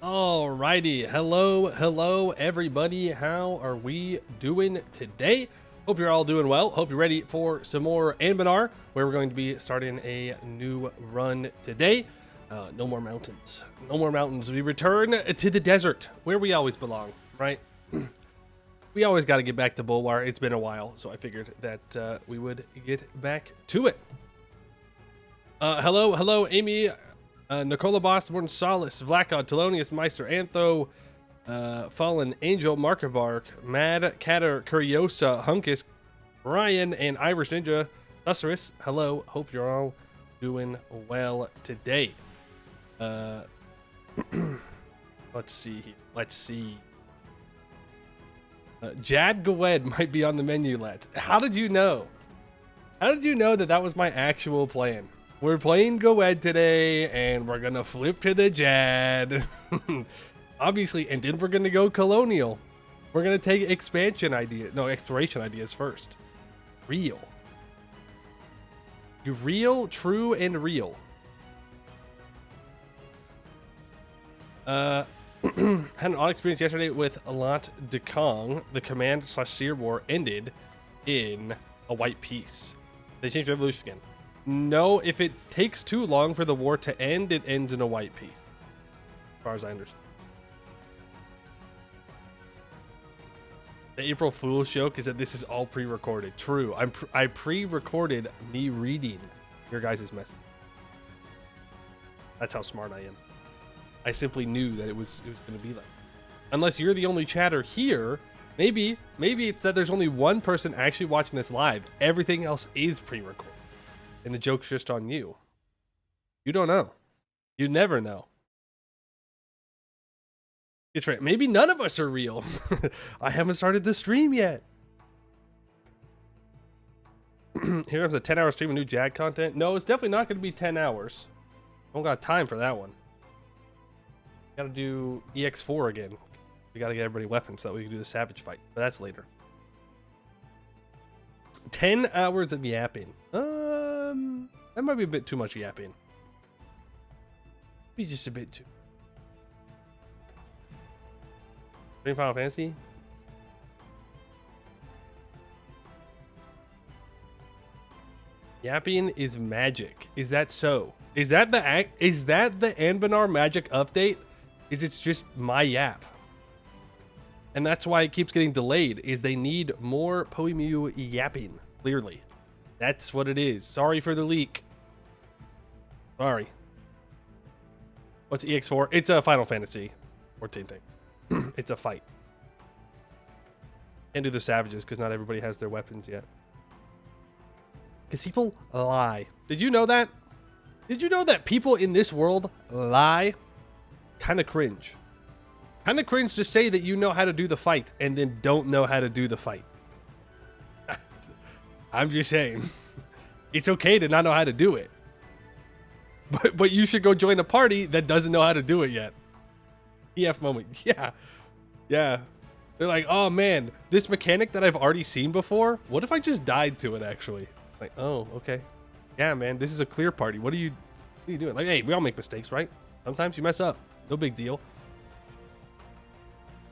Alrighty, hello everybody. How are we doing today? Hope you're all doing well. Hope you're ready for some more Anbennar, where we're going to be starting a new run today. No more mountains. No more mountains. We return to the desert, where we always belong, right? We always got to get back to Bulwar. It's been a while, so I figured that we would get back to it. Hello, Amy. Nicola Boss, Morton Solace, Vlakod, Telonius, Meister, Antho, Fallen Angel, Markabark, Mad Catter, Curiosa, Hunkus, Ryan, and Irish Ninja, Sussurus. Hello, hope you're all doing well today. Let's see here. Let's see. Jad Gwed might be on the menu, let. How did you know? How did you know that that was my actual plan? We're playing Goed today, and we're gonna flip to the Jad. Obviously, and then we're gonna go Colonial. We're gonna take exploration ideas first. Real. You real, true, and real. Had an odd experience yesterday with Lat de Kong. The command/seer war ended in a white piece. They changed revolution again. No, if it takes too long for the war to end, it ends in a white piece, as far as I understand. The April Fool's joke is that this is all pre-recorded. True. I pre-recorded me reading your guys' message. That's how smart I am. I simply knew that it was going to be like. Unless you're the only chatter here, maybe it's that there's only one person actually watching this live. Everything else is pre-recorded. And the joke's just on you. You don't know. You never know. It's right. Maybe none of us are real. I haven't started the stream yet. Here comes a 10-hour stream of new JAG content. No, it's definitely not going to be 10 hours. I don't got time for that one. Got to do EX4 again. We got to get everybody weapons so that we can do the savage fight. But that's later. 10 hours of yapping. That might be a bit too much yapping. Maybe just a bit too. Playing Final Fantasy? Yapping is magic. Is that so? Is that the Anbennar magic update? Is it's just my yap? And that's why it keeps getting delayed, is they need more Poemu yapping, clearly. That's what it is. Sorry for the leak. Sorry. What's EX4? It's a Final Fantasy 14 thing. It's a fight. Can't do the savages because not everybody has their weapons yet. Because people lie. Did you know that? Did you know that people in this world lie? Kind of cringe. Kind of cringe to say that you know how to do the fight and then don't know how to do the fight. I'm just saying. It's okay to not know how to do it. But you should go join a party that doesn't know how to do it yet. EF moment. Yeah. Yeah. They're like, oh man, this mechanic that I've already seen before, what if I just died to it actually? Like, oh, okay. Yeah, man, this is a clear party. What are you doing? Like, hey, we all make mistakes, right? Sometimes you mess up. No big deal.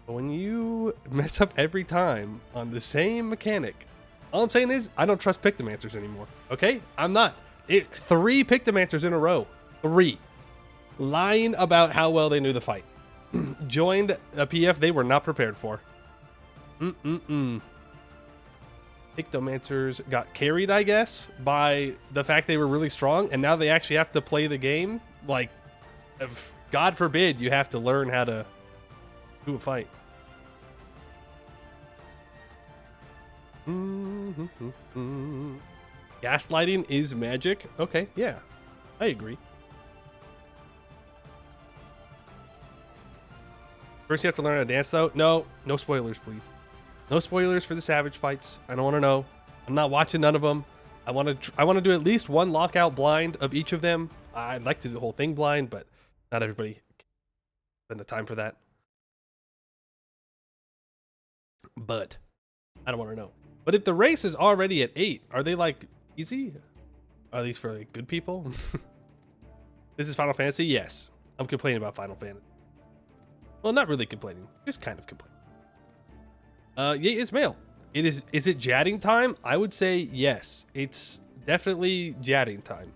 But when you mess up every time on the same mechanic, all I'm saying is I don't trust Pictomancers anymore. Okay? I'm not. 3 Pictomancers in a row. 3. Lying about how well they knew the fight. Joined a PF they were not prepared for. Pictomancers got carried, I guess, by the fact they were really strong, and now they actually have to play the game. Like, God forbid you have to learn how to do a fight. Gaslighting is magic. Okay, yeah, I agree. First, you have to learn how to dance, though. No spoilers, please. No spoilers for the savage fights. I don't want to know. I'm not watching none of them. I want to do at least one lockout blind of each of them. I'd like to do the whole thing blind, but not everybody can spend the time for that. But I don't want to know. But if the race is already at 8, are they like easy? Are these for like good people? This is Final Fantasy? Yes. I'm complaining about Final Fantasy. Well, not really complaining, just kind of complaining. Yeah, it's mail. Is it jadding time? I would say yes. It's definitely jadding time.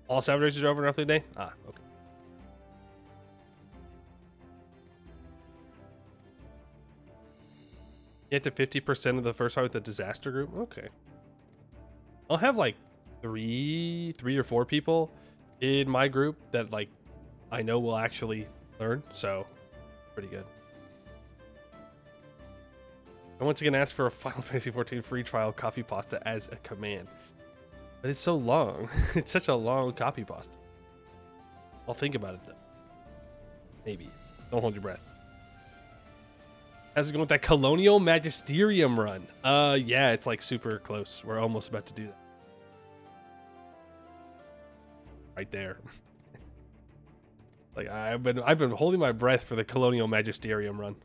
All 7 races are over roughly a day? Ah, okay. You get to 50% of the first fight with the disaster group? Okay. I'll have like three or four people in my group that like I know will actually learn, so pretty good. I once again asked for a Final Fantasy 14 free trial copy pasta as a command. But it's so long. It's such a long copy pasta. I'll think about it though. Maybe. Don't hold your breath. How's it going with that Colonial Magisterium run? Yeah, it's like super close. We're almost about to do that. Right there. Like I've been holding my breath for the Colonial Magisterium run.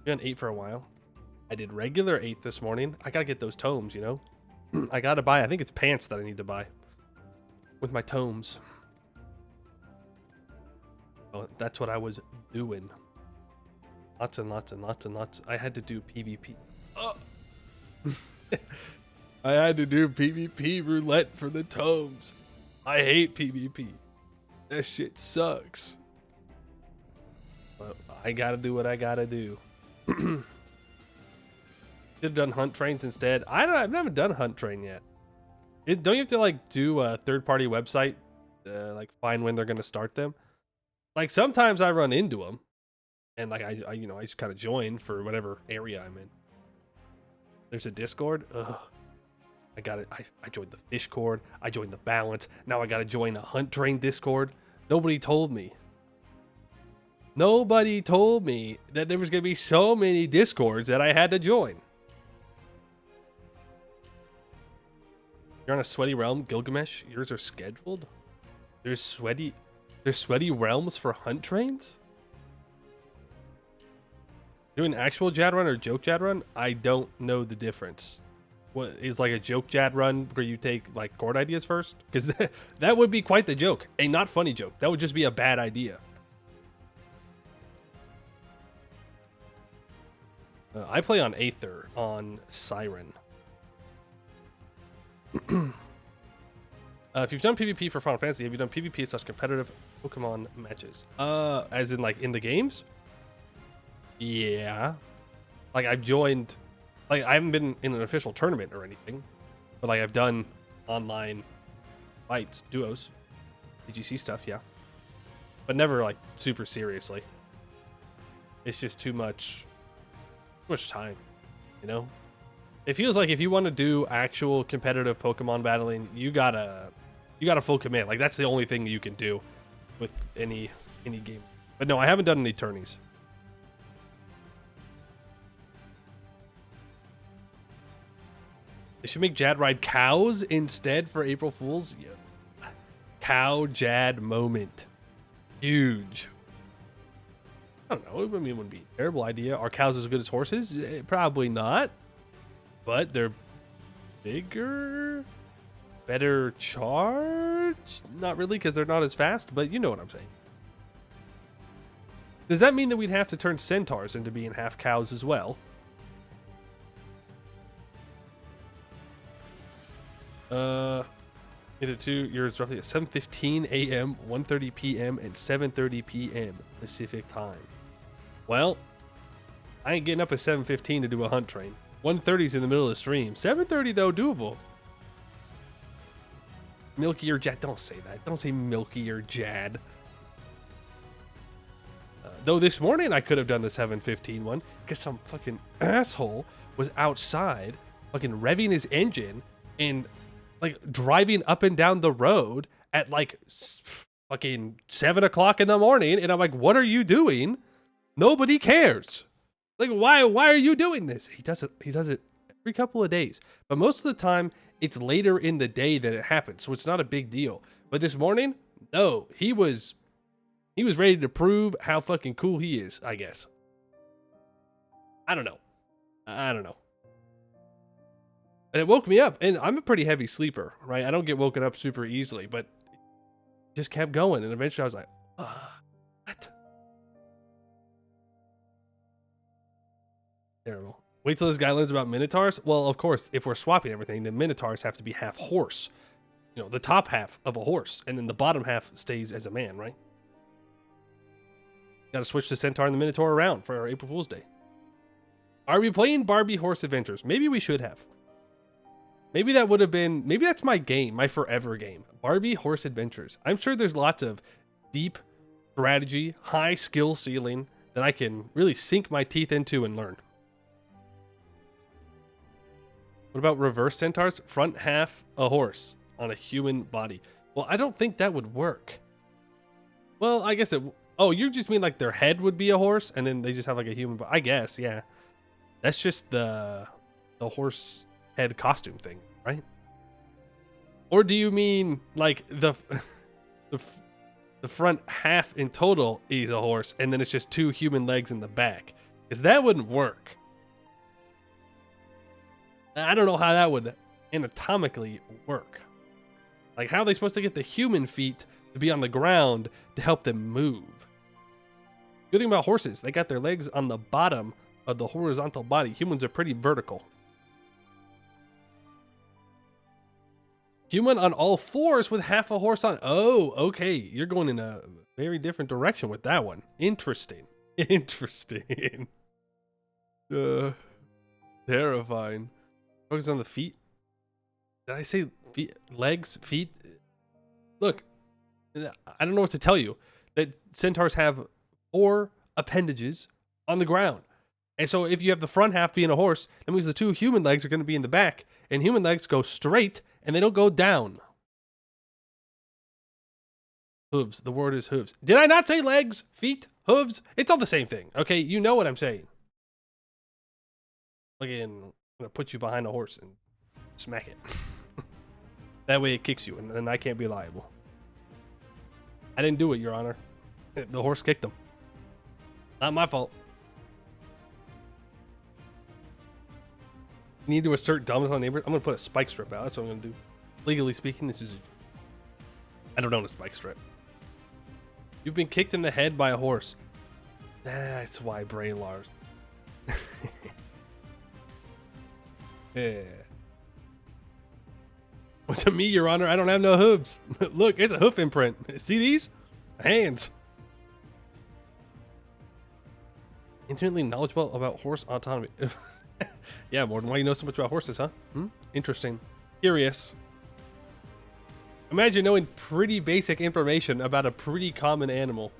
Been 8 for a while. I did regular 8 this morning. I gotta get those tomes, you know. I gotta buy. I think it's pants that I need to buy with my tomes. Oh, that's what I was doing. Lots and lots and lots and lots. I had to do PvP. Oh. I had to do PvP roulette for the tomes. I hate PvP. That shit sucks. But I gotta do what I gotta do. Should have done hunt trains instead. I've never done hunt train yet. Don't you have to like do a third-party website, like find when they're gonna start them? Like sometimes I run into them, and like I you know I just kind of join for whatever area I'm in. There's a Discord. Ugh. I got it. I joined the fish cord. I joined the balance. Now I got to join a hunt train Discord. Nobody told me. Nobody told me that there was going to be so many Discords that I had to join. You're on a sweaty realm, Gilgamesh. Yours are scheduled. There's sweaty realms for hunt trains. Doing actual Jad run or joke Jad run? I don't know the difference. What is like a joke Jad run where you take like chord ideas first? Because that would be quite the joke. A not funny joke. That would just be a bad idea. I play on Aether on Siren. If you've done PvP for Final Fantasy, have you done PvP / competitive Pokemon matches? As in like in the games? Yeah. Like I've joined, like I haven't been in an official tournament or anything, but like I've done online fights, duos, DGC stuff, yeah. But never like super seriously. It's just too much time, you know? It feels like if you want to do actual competitive Pokemon battling, you gotta full commit. Like that's the only thing you can do with any game. But no, I haven't done any tourneys. They should make Jad ride cows instead for April Fools. Yeah. Cow Jad moment. Huge. I don't know. I mean, it wouldn't be a terrible idea. Are cows as good as horses? Probably not. But they're bigger, better charge. Not really, because they're not as fast. But you know what I'm saying. Does that mean that we'd have to turn centaurs into being half cows as well? It 2 yours roughly at 7:15 a.m., 1:30 p.m., and 7:30 p.m. Pacific time. Well, I ain't getting up at 7:15 to do a hunt train. 1:30 is in the middle of the stream. 7:30 though, doable. Milky or Jad? Don't say that. Don't say Milky or Jad. Though this morning I could have done the 7:15 one because some fucking asshole was outside, fucking revving his engine and like driving up and down the road at like fucking 7 o'clock in the morning. And I'm like, what are you doing? Nobody cares. Like, why are you doing this? He does it every couple of days, but most of the time it's later in the day that it happens. So it's not a big deal. But this morning, no, he was ready to prove how fucking cool he is, I guess. I don't know. I don't know. And it woke me up, and I'm a pretty heavy sleeper, right? I don't get woken up super easily, but just kept going, and eventually I was like, what? Terrible. Wait till this guy learns about minotaurs. Well, of course, if we're swapping everything, then minotaurs have to be half horse. You know, the top half of a horse, and then the bottom half stays as a man, right? Got to switch the centaur and the minotaur around for our April Fool's Day. Are we playing Barbie Horse Adventures? Maybe we should have. Maybe that would have been, maybe that's my game, my forever game. Barbie Horse Adventures. I'm sure there's lots of deep strategy, high skill ceiling that I can really sink my teeth into and learn. What about reverse centaurs? Front half a horse on a human body. Well, I don't think that would work. Well, I guess it, oh, you just mean like their head would be a horse and then they just have like a human body? I guess, yeah. That's just the horse head costume thing, right? Or do you mean like the front half in total is a horse and then it's just 2 human legs in the back? Because that wouldn't work. I don't know how that would anatomically work. Like, how are they supposed to get the human feet to be on the ground to help them move? Good thing about horses, they got their legs on the bottom of the horizontal body. Humans are pretty vertical. Human on all fours with half a horse on. Oh, okay. You're going in a very different direction with that one. Interesting. Interesting. Terrifying. Focus on the feet. Did I say feet? Legs? Feet? Look, I don't know what to tell you. That centaurs have 4 appendages on the ground. And so if you have the front half being a horse, that means the 2 human legs are going to be in the back. And human legs go straight and they don't go down. Hooves. The word is hooves. Did I not say legs, feet, hooves? It's all the same thing. Okay, you know what I'm saying. Again, I'm going to put you behind a horse and smack it. That way it kicks you and then I can't be liable. I didn't do it, Your Honor. The horse kicked him. Not my fault. You need to assert dominance on neighbors. I'm going to put a spike strip out. That's what I'm going to do. Legally speaking, this is... I don't own a spike strip. You've been kicked in the head by a horse. That's why Bray Lars. Yeah. What's it me, Your Honor? I don't have no hooves. Look, it's a hoof imprint. See these? Hands. Intimately knowledgeable about horse autonomy. Yeah, Morton, why you know so much about horses, huh? Interesting. Curious. Imagine knowing pretty basic information about a pretty common animal.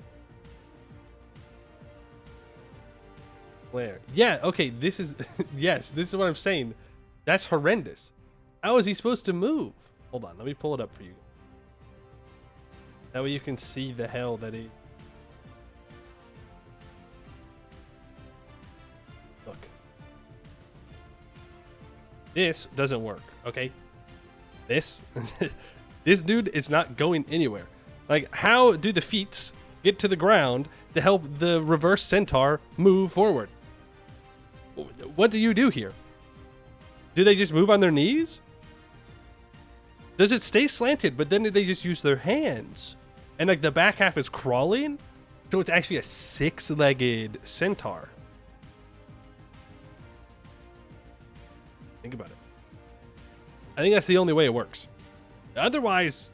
Where? Yeah, okay, this is... yes, this is what I'm saying. That's horrendous. How is he supposed to move? Hold on, let me pull it up for you. That way you can see the hell that he... Look. This doesn't work, okay? This... this dude is not going anywhere. Like, how do the feet get to the ground to help the reverse centaur move forward? What do you do here? Do they just move on their knees? Does it stay slanted, but then they just use their hands? And like the back half is crawling? So it's actually a 6-legged centaur. Think about it. I think that's the only way it works. Otherwise,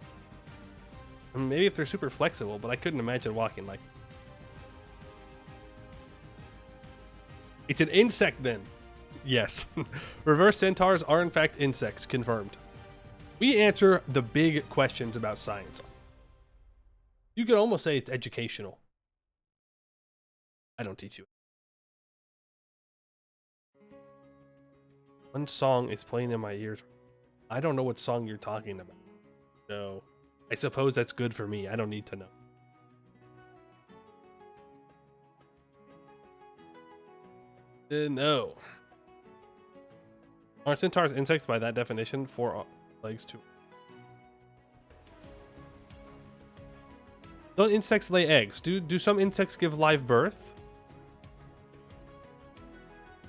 maybe if they're super flexible, but I couldn't imagine walking like... It's an insect then. Yes. Reverse centaurs are in fact insects, confirmed. We answer the big questions about science. You could almost say it's educational. I don't teach you. One song is playing in my ears. I don't know what song you're talking about. So I suppose that's good for me. I don't need to know. No. Aren't centaurs insects by that definition? 4 legs too. Don't insects lay eggs? Do some insects give live birth?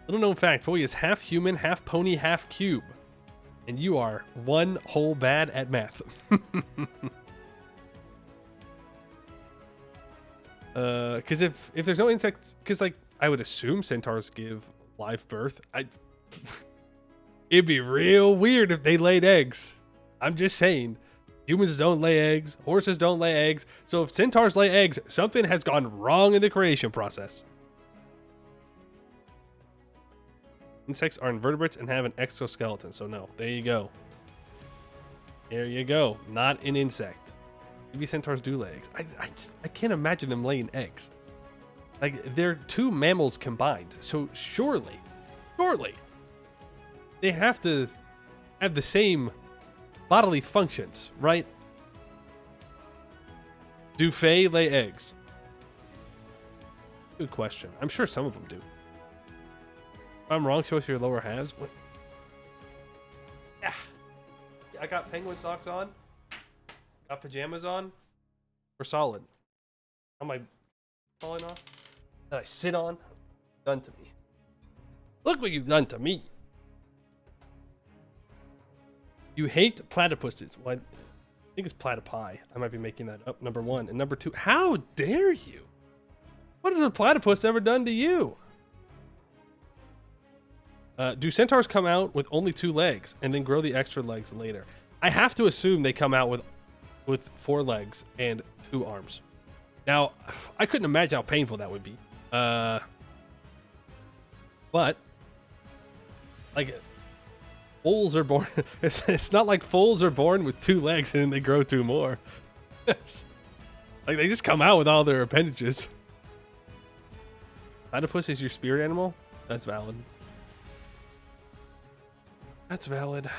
Little known fact, Foley is half human, half pony, half cube. And you are one whole bad at math. Because if there's no insects, because like I would assume centaurs give live birth. It'd be real weird if they laid eggs. I'm just saying, humans don't lay eggs, horses don't lay eggs. So if centaurs lay eggs, something has gone wrong in the creation process. Insects are invertebrates and have an exoskeleton, so no. There you go. There you go. Not an insect. Maybe centaurs do lay eggs. I can't imagine them laying eggs. Like, they're two mammals combined, so surely, they have to have the same bodily functions, right? Do Fae lay eggs? Good question. I'm sure some of them do. If I'm wrong, show us your lower halves. What? Yeah. I got penguin socks on. Got pajamas on. We're solid. Am I falling off? That I sit on? Done to me. Look what you've done to me. You hate platypuses. What? I think it's platypi. I might be making that up. Number one. And number two, how dare you? What has a platypus ever done to you? Do centaurs come out with only 2 legs and then grow the extra legs later? I have to assume they come out with 4 legs and 2 arms. Now, I couldn't imagine how painful that would be. But like, foals are born. It's not like foals are born with 2 legs and then they grow 2 more. Like, they just come out with all their appendages. Platypus is your spirit animal? That's valid. That's valid.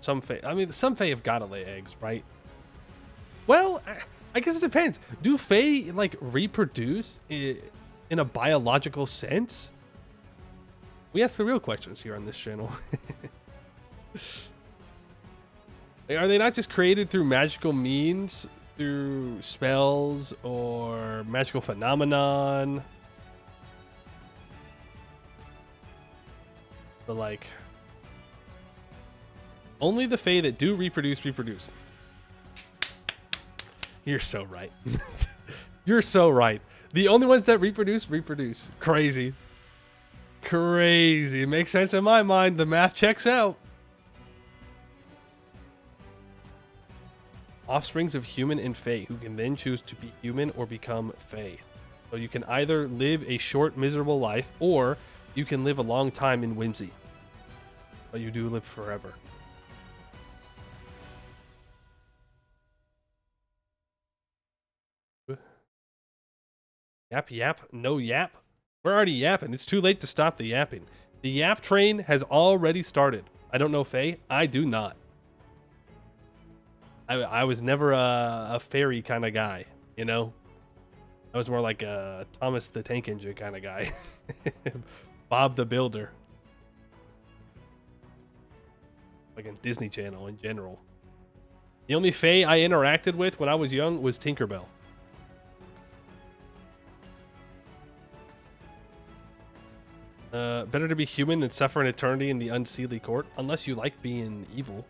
Some Fae, I mean, some Fae have got to lay eggs, right? Well, I guess it depends. Do Fae, like, reproduce in a biological sense? We ask the real questions here on this channel. Like, are they not just created through magical means? Through spells or magical phenomenon? But, like, only the Fae that do reproduce. You're so right. You're so right. The only ones that reproduce. Crazy. It makes sense in my mind. The math checks out. Offsprings of human and Fae who can then choose to be human or become Fae. So you can either live a short, miserable life, or you can live a long time in whimsy. But you do live forever. Yap, no yap. We're already yapping. It's too late to stop the yapping. The yap train has already started. I don't know Fae. I do not. I was never a fairy kind of guy, you know? I was more like a Thomas the Tank Engine kind of guy. Bob the Builder. Like in Disney Channel in general. The only Fae I interacted with when I was young was Tinkerbell. Better to be human than suffer an eternity in the unseelie court, unless you like being evil.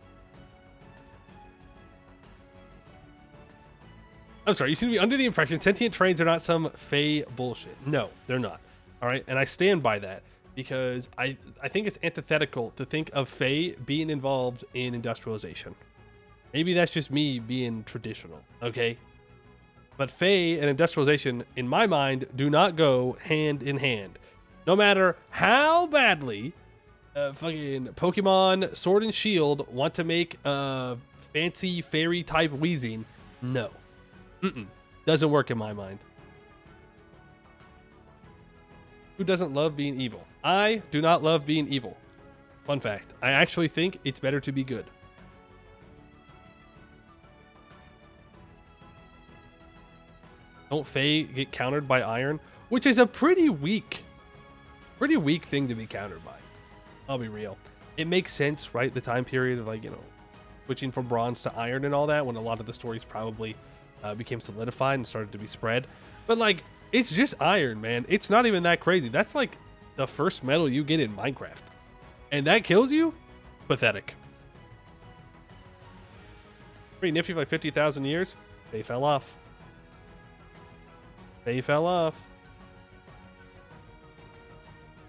I'm sorry, you seem to be under the impression sentient trains are not some Fae bullshit. No, they're not. All right, and I stand by that because I think it's antithetical to think of Fae being involved in industrialization. Maybe that's just me being traditional, okay? But Fae and industrialization, in my mind, do not go hand in hand. No matter how badly fucking Pokemon Sword and Shield want to make fancy fairy type wheezing, no. Doesn't work in my mind. Who doesn't love being evil? I do not love being evil. Fun fact. I actually think it's better to be good. Don't Fae get countered by iron? Which is a pretty weak thing to be countered by. I'll be real. It makes sense, right? The time period of, like, you know, switching from bronze to iron and all that, when a lot of the stories probably became solidified and started to be spread. But, like, it's just iron, man. It's not even that crazy. That's the first medal you get in Minecraft. And that kills you? Pathetic. Pretty nifty for like 50,000 years. They fell off. They fell off.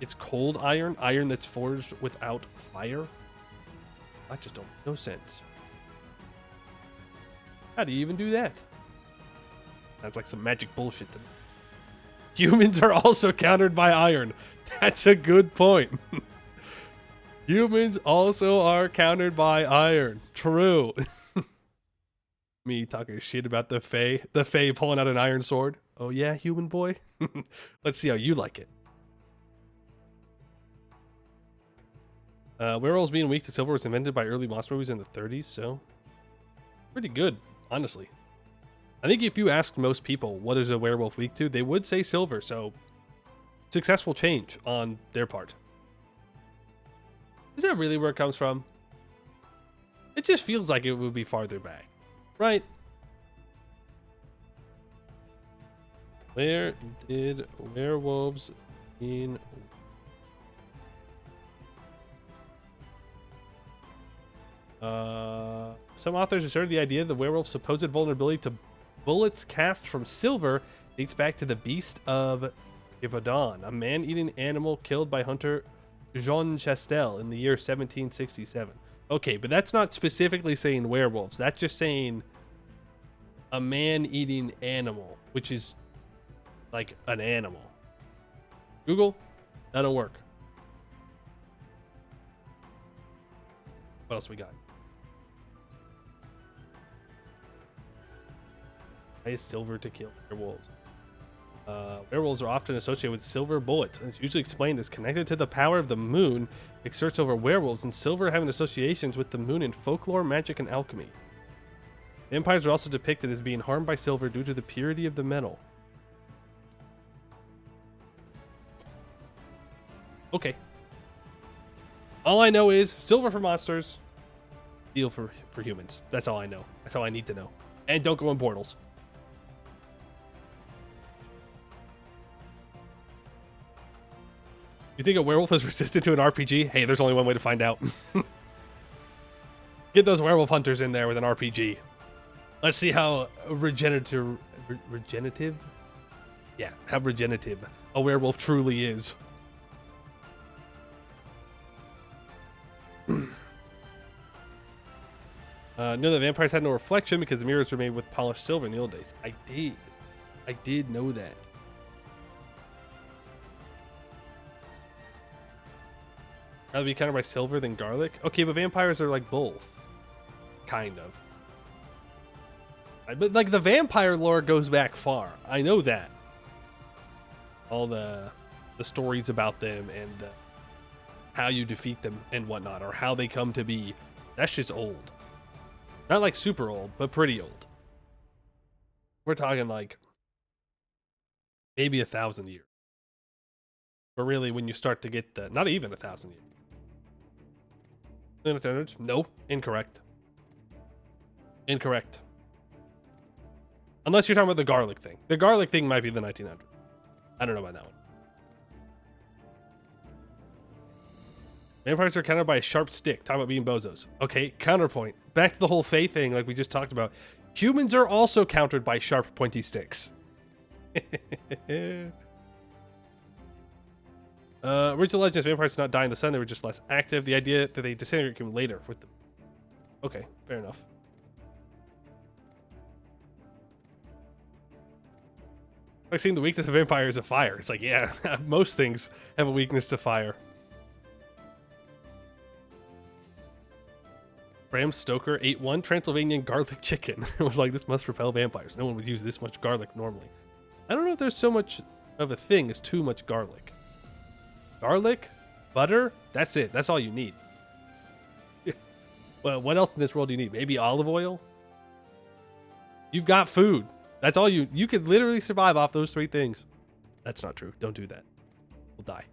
It's cold iron. Iron that's forged without fire. I just don't make no sense. How do you even do that? That's like some magic bullshit to me. Humans are also countered by iron. That's a good point. Humans also are countered by iron. True. Me talking shit about the Fae. The Fae pulling out an iron sword. Oh yeah, human boy? Let's see how you like it. Werewolves being weak to silver was invented by early monster movies in the 30s, so pretty good, honestly. I think if you asked most people what is a werewolf weak to, they would say silver, so successful change on their part. Is that really where it comes from? It just feels like it would be farther back, right? Where did werewolves mean? Some authors asserted the idea that werewolf's supposed vulnerability to bullets cast from silver dates back to the beast of Givaudan, a man-eating animal killed by hunter Jean Chastel in the year 1767. Okay, but that's not specifically saying werewolves. That's just saying a man-eating animal, which is like an animal. Google, that'll work. What else we got? Why is silver to kill werewolves? Werewolves are often associated with silver bullets, and it's usually explained as connected to the power of the moon exerts over werewolves, and silver having associations with the moon in folklore, magic, and alchemy. Vampires are also depicted as being harmed by silver due to the purity of the metal. Okay. All I know is silver for monsters, steel for humans. That's all I know. That's all I need to know. And don't go in portals. You think a werewolf is resistant to an RPG? Hey, there's only one way to find out. Get those werewolf hunters in there with an RPG. Let's see how regenerative? Yeah, how regenerative a werewolf truly is. Know that vampires had no reflection because the mirrors were made with polished silver in the old days. I did know that. Rather be countered by silver than garlic? Okay, but vampires are like both. Kind of. But like the vampire lore goes back far. I know that. All the stories about them and how you defeat them and whatnot, or how they come to be. That's just old. Not like super old, but pretty old. We're talking like maybe 1,000 years. But really, when you start to get the, not even 1,000 years. No, incorrect. Incorrect. Unless you're talking about the garlic thing. The garlic thing might be the 1900s. I don't know about that one. Vampires are countered by a sharp stick. Talk about being bozos. Okay, counterpoint. Back to the whole Fae thing like we just talked about. Humans are also countered by sharp, pointy sticks. Original Legends, vampires not die in the sun. They were just less active. The idea that they disintegrate came later with them. Okay, fair enough. Like seeing the weakness of vampires is fire. It's like, yeah, most things have a weakness to fire. Bram Stoker 8-1 Transylvanian garlic chicken. It was like, this must repel vampires. No one would use this much garlic normally. I don't know if there's so much of a thing as too much garlic. Garlic, butter, that's it. That's all you need. Well, what else in this world do you need? Maybe olive oil? You've got food. That's all you could literally survive off those three things. That's not true. Don't do that. We'll die.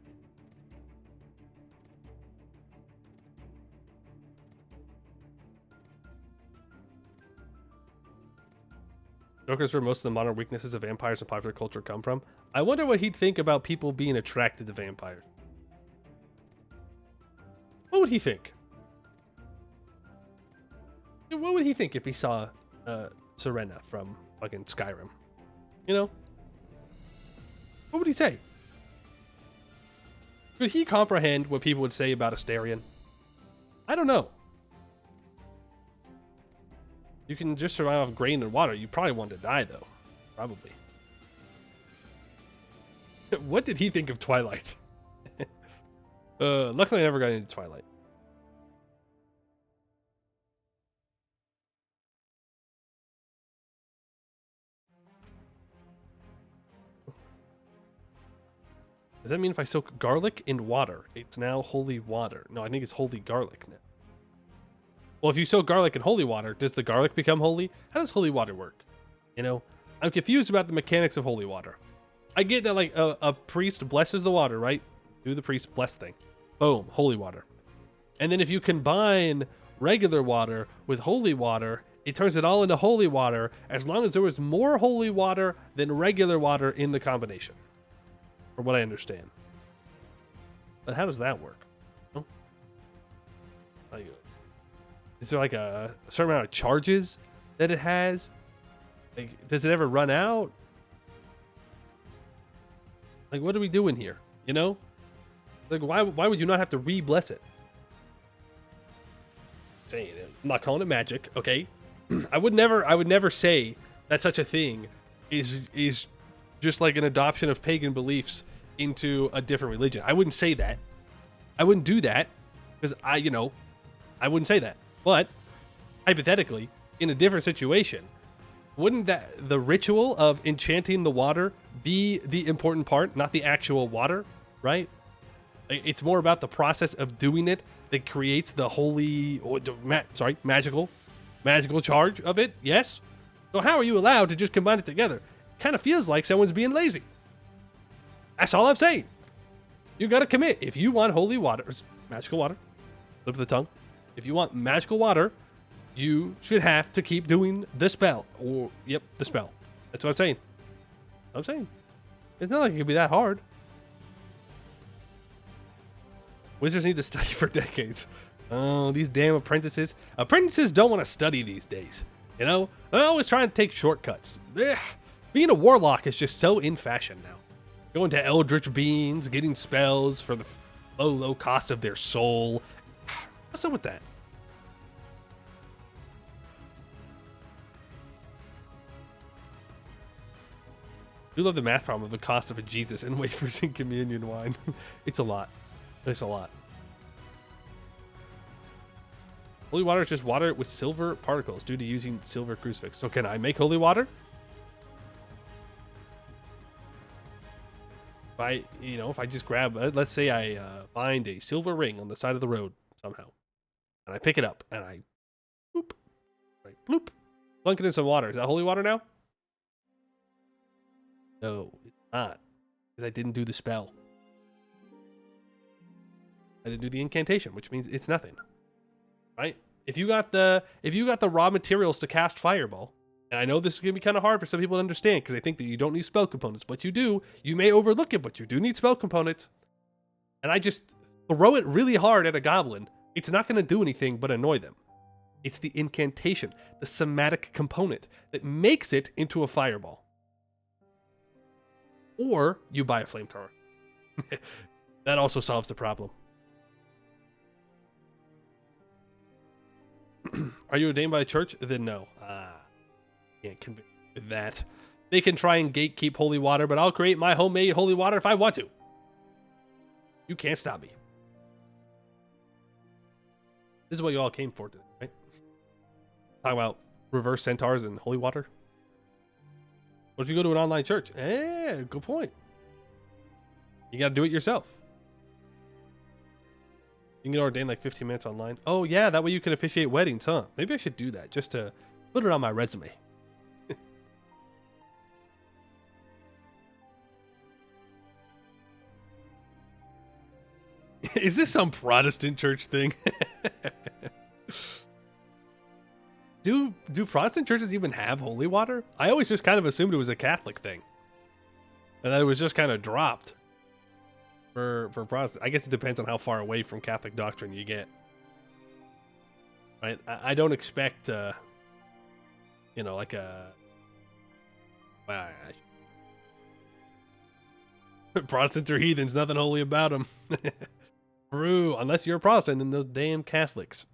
Joker's where most of the modern weaknesses of vampires in popular culture come from. I wonder what he'd think about people being attracted to vampires. would he think? What would he think if he saw Serena from fucking Skyrim? You know? What would he say? Could he comprehend what people would say about Astarion? I don't know. You can just survive off grain and water. You probably want to die, though. Probably. What did he think of Twilight? Luckily, I never got into Twilight. Does that mean if I soak garlic in water, it's now holy water? No, I think it's holy garlic now. Well, if you soak garlic in holy water, does the garlic become holy? How does holy water work? You know, I'm confused about the mechanics of holy water. I get that, like, a priest blesses the water, right? Do the priest bless thing. Boom, holy water. And then if you combine regular water with holy water, it turns it all into holy water, as long as there was more holy water than regular water in the combination. From what I understand. But how does that work? Oh. Is there like a certain amount of charges that it has? Like, does it ever run out? Like, what are we doing here? You know? Like, why would you not have to re-bless it? I'm not calling it magic, okay? I would never say that such a thing is just like an adoption of pagan beliefs into a different religion. I wouldn't say that. I wouldn't do that because I wouldn't say that. But hypothetically, in a different situation, wouldn't that the ritual of enchanting the water be the important part, not the actual water, right? It's more about the process of doing it that creates the holy, magical charge of it. Yes. So how are you allowed to just combine it together? Kind of feels like someone's being lazy. That's all I'm saying. You got to commit. If you want holy water, magical water, slip of the tongue. If you want magical water, you should have to keep doing the spell. Or, yep, the spell. That's what I'm saying. It's not like it could be that hard. Wizards need to study for decades. Oh, these damn apprentices. Apprentices don't want to study these days. You know? They're always trying to take shortcuts. Ugh. Being a warlock is just so in fashion now. Going to Eldritch Beans, getting spells for the low cost of their soul. What's up with that? I do love the math problem of the cost of a Jesus and wafers and communion wine. It's a lot. It's a lot. Holy water is just water with silver particles due to using silver crucifix. So can I make holy water? If I just grab, let's say I find a silver ring on the side of the road somehow, and I pick it up and I bloop, plunk it in some water. Is that holy water now? No, it's not, because I didn't do the spell. I didn't do the incantation, which means it's nothing, right? If you got the raw materials to cast Fireball. And I know this is going to be kind of hard for some people to understand because they think that you don't need spell components, but you do. You may overlook it, but you do need spell components. And I just throw it really hard at a goblin. It's not going to do anything but annoy them. It's the incantation, the somatic component that makes it into a fireball. Or you buy a flamethrower. That also solves the problem. Are you ordained by a church? Then no. Can't convince with that. They can try and gatekeep holy water, but I'll create my homemade holy water if I want to. You can't stop me. This is what you all came for today, right? Talk about reverse centaurs and holy water. What if you go to an online church? Good point. You got to do it yourself. You can get ordained like 15 minutes online. Oh yeah, that way you can officiate weddings, huh? Maybe I should do that just to put it on my resume. Is this some Protestant church thing? Do Protestant churches even have holy water? I always just kind of assumed it was a Catholic thing. And that it was just kind of dropped. for Protestant. I guess it depends on how far away from Catholic doctrine you get. Right? I don't expect, you know, like a... Well, Protestants are heathens, nothing holy about them. True, unless you're a Protestant, then those damn Catholics.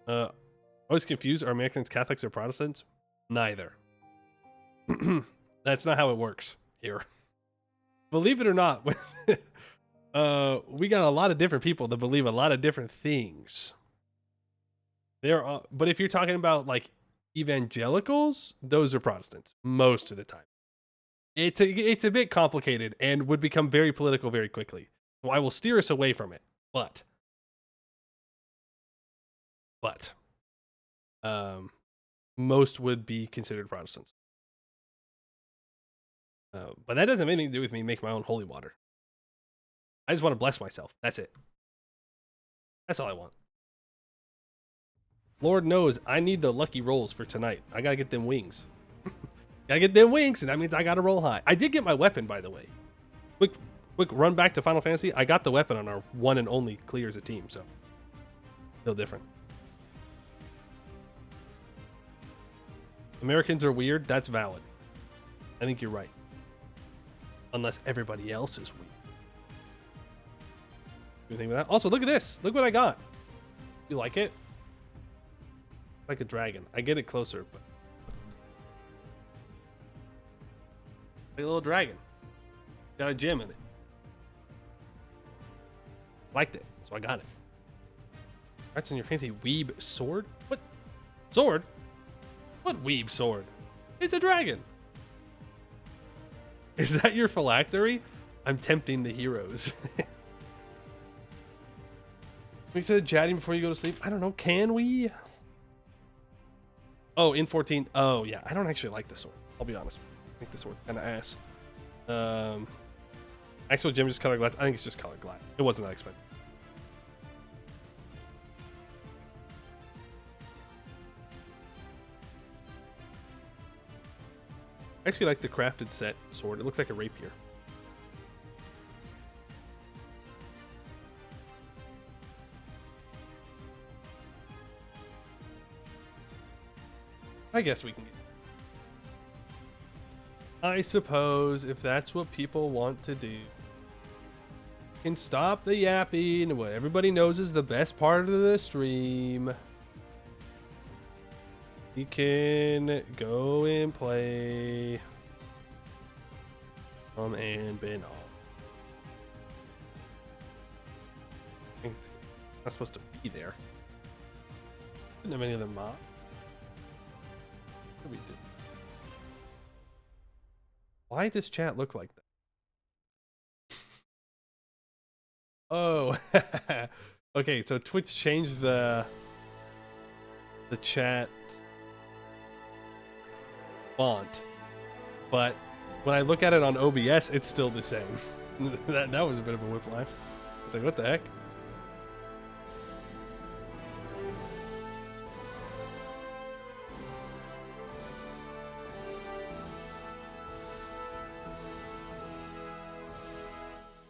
I was confused. Are Americans Catholics or Protestants? Neither. That's not how it works here. Believe it or not, we got a lot of different people that believe a lot of different things. But if you're talking about like evangelicals, those are Protestants most of the time. It's a bit complicated and would become very political very quickly. So I will steer us away from it. But most would be considered Protestants. But that doesn't have anything to do with me making my own holy water. I just want to bless myself. That's it. That's all I want. Lord knows I need the lucky rolls for tonight. I gotta get them wings. Gotta get them wings, and that means I gotta roll high. I did get my weapon, by the way. Quick run back to Final Fantasy. I got the weapon on our one and only clear as a team, so still different. Americans are weird. That's valid. I think you're right. Unless everybody else is weird. You think of that? Also, look at this. Look what I got. You like it? Like a dragon. I get it closer, but like a little dragon. Got a gem in it. Liked it, so I got it. That's in your fancy weeb sword? What? Sword? What weeb sword? It's a dragon. Is that your phylactery? I'm tempting the heroes. We started chatting before you go to sleep. I don't know. Can we? Oh, in 14. Oh, yeah. I don't actually like the sword. I'll be honest. I think the sword kind of ass. Actual gem just colored glass. I think it's just colored glass. It wasn't that expensive. I actually like the crafted set sword. It looks like a rapier. I guess we can. I suppose if that's what people want to do, can stop the yapping. What everybody knows is the best part of the stream. We can go and play Anbennar. It's not supposed to be there. Didn't have any of them mob. We did. Why does chat look like that? Oh, okay. So Twitch changed the chat font, but when I look at it on OBS, it's still the same. that was a bit of a whiplash. It's like, what the heck?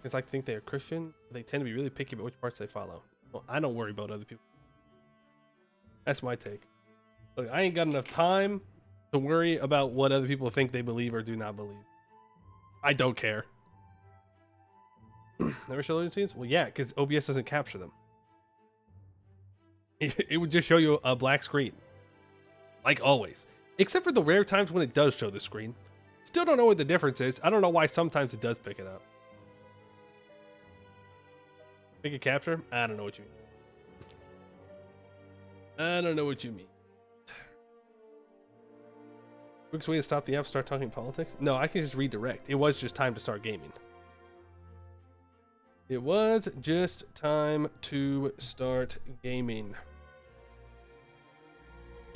It's like think they're Christian. They tend to be really picky about which parts they follow. Well, I don't worry about other people. That's my take. Look, I ain't got enough time to worry about what other people think they believe or do not believe. I don't care. Never show loading scenes? Well, yeah, because OBS doesn't capture them. It would just show you a black screen. Like always. Except for the rare times when it does show the screen. Still don't know what the difference is. I don't know why sometimes it does pick it up. Make a capture? I don't know what you mean. I don't know what you mean. Quick way to stop the app, start talking politics? No, I can just redirect. It was just time to start gaming. It was just time to start gaming.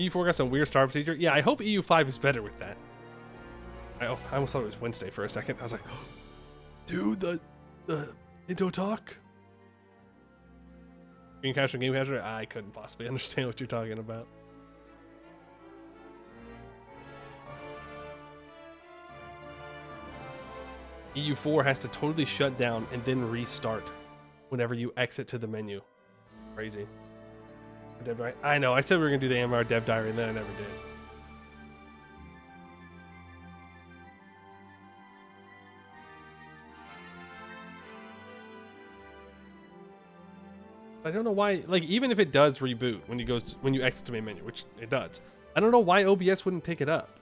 EU4 got some weird start procedure. Yeah, I hope EU5 is better with that. I almost thought it was Wednesday for a second. I was like, oh, dude, the Nintendo talk? Green capture, game capture? I couldn't possibly understand what you're talking about. EU4 has to totally shut down and then restart whenever you exit to the menu. Crazy. I know, I said we were going to do the Anbennar dev diary and then I never did. I don't know why, like, even if it does reboot when you exit to main menu, which it does, I don't know why OBS wouldn't pick it up.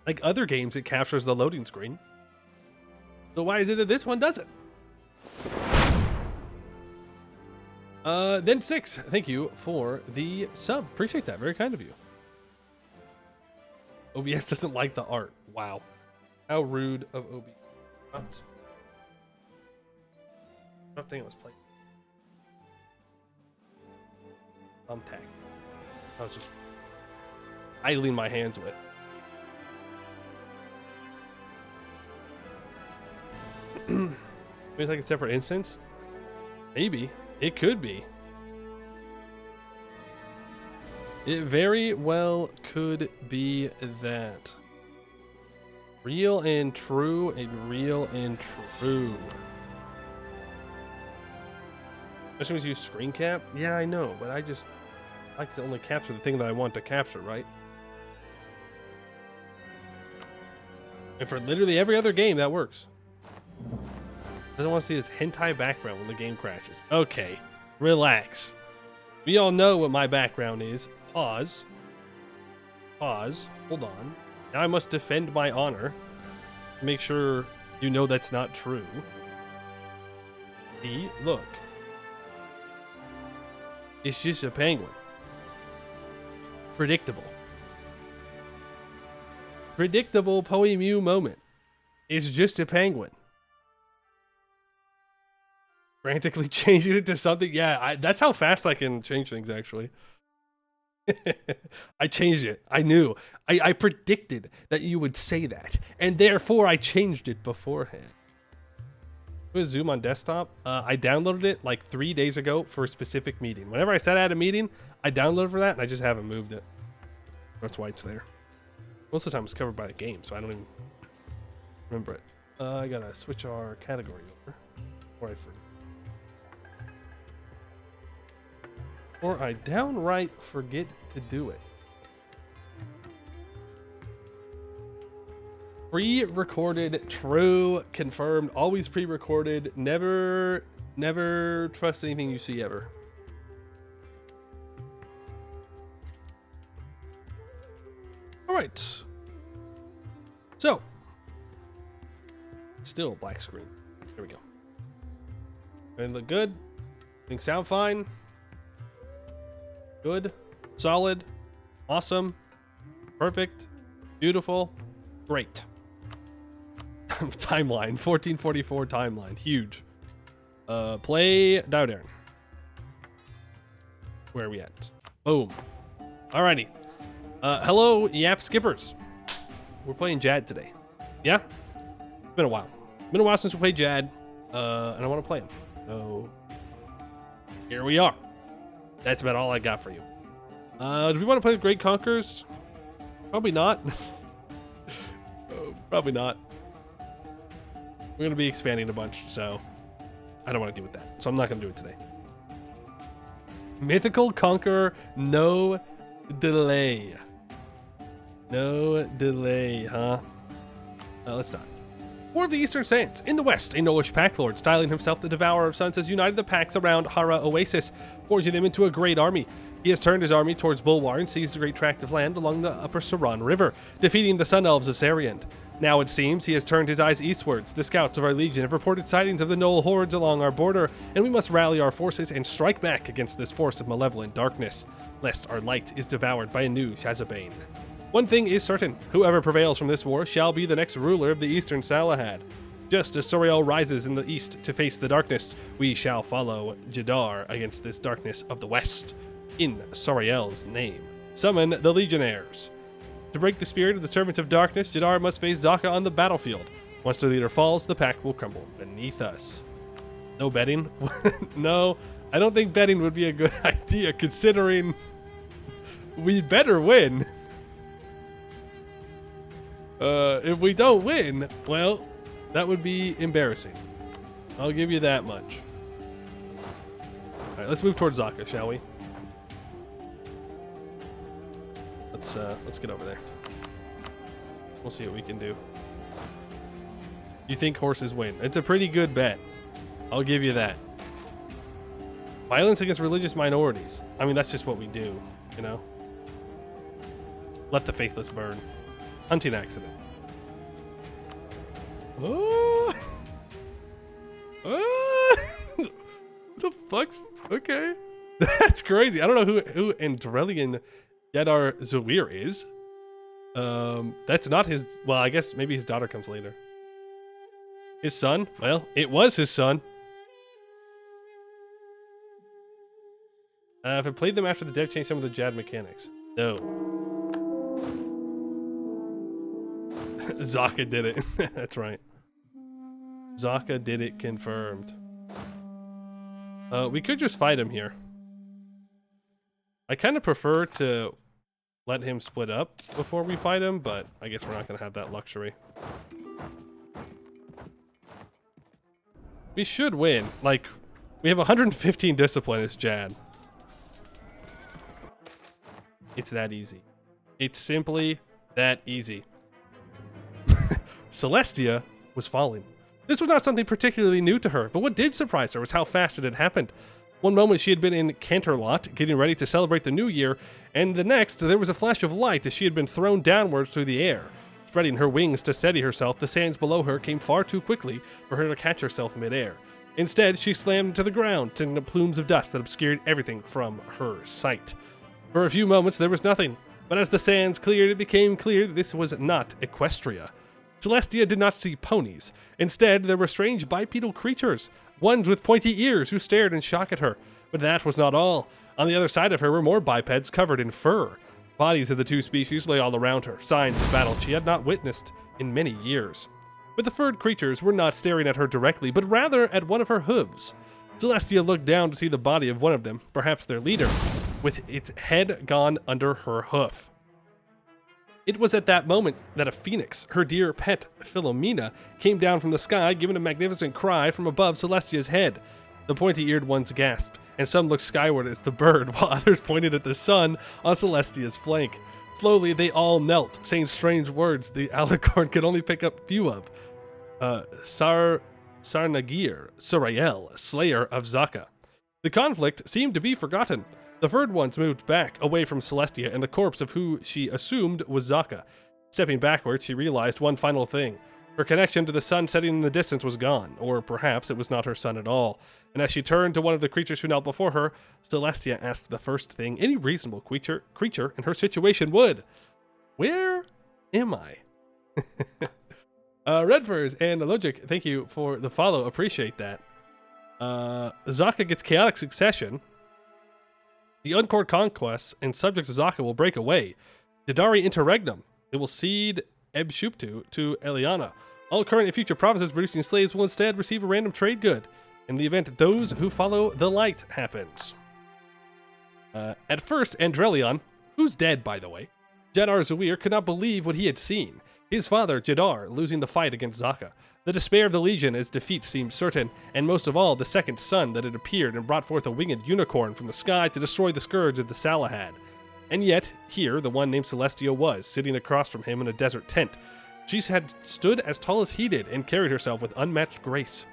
Like other games, it captures the loading screen. So why is it that this one doesn't? Then 6, thank you for the sub. Appreciate that, very kind of you. OBS doesn't like the art. Wow. How rude of OBS. I don't think it was played. Thumbtack. I was just idling my hands with. Maybe it's like a separate instance? Maybe. It could be. It very well could be that. Real and true and real and true. Especially when you use screen cap? Yeah, I know, but I like to only capture the thing that I want to capture, right? And for literally every other game, that works. Doesn't want to see this hentai background when the game crashes. Okay, relax. We all know what my background is. Pause. Pause. Hold on. Now I must defend my honor. Make sure you know that's not true. See? Look. It's just a penguin. Predictable. Predictable Poe moment. It's just a penguin. Frantically changing it to something. Yeah, that's how fast I can change things, actually. I changed it. I knew. I predicted that you would say that. And therefore, I changed it beforehand. With Zoom on desktop, I downloaded it like 3 days ago for a specific meeting. Whenever I said I had a meeting, I downloaded for that, and I just haven't moved it. That's why it's there. Most of the time, it's covered by the game, so I don't even remember it. I gotta switch our category over. Before I forget. Or I downright forget to do it. Pre-recorded, true, confirmed, always pre-recorded, never trust anything you see ever. All right. So, still black screen. There we go. And look good. Things sound fine. Good, solid, awesome, perfect, beautiful, great. Timeline, 1444 timeline, huge. Play Dowdown. Where are we at? Boom. Alrighty. Hello, Yap Skippers. We're playing Jad today. Yeah? It's been a while. Been a while since we played Jad, and I want to play him. So, here we are. That's about all I got for you. Do we want to play the Great Conquerors? Probably not. Probably not. We're going to be expanding a bunch, so I don't want to deal with that. So I'm not going to do it today. Mythical Conqueror, no delay. No delay, huh? Let's not. War of the Eastern Sands. In the west, a Nolish pack lord, styling himself the Devourer of Suns, has united the packs around Hara Oasis, forging them into a great army. He has turned his army towards Bulwar and seized a great tract of land along the upper Saran River, defeating the Sun Elves of Sariand. Now it seems he has turned his eyes eastwards. The scouts of our legion have reported sightings of the Knoll hordes along our border, and we must rally our forces and strike back against this force of malevolent darkness, lest our light is devoured by a new Shazabane. One thing is certain, whoever prevails from this war shall be the next ruler of the Eastern Salahad. Just as Soriel rises in the east to face the darkness, we shall follow Jadar against this darkness of the west. In Soriel's name, summon the Legionnaires. To break the spirit of the servant of darkness, Jadar must face Zaka on the battlefield. Once the leader falls, the pack will crumble beneath us. No betting? No, I don't think betting would be a good idea, considering we better win. If we don't win, well, that would be embarrassing. I'll give you that much. All right, let's move towards Zaka, shall we? Let's get over there. We'll see what we can do. You think horses win? It's a pretty good bet. I'll give you that. Violence against religious minorities. I mean, that's just what we do, you know? Let the faithless burn. Hunting accident. Oh! Oh! What the fuck's... Okay. That's crazy. I don't know who Andrelian Yadar Zawir is. That's not his... Well, I guess maybe his daughter comes later. His son? Well, it was his son. If I played them after the dev changed some of the Jad mechanics. No. Zaka did it. That's right. Zaka did it confirmed. We could just fight him here. I kind of prefer to let him split up before we fight him, but I guess we're not going to have that luxury. We should win. Like, we have 115 discipline as Jad. It's that easy. It's simply that easy. Celestia was falling. This was not something particularly new to her, but what did surprise her was how fast it had happened. One moment she had been in Canterlot, getting ready to celebrate the new year, and the next there was a flash of light as she had been thrown downwards through the air. Spreading her wings to steady herself, the sands below her came far too quickly for her to catch herself midair. Instead, she slammed to the ground, sending up plumes of dust that obscured everything from her sight. For a few moments there was nothing, but as the sands cleared, it became clear that this was not Equestria. Celestia did not see ponies. Instead, there were strange bipedal creatures, ones with pointy ears who stared in shock at her. But that was not all. On the other side of her were more bipeds covered in fur. Bodies of the two species lay all around her, signs of battle she had not witnessed in many years. But the furred creatures were not staring at her directly, but rather at one of her hooves. Celestia looked down to see the body of one of them, perhaps their leader, with its head gone under her hoof. It was at that moment that a phoenix, her dear pet Philomena, came down from the sky, giving a magnificent cry from above Celestia's head. The pointy-eared ones gasped, and some looked skyward as the bird, while others pointed at the sun on Celestia's flank. Slowly, they all knelt, saying strange words the alicorn could only pick up few of. Sarnagir, Surael, slayer of Zaka. The conflict seemed to be forgotten. The furred ones moved back, away from Celestia and the corpse of who she assumed was Zaka. Stepping backwards, she realized one final thing. Her connection to the sun setting in the distance was gone, or perhaps it was not her sun at all. And as she turned to one of the creatures who knelt before her, Celestia asked the first thing any reasonable creature in her situation would. Where am I? Redfurs and Logic, thank you for the follow. Appreciate that. Zaka gets chaotic succession. The Uncored conquests and subjects of Zaka will break away. Jadari interregnum. It will cede Ebshuptu to Eliana. All current and future provinces producing slaves will instead receive a random trade good in the event those who follow the light happens. At first, Andrelion, who's dead by the way, Jadar Zawir could not believe what he had seen. His father, Jadar, losing the fight against Zaka. The despair of the Legion as defeat seemed certain, and most of all, the second sun that had appeared and brought forth a winged unicorn from the sky to destroy the scourge of the Salahad. And yet, here, the one named Celestia was, sitting across from him in a desert tent. She had stood as tall as he did and carried herself with unmatched grace.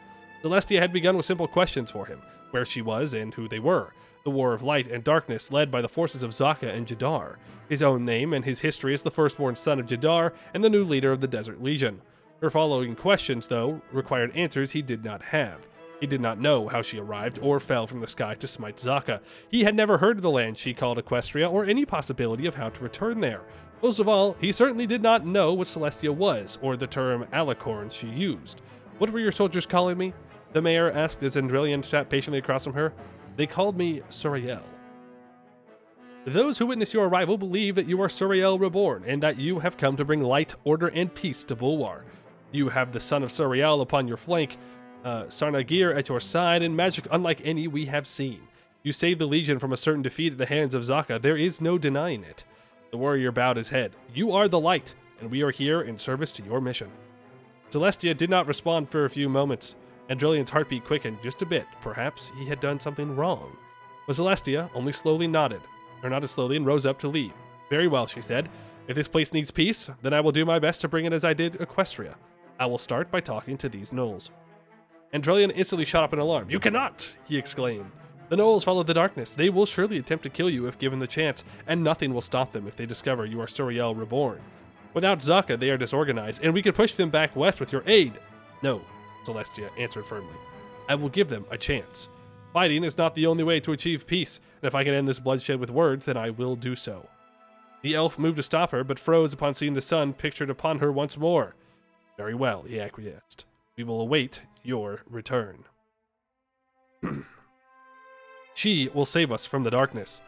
Celestia had begun with simple questions for him, where she was and who they were, the war of light and darkness led by the forces of Zaka and Jadar, his own name and his history as the firstborn son of Jadar and the new leader of the Desert Legion. Her following questions, though, required answers he did not have. He did not know how she arrived or fell from the sky to smite Zaka. He had never heard of the land she called Equestria or any possibility of how to return there. Most of all, he certainly did not know what Celestia was, or the term alicorn she used. What were your soldiers calling me? The mayor asked as Andrelion sat patiently across from her. They called me Surael. Those who witness your arrival believe that you are Surael reborn, and that you have come to bring light, order, and peace to Bulwar. You have the son of Surael upon your flank, Sarnagir at your side, and magic unlike any we have seen. You saved the Legion from a certain defeat at the hands of Zaka. There is no denying it. The warrior bowed his head. You are the light, and we are here in service to your mission. Celestia did not respond for a few moments. Andrelian's heartbeat quickened just a bit. Perhaps he had done something wrong. But Celestia only slowly nodded slowly, and rose up to leave. Very well, she said. If this place needs peace, then I will do my best to bring it as I did Equestria. I will start by talking to these gnolls. Andrelian instantly shot up in alarm. You cannot, he exclaimed. The gnolls follow the darkness. They will surely attempt to kill you if given the chance, and nothing will stop them if they discover you are Suriel reborn. Without Zaka, they are disorganized, and we can push them back west with your aid. No, Celestia answered firmly. I will give them a chance. Fighting is not the only way to achieve peace, and if I can end this bloodshed with words, then I will do so. The elf moved to stop her, but froze upon seeing the sun pictured upon her once more. Very well, he acquiesced. We will await your return. She will save us from the darkness.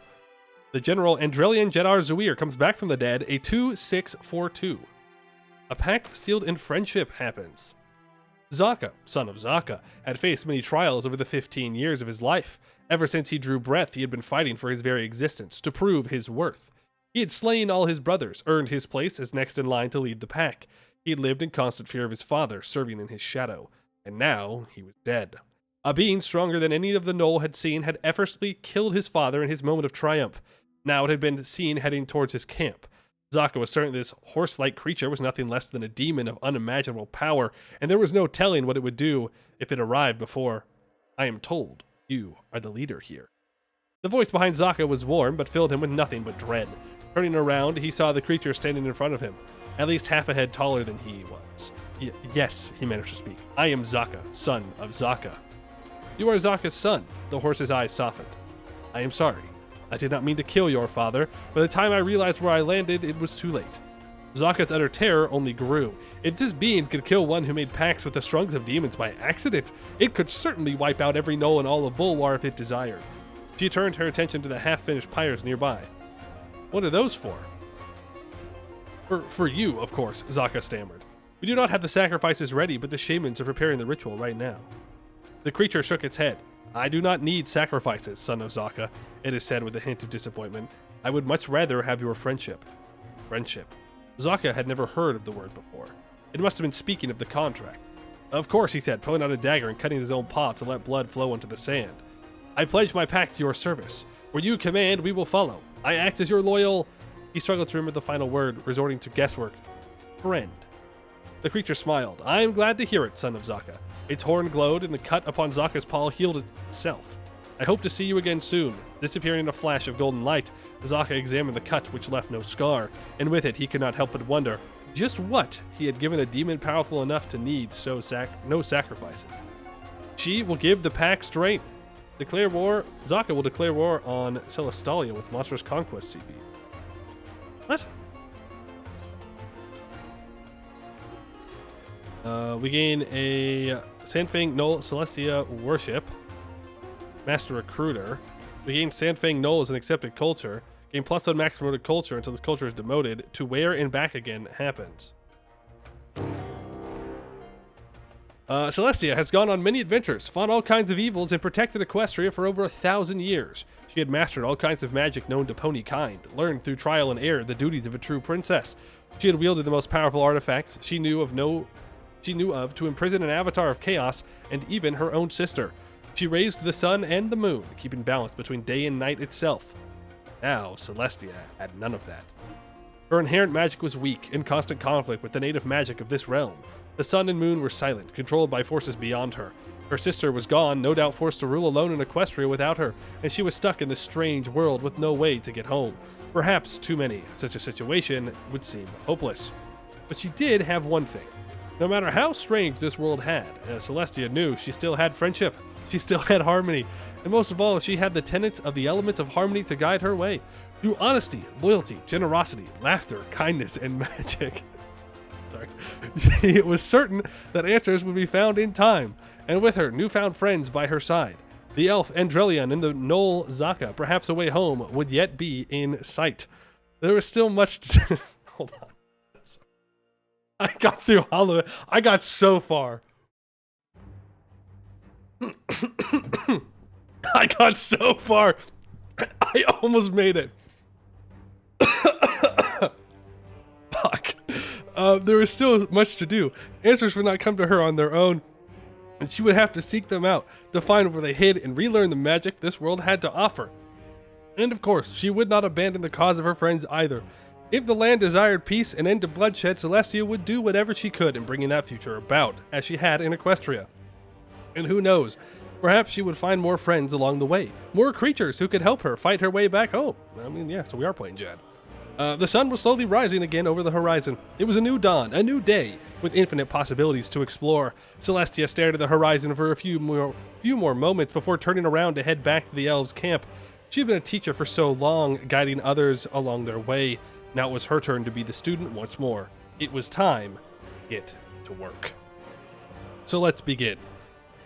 The General Andrelian Jedar Zuir comes back from the dead, a 2-6-4-2. A pact sealed in friendship happens. Zaka, son of Zaka, had faced many trials over the 15 years of his life. Ever since he drew breath, he had been fighting for his very existence, to prove his worth. He had slain all his brothers, earned his place as next in line to lead the pack. He had lived in constant fear of his father, serving in his shadow. And now he was dead. A being stronger than any of the Gnoll had seen had effortlessly killed his father in his moment of triumph. Now it had been seen heading towards his camp. Zaka was certain this horse-like creature was nothing less than a demon of unimaginable power, and there was no telling what it would do if it arrived before. I am told you are the leader here. The voice behind Zaka was warm, but filled him with nothing but dread. Turning around, he saw the creature standing in front of him, at least half a head taller than he was. Yes, he managed to speak. I am Zaka, son of Zaka. You are Zaka's son. The horse's eyes softened. I am sorry. I did not mean to kill your father. By the time I realized where I landed, it was too late. Zaka's utter terror only grew. If this being could kill one who made pacts with the strongest of demons by accident, it could certainly wipe out every Gnoll in all of Bulwar if it desired. She turned her attention to the half-finished pyres nearby. What are those for? For you, of course, Zaka stammered. We do not have the sacrifices ready, but the shamans are preparing the ritual right now. The creature shook its head. I do not need sacrifices, son of Zaka, it is said with a hint of disappointment. I would much rather have your friendship. Friendship. Zaka had never heard of the word before. It must have been speaking of the contract. Of course, he said, pulling out a dagger and cutting his own paw to let blood flow into the sand. I pledge my pact to your service. Where you command, we will follow. I act as your loyal... He struggled to remember the final word, resorting to guesswork. Friend. The creature smiled. I am glad to hear it, son of Zaka. Its horn glowed, and the cut upon Zaka's paw healed itself. I hope to see you again soon. Disappearing in a flash of golden light, Zaka examined the cut, which left no scar, and with it he could not help but wonder just what he had given a demon powerful enough to need no sacrifices. She will give the pack strength. Declare war. Zaka will declare war on Celestalia with Monstrous Conquest CP. What? We gain a Sandfang Gnoll Celestia Worship. Master Recruiter. We gain Sandfang Gnoll as an accepted culture. Gain +1 max promoted culture until this culture is demoted. To where and back again happens. Celestia has gone on many adventures, fought all kinds of evils, and protected Equestria for over 1,000 years. She had mastered all kinds of magic known to pony kind, learned through trial and error the duties of a true princess. She had wielded the most powerful artifacts she knew of to imprison an avatar of chaos and even her own sister. She raised the sun and the moon, keeping balance between day and night itself. Now, Celestia had none of that. Her inherent magic was weak, in constant conflict with the native magic of this realm. The sun and moon were silent, controlled by forces beyond her. Her sister was gone, no doubt forced to rule alone in Equestria without her, and she was stuck in this strange world with no way to get home. Perhaps too many. Such a situation would seem hopeless. But she did have one thing. No matter how strange this world had, Celestia knew she still had friendship. She still had harmony. And most of all, she had the tenets of the elements of harmony to guide her way. Through honesty, loyalty, generosity, laughter, kindness, and magic. It was certain that answers would be found in time, and with her newfound friends by her side. The elf Andrelian and the Gnoll Zaka, perhaps a way home, would yet be in sight. There was still much to... Hold on. I got through all of it. I got so far. I got so far. I almost made it. Fuck. There was still much to do. Answers would not come to her on their own, and she would have to seek them out to find where they hid and relearn the magic this world had to offer. And of course, she would not abandon the cause of her friends either. If the land desired peace and end to bloodshed, Celestia would do whatever she could in bringing that future about, as she had in Equestria. And who knows, perhaps she would find more friends along the way, more creatures who could help her fight her way back home. I mean, yeah, so we are playing Jad. The sun was slowly rising again over the horizon. It was a new dawn, a new day, with infinite possibilities to explore. Celestia stared at the horizon for a few more moments before turning around to head back to the elves' camp. She had been a teacher for so long, guiding others along their way. Now it was her turn to be the student once more. It was time to get to work. So let's begin.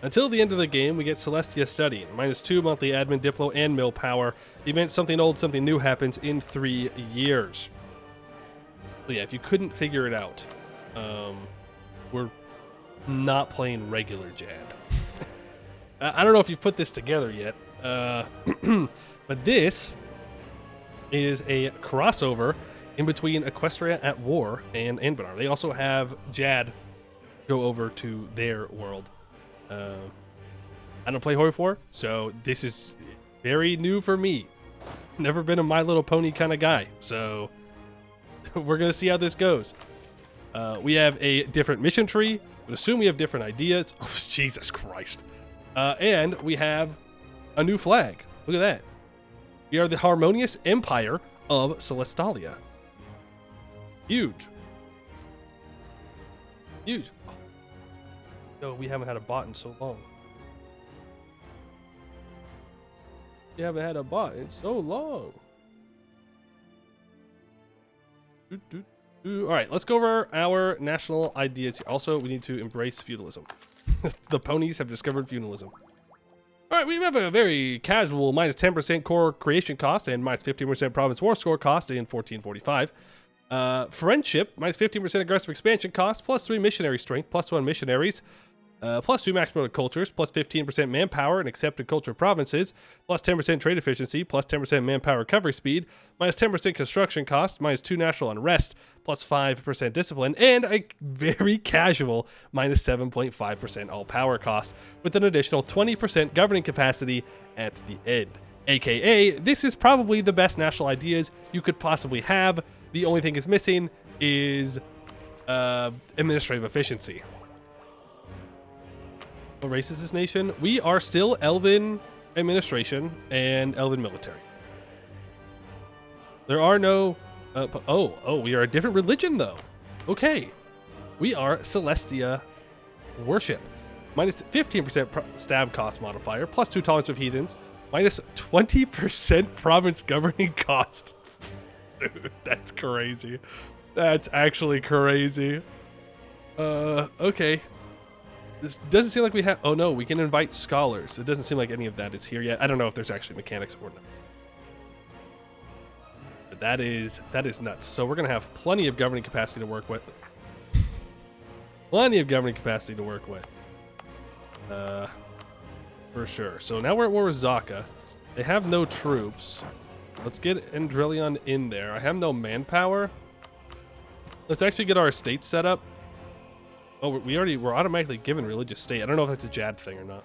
Until the end of the game, we get Celestia studying, -2 monthly admin, diplo, and mill power. The event Something Old, Something New happens in 3 years. So yeah, if you couldn't figure it out, we're not playing regular Jad. I don't know if you've put this together yet, but this is a crossover in between Equestria at War and Anbennar. They also have Jad go over to their world. I don't play Hoi 4, so this is very new for me. Never been a My Little Pony kind of guy, so we're going to see how this goes. We have a different mission tree. I would assume we have different ideas. Oh, Jesus Christ. And we have a new flag. Look at that. We are the harmonious empire of Celestalia. Huge. Huge. Oh, we haven't had a bot in so long. We haven't had a bot in so long. All right, let's go over our national ideas. Also, we need to embrace feudalism. The ponies have discovered feudalism. All right, we have a very casual -10% core creation cost and -15% province war score cost in 1445. Friendship, -15% aggressive expansion cost, +3 missionary strength, +1 missionaries, +2 max promoted cultures, +15% manpower and accepted culture provinces, +10% trade efficiency, +10% manpower recovery speed, -10% construction cost, -2 national unrest, +5% discipline, and a very casual -7.5% all power cost, with an additional 20% governing capacity at the end. AKA, this is probably the best national ideas you could possibly have. The only thing is missing is administrative efficiency. What race is this nation? We are still Elven administration and Elven military. There are no... we are a different religion, though. Okay. We are Celestia worship. -15% stab cost modifier, +2 tolerance of heathens, -20% province governing cost. Dude, that's crazy. That's actually crazy. Okay. This doesn't seem like we have... Oh no, we can invite scholars. It doesn't seem like any of that is here yet. I don't know if there's actually mechanics or not. But that is nuts. So we're going to have plenty of governing capacity to work with. Plenty of governing capacity to work with. For sure. So now we're at war with Zaka. They have no troops. Let's get Andrelion in there. I have no manpower. Let's actually get our estate set up. Oh, we're automatically given religious state. I don't know if that's a Jad thing or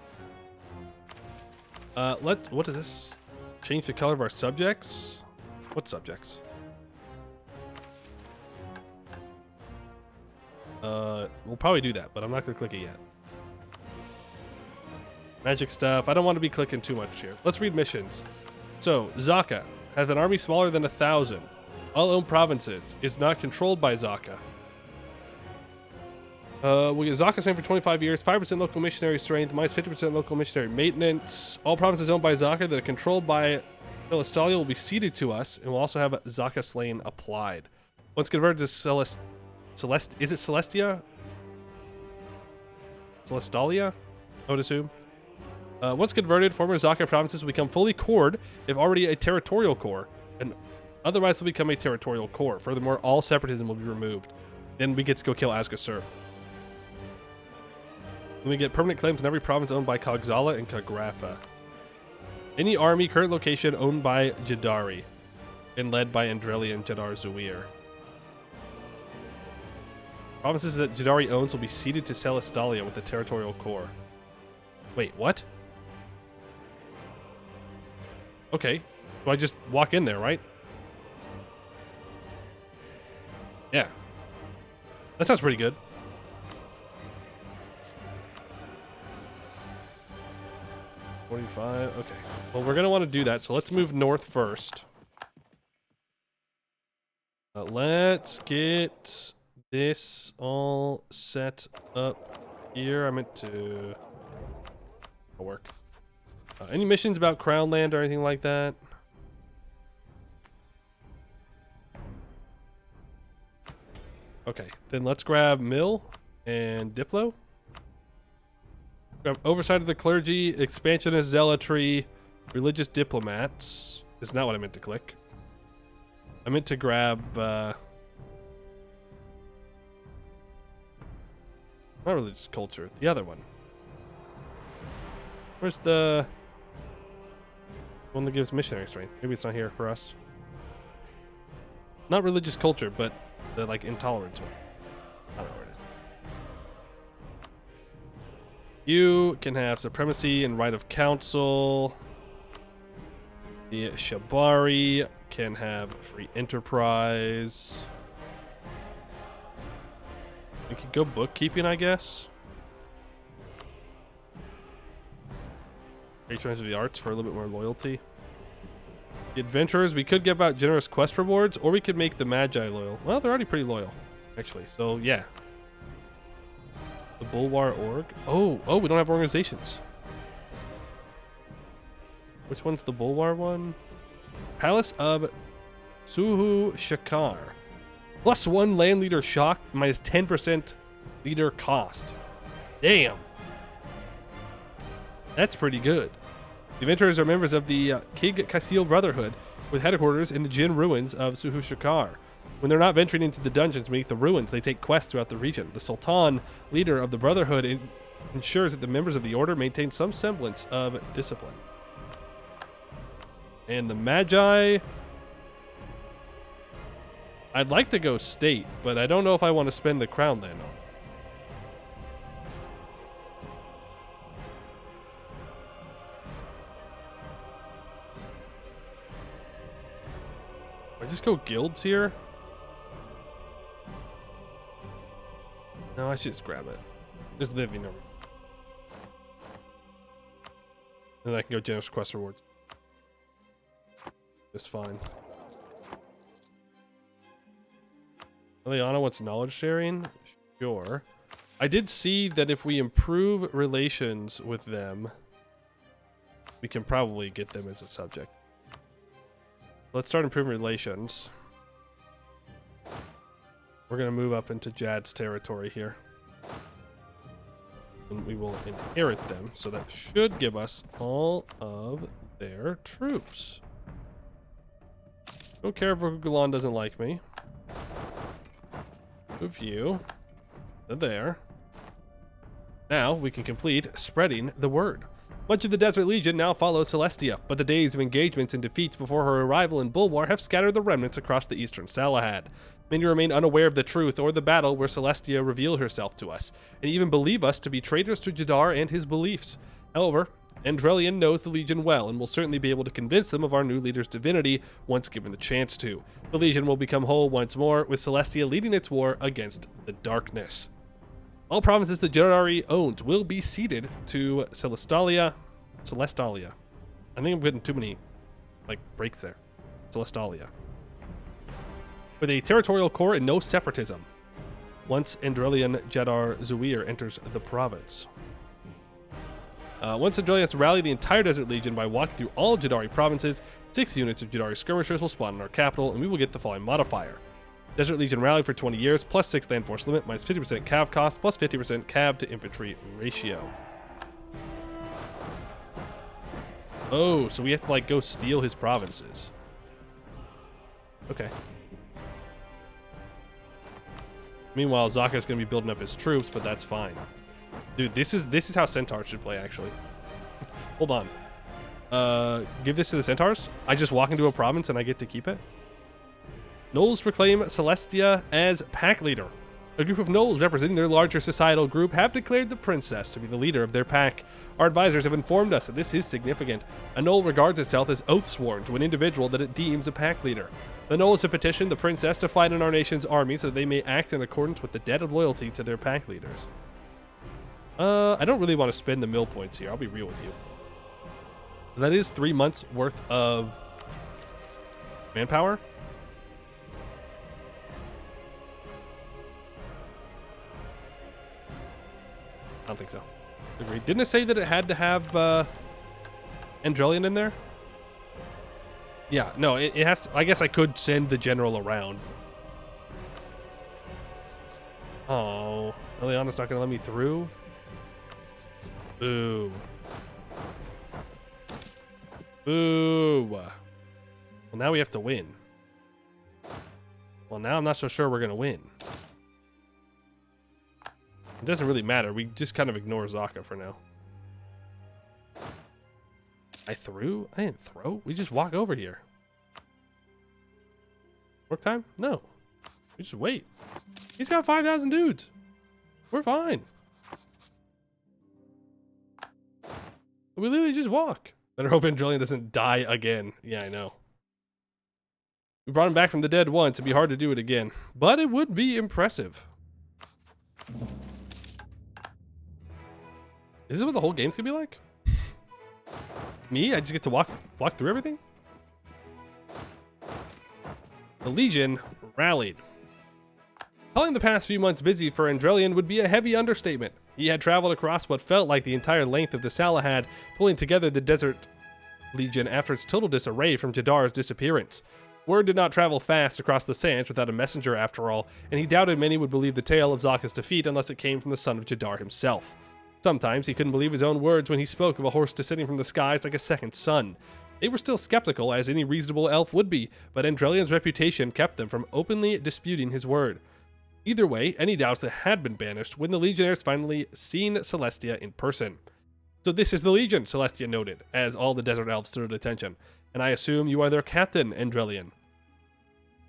not. What is this? Change the color of our subjects? What subjects? We'll probably do that, but I'm not gonna click it yet. Magic stuff. I don't want to be clicking too much here. Let's read missions. So, Zaka has an army smaller than 1,000. All owned provinces is not controlled by Zaka. We get Zaka same for 25 years, 5% local missionary strength, -50% local missionary maintenance. All provinces owned by Zaka that are controlled by Celestalia will be ceded to us, and we'll also have Zaka Slain applied. Once converted to is it Celestia? Celestalia, I would assume. Once converted, former Zaka provinces will become fully cored if already a territorial core, and otherwise will become a territorial core. Furthermore, all separatism will be removed. Then we get to go kill Asgasur. Then we get permanent claims in every province owned by Kogzala and Kagrafa. Any army current location owned by Jadari and led by Andreli and Jadar Zuir. Provinces that Jadari owns will be ceded to Celestalia with the territorial core. Wait, what? Okay. So I just walk in there, right? Yeah. That sounds pretty good. $45. Okay. Well, we're going to want to do that. So let's move north first. Let's get this all set up here. I meant to work. Any missions about Crown Land or anything like that? Okay, then let's grab Mill and Diplo. Grab Oversight of the Clergy, Expansionist Zealotry, Religious Diplomats. Is not what I meant to click. I meant to grab, not Religious Culture, the other one. Where's the one that gives missionary strength? Maybe it's not here for us. Not Religious Culture, but the, like, intolerance one. I don't know where it is. You can have Supremacy and Right of Council. The Shabari can have Free Enterprise. We could go bookkeeping, I guess. Patrons of the Arts for a little bit more loyalty. The Adventurers, we could give out generous quest rewards, or we could make the Magi loyal. Well, they're already pretty loyal, actually. So, yeah. The Bulwar Org. Oh, we don't have organizations. Which one's the Bulwar one? Palace of Suhu Shakar. +1 land leader shock, minus 10% leader cost. Damn. That's pretty good. The Adventurers are members of the Kig Kasil Brotherhood, with headquarters in the Jin ruins of Suhu Shakar. When they're not venturing into the dungeons beneath the ruins, they take quests throughout the region. The Sultan, leader of the Brotherhood, ensures that the members of the Order maintain some semblance of discipline. And the Magi... I'd like to go state, but I don't know if I want to spend the Crown Land on. I just go guilds here? No, I should just grab it. Just living over. Then I can go generous quest rewards. Just fine. Eliana wants knowledge sharing? Sure. I did see that if we improve relations with them, we can probably get them as a subject. Let's start improving relations. We're going to move up into Jad's territory here. And we will inherit them, so that should give us all of their troops. Don't care if Gulan doesn't like me. Move you to there. Now we can complete spreading the word. Much of the Desert Legion now follows Celestia, but the days of engagements and defeats before her arrival in Bulwar have scattered the remnants across the eastern Salahad. Many remain unaware of the truth or the battle where Celestia revealed herself to us, and even believe us to be traitors to Jadar and his beliefs. However, Andrelian knows the Legion well and will certainly be able to convince them of our new leader's divinity once given the chance to. The Legion will become whole once more, with Celestia leading its war against the darkness. All provinces that Jadari owns will be ceded to Celestalia. I think I'm getting too many, like, breaks there. Celestalia. With a territorial core and no separatism. Once Andrelian Jadar Zuir enters the province. Once Andrelian has to rally the entire Desert Legion by walking through all Jadari provinces, 6 units of Jadari skirmishers will spawn in our capital, and we will get the following modifier. Desert Legion rally for 20 years, plus 6 land force limit, minus 50% cav cost, plus 50% cav to infantry ratio. Oh, so we have to, like, go steal his provinces. Okay. Meanwhile, Zaka's gonna be building up his troops, but that's fine. Dude, this is how Centaurs should play, actually. Hold on. Give this to the Centaurs? I just walk into a province and I get to keep it? Knowles proclaim Celestia as pack leader. A group of gnolls representing their larger societal group have declared the princess to be the leader of their pack. Our advisors have informed us that this is significant. A gnoll regards itself as oath-sworn to an individual that it deems a pack leader. The gnolls have petitioned the princess to fight in our nation's army so that they may act in accordance with the debt of loyalty to their pack leaders. I don't really want to spend the mill points here. I'll be real with you. That is 3 months worth of manpower. I don't think so. Agreed. Didn't it say that it had to have Andrelian in there? Yeah, no, it has to. I guess I could send the general around. Oh, Eliana's not going to let me through? Boo. Boo. Well, now we have to win. Well, now I'm not so sure we're going to win. It doesn't really matter. We just kind of ignore Zaka for now. I threw? I didn't throw. We just walk over here. Work time? No. We just wait. He's got 5,000 dudes. We're fine. We literally just walk. Better hope Andrelian doesn't die again. Yeah, I know. We brought him back from the dead once. It'd be hard to do it again. But it would be impressive. Is this what the whole game's gonna be like? Me? I just get to walk through everything? The Legion rallied. Calling the past few months busy for Andrelian would be a heavy understatement. He had traveled across what felt like the entire length of the Salahad, pulling together the Desert Legion after its total disarray from Jadar's disappearance. Word did not travel fast across the sands without a messenger after all, and he doubted many would believe the tale of Zaka's defeat unless it came from the son of Jadar himself. Sometimes he couldn't believe his own words when he spoke of a horse descending from the skies like a second son. They were still skeptical, as any reasonable elf would be, but Andrelian's reputation kept them from openly disputing his word. Either way, any doubts that had been banished when the Legionnaires finally seen Celestia in person. So this is the Legion, Celestia noted, as all the desert elves stood at attention. And I assume you are their captain, Andrelian.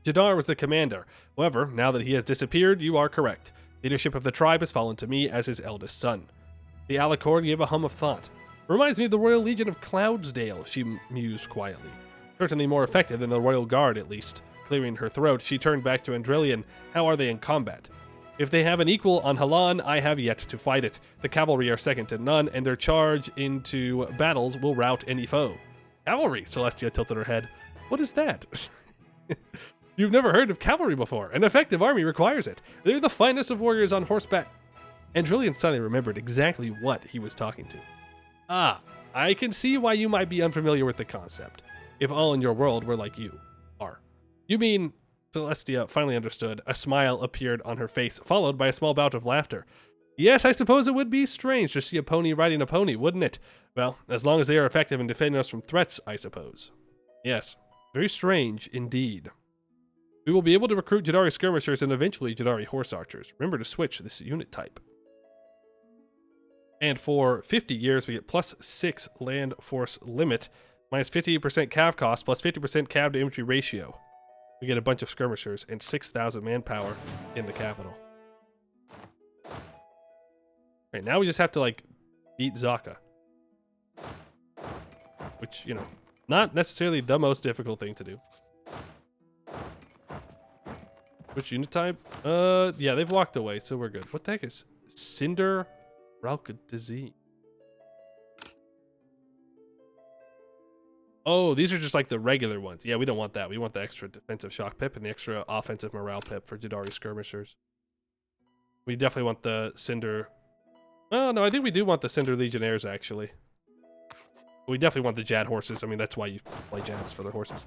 Jadar was the commander. However, now that he has disappeared, you are correct. Leadership of the tribe has fallen to me as his eldest son. The Alicorn gave a hum of thought. Reminds me of the Royal Legion of Cloudsdale, she mused quietly. Certainly more effective than the Royal Guard, at least. Clearing her throat, she turned back to Andrelian. How are they in combat? If they have an equal on Halan, I have yet to fight it. The cavalry are second to none, and their charge into battles will rout any foe. Cavalry, Celestia tilted her head. What is that? You've never heard of cavalry before. An effective army requires it. They're the finest of warriors on horseback. Andrelian suddenly remembered exactly what he was talking to. Ah, I can see why you might be unfamiliar with the concept. If all in your world were like you are. You mean... Celestia finally understood. A smile appeared on her face, followed by a small bout of laughter. Yes, I suppose it would be strange to see a pony riding a pony, wouldn't it? Well, as long as they are effective in defending us from threats, I suppose. Yes, very strange indeed. We will be able to recruit Jadari skirmishers and eventually Jadari horse archers. Remember to switch this unit type. And for 50 years, we get +6 land force limit, minus 50% cav cost, plus 50% cav to infantry ratio. We get a bunch of skirmishers and 6,000 manpower in the capital. Right, now we just have to, like, beat Zaka. Which, you know, not necessarily the most difficult thing to do. Which unit type? Yeah, they've walked away, so we're good. What the heck is Cinder Ralka disease? Oh, these are just like the regular ones. Yeah, we don't want that. We want the extra defensive shock pip and the extra offensive morale pip for Jadari skirmishers. We definitely want the Cinder... Oh, no, I think we do want the Cinder Legionnaires, actually. We definitely want the Jad horses. I mean, that's why you play Jads, for their horses.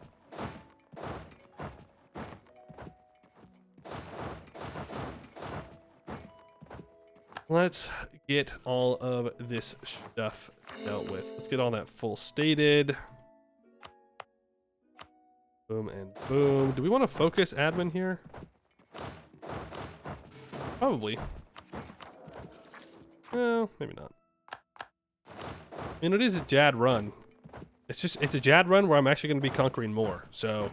Let's get all of this stuff dealt with. Let's get all that full stated. Boom and boom. Do we want to focus admin here? Probably. Well, maybe not. I mean, it is a Jad run. It's a Jad run where I'm actually going to be conquering more, so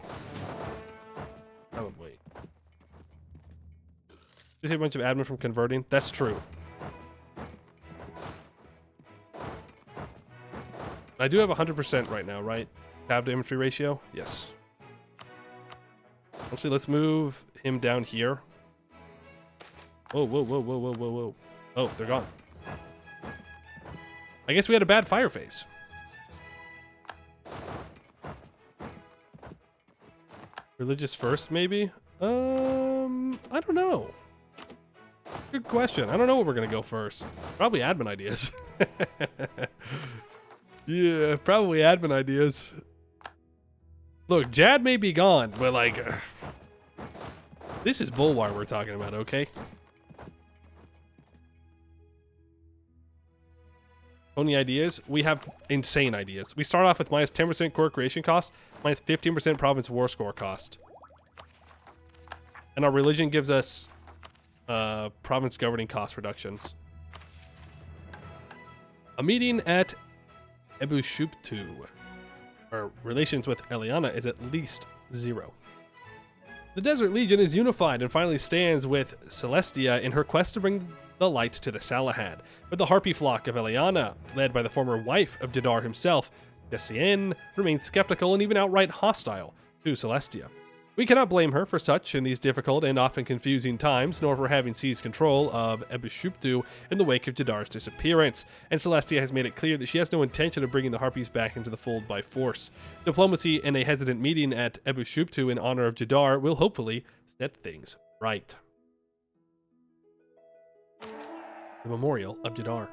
I would wait. Just a bunch of admin from converting. That's true. I do have 100% right now, right? Tab to inventory ratio? Yes. Actually, let's move him down here. Whoa, whoa, whoa, whoa, whoa, whoa, whoa. Oh, they're gone. I guess we had a bad fire phase. Religious first, maybe? I don't know. Good question. I don't know where we're gonna go first. Probably admin ideas. Yeah, probably admin ideas. Look, Jad may be gone, but like, this is Bulwar we're talking about, okay? Only ideas? We have insane ideas. We start off with minus 10% core creation cost, minus 15% province war score cost. And our religion gives us province governing cost reductions. A meeting at Ebushuptu. Our relations with Eliana is at least 0. The Desert Legion is unified and finally stands with Celestia in her quest to bring the light to the Salahad. But the Harpy flock of Eliana, led by the former wife of Jadar himself, Dessien, remains skeptical and even outright hostile to Celestia. We cannot blame her for such in these difficult and often confusing times, nor for having seized control of Ebushuptu in the wake of Jadar's disappearance, and Celestia has made it clear that she has no intention of bringing the Harpies back into the fold by force. Diplomacy and a hesitant meeting at Ebushuptu in honor of Jadar will hopefully set things right. The Memorial of Jadar.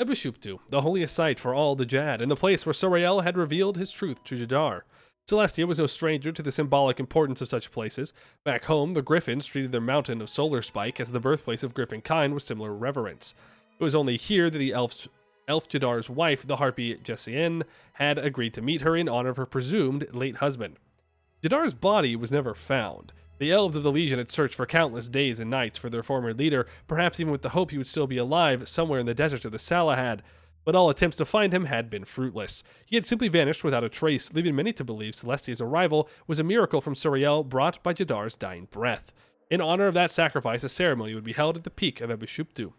Ebushuptu, the holiest site for all the Jad, and the place where Soriel had revealed his truth to Jadar. Celestia was no stranger to the symbolic importance of such places. Back home, the Griffins treated their mountain of Solar Spike as the birthplace of Griffin kind with similar reverence. It was only here that the elf Jadar's wife, the Harpy Jessien, had agreed to meet her in honor of her presumed late husband. Jadar's body was never found. The elves of the Legion had searched for countless days and nights for their former leader, perhaps even with the hope he would still be alive somewhere in the deserts of the Salahad. But all attempts to find him had been fruitless. He had simply vanished without a trace, leaving many to believe Celestia's arrival was a miracle from Soriel brought by Jadar's dying breath. In honor of that sacrifice, a ceremony would be held at the peak of Ebushuptu.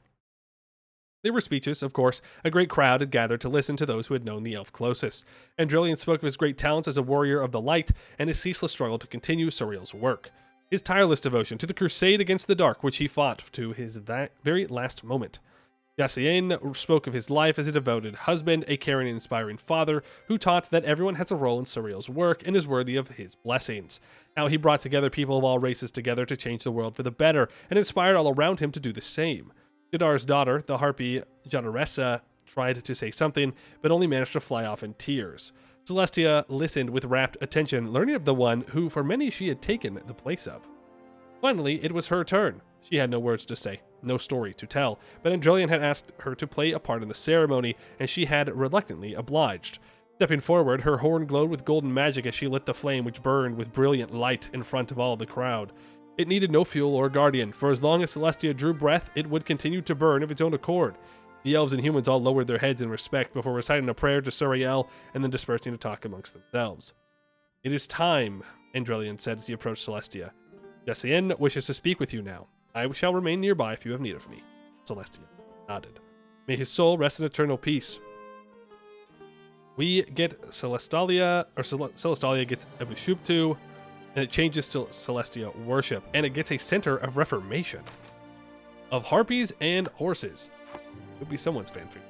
There were speeches, of course. A great crowd had gathered to listen to those who had known the elf closest. Andrillian spoke of his great talents as a warrior of the light and his ceaseless struggle to continue Soriel's work. His tireless devotion to the crusade against the dark, which he fought to his very last moment. Jessien spoke of his life as a devoted husband, a caring and inspiring father, who taught that everyone has a role in Soriel's work and is worthy of his blessings. How he brought together people of all races together to change the world for the better, and inspired all around him to do the same. Jadar's daughter, the Harpy Jadaressa, tried to say something, but only managed to fly off in tears. Celestia listened with rapt attention, learning of the one who for many she had taken the place of. Finally, it was her turn. She had no words to say, no story to tell, but Andrillian had asked her to play a part in the ceremony, and she had reluctantly obliged. Stepping forward, her horn glowed with golden magic as she lit the flame which burned with brilliant light in front of all the crowd. It needed no fuel or guardian, for as long as Celestia drew breath, it would continue to burn of its own accord. The elves and humans all lowered their heads in respect before reciting a prayer to Soriel and then dispersing to talk amongst themselves. "It is time," Andrillian said as he approached Celestia. "Jessien wishes to speak with you now. I shall remain nearby if you have need of me." Celestia nodded. "May his soul rest in eternal peace." We get Celestalia, or Celestalia gets Ebushuptu, and it changes to Celestia worship, and it gets a center of reformation of harpies and horses. Could be someone's fanfic.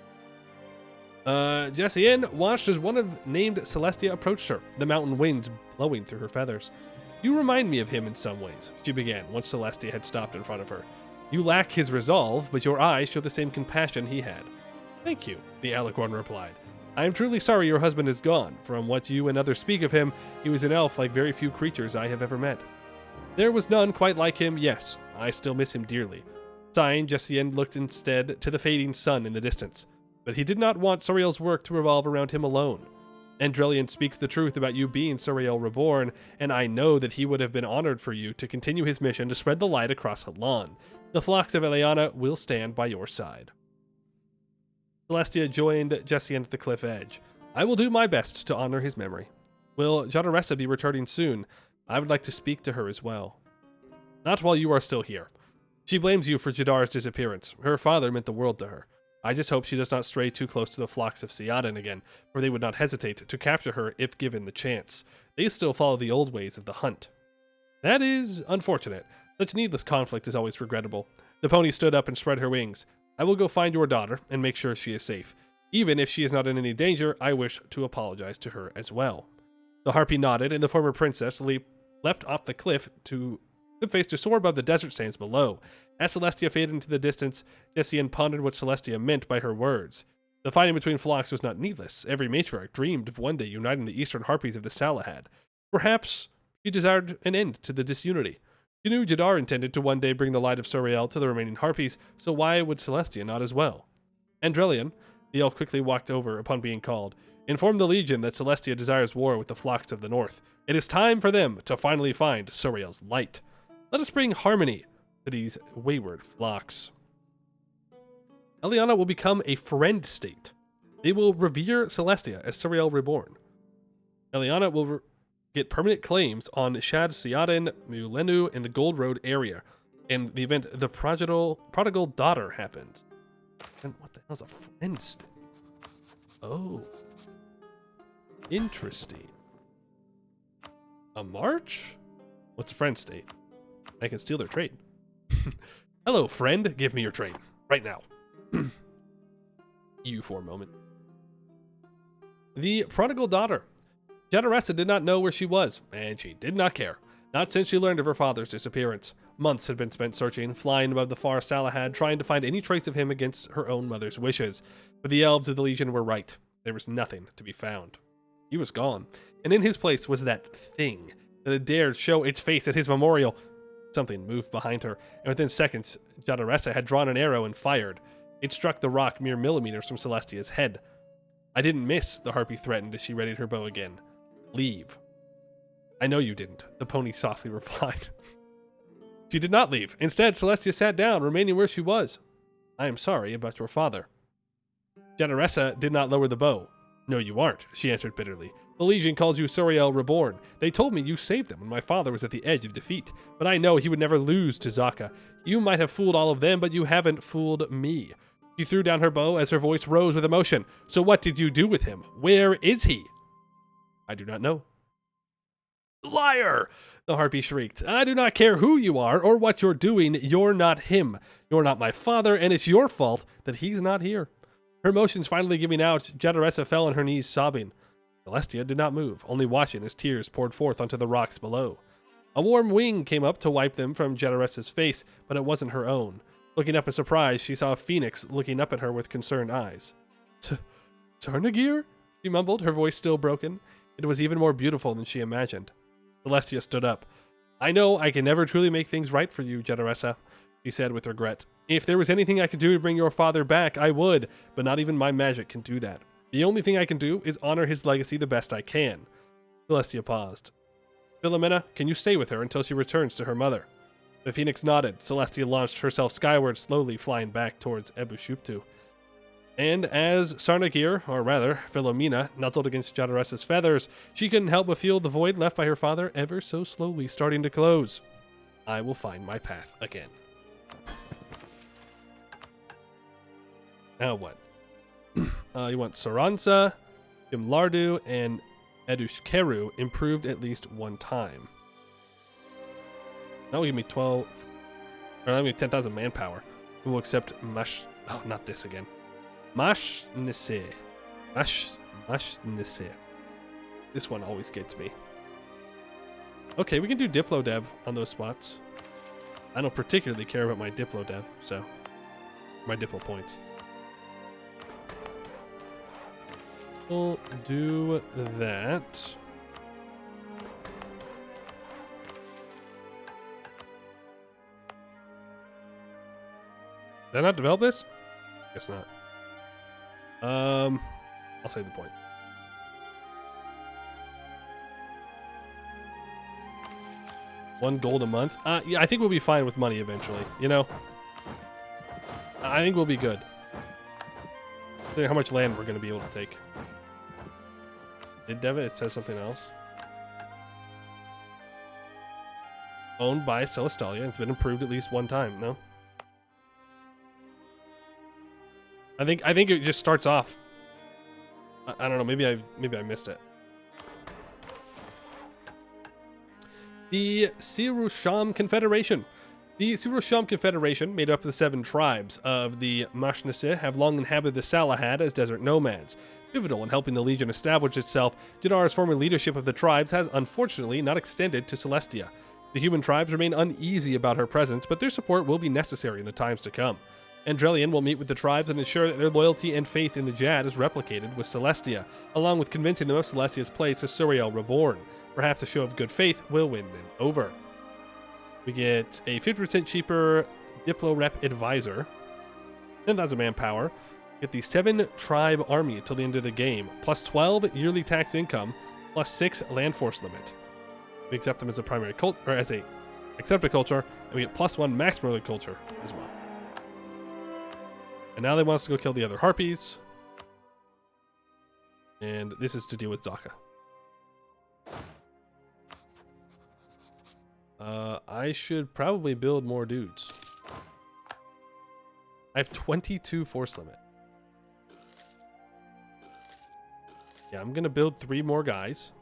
Jessien watched as one of named Celestia approached her, the mountain winds blowing through her feathers. "You remind me of him in some ways," she began, once Celestia had stopped in front of her. "You lack his resolve, but your eyes show the same compassion he had." "Thank you," the Alicorn replied. "I am truly sorry your husband is gone. From what you and others speak of him, he was an elf like very few creatures I have ever met." "There was none quite like him, yes. I still miss him dearly." Sighing, Jessien looked instead to the fading sun in the distance. But he did not want Soriel's work to revolve around him alone. "Andrillian speaks the truth about you being Soriel reborn, and I know that he would have been honored for you to continue his mission to spread the light across Halan. The flocks of Eliana will stand by your side." Celestia joined Jessien at the cliff edge. "I will do my best to honor his memory. Will Jadaressa be returning soon? I would like to speak to her as well." "Not while you are still here. She blames you for Jadar's disappearance. Her father meant the world to her. I just hope she does not stray too close to the flocks of Seadin again, for they would not hesitate to capture her if given the chance. They still follow the old ways of the hunt. That is unfortunate. Such needless conflict is always regrettable. The pony stood up and spread her wings. I will go find your daughter and make sure she is safe. Even if she is not in any danger, I wish to apologize to her as well. The harpy nodded, and the former princess leapt off the cliff face to soar above the desert sands below. As Celestia faded into the distance, Jessian pondered what Celestia meant by her words. The fighting between flocks was not needless. Every matriarch dreamed of one day uniting the eastern harpies of the Salahad. Perhaps she desired an end to the disunity. She knew Jadar intended to one day bring the light of Suriel to the remaining harpies, so why would Celestia not as well? Andrelion, the elf quickly walked over upon being called, informed the Legion that Celestia desires war with the flocks of the north. It is time for them to finally find Suriel's light. Let us bring harmony to these wayward flocks. Eliana will become a friend state. They will revere Celestia as Suriel reborn. Eliana will get permanent claims on Shad Seadin, Mulenu, and the Gold Road area. In the event the prodigal daughter happens. And what the hell's a friend state? Oh. Interesting. A march? What's a friend state? I can steal their trade. Hello, friend. Give me your trade. Right now. You for a moment. The prodigal daughter. Jadaressa did not know where she was, and she did not care. Not since she learned of her father's disappearance. Months had been spent searching, flying above the far Salahad, trying to find any trace of him against her own mother's wishes. But the elves of the Legion were right. There was nothing to be found. He was gone, and in his place was that thing that had dared show its face at his memorial. Something moved behind her, and within seconds, Jadaressa had drawn an arrow and fired. It struck the rock mere millimeters from Celestia's head. I didn't miss, the harpy threatened as she readied her bow again. Leave. I know you didn't, the pony softly replied. She did not leave. Instead, Celestia sat down, remaining where she was. I am sorry about your father. Jadaressa did not lower the bow. No, you aren't, she answered bitterly. The Legion calls you Suriel Reborn. They told me you saved them when my father was at the edge of defeat. But I know he would never lose to Zaka. You might have fooled all of them, but you haven't fooled me. She threw down her bow as her voice rose with emotion. So what did you do with him? Where is he? I do not know. Liar! The harpy shrieked. I do not care who you are or what you're doing. You're not him. You're not my father, and it's your fault that he's not here. Her emotions finally giving out, Jadaressa fell on her knees sobbing. Celestia did not move, only watching as tears poured forth onto the rocks below. A warm wing came up to wipe them from Jadaressa's face, but it wasn't her own. Looking up in surprise, she saw a phoenix looking up at her with concerned eyes. Tarnagir? She mumbled, her voice still broken. It was even more beautiful than she imagined. Celestia stood up. I know I can never truly make things right for you, Jadaressa, she said with regret. If there was anything I could do to bring your father back, I would, but not even my magic can do that. The only thing I can do is honor his legacy the best I can. Celestia paused. Philomena, can you stay with her until she returns to her mother? The phoenix nodded. Celestia launched herself skyward, slowly flying back towards Ebushuptu. And as Sarnagir, or rather, Philomena, nuzzled against Jadaressa's feathers, she couldn't help but feel the void left by her father ever so slowly starting to close. I will find my path again. Now what? You want Saransa, Gimlardu, and Edushkeru improved at least one time. That will give me 12, or that'll give me 10,000 manpower. We will accept oh, not this again. Mashnise. Mashnise. This one always gets me. Okay, we can do Diplo Dev on those spots. I don't particularly care about my Diplo Dev, so my Diplo points. We'll do that. Did I not develop this? Guess not. I'll save the point. $1 gold a month. Yeah, I think we'll be fine with money eventually. You know, I think we'll be good. How much land we're going to be able to take. Did Deva? It says something else. Owned by Celestalia. It's been improved at least one time. No. I think it just starts off. I don't know. Maybe I missed it. The Sirusham Confederation. The Sirusham Confederation, made up of the 7 tribes of the Mashnase, have long inhabited the Salahad as desert nomads. Pivotal in helping the Legion establish itself, Jadar's former leadership of the tribes has unfortunately not extended to Celestia. The human tribes remain uneasy about her presence, but their support will be necessary in the times to come. Andrelion will meet with the tribes and ensure that their loyalty and faith in the Jad is replicated with Celestia, along with convincing them of Celestia's place as Suriel Reborn. Perhaps a show of good faith will win them over. We get a 50% cheaper Diplo Rep Advisor, 10,000 manpower, get the 7 tribe army until the end of the game, plus 12 yearly tax income, plus 6 land force limit. We accept them as a primary culture, or as a accepted culture, and we get plus 1 max promoted culture as well. And now they want us to go kill the other harpies. And this is to deal with Zaka. I should probably build more dudes. I have 22 force limit. Yeah, I'm gonna build 3 more guys.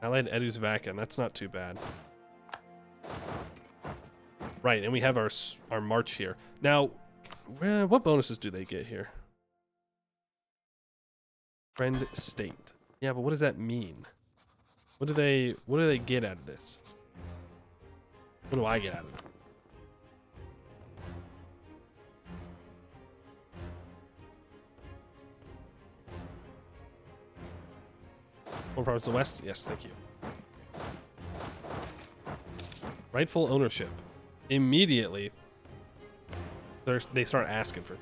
Allied Edus Vacan, that's not too bad. Right, and we have our march here. Now, what bonuses do they get here? Friend state. Yeah, but what does that mean? What do they get out of this? What do I get out of it? More province to the west? Yes, thank you. Rightful ownership. Immediately, they start asking for.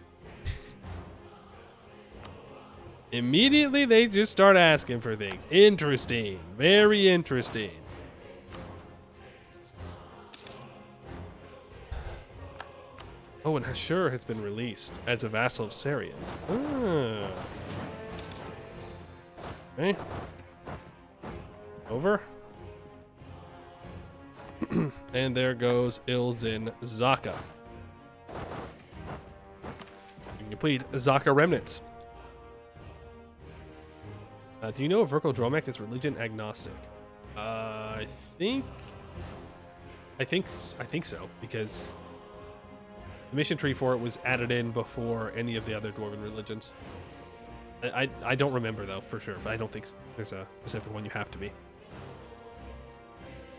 Immediately, they just start asking for things. Interesting. Very interesting. Oh, and Hashur has been released as a vassal of Sarian. Ah. Okay. Over. And there goes Ilzin Zaka. You can complete Zaka Remnants. Do you know if Verkal Dromek is religion agnostic? I think so, because the mission tree for it was added in before any of the other dwarven religions. I don't remember though for sure, but I don't think there's a specific one you have to be.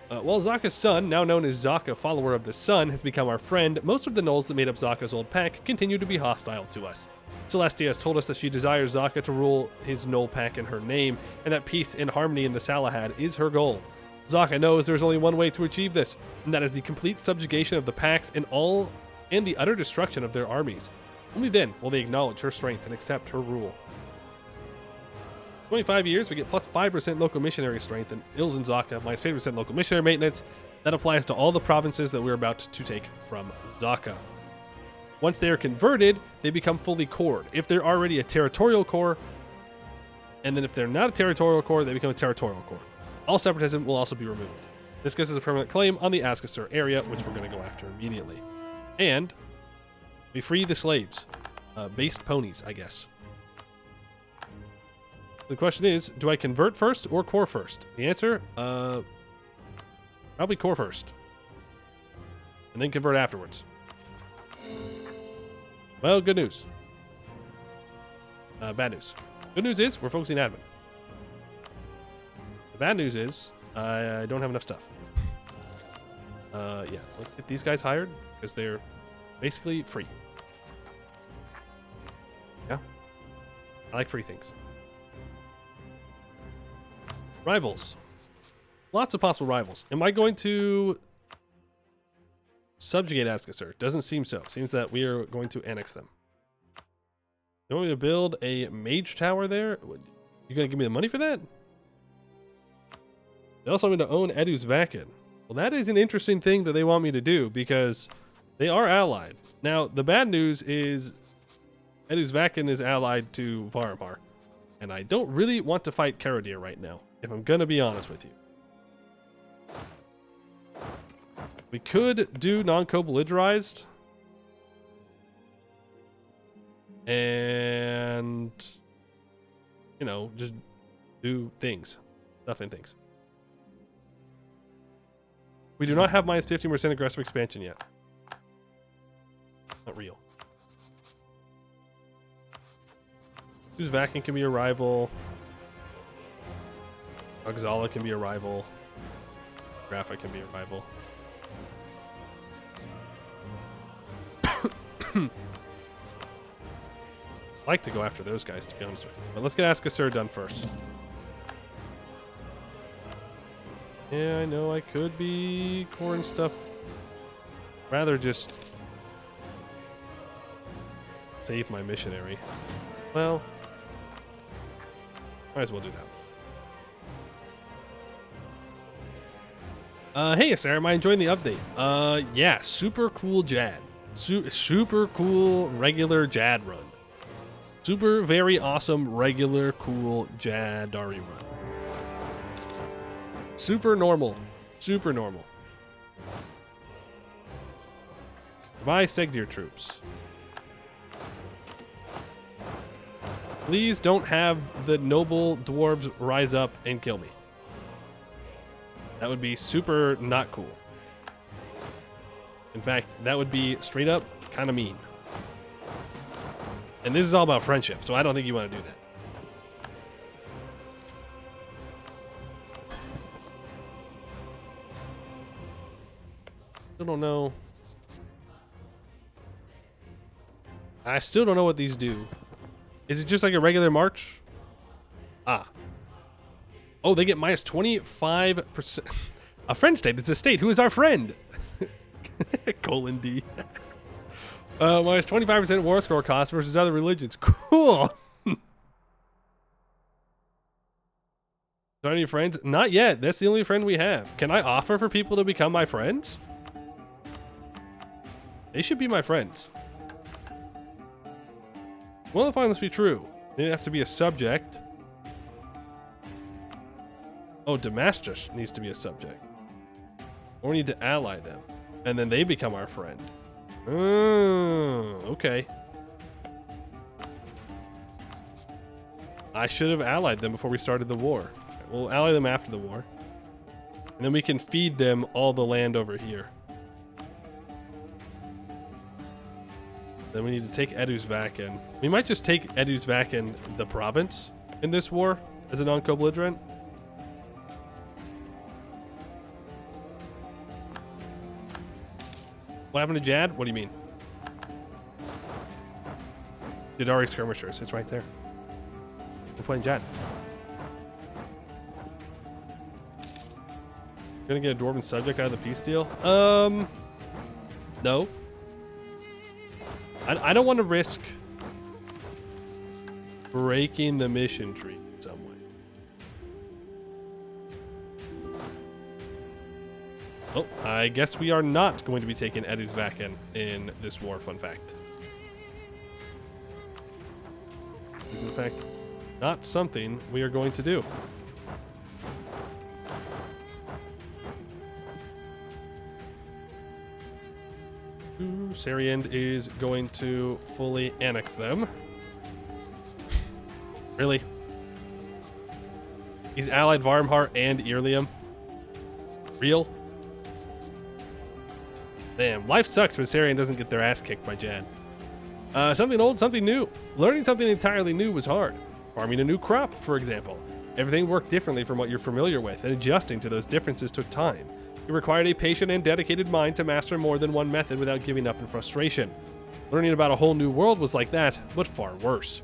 While Zaka's son, now known as Zaka, follower of the sun, has become our friend, most of the gnolls that made up Zaka's old pack continue to be hostile to us. Celestia has told us that she desires Zaka to rule his gnoll pack in her name, and that peace and harmony in the Salahad is her goal. Zaka knows there's only one way to achieve this, and that is the complete subjugation of the packs and the utter destruction of their armies. Only then will they acknowledge her strength and accept her rule. 25 years, we get plus 5% local missionary strength, and Ilzin Zaka minus 50% local missionary maintenance. That applies to all the provinces that we're about to take from Zaka. Once they are converted, they become fully cored. If they're already a territorial core, and then if they're not a territorial core, they become a territorial core. All separatism will also be removed. This gives us a permanent claim on the Azkasur area, which we're going to go after immediately. And we free the slaves. Based ponies, I guess. The question is, do I convert first or core first? The answer, probably core first. And then convert afterwards. Well, good news. Bad news. Good news is we're focusing admin. The bad news is I don't have enough stuff. Yeah, let's get these guys hired because they're basically free. Yeah, I like free things. Rivals. Lots of possible rivals. Am I going to subjugate Azkasur? Doesn't seem so. Seems that we are going to annex them. You want me to build a mage tower there? You gonna give me the money for that? They also want me to own Edus Vacan. Well, that is an interesting thing that they want me to do because they are allied. Now, the bad news is Edus Vacan is allied to Varamar. And I don't really want to fight Karadir right now, if I'm gonna be honest with you. We could do non-co-belligerized, and, just do things. Stuff and things. We do not have minus 15% aggressive expansion yet. Not real. Who's Vakin can be a rival. Oxala can be a rival. Grapha can be a rival. I like to go after those guys, to be honest with you. But let's get Askasur done first. Yeah, I know I could be core and stuff. Rather just save my missionary. Well, might as well do that. Hey, Sarah, am I enjoying the update? Yeah, super cool Jad. Super cool regular Jad run. Super very awesome regular cool Jadari run. Super normal. Super normal. Goodbye, Segdir troops. Please don't have the noble dwarves rise up and kill me. That would be super not cool. In fact, that would be straight up kind of mean. And this is all about friendship, so I don't think you want to do that. Still don't know. I still don't know what these do. Is it just like a regular march? Ah. Oh, they get minus 25%. A friend state. It's a state. Who is our friend? Colon D. Minus 25% war score cost versus other religions. Cool. Are any friends? Not yet. That's the only friend we have. Can I offer for people to become my friends? They should be my friends. Well, if I must be true, they have to be a subject. Oh, Damascus needs to be a subject. Or we need to ally them. And then they become our friend. Okay. I should have allied them before we started the war. We'll ally them after the war. And then we can feed them all the land over here. Then we need to take Edusvakin. We might just take Edusvakin, the province, in this war as a non-co-belligerent. What happened to Jad? What do you mean? Jadari skirmishers. It's right there. We're playing Jad. Gonna get a dwarven subject out of the peace deal? No. I don't want to risk breaking the mission tree in some way. Oh, I guess we are not going to be taking Edusvakin in this war, fun fact. This is, in fact, not something we are going to do. Sariend is going to fully annex them. Really? He's allied Varmhart and Irlium. Real? Damn, life sucks when Sariend doesn't get their ass kicked by Jad. Something old, something new. Learning something entirely new was hard. Farming a new crop, for example. Everything worked differently from what you're familiar with, and adjusting to those differences took time. It required a patient and dedicated mind to master more than one method without giving up in frustration. Learning about a whole new world was like that, but far worse.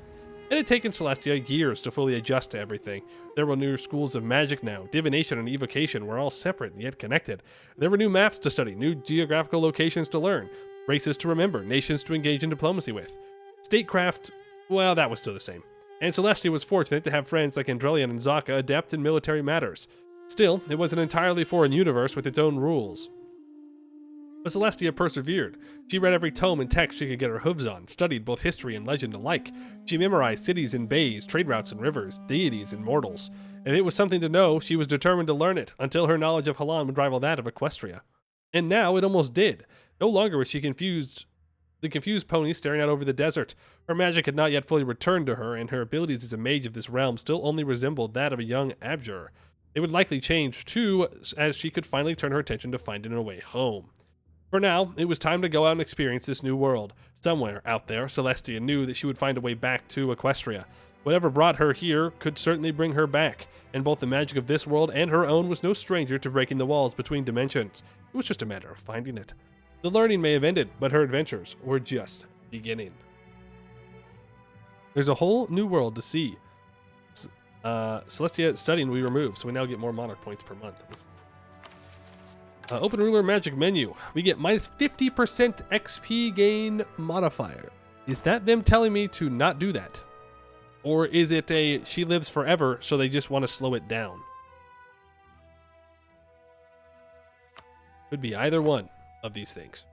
It had taken Celestia years to fully adjust to everything. There were new schools of magic now. Divination and evocation were all separate yet connected. There were new maps to study, new geographical locations to learn, races to remember, nations to engage in diplomacy with. Statecraft, well, that was still the same. And Celestia was fortunate to have friends like Andrelian and Zaka adept in military matters. Still, it was an entirely foreign universe with its own rules. But Celestia persevered. She read every tome and text she could get her hooves on, studied both history and legend alike. She memorized cities and bays, trade routes and rivers, deities and mortals. If it was something to know, she was determined to learn it, until her knowledge of Halan would rival that of Equestria. And now it almost did. No longer was she confused the confused pony staring out over the desert. Her magic had not yet fully returned to her, and her abilities as a mage of this realm still only resembled that of a young abjure. They would likely change too, as she could finally turn her attention to finding a way home. For now, it was time to go out and experience this new world. Somewhere out there, Celestia knew that she would find a way back to Equestria. Whatever brought her here could certainly bring her back, and both the magic of this world and her own was no stranger to breaking the walls between dimensions. It was just a matter of finding it. The learning may have ended, but her adventures were just beginning. There's a whole new world to see. Celestia studying we removed, so we now get more monarch points per month. Open ruler magic menu. We get minus 50% XP gain modifier. Is that them telling me to not do that? Or is it a she lives forever, so they just want to slow it down? Could be either one of these things.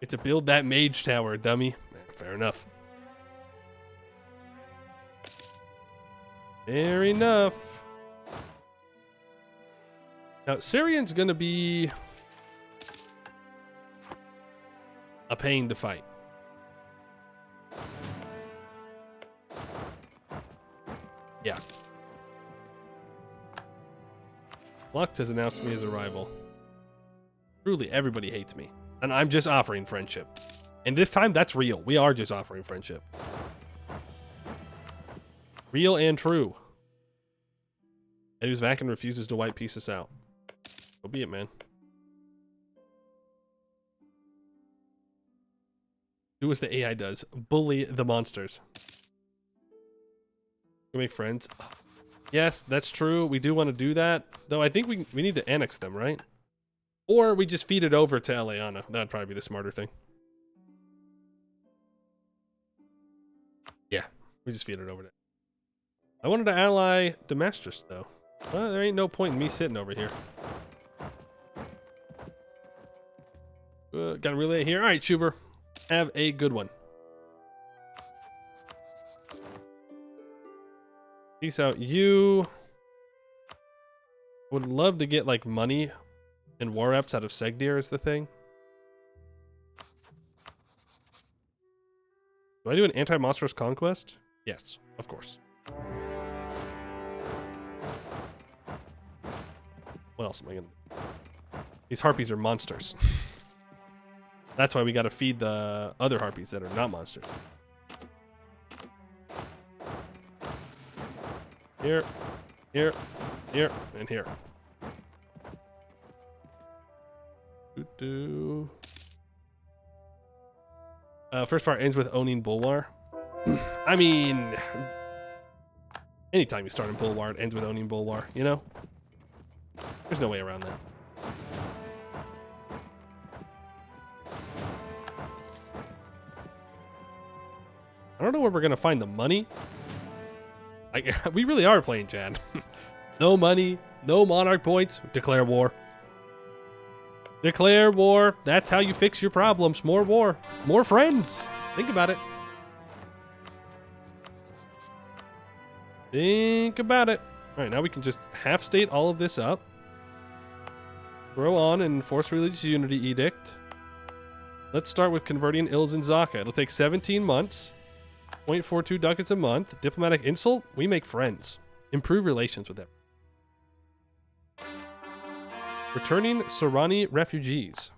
It's a build that mage tower, dummy. Fair enough. Fair enough. Now, Syrian's gonna be a pain to fight. Yeah. Lucht has announced me as a rival. Truly, everybody hates me. And I'm just offering friendship. And this time, that's real. We are just offering friendship. Real and true. Edu's Vacan refuses to wipe pieces out. So be it, man. Do as the AI does. Bully the monsters. We make friends. Yes, that's true. We do want to do that. Though I think we need to annex them, right? Or we just feed it over to Eliana. That'd probably be the smarter thing. Yeah, we just feed it over there. I wanted to ally Damascus, though. Well, there ain't no point in me sitting over here. Got a relay here. All right, Schuber. Have a good one. Peace out. You would love to get, like, money and war reps out of Segdir is the thing. Do I do an anti-monstrous conquest? Yes, of course. What else am I gonna do? These harpies are monsters. That's why we gotta feed the other harpies that are not monsters. Here, here, here, and here. First part ends with owning Bulwar. I mean, anytime you start in Bulwar, it ends with owning Bulwar, you know? There's no way around that. I don't know where we're gonna find the money. We really are playing Chad. No money, no monarch points, declare war. Declare war. That's how you fix your problems. More war. More friends. Think about it. Think about it. All right, now we can just half state all of this up. Throw on and enforce religious unity edict. Let's start with converting Ilz and Zaka. It'll take 17 months. 0.42 ducats a month. Diplomatic insult. We make friends. Improve relations with them. Returning Sorani refugees.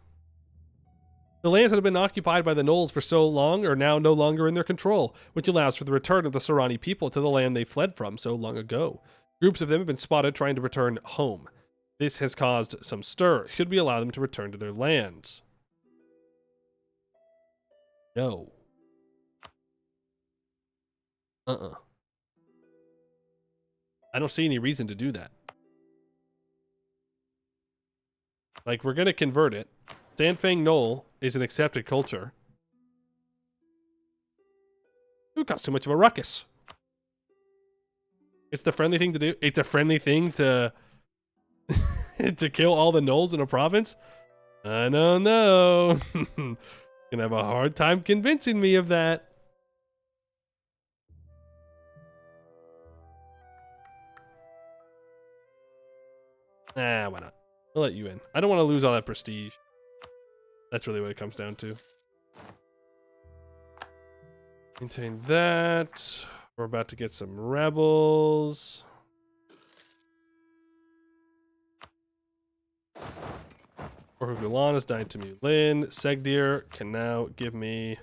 The lands that have been occupied by the Gnolls for so long are now no longer in their control, which allows for the return of the Sorani people to the land they fled from so long ago. Groups of them have been spotted trying to return home. This has caused some stir. Should we allow them to return to their lands? No. I don't see any reason to do that. Like, we're going to convert it. Sandfang Knoll is an accepted culture. Ooh, caused too much of a ruckus. It's the friendly thing to do. It's a friendly thing to to kill all the Gnolls in a province. I don't know. Gonna have a hard time convincing me of that. Nah, why not? I'll let you in. I don't want to lose all that prestige. That's really what it comes down to. Maintain that. We're about to get some rebels. Orhugulan is dying to Mulin. Segdir can now give me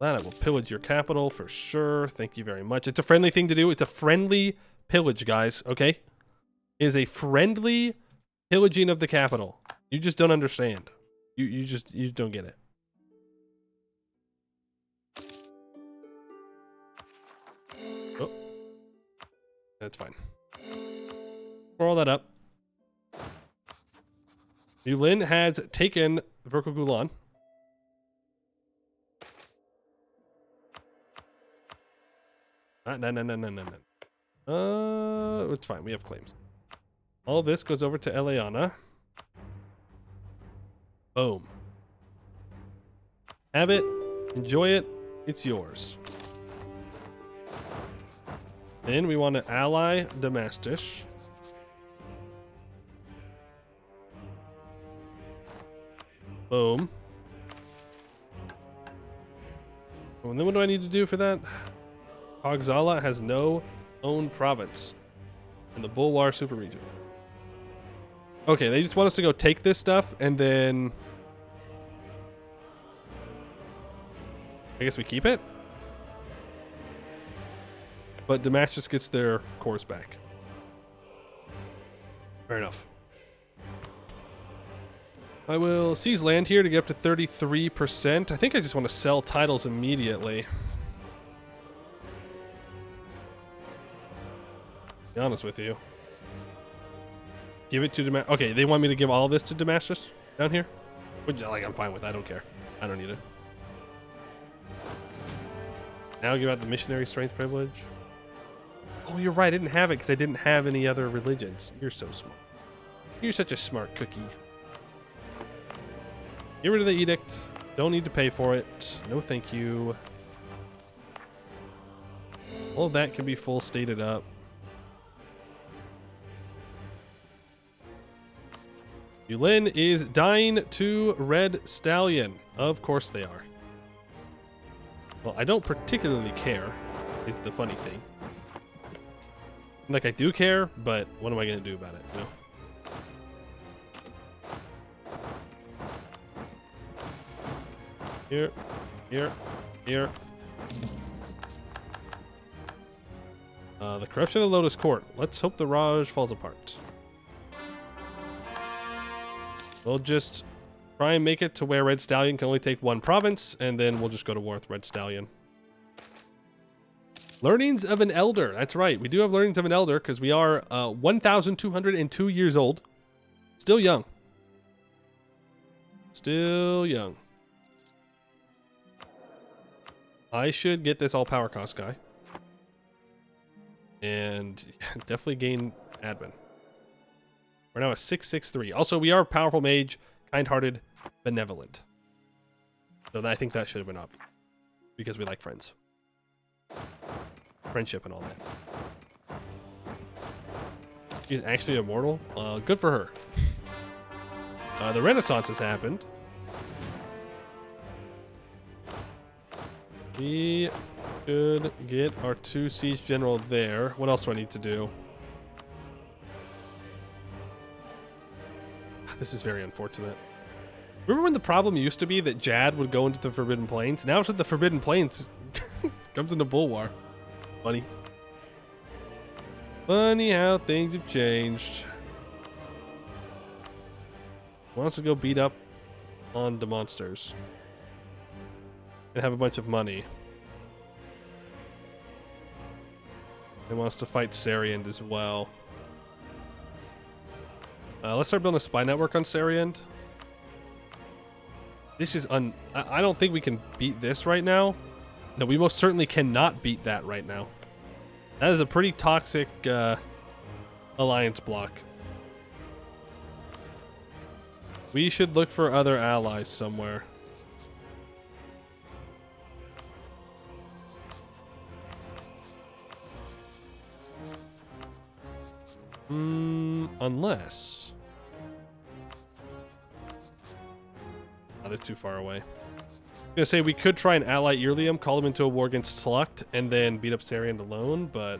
that. I will pillage your capital for sure. Thank you very much. It's a friendly thing to do. It's a friendly pillage, guys. Okay? It is a friendly pillaging of the capital. You just don't understand. You just don't get it. Oh. That's fine. Roll that up. Yulin has taken Verkogulan. No. It's fine. We have claims. All this goes over to Eliana. Boom. Have it. Enjoy it. It's yours. Then we want to ally Damastis. Boom. And then what do I need to do for that? Hogzala has no own province in the Bulwar super region. Okay, they just want us to go take this stuff and then I guess we keep it. But Damascus gets their cores back. Fair enough. I will seize land here to get up to 33%. I think I just want to sell titles immediately. Be honest with you. Give it to Damascus. Okay, they want me to give all this to Damascus down here? Which, like, I'm fine with. I don't care. I don't need it. Now give out the missionary strength privilege. Oh, you're right. I didn't have it because I didn't have any other religions. You're so smart. You're such a smart cookie. Get rid of the edict. Don't need to pay for it. No thank you. All of that can be full stated up. Yulin is dying to Red Stallion. Of course they are. Well, I don't particularly care, is the funny thing. Like, I do care, but what am I going to do about it, you know? Here. The corruption of the Lotus Court. Let's hope the Raj falls apart. We'll just try and make it to where Red Stallion can only take one province, and then we'll just go to war with Red Stallion. Learnings of an Elder. That's right. We do have Learnings of an Elder because we are 1,202 years old. Still young. Still young. I should get this all power cost guy. And definitely gain admin. We're now at 663. Also, we are powerful mage, kind-hearted, benevolent. So I think that should have been up. Because we like friends. Friendship and all that. She's actually immortal. Good for her. The Renaissance has happened. We should get our 2 siege general there. What else do I need to do? This is very unfortunate. Remember when the problem used to be that Jad would go into the Forbidden Plains? Now it's that the Forbidden Plains comes into Bulwar. Funny. Funny how things have changed. Wants to go beat up on the monsters. And have a bunch of money. He wants to fight Sariand as well. Let's start building a spy network on Sariand. This is I don't think we can beat this right now. No, we most certainly cannot beat that right now. That is a pretty toxic alliance block. We should look for other allies somewhere. Unless... Oh, they're too far away. I'm gonna say we could try and ally Earlium, call him into a war against Slucht, and then beat up Sariand alone, but...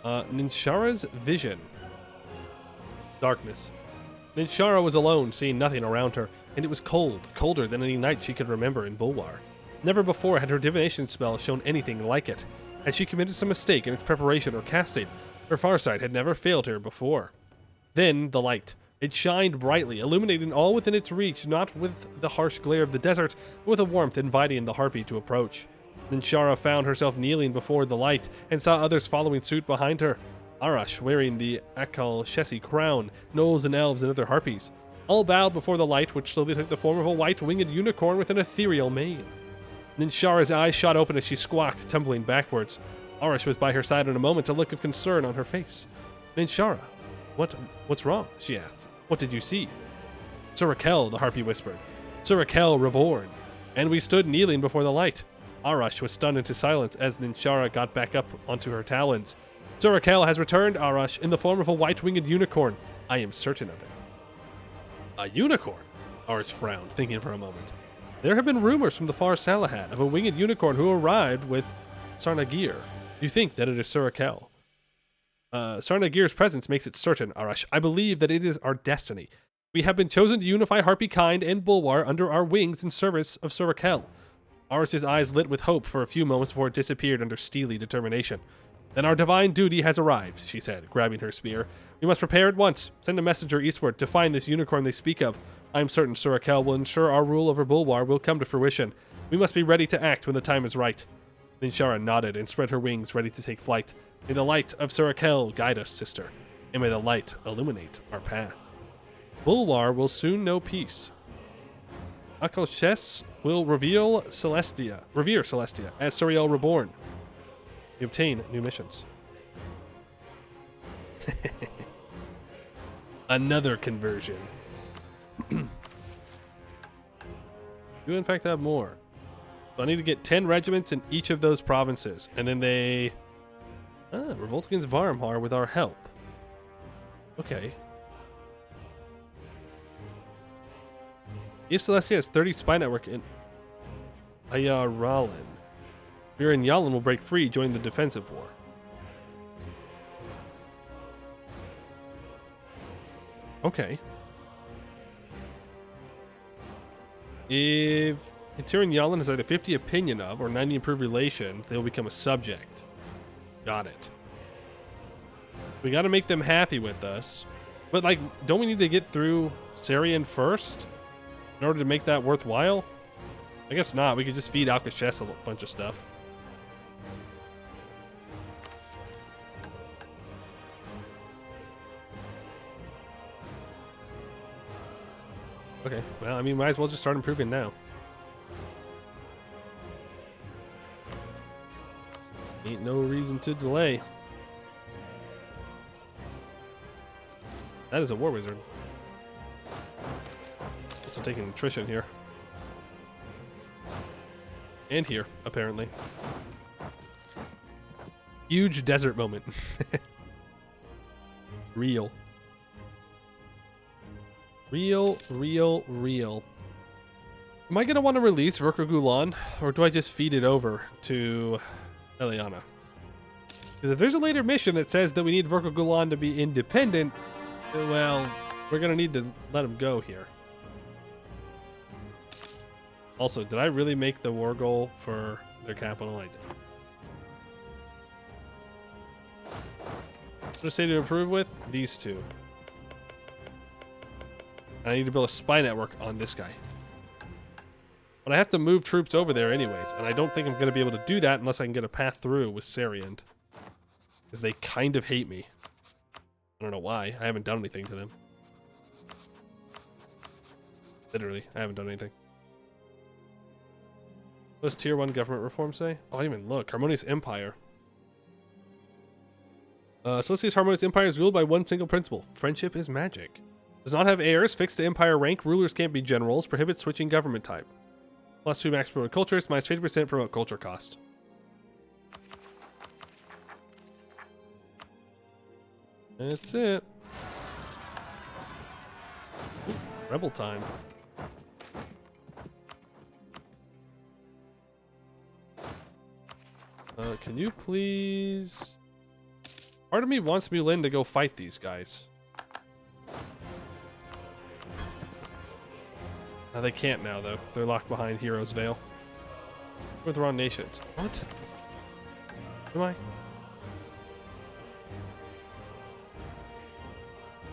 Ninshara's vision. Darkness. Ninshara was alone, seeing nothing around her, and it was cold, colder than any night she could remember in Bulwar. Never before had her divination spell shown anything like it. Had she committed some mistake in its preparation or casting? Her farsight had never failed her before. Then the light. It shined brightly, illuminating all within its reach, not with the harsh glare of the desert, but with a warmth inviting the harpy to approach. Ninshara found herself kneeling before the light, and saw others following suit behind her. Arash, wearing the Akal Shesi crown, gnolls and elves and other harpies. All bowed before the light, which slowly took the form of a white-winged unicorn with an ethereal mane. Ninshara's eyes shot open as she squawked, tumbling backwards. Arash was by her side in a moment, a look of concern on her face. Ninshara, what's wrong? She asked. What did you see? Surakel, the harpy whispered. Surakel reborn. And we stood kneeling before the light. Arash was stunned into silence as Ninshara got back up onto her talons. Surakel has returned, Arash, in the form of a white-winged unicorn. I am certain of it. A unicorn? Arash frowned, thinking for a moment. There have been rumors from the far Salahad of a winged unicorn who arrived with Sarnagir. You think that it is Surakel? Sarnagir's presence makes it certain, Arash. I believe that it is our destiny. We have been chosen to unify Harpy kind and Bulwar under our wings in service of Surakel. Arash's eyes lit with hope for a few moments before it disappeared under steely determination. Then our divine duty has arrived, she said, grabbing her spear. We must prepare at once. Send a messenger eastward to find this unicorn they speak of. I am certain Surakel will ensure our rule over Bulwar will come to fruition. We must be ready to act when the time is right. Ninshara nodded and spread her wings, ready to take flight. May the light of Surakel guide us, sister, and may the light illuminate our path. Bulwar will soon know peace. Akalshes will revere Celestia as Suriel Reborn. You obtain new missions. Another conversion. You in fact have more. So I need to get 10 regiments in each of those provinces. And then they... revolt against Varmhar with our help. Okay. If Celestia has 30 spy network in Ayaralin, Vir and Yalin will break free, join the defensive war. Okay. If Tyr and Yalin has either 50 opinion of or 90 improved relations, they'll become a subject. Got it. We got to make them happy with us. But, like, don't we need to get through Sarian first in order to make that worthwhile? I guess not. We could just feed Alcashes a bunch of stuff. Okay, well, I mean, might as well just start improving now. Ain't no reason to delay. That is a war wizard. Also taking attrition here. And here, apparently. Huge desert moment. Real. Real. Am I going to want to release Verkogulan, or do I just feed it over to Eliana? Because if there's a later mission that says that we need Verkogulan to be independent, well, we're going to need to let him go here. Also, did I really make the war goal for their capital? I did. What do I say to improve with? These two. I need to build a spy network on this guy. But I have to move troops over there anyways, and I don't think I'm going to be able to do that unless I can get a path through with Sariand. Because they kind of hate me. I don't know why. I haven't done anything to them. Literally, I haven't done anything. What does Tier 1 government reform say? Oh, I didn't even look. Harmonious Empire. Celestia's Harmonious Empire is ruled by one single principle. Friendship is magic. Does not have heirs, fixed to empire rank, rulers can't be generals, prohibits switching government type. +2 max promote cultures, -50% promote culture cost. That's it. Ooh, rebel time. Can you please... Part of me wants Mulin to go fight these guys. They can't now, though. They're locked behind Heroes Vale. We're the wrong nations. What? Am I?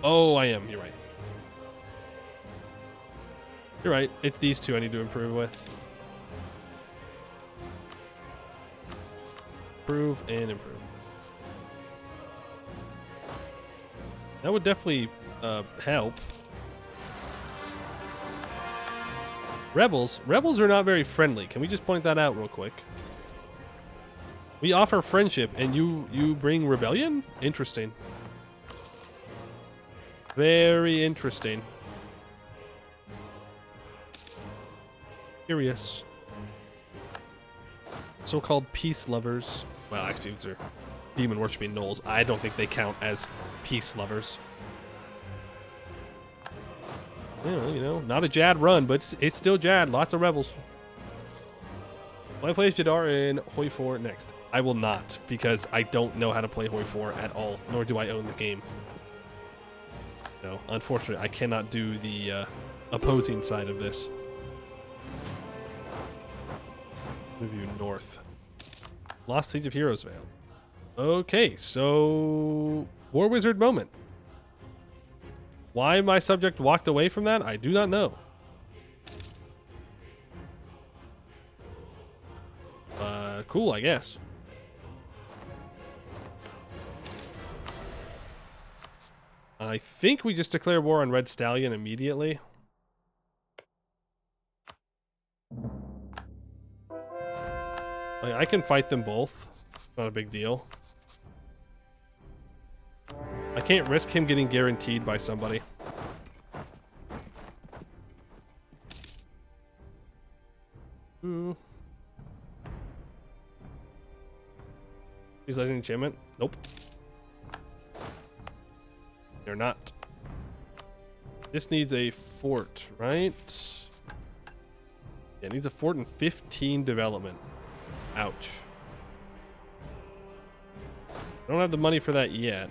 Oh, I am. You're right. You're right. It's these two I need to improve with. Improve and improve. That would definitely help. Rebels are not very friendly. Can we just point that out real quick? We offer friendship and you bring rebellion? Interesting. Very interesting. Curious. So-called peace lovers. Well, actually, these are demon worshipping gnolls. I don't think they count as peace lovers. You know, not a Jad run, but it's still Jad. Lots of rebels. Will I play as Jadar in Hoi 4 next? I will not, because I don't know how to play Hoi 4 at all, nor do I own the game. So, unfortunately, I cannot do the opposing side of this. Move you north. Lost Siege of Heroes Vale. Okay, so War Wizard moment. Why my subject walked away from that, I do not know. Cool, I guess. I think we just declare war on Red Stallion immediately. I can fight them both. Not a big deal. I can't risk him getting guaranteed by somebody. He's letting enchantment? Nope. They're not. This needs a fort, right? Yeah, it needs a fort and 15 development. Ouch. I don't have the money for that yet.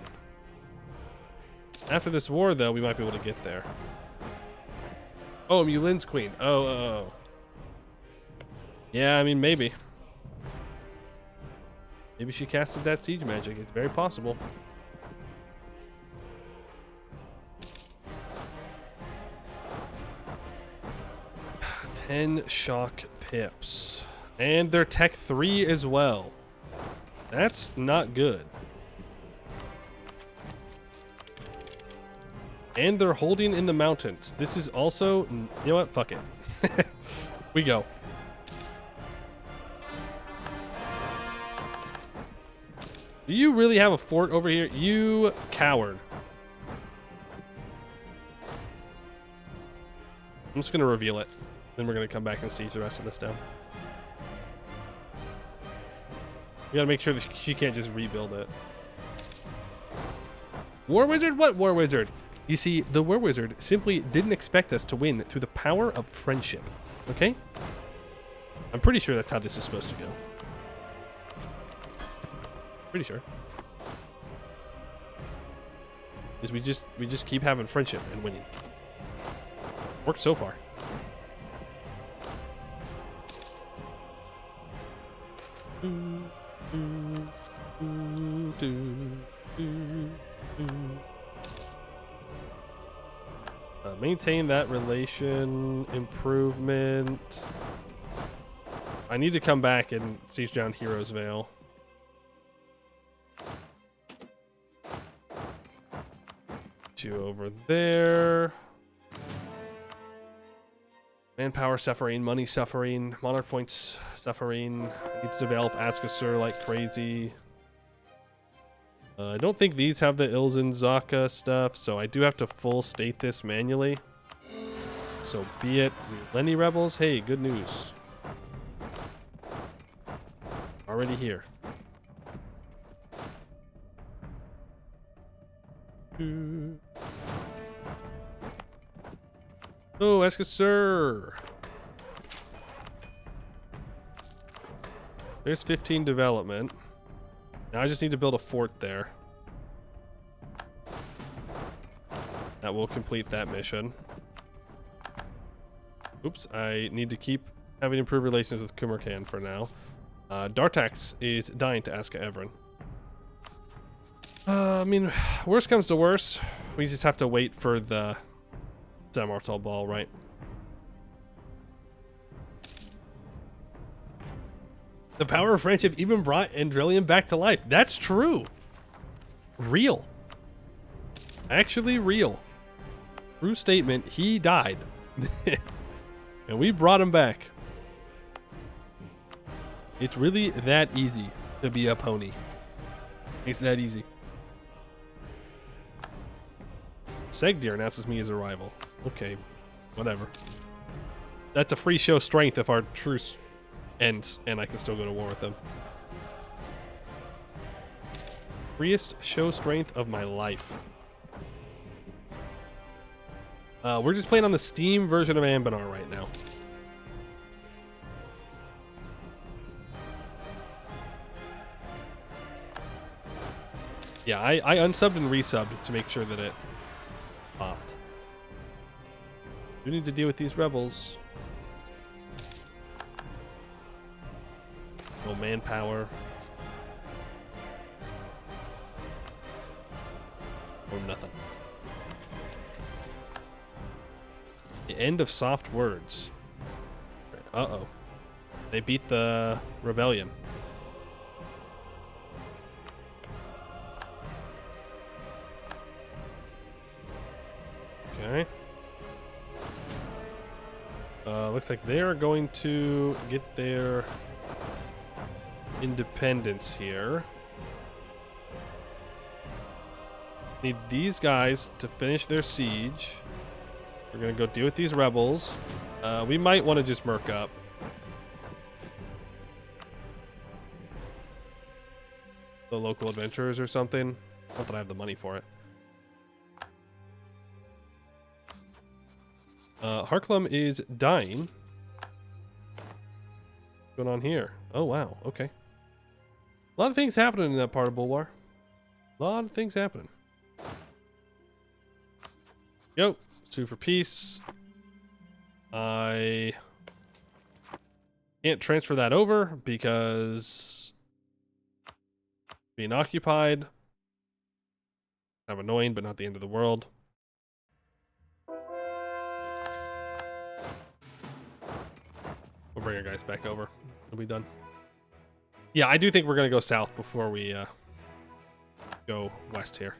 After this war, though, we might be able to get there. Oh, Mulin's queen. Oh. Yeah, I mean, maybe. Maybe she casted that siege magic. It's very possible. $10 shock pips. And they're tech 3 as well. That's not good. And they're holding in the mountains. This is also... You know what? Fuck it. We go. Do you really have a fort over here? You coward. I'm just going to reveal it. Then we're going to come back and siege the rest of this down. We got to make sure that she can't just rebuild it. War Wizard? What War Wizard? You see, the War Wizard simply didn't expect us to win through the power of friendship. Okay? I'm pretty sure that's how this is supposed to go. Pretty sure. Is we just keep having friendship and winning. Worked so far. Maintain that relation improvement. I need to come back and siege down Heroes Vale. You over there. Manpower suffering, money suffering, monarch points suffering. I need to develop Askasur like crazy. I don't think these have the Ilzin Zaka stuff, so I do have to full state this manually. So be it. Lenny Rebels, hey, good news. Already here. Oh, ask us, sir. There's 15 development. Now I just need to build a fort there. That will complete that mission. Oops, I need to keep having improved relations with Kumarkan for now. Dartax is dying to ask Evren. I mean, worst comes to worst, we just have to wait for the Zamartal ball, right? The power of friendship even brought Andrelion back to life. That's true. Real. Actually real. True statement. He died. And we brought him back. It's really that easy to be a pony. It's that easy. Segdir announces me as a rival. Okay, whatever. That's a free show strength if our truce ends and I can still go to war with them. Freest show strength of my life. We're just playing on the Steam version of Anbennar right now. Yeah, I unsubbed and resubbed to make sure that it popped. We need to deal with these rebels. No manpower. Or nothing. The end of soft words. Uh-oh. They beat the rebellion. Okay. Looks like they're going to get their independence here. Need these guys to finish their siege. We're gonna go deal with these rebels. We might want to just merc up. The local adventurers or something. Not that I have the money for it. Harklum is dying. What's going on here? Oh, wow. Okay. A lot of things happening in that part of Bulwar. A lot of things happening. Yo. Sue for peace. I can't transfer that over because being occupied. Kind of annoying, but not the end of the world. We'll bring our guys back over. We'll be done. Yeah, I do think we're going to go south before we go west here.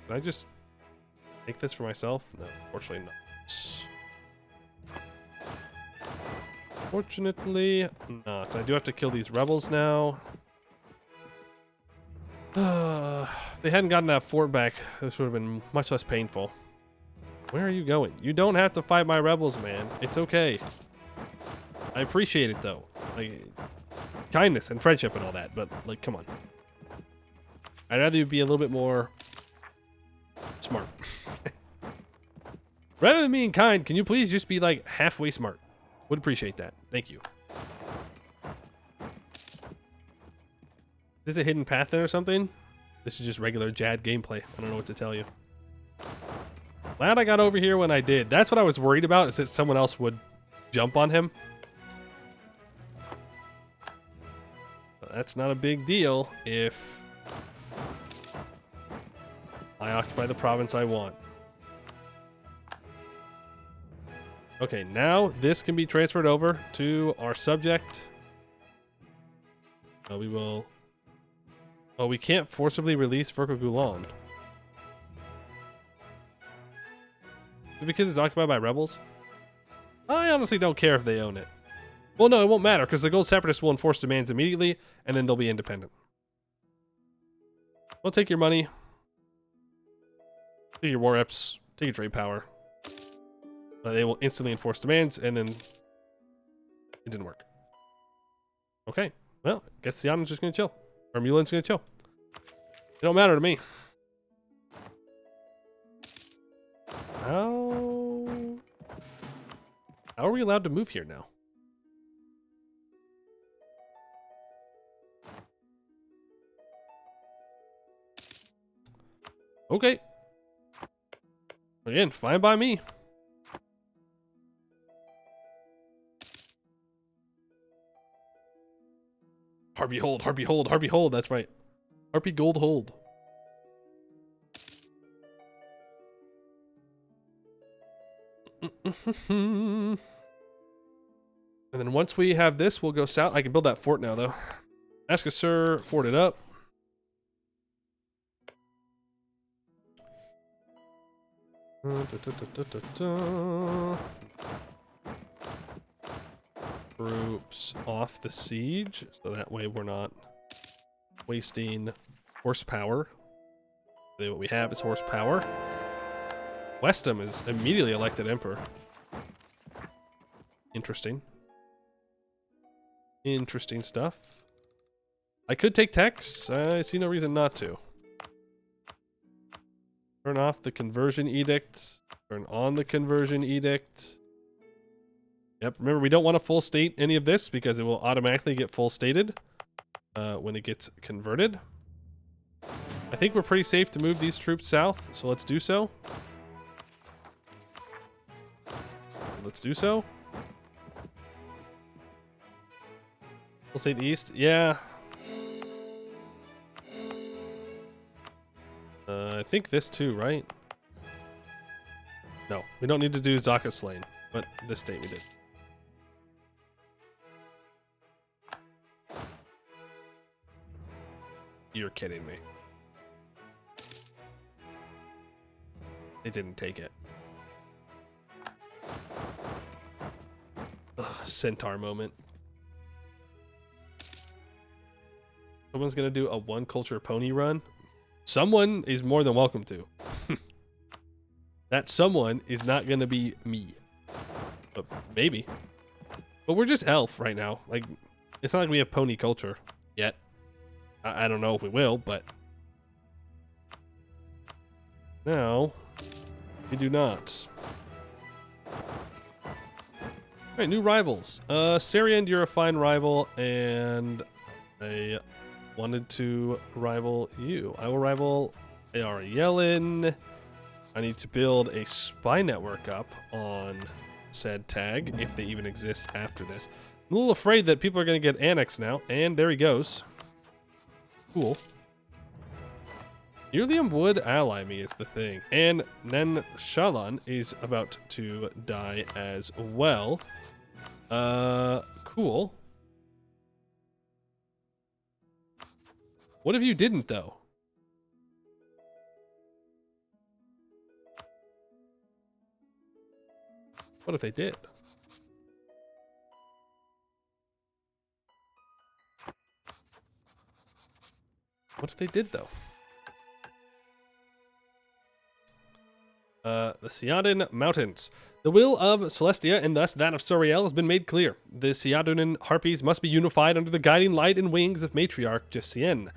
Can I just take this for myself? No, fortunately not. Fortunately not. I do have to kill these rebels now. They hadn't gotten that fort back. This would have been much less painful. Where are you going? You don't have to fight my rebels, man. It's okay. I appreciate it, though. Like, kindness and friendship and all that, but, like, come on. I'd rather you be a little bit more smart. Rather than being kind, can you please just be, like, halfway smart? Would appreciate that. Thank you. Is this a hidden path there or something? This is just regular Jad gameplay. I don't know what to tell you. Glad I got over here when I did. That's what I was worried about, is that someone else would jump on him. But that's not a big deal if I occupy the province I want. Okay, now this can be transferred over to our subject. We will... Oh, we can't forcibly release Furko Gulan. Is it because it's occupied by rebels? I honestly don't care if they own it. Well, no, it won't matter, because the Gold Separatists will enforce demands immediately, and then they'll be independent. We'll take your money. Take your war reps. Take your trade power. They will instantly enforce demands, and then it didn't work. Okay, well, I guess Siadan's just gonna chill. Or Mulin's gonna chill. It don't matter to me. How are we allowed to move here now? Okay. Again, fine by me. Harpy hold, Harpy hold, Harpy hold. That's right. Harpy gold hold. And then once we have this, we'll go south. I can build that fort now, though. Ask a sir, fort it up. Troops off the siege, so that way we're not wasting horsepower. What we have is horsepower. Westham is immediately elected emperor. Interesting. Interesting stuff. I could take Tex. I see no reason not to. Turn off the conversion edict. Turn on the conversion edict. Yep, remember we don't want to full state any of this because it will automatically get full stated when it gets converted. I think we're pretty safe to move these troops south, so let's do so. Let's do so. Full state east, yeah. I think this too, right? No, we don't need to do Zaka Slain, but this state we did. You're kidding me. They didn't take it. Ugh, centaur moment. Someone's gonna do a one culture pony run. Someone is more than welcome to. That someone is not gonna be me. But maybe. But we're just elf right now. Like, it's not like we have pony culture yet. I don't know if we will, but now we do not. Alright, new rivals. Sariand, you're a fine rival, and I wanted to rival you. I will rival AR Yellen. I need to build a spy network up on said tag, if they even exist after this. I'm a little afraid that people are going to get annexed now, and there he goes. Cool. Ilium would ally me is the thing. And Nen Shalan is about to die as well. Cool. What if you didn't, though? What if they did? What if they did, though? The Siadan Mountains. The will of Celestia, and thus that of Soriel, has been made clear. The Siadunan harpies must be unified under the guiding light and wings of Matriarch Jessien.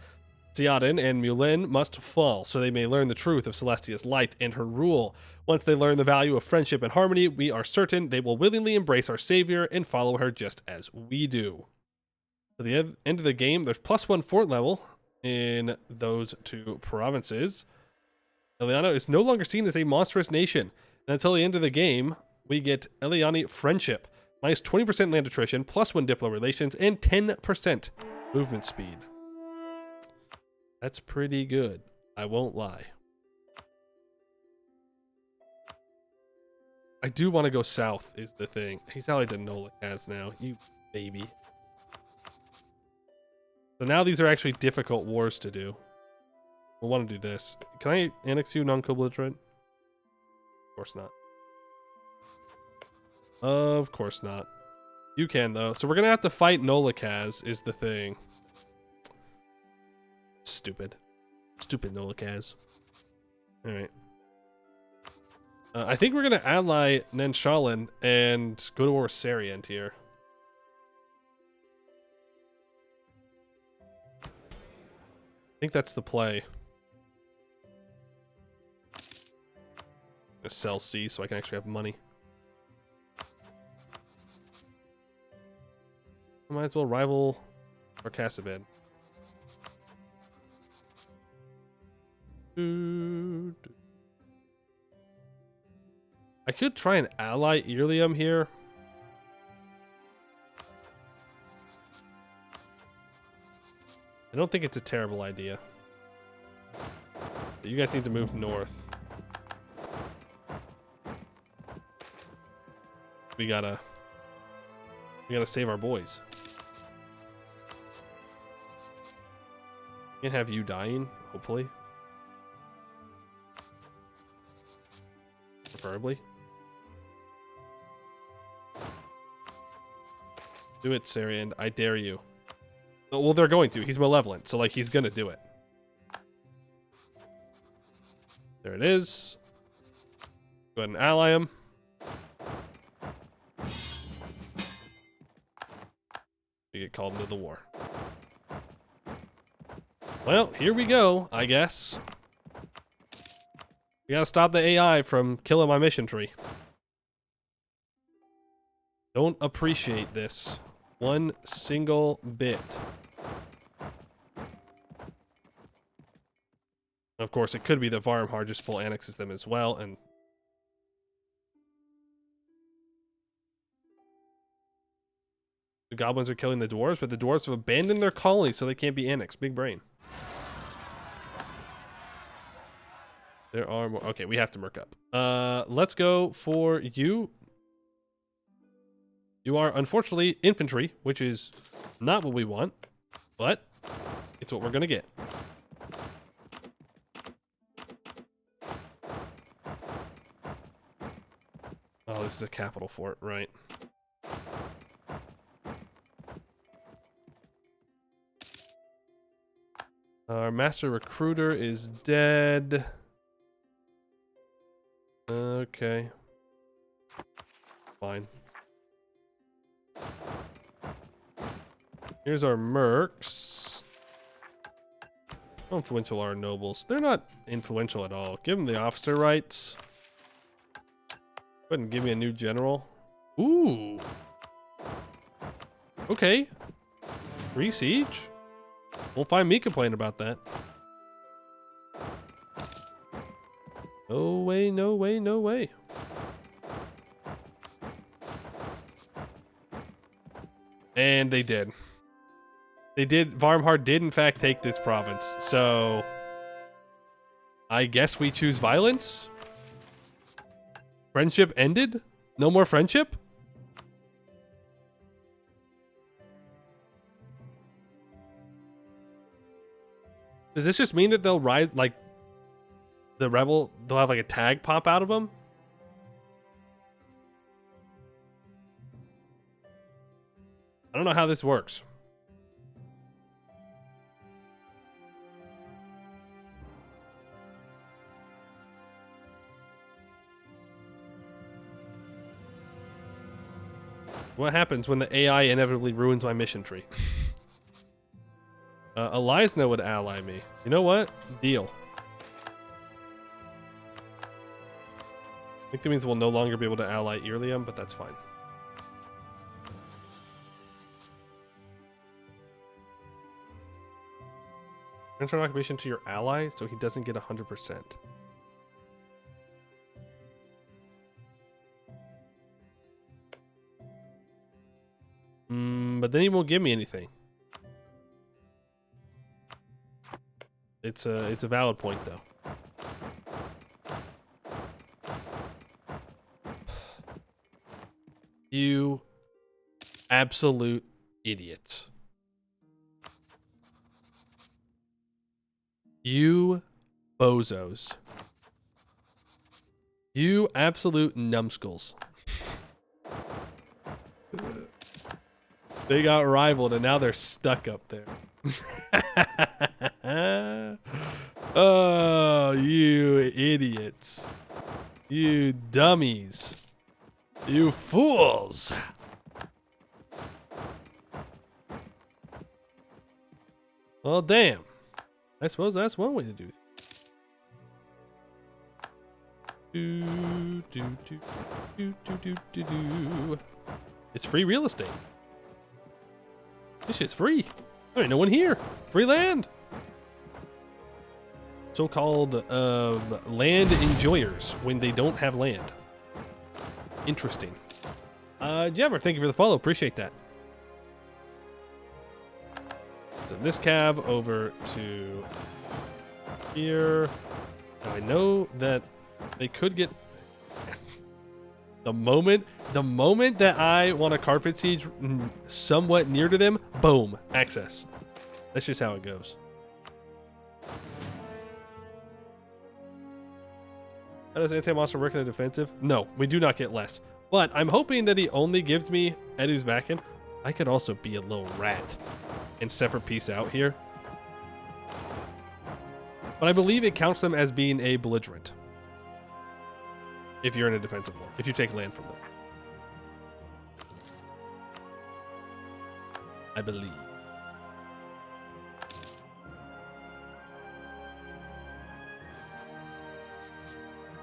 Siadan and Mulin must fall, so they may learn the truth of Celestia's light and her rule. Once they learn the value of friendship and harmony, we are certain they will willingly embrace our savior and follow her just as we do. At the end of the game, there's +1 fort level in those two provinces. Eliana is no longer seen as a monstrous nation. And until the end of the game, we get Eliani friendship, minus 20% land attrition, +1 diplo relations, and 10% movement speed. That's pretty good. I won't lie. I do want to go south is the thing. He's allied to Nolikaz now. You baby. So now these are actually difficult wars to do. We'll want to do this. Can I annex you non-co-belligerent? Of course not. Of course not. You can, though. So we're going to have to fight Nolikaz is the thing. Stupid. Stupid Nolikaz. Alright. I think we're gonna ally Nenshalan and go to war with Sarient here. I think that's the play. I'm gonna sell C so I can actually have money. I might as well rival Arcasabed. I could try and ally Irlium here. I don't think it's a terrible idea. But you guys need to move north. We gotta save our boys. Can't have you dying, hopefully. Preferably. Do it, Sarian. I dare you. Well, they're going to. He's malevolent, so like he's gonna do it. There it is. Go ahead and ally him. We get called into the war. Well, here we go, I guess. We gotta stop the AI from killing my mission tree. Don't appreciate this one single bit. Of course, it could be that Varmhar just full annexes them as well, and the goblins are killing the dwarves, but the dwarves have abandoned their colony, so they can't be annexed. Big brain. There are more. Okay, we have to merc up. Let's go for you. You are unfortunately infantry, which is not what we want, but it's what we're gonna get. Oh, this is a capital fort, right? Our master recruiter is dead. Okay. Fine. Here's our mercs. How influential are our nobles? They're not influential at all. Give them the officer rights. Go ahead and give me a new general. Ooh. Okay. Free siege? Won't find me complaining about that. No way, no way, no way. And they did. They did. Varmhar did, in fact, take this province. So, I guess we choose violence? Friendship ended? No more friendship? Does this just mean that they'll rise, like, the rebel, they'll have like a tag pop out of them? I don't know how this works. What happens when the AI inevitably ruins my mission tree? Eliasna would ally me. You know what? Deal. I think that means we'll no longer be able to ally Irlium, but that's fine. Transfer occupation to your ally so he doesn't get 100%. But then he won't give me anything. It's a valid point though. You absolute idiots. You bozos. You absolute numbskulls. They got rivaled and now they're stuck up there. Oh, you idiots. You dummies. You fools. Well, damn. I suppose that's one way to do it. It's free real estate. This shit's free. There ain't no one here. Free land. So-called land enjoyers when they don't have land. Interesting. Jabber, thank you for the follow. Appreciate that. So this cab over to here. Now I know that they could get the moment that I want a carpet siege somewhat near to them, boom, access. That's just how it goes. How does anti-monster work in a defensive? No, we do not get less. But I'm hoping that he only gives me Edu's Vakin. I could also be a little rat and separate piece out here. But I believe it counts them as being a belligerent. If you're in a defensive war. If you take land from them. I believe.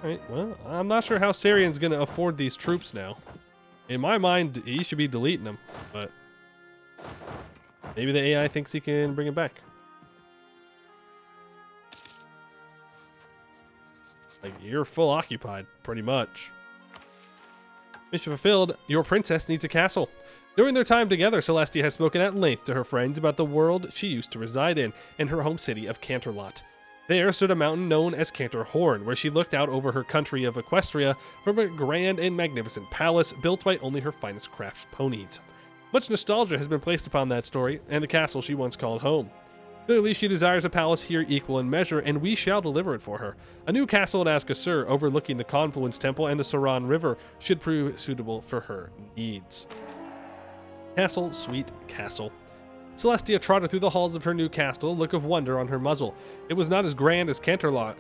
Alright, well, I'm not sure how Sarian's going to afford these troops now. In my mind, he should be deleting them, but maybe the AI thinks he can bring it back. Like, you're full occupied, pretty much. Mission fulfilled, your princess needs a castle. During their time together, Celestia has spoken at length to her friends about the world she used to reside in her home city of Canterlot. There stood a mountain known as Cantor Horn, where she looked out over her country of Equestria from a grand and magnificent palace built by only her finest craft ponies. Much nostalgia has been placed upon that story and the castle she once called home. Clearly, she desires a palace here equal in measure, and we shall deliver it for her. A new castle at Azkasur, overlooking the Confluence Temple and the Saran River, should prove suitable for her needs. Castle, sweet castle. Celestia trotted through the halls of her new castle, a look of wonder on her muzzle. It was not as grand as Canterlot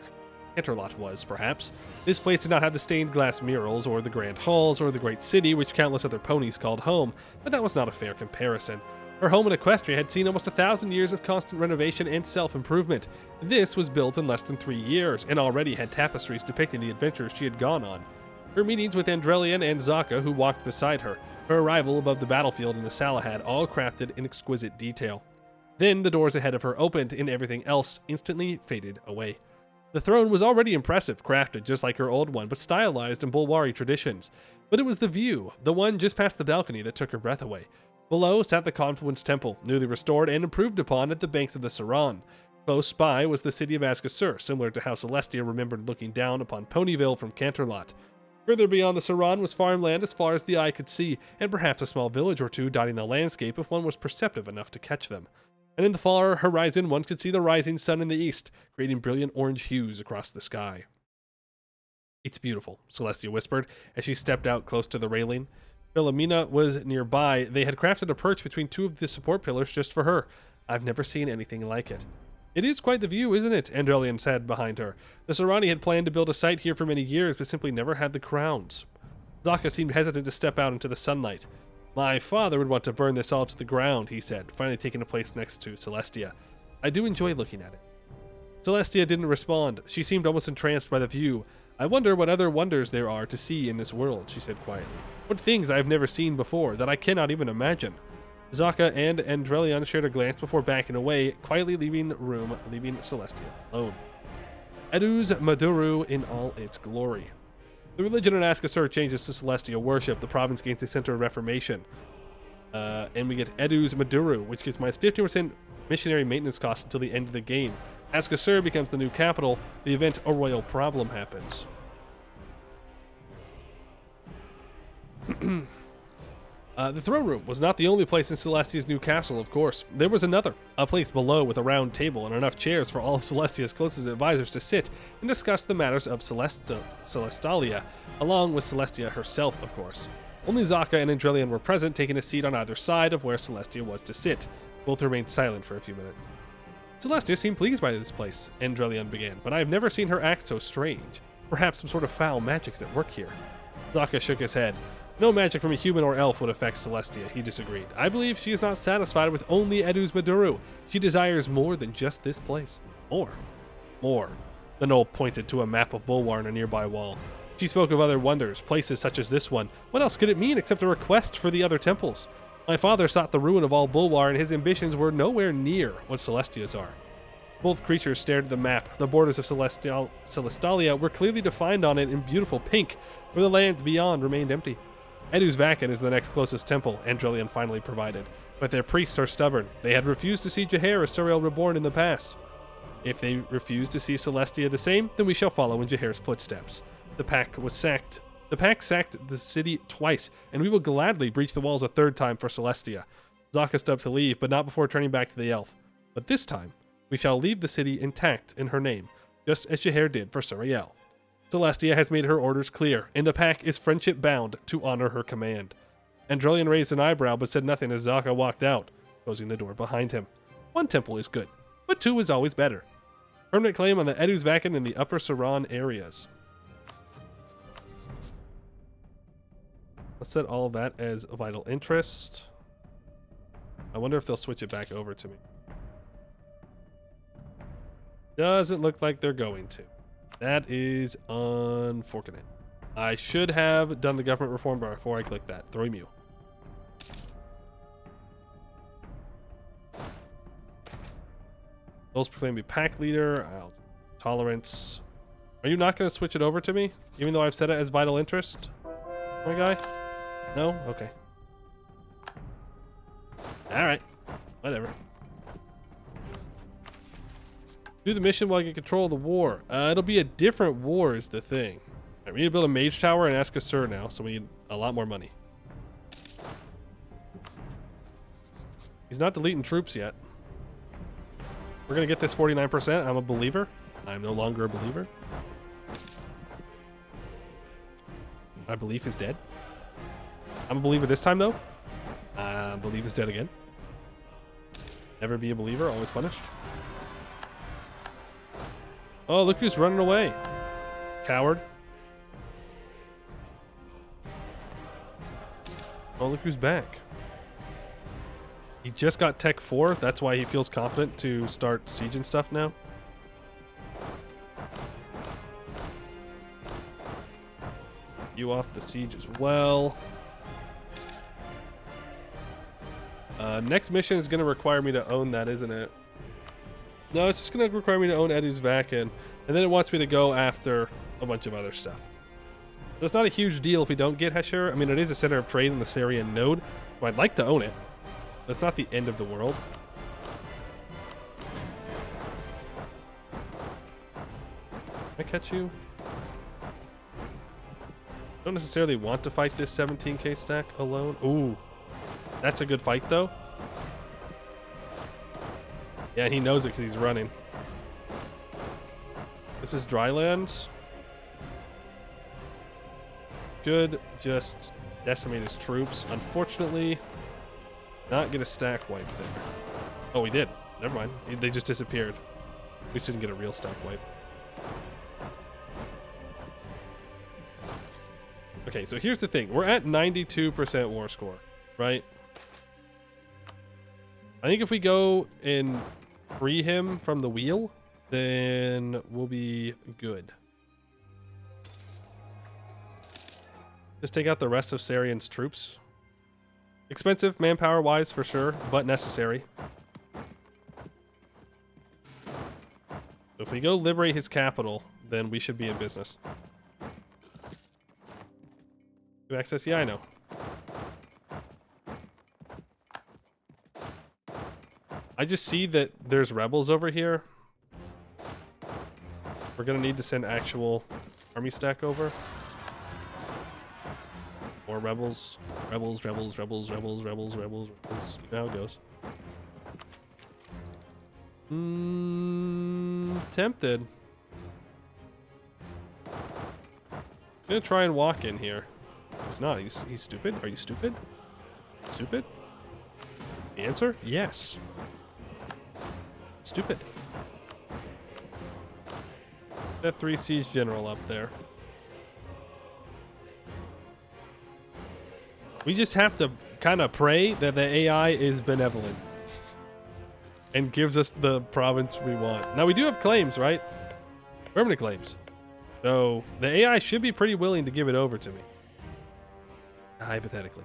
was, perhaps. This place did not have the stained glass murals, or the grand halls, or the great city which countless other ponies called home, but that was not a fair comparison. Her home in Equestria had seen almost 1,000 years of constant renovation and self-improvement. This was built in less than 3 years, and already had tapestries depicting the adventures she had gone on. Her meetings with Andrelian and Zaka, who walked beside her, her arrival above the battlefield in the Salahad, all crafted in exquisite detail. Then the doors ahead of her opened, and everything else instantly faded away. The throne was already impressive, crafted just like her old one, but stylized in Bulwari traditions. But it was the view, the one just past the balcony, that took her breath away. Below sat the Confluence Temple, newly restored and improved upon at the banks of the Saran. Close by was the city of Azkasur, similar to how Celestia remembered looking down upon Ponyville from Canterlot. Further beyond the Saran was farmland as far as the eye could see, and perhaps a small village or two dotting the landscape if one was perceptive enough to catch them. And in the far horizon one could see the rising sun in the east, creating brilliant orange hues across the sky. "It's beautiful," Celestia whispered as she stepped out close to the railing. Philomena was nearby. They had crafted a perch between two of the support pillars just for her. "I've never seen anything like it." "It is quite the view, isn't it?" Andrelian said behind her. "The Sarani had planned to build a site here for many years, but simply never had the crowns." Zaka seemed hesitant to step out into the sunlight. "My father would want to burn this all to the ground," he said, finally taking a place next to Celestia. "I do enjoy looking at it." Celestia didn't respond. She seemed almost entranced by the view. "I wonder what other wonders there are to see in this world," she said quietly. "What things I have never seen before, that I cannot even imagine." Zaka and Andrelion shared a glance before backing away, quietly leaving Celestia alone. Edu's Maduru in all its glory. The religion in Azkasur changes to Celestia worship. The province gains a center of reformation. And we get Edu's Maduru, which gives minus 15% missionary maintenance costs until the end of the game. Azkasur becomes the new capital. The event A Royal Problem happens. The throne room was not the only place in Celestia's new castle, of course. There was another, a place below with a round table and enough chairs for all of Celestia's closest advisors to sit and discuss the matters of Celestalia, along with Celestia herself, of course. Only Zaka and Andrelion were present, taking a seat on either side of where Celestia was to sit. Both remained silent for a few minutes. "Celestia seemed pleased by this place," Andrelion began, "but I have never seen her act so strange." Perhaps some sort of foul magic is at work here. Zaka shook his head. No magic from a human or elf would affect Celestia, he disagreed. I believe she is not satisfied with only Edu's Maduru. She desires more than just this place. More. More. The knoll pointed to a map of Bulwar on a nearby wall. She spoke of other wonders, places such as this one. What else could it mean except a request for the other temples? My father sought the ruin of all Bulwar, and his ambitions were nowhere near what Celestia's are. Both creatures stared at the map. The borders of Celestalia were clearly defined on it in beautiful pink, where the lands beyond remained empty. Edu's Vacan is the next closest temple, Andrelion finally provided, but their priests are stubborn. They had refused to see Jahair as Suriel Reborn in the past. If they refuse to see Celestia the same, then we shall follow in Jahair's footsteps. The pack sacked the city twice, and we will gladly breach the walls a third time for Celestia. Zaka stood up to leave, but not before turning back to the elf. But this time, we shall leave the city intact in her name, just as Jahair did for Suriel. Celestia has made her orders clear, and the pack is friendship bound to honor her command. Andrelion raised an eyebrow but said nothing as Zaka walked out, closing the door behind him. One temple is good, but two is always better. Permanent claim on the Edu's Vacan in the Upper Saran areas. Let's set all of that as a vital interest. I wonder if they'll switch it back over to me. Doesn't look like they're going to. That is unfortunate. I should have done the government reform before I clicked that. Throimu. Those proclaim to be pack leader. Tolerance. Are you not going to switch it over to me? Even though I've set it as vital interest? My guy? No? Okay. Alright. Whatever. Do the mission while I get control of the war. It'll be a different war is the thing. Right, we need to build a mage tower and ask a Sir now, so we need a lot more money. He's not deleting troops yet. We're going to get this 49%. I'm a believer. I'm no longer a believer. My belief is dead. I'm a believer this time, though. Belief is dead again. Never be a believer, always punished. Oh, look who's running away. Coward. Oh, look who's back. He just got Tech 4. That's why he feels confident to start siege and stuff now. You off the siege as well. Next mission is going to require me to own that, isn't it? No, it's just going to require me to own Edu's Vacan, and then it wants me to go after a bunch of other stuff. So it's not a huge deal if we don't get Heshur. I mean, it is a center of trade in the Syrian node, so I'd like to own it. But it's not the end of the world. Can I catch you? Don't necessarily want to fight this 17k stack alone. Ooh, that's a good fight though. Yeah, and he knows it because he's running. This is dry lands. Should just decimate his troops. Unfortunately, not get a stack wipe there. Oh, we did. Never mind. They just disappeared. We shouldn't get a real stack wipe. Okay, so here's the thing. We're at 92% war score, right? I think if we go and free him from the wheel, then we'll be good. Just take out the rest of Sarian's troops. Expensive manpower-wise for sure, but necessary. So if we go liberate his capital, then we should be in business. Access? Yeah, I know. I just see that there's rebels over here. We're gonna need to send actual army stack over. More rebels. Rebels, rebels, rebels, rebels, rebels, rebels, rebels. You know how it goes. Tempted. I'm gonna try and walk in here. He's not. He's stupid. Are you stupid? Stupid? The answer? Yes. Stupid. That 3 siege general up there. We just have to kind of pray that the AI is benevolent and gives us the province we want. Now, we do have claims, right? Permanent claims. So the AI should be pretty willing to give it over to me. Hypothetically.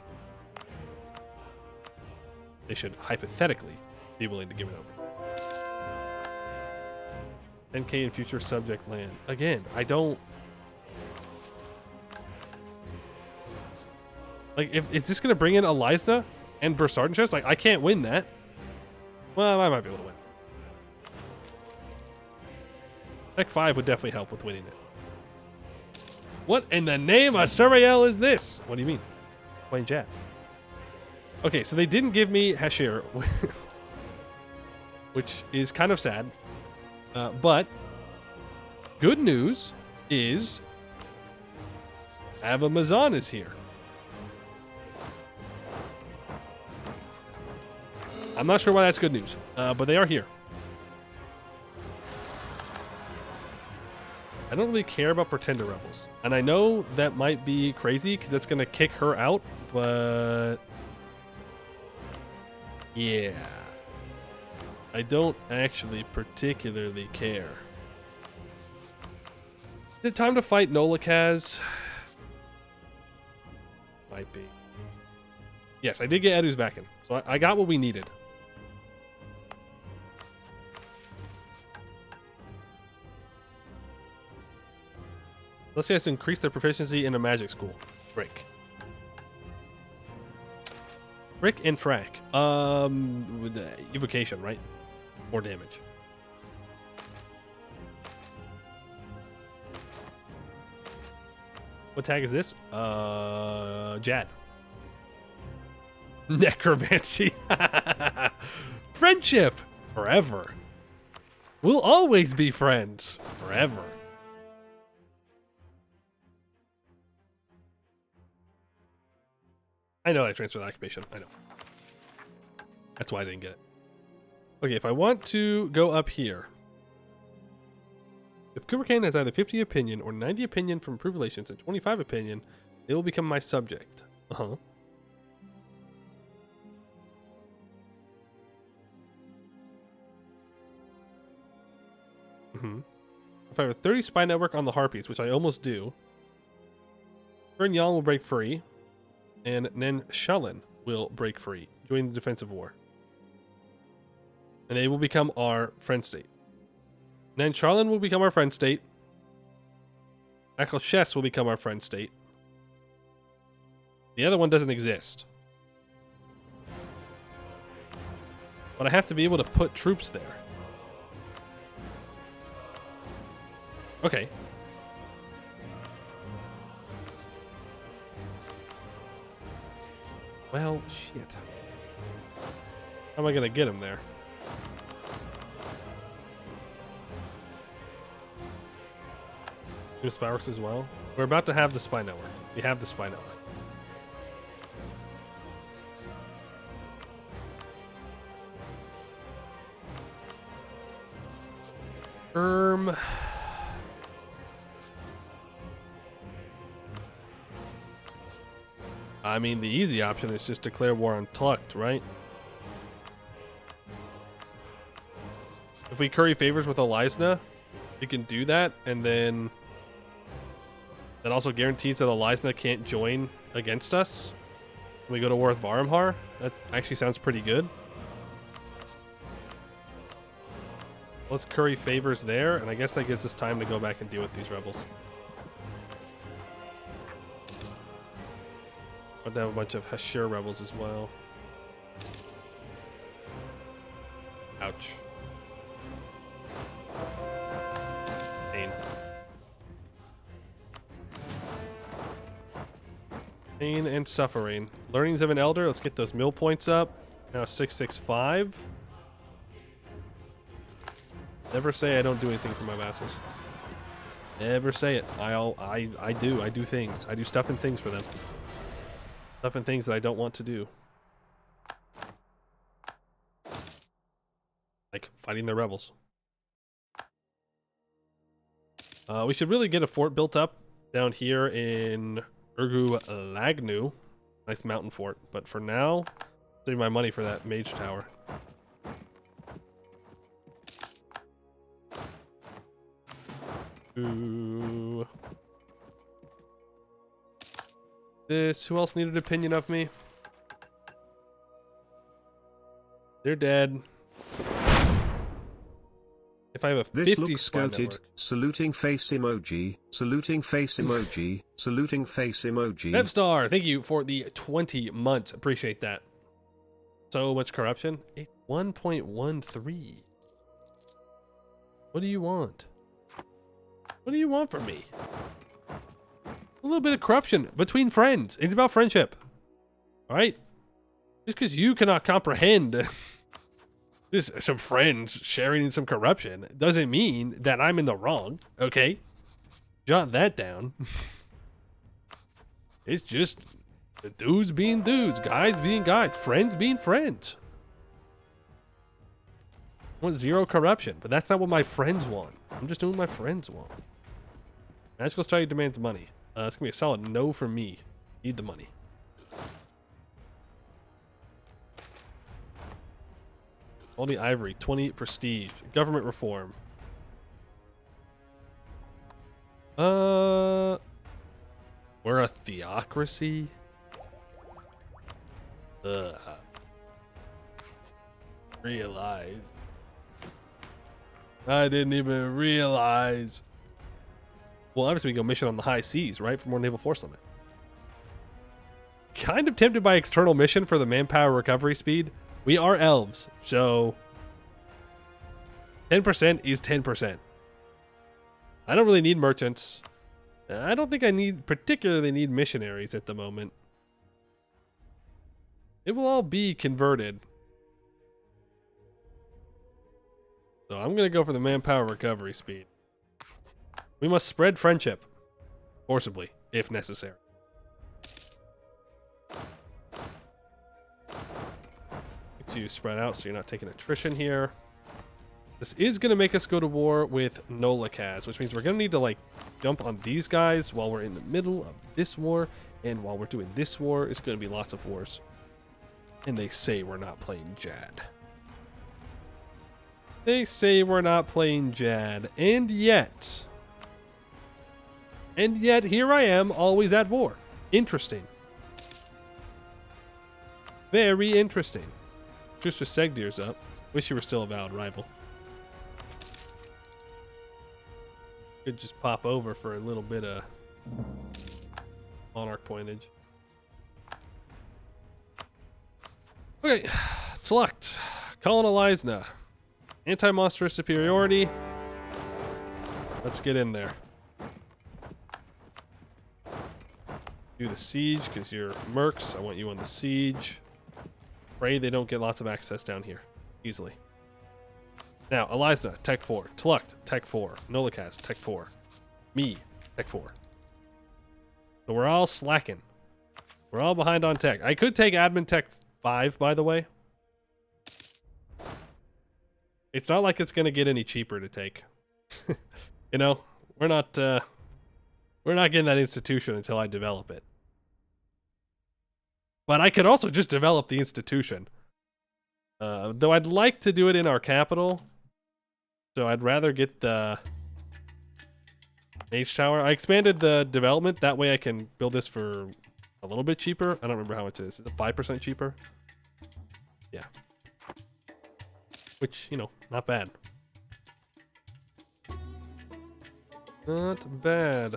They should hypothetically be willing to give it over. 10K in future subject land. Again, I don't... Like, is this going to bring in Elisna and Bursard interest? Like, I can't win that. Well, I might be able to win. Tech 5 would definitely help with winning it. What in the name of Suriel is this? What do you mean? Playing Jad. Okay, so they didn't give me Hashir, which is kind of sad. But good news is Ava Mazan is here. I'm not sure why that's good news, but they are here. I don't really care about Pretender Rebels. And I know that might be crazy because that's going to kick her out, but... yeah. I don't actually particularly care. Is it time to fight Nolakaz? Might be. Yes, I did get Edu's back in. So I got what we needed. Let's just increase their proficiency in a magic school. Frick. Frick and Frack. With the evocation, right? More damage. What tag is this? Jad. Necromancy. Friendship. Forever. We'll always be friends. Forever. I know I transferred the occupation. I know. That's why I didn't get it. Okay, if I want to go up here. If Kuberkane has either 50 opinion or 90 opinion from improved relations and 25 opinion, it will become my subject. Uh-huh. Mm-hmm. If I have a 30 spy network on the Harpies, which I almost do, Fern Yang will break free. And Nen Shalin will break free, join the defensive war. And they will become our friend state. Nen Shalin will become our friend state. Akelches will become our friend state. The other one doesn't exist. But I have to be able to put troops there. Okay. Well, shit. How am I gonna get him there? Do spy works as well? We're about to have the spy network. We have the spy network. I mean, the easy option is just declare war on Tukt, right? If we curry favors with Elisna, we can do that, and then that also guarantees that Elisna can't join against us when we go to war with Varumhar. That actually sounds pretty good. Let's curry favors there, and I guess that gives us time to go back and deal with these rebels. But they have a bunch of Hashir rebels as well. Ouch. Pain. Pain and suffering. Learnings of an elder. Let's get those mill points up. Now 665. Never say I don't do anything for my vassals. Never say it. I do things. I do stuff and things for them. Stuff and things that I don't want to do. Like fighting the rebels. We should really get a fort built up down here in Urgu Lagnu. Nice mountain fort. But for now, save my money for that mage tower. Ooh. This. Who else needed an opinion of me? They're dead. If I have a 50 this looks squad scouted. network. Saluting face emoji. Saluting face emoji. Saluting face emoji. Fevstar, thank you for the 20 months. Appreciate that. So much corruption. It's 1.13. What do you want? What do you want from me? A little bit of corruption between friends. It's about friendship. All right? Just because you cannot comprehend this, some friends sharing in some corruption doesn't mean that I'm in the wrong. Okay? Jot that down. It's just the dudes being dudes, guys being guys, friends being friends. I want zero corruption, but that's not what my friends want. I'm just doing what my friends want. Magical Study demands money. It's going to be a solid no for me. Need the money. All the ivory, 20 prestige. Government reform. We're a theocracy? Realize. I didn't even realize. Well, obviously we go mission on the high seas, right? For more naval force limit. Kind of tempted by external mission for the manpower recovery speed. We are elves, so 10% is 10%. I don't really need merchants. I don't think I particularly need missionaries at the moment. It will all be converted. So I'm going to go for the manpower recovery speed. We must spread friendship. Forcibly, if necessary. Make sure you spread out so you're not taking attrition here. This is going to make us go to war with Nolakaz, which means we're going to need to, like, jump on these guys while we're in the middle of this war. And while we're doing this war, it's going to be lots of wars. And they say we're not playing Jad. They say we're not playing Jad. And yet, here I am, always at war. Interesting. Very interesting. Just with Segdir's up. Wish you were still a valid rival. Could just pop over for a little bit of monarch pointage. Okay, select. Colonize. Anti-monstrous superiority. Let's get in there. Do the siege because you're mercs. I want you on the siege. Pray they don't get lots of access down here easily. Now, Eliza, Tech 4. Tluct, Tech 4. Nolakaz, Tech 4. Me, Tech 4. So we're all slacking. We're all behind on tech. I could take Admin Tech 5, by the way. It's not like it's going to get any cheaper to take. You know, we're not getting that institution until I develop it. But I could also just develop the institution. Though I'd like to do it in our capital. So I'd rather get the Mage Tower. I expanded the development. That way I can build this for a little bit cheaper. I don't remember how much it is. Is it 5% cheaper? Yeah. Which, you know, not bad. Not bad.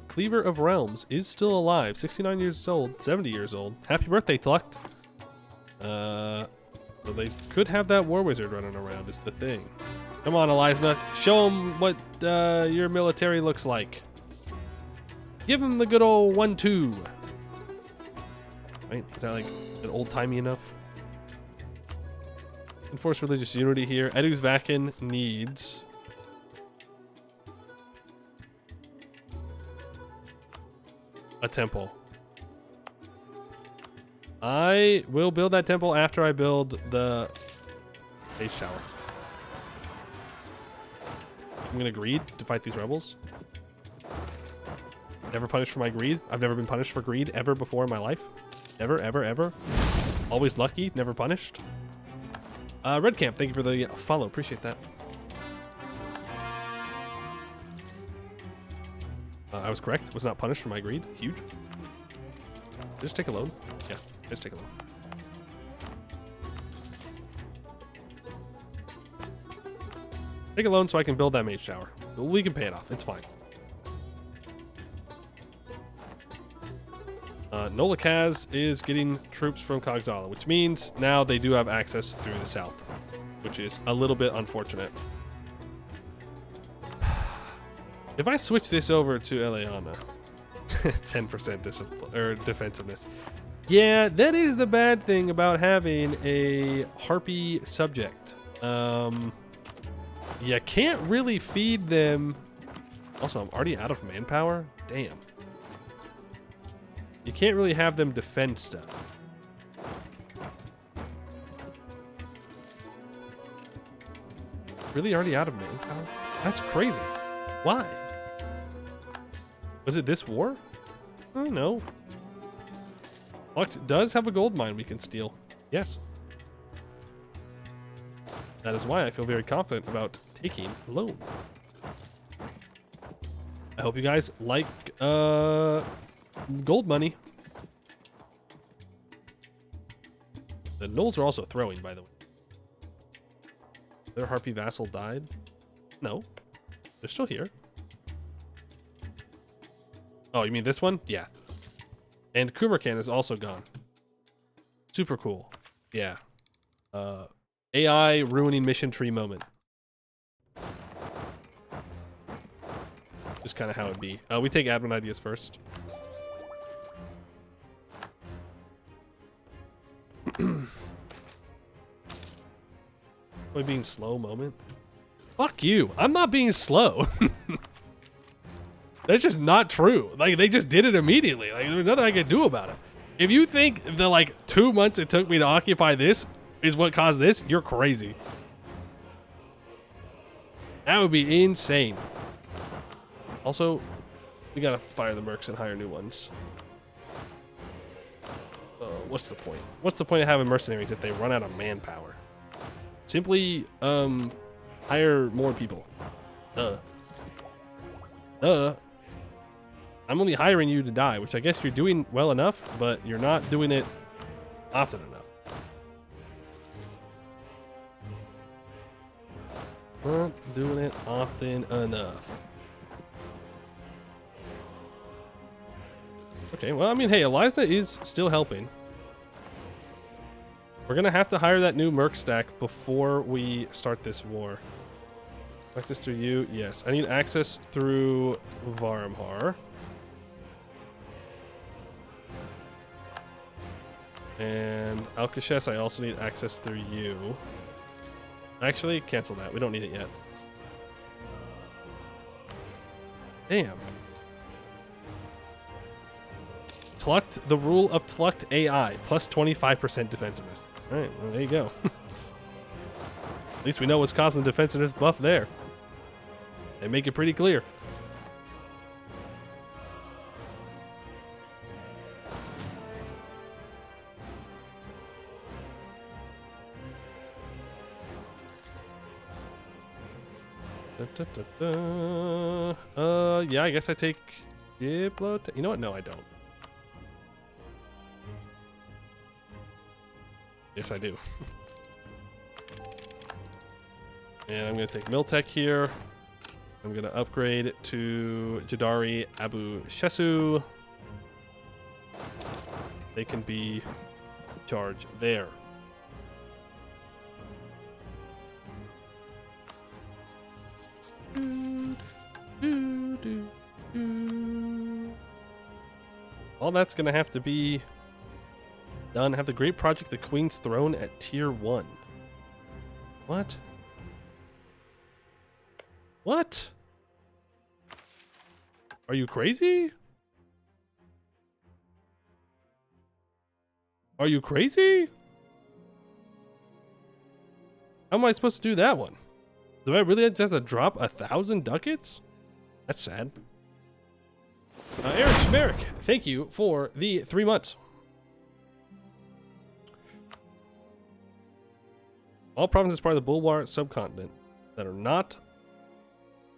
Cleaver of Realms is still alive. 69 years old, 70 years old. Happy birthday, Tluct. So they could have that War Wizard running around is the thing. Come on, Eliza. Show them what your military looks like. Give them the good old 1-2. Right? Is that like an old-timey enough? Enforce religious unity here. Edu's Vakin needs... a temple. I will build that temple after I build the base tower. I'm gonna greed to fight these rebels. Never punished for my greed. I've never been punished for greed ever before in my life. Ever, ever, ever. Always lucky, never punished. Red Camp, thank you for the follow. Appreciate that. I was correct. Was not punished for my greed. Huge. Just take a load. Yeah, just take a load. Take a loan so I can build that mage tower. We can pay it off. It's fine. Nola Kaz is getting troops from Kogzala, which means now they do have access through the south, which is a little bit unfortunate. If I switch this over to Eliana, 10% defensiveness. Yeah, that is the bad thing about having a harpy subject. You can't really feed them. Also, I'm already out of manpower. Damn. You can't really have them defend stuff. Really already out of manpower? That's crazy. Why? Was it this war? I don't know. Lux does have a gold mine we can steal. Yes. That is why I feel very confident about taking a loan. I hope you guys like gold money. The gnolls are also throwing, by the way. Their harpy vassal died? No. They're still here. Oh, you mean this one? Yeah. And Kumarkan is also gone. Super cool. Yeah. AI ruining mission tree moment. Just kind of how it'd be. We take admin ideas first. Am I being slow moment? Fuck you. I'm not being slow. That's just not true. Like, they just did it immediately. Like, there's nothing I can do about it. If you think the, like, 2 months it took me to occupy this is what caused this, you're crazy. That would be insane. Also, we gotta fire the mercs and hire new ones. What's the point? What's the point of having mercenaries if they run out of manpower? Simply, hire more people. I'm only hiring you to die, which I guess you're doing well enough, but you're not doing it often enough. Not doing it often enough. Okay, well, I mean, hey, Eliza is still helping. We're gonna have to hire that new merc stack before we start this war. Access through you? Yes. I need access through Varmhar. And Alcashes, I also need access through you. Actually, cancel that. We don't need it yet. Damn. Tlucked, the rule of Tlucked AI, plus 25% defensiveness. Alright, well, there you go. At least we know what's causing the defensiveness buff there. They make it pretty clear. Yeah, I guess I take Diplo. You know what? No, I don't. Yes, I do. And I'm going to take Miltech here. I'm going to upgrade to Jadari Abu Shesu. They can be charged there. All that's going to have to be done. Have the great project, the Queen's Throne, at tier 1. What? What? Are you crazy? Are you crazy? How am I supposed to do that one? Do I really just have to drop 1,000 ducats? That's sad. Eric Schmerich, thank you for the 3 months. All provinces part of the Bulwar subcontinent that are not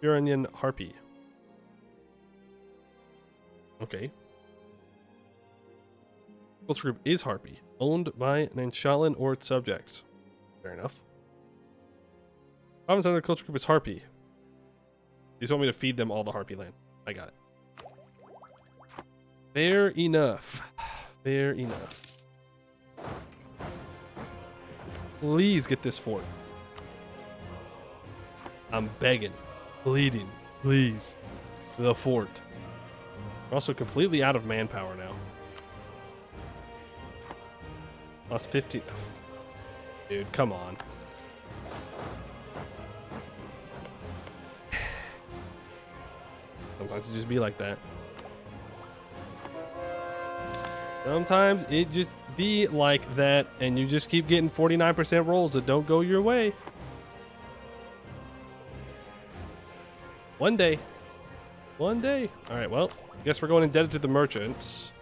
Uranian Harpy. Okay. Culture group is Harpy, owned by Nanshalan or its subjects. Fair enough. Province under the culture group is Harpy. You just want me to feed them all the Harpy land. I got it. Fair enough. Fair enough. Please get this fort. I'm begging, pleading, please. The fort. We're also completely out of manpower now. Lost 50. Dude, come on. Sometimes it just be like that. Sometimes it just be like that, and you just keep getting 49% rolls that don't go your way. One day. One day. All right, well, I guess we're going indebted to the merchants.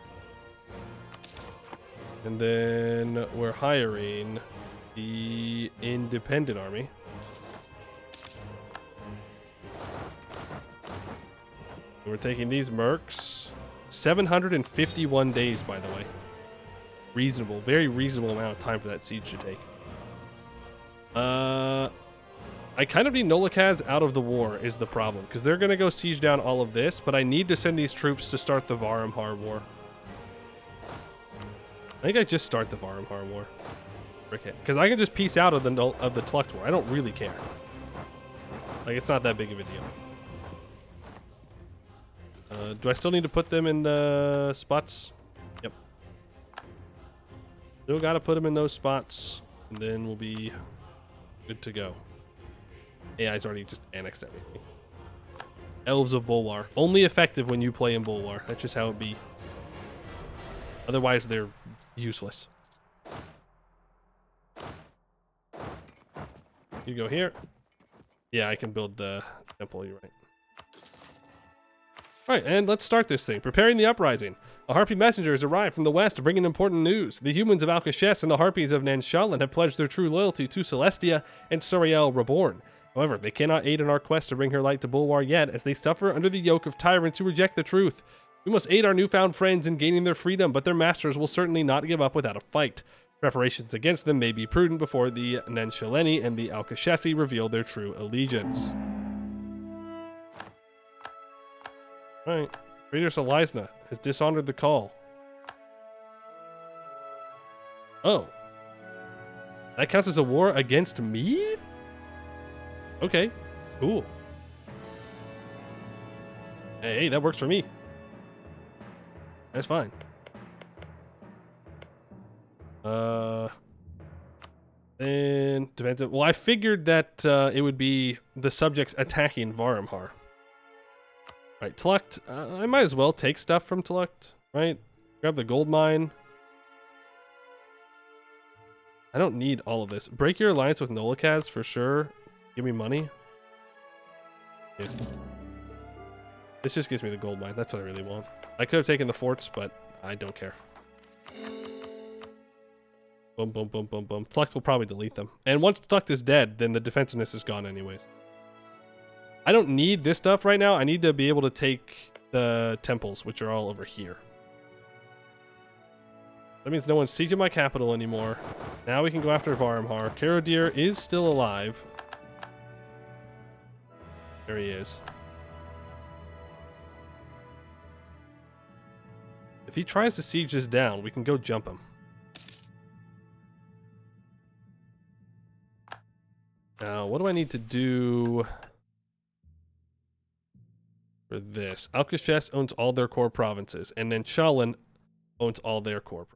And then we're hiring the independent army. We're taking these mercs. 751 days, by the way. Reasonable, very reasonable amount of time for that siege to take. I kind of need Nolikaz out of the war is the problem, because they're going to go siege down all of this, but I need to send these troops to start the Varumhar war. I think I just start the Varumhar war. Because I can just peace out of the Tlucht war. I don't really care. Like, it's not that big of a deal. Do I still need to put them in the spots? Yep. Still got to put them in those spots, and then we'll be good to go. AI's already just annexed everything. Elves of Bulwar. Only effective when you play in Bulwar. That's just how it be. Otherwise, they're useless. You go here. Yeah, I can build the temple, you're right. Alright, and let's start this thing. Preparing the uprising. A Harpy messenger has arrived from the west bringing important news. The humans of Alcashes and the Harpies of Nanshalan have pledged their true loyalty to Celestia and Suriel Reborn. However, they cannot aid in our quest to bring her light to Bulwar yet, as they suffer under the yoke of tyrants who reject the truth. We must aid our newfound friends in gaining their freedom, but their masters will certainly not give up without a fight. Preparations against them may be prudent before the Nanshaleni and the Alcashesi reveal their true allegiance. Alright. Raider Selizna has dishonored the call. Oh. That counts as a war against me? Okay. Cool. Hey, that works for me. That's fine. And defensive. Well, I figured that it would be the subjects attacking Varumhar. Right, Tlucht. I might as well take stuff from Tlucht, right? Grab the gold mine. I don't need all of this. Break your alliance with Nolikaz for sure. Give me money. Yeah. This just gives me the gold mine. That's what I really want. I could have taken the forts, but I don't care. Boom, boom, boom, boom, boom. Tlucht will probably delete them. And once Tlucht is dead, then the defensiveness is gone anyways. I don't need this stuff right now. I need to be able to take the temples, which are all over here. That means no one's sieging my capital anymore. Now we can go after Varumhar. Karadir is still alive. There he is. If he tries to siege this down, we can go jump him. Now, what do I need to do for this? Alcashes owns all their core provinces, and then Nanshalan owns all their core provinces.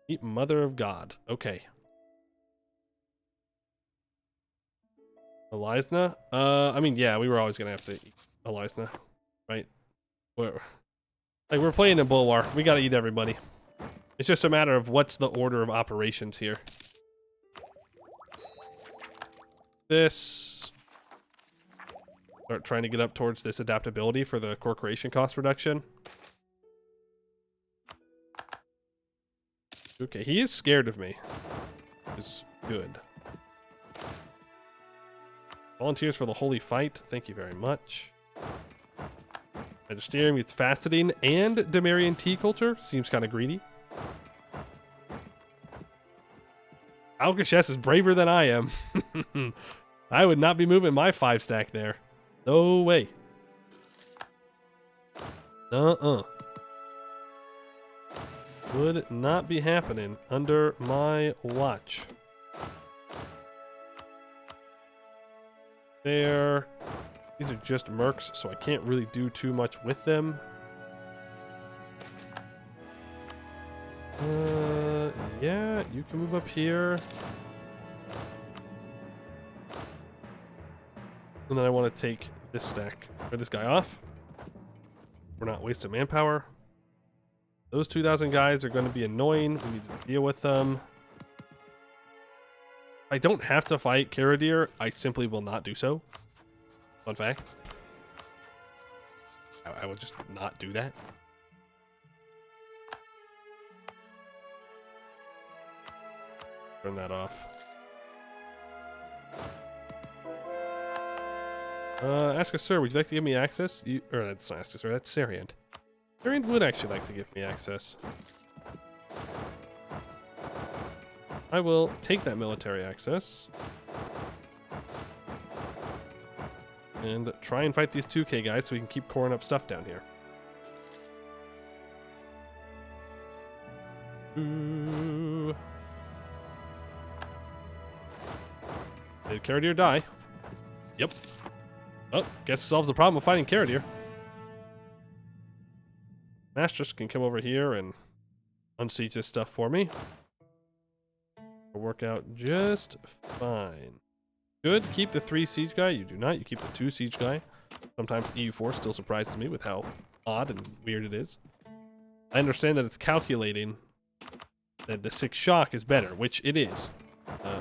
Eat Mother of God. Okay. Elizna? I mean, yeah, we were always going to have to eat Elizna, right? We're playing in Bulwar. We got to eat everybody. It's just a matter of what's the order of operations here. This. Start trying to get up towards this adaptability for the core creation cost reduction. Okay, he is scared of me. Is good. Volunteers for the holy fight. Thank you very much. Magisterium gets faceting and Demarian tea culture. Seems kind of greedy. Alcashes is braver than I am. I would not be moving my 5 stack there. No way. Would not be happening under my watch. There. These are just mercs, so I can't really do too much with them. Yeah, you can move up here. And then I want to take this stack, or this guy off. We're not wasting manpower. Those 2,000 guys are going to be annoying. We need to deal with them. If I don't have to fight Karadir, I simply will not do so. Fun fact. I will just not do that. Turn that off. Ask us, sir, would you like to give me access? Or that's not Ask us, sir, that's Sariant. Sariant would actually like to give me access. I will take that military access. And try and fight these 2K guys so we can keep coring up stuff down here. Ooh. Did Karadir die? Yep. Oh, guess solves the problem of fighting Karadir. Masters can come over here and unsiege this stuff for me. It'll work out just fine. Good, keep the 3 siege guy. You do not. You keep the 2 siege guy. Sometimes EU4 still surprises me with how odd and weird it is. I understand that it's calculating that the 6 shock is better, which it is.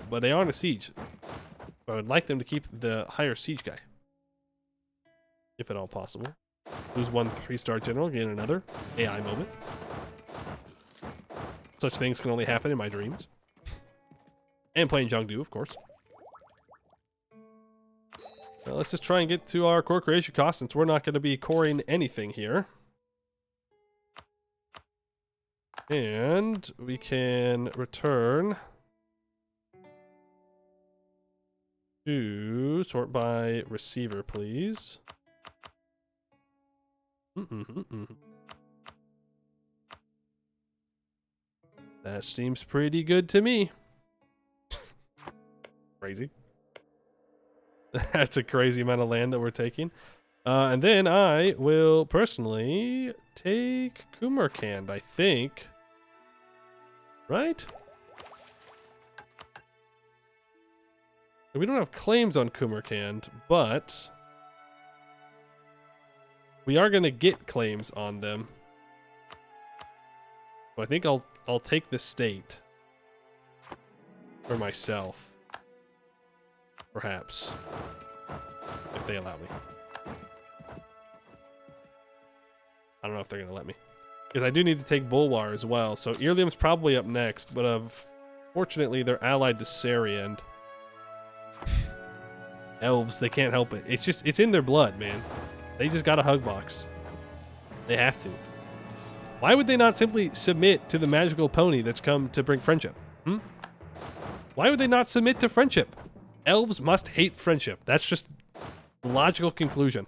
But they are in a siege. I would like them to keep the higher siege guy. If at all possible. Lose 1 3-star general, gain another. AI moment. Such things can only happen in my dreams. And playing Zhongdu, of course. Well, let's just try and get to our core creation cost since we're not going to be coring anything here. And we can return to sort by receiver, please. That seems pretty good to me. Crazy. That's a crazy amount of land that we're taking. And then I will personally take Kumarkand, I think. Right? We don't have claims on Kumarkand, but we are going to get claims on them. So I think I'll take the state for myself. Perhaps. If they allow me. I don't know if they're going to let me. Because I do need to take Bulwar as well. So Irlium's probably up next. But fortunately, they're allied to Sariand. Elves, they can't help it. It's in their blood, man. They just got a hug box. They have to. Why would they not simply submit to the magical pony that's come to bring friendship? Why would they not submit to friendship? Elves must hate friendship. That's just a logical conclusion.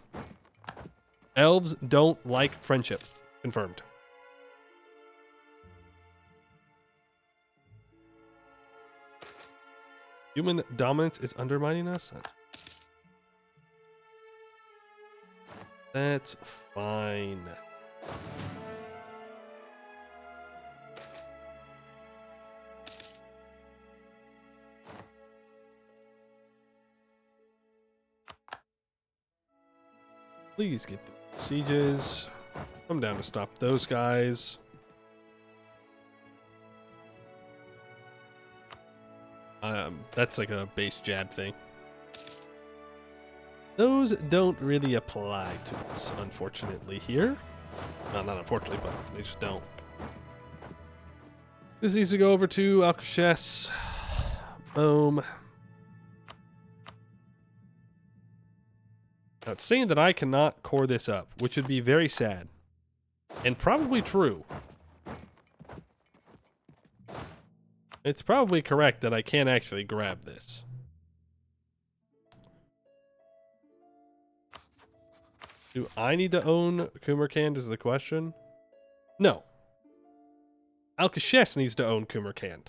Elves don't like friendship. Confirmed. Human dominance is undermining us? That's fine. Please get the sieges. Come down to stop those guys. That's like a base Jad thing. Those don't really apply to us, unfortunately, here. Well, not unfortunately, but they just don't. This needs to go over to Alcachess. Boom. Now, it's saying that I cannot core this up, which would be very sad. And probably true. It's probably correct that I can't actually grab this. Do I need to own Kumarkand is the question? No. Alcachess needs to own Kumarkand.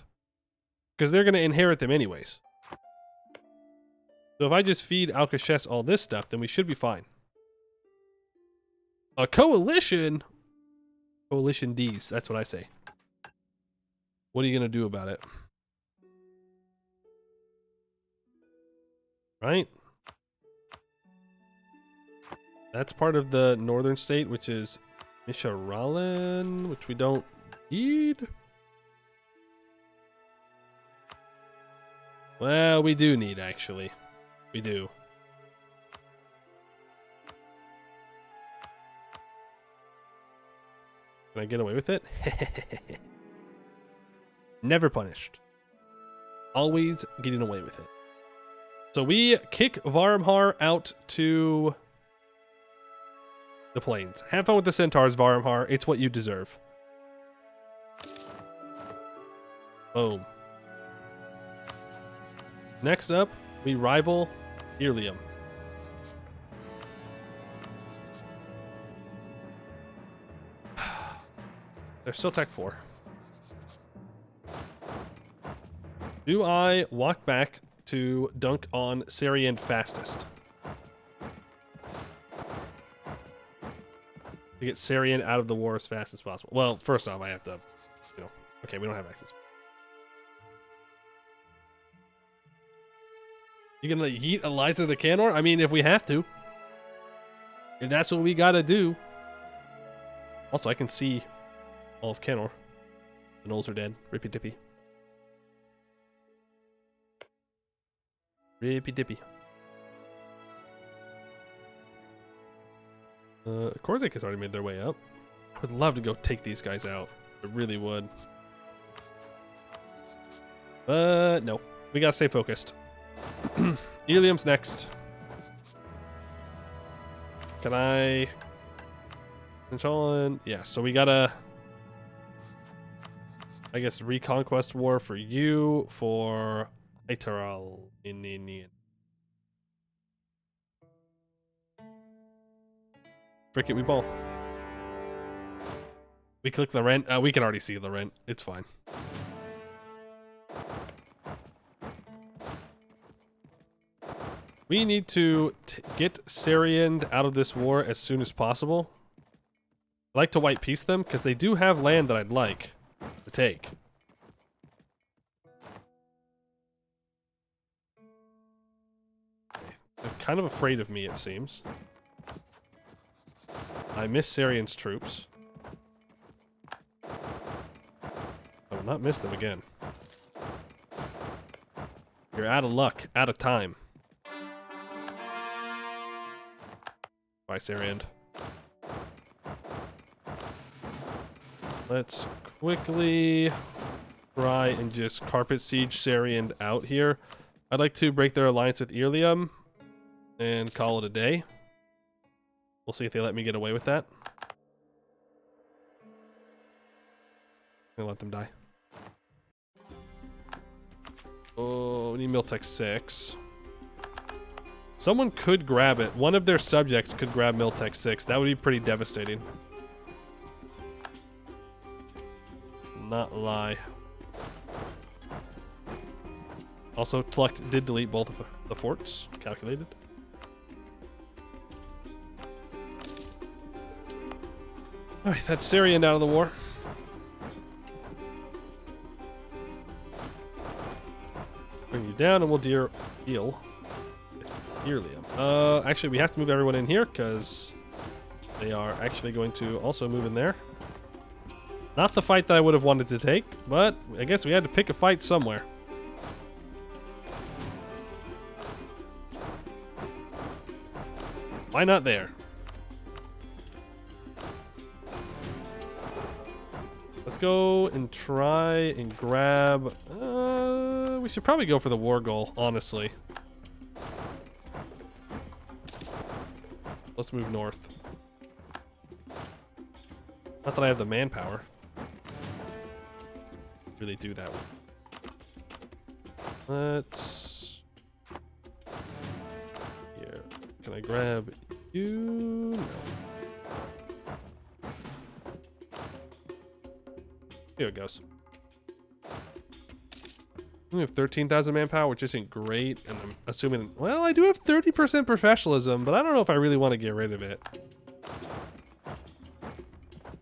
Because they're going to inherit them anyways. So if I just feed Alcachess all this stuff, then we should be fine. A coalition? Coalition D's, that's what I say. What are you going to do about it? Right? That's part of the northern state, which is Misharalan, which we don't need. Well, we do need, actually. We do. Can I get away with it? Never punished. Always getting away with it. So we kick Varmhar out to the plains. Have fun with the centaurs, Varmhar. It's what you deserve. Boom. Next up, we rival Irlium. They're still Tech 4. Do I walk back to dunk on Sarian fastest? To get Sarian out of the war as fast as possible. Well, first off, I have to, okay, we don't have access. You gonna yeet Eliza to Canor? I mean, if we have to. If that's what we gotta do. Also, I can see all of Canor. The Knolls are dead. Rippy dippy. Rippy dippy. Korzik has already made their way up. I would love to go take these guys out. I really would. But no. We gotta stay focused. Ilium's next. Can I control in? Yeah, so we gotta, I guess, Reconquest War for you, for Iteral Ininian. Frick it, we ball. We click the rent. We can already see the rent. It's fine. We need to get Sarian out of this war as soon as possible. I like to white peace them because they do have land that I'd like to take. They're kind of afraid of me, it seems. I miss Sarian's troops. I will not miss them again. You're out of luck, out of time. Bye, Sarian. Let's quickly try and just carpet siege Sarian out here. I'd like to break their alliance with Irlium and call it a day. We'll see if they let me get away with that. I'm gonna let them die. Oh, we need Miltech 6. Someone could grab it. One of their subjects could grab Miltech 6. That would be pretty devastating. Not lie. Also, Tluct did delete both of the forts. Calculated. Alright, that's Sarian out of the war. Bring you down and we'll deal with Irlium. Actually, we have to move everyone in here because they are actually going to also move in there. Not the fight that I would have wanted to take, but I guess we had to pick a fight somewhere. Why not there? Let's go and try and grab... we should probably go for the war goal, honestly. Let's move north. Not that I have the manpower. Really do that one. Let's... Here. Can I grab you? No. Here it goes. We have 13,000 manpower, which isn't great, and I'm assuming... Well, I do have 30% professionalism, but I don't know if I really want to get rid of it.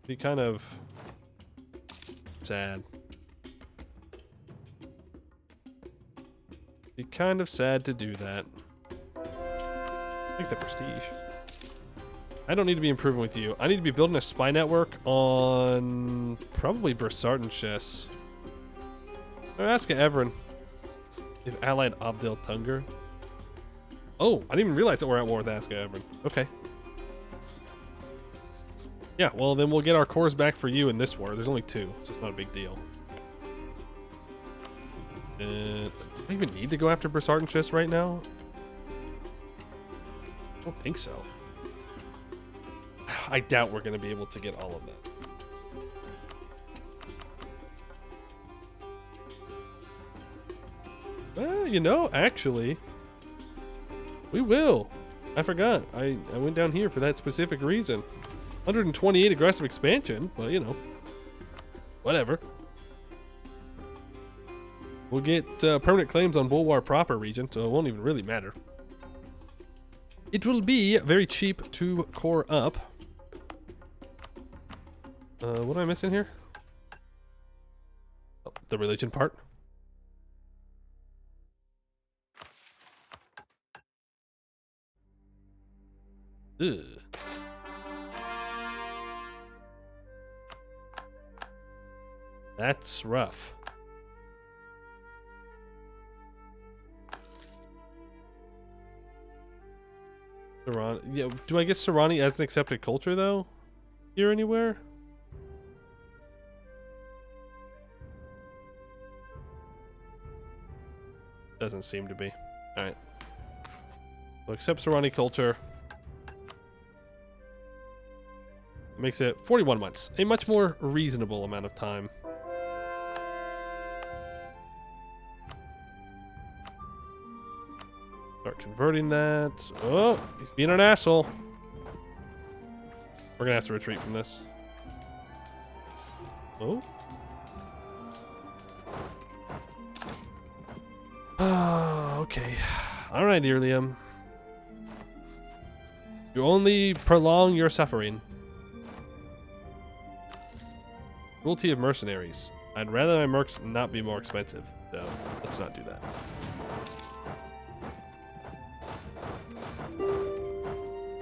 Be kind of... sad. Be kind of sad to do that. Take the prestige. I don't need to be improving with you. I need to be building a spy network on probably Bursartan Chess. Ask Everin if allied Abdel Tunger. Oh, I didn't even realize that we're at war with Aska Everin. Okay. Yeah, well then we'll get our cores back for you in this war. There's only 2, so it's not a big deal. Do I even need to go after Bursartan Chess right now? I don't think so. I doubt we're going to be able to get all of that. Well, you know, actually, we will. I forgot. I went down here for that specific reason. 128 aggressive expansion, but you know, whatever. We'll get permanent claims on Bulwar proper region, so it won't even really matter. It will be very cheap to core up. What am I missing here? Oh, the religion part. Ugh. That's rough. Yeah, do I get Serrani as an accepted culture though? Here anywhere? Doesn't seem to be. Alright. We'll accept Serrani culture. Makes it 41 months. A much more reasonable amount of time. Start converting that. Oh, he's being an asshole. We're gonna have to retreat from this. Oh. Okay. Alright, Irlium. You only prolong your suffering. Cruelty of mercenaries. I'd rather my mercs not be more expensive, so let's not do that.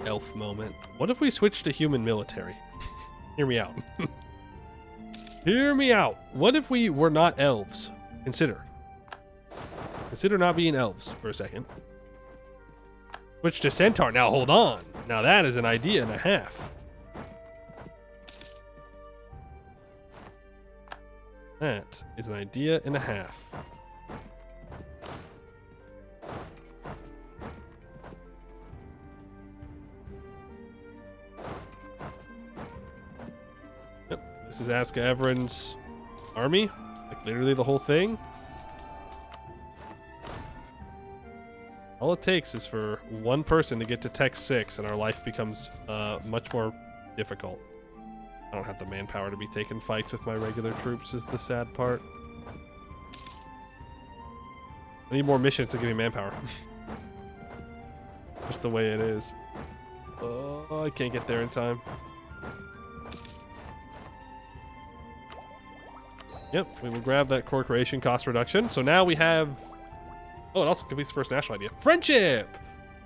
Elf moment. What if we switch to human military? Hear me out. Hear me out. What if we were not elves? Consider not being elves for a second. Switch to centaur. Now hold on. Now that is an idea and a half. That is an idea and a half. Yep. This is Aska Everin's army. Like literally the whole thing. All it takes is for one person to get to Tech 6 and our life becomes much more difficult. I don't have the manpower to be taking fights with my regular troops is the sad part. I need more missions to give me manpower. Just the way it is. Oh, I can't get there in time. Yep, we will grab that core creation cost reduction. So now we have... Oh, it also completes the first national idea. Friendship!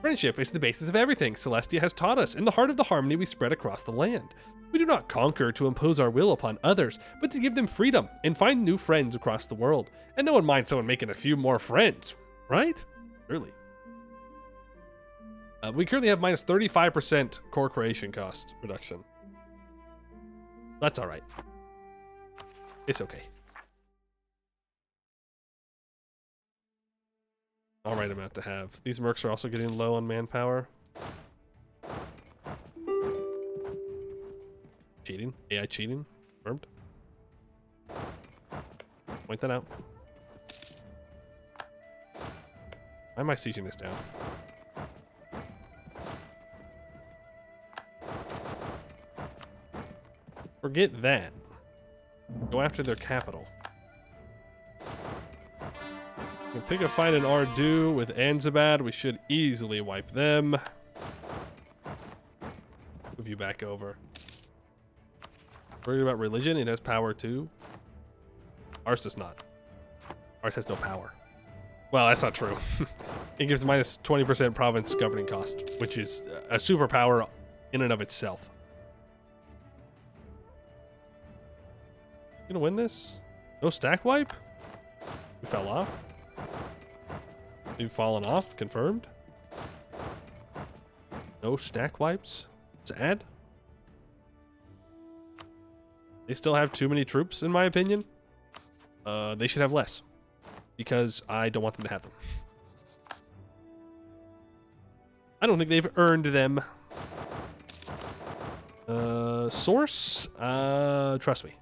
Friendship is the basis of everything Celestia has taught us, in the heart of the harmony we spread across the land. We do not conquer to impose our will upon others, but to give them freedom and find new friends across the world. And no one minds someone making a few more friends, right? Really. We currently have minus 35% core creation cost reduction. That's all right. It's okay. All right amount to have. These mercs are also getting low on manpower. Cheating. AI cheating. Confirmed. Point that out. Why am I sieging this down? Forget that. Go after their capital. We can pick a fight in Ardu with Anzabad. We should easily wipe them. Move you back over. Worried about religion? It has power too. Ours does not. Ours has no power. Well, that's not true. It gives minus 20% province governing cost, which is a superpower in and of itself. Gonna win this? No stack wipe? We fell off. We've fallen off. Confirmed. No stack wipes. Sad. They still have too many troops, in my opinion. They should have less. Because I don't want them to have them. I don't think they've earned them. Source? Trust me.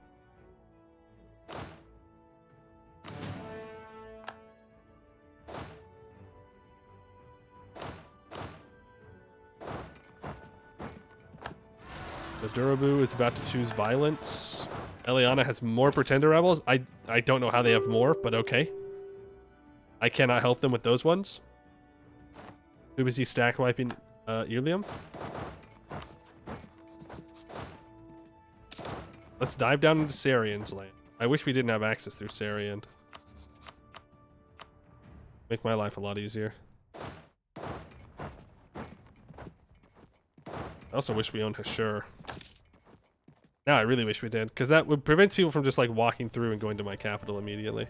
The Durabu is about to choose violence. Eliana has more Pretender Rebels. I don't know how they have more, but okay. I cannot help them with those ones. Too busy stack wiping Ilium. Let's dive down into Sarian's land. I wish we didn't have access through Sarian. Make my life a lot easier. I also wish we owned Hashur. Now I really wish we did, because that would prevent people from just like walking through and going to my capital immediately.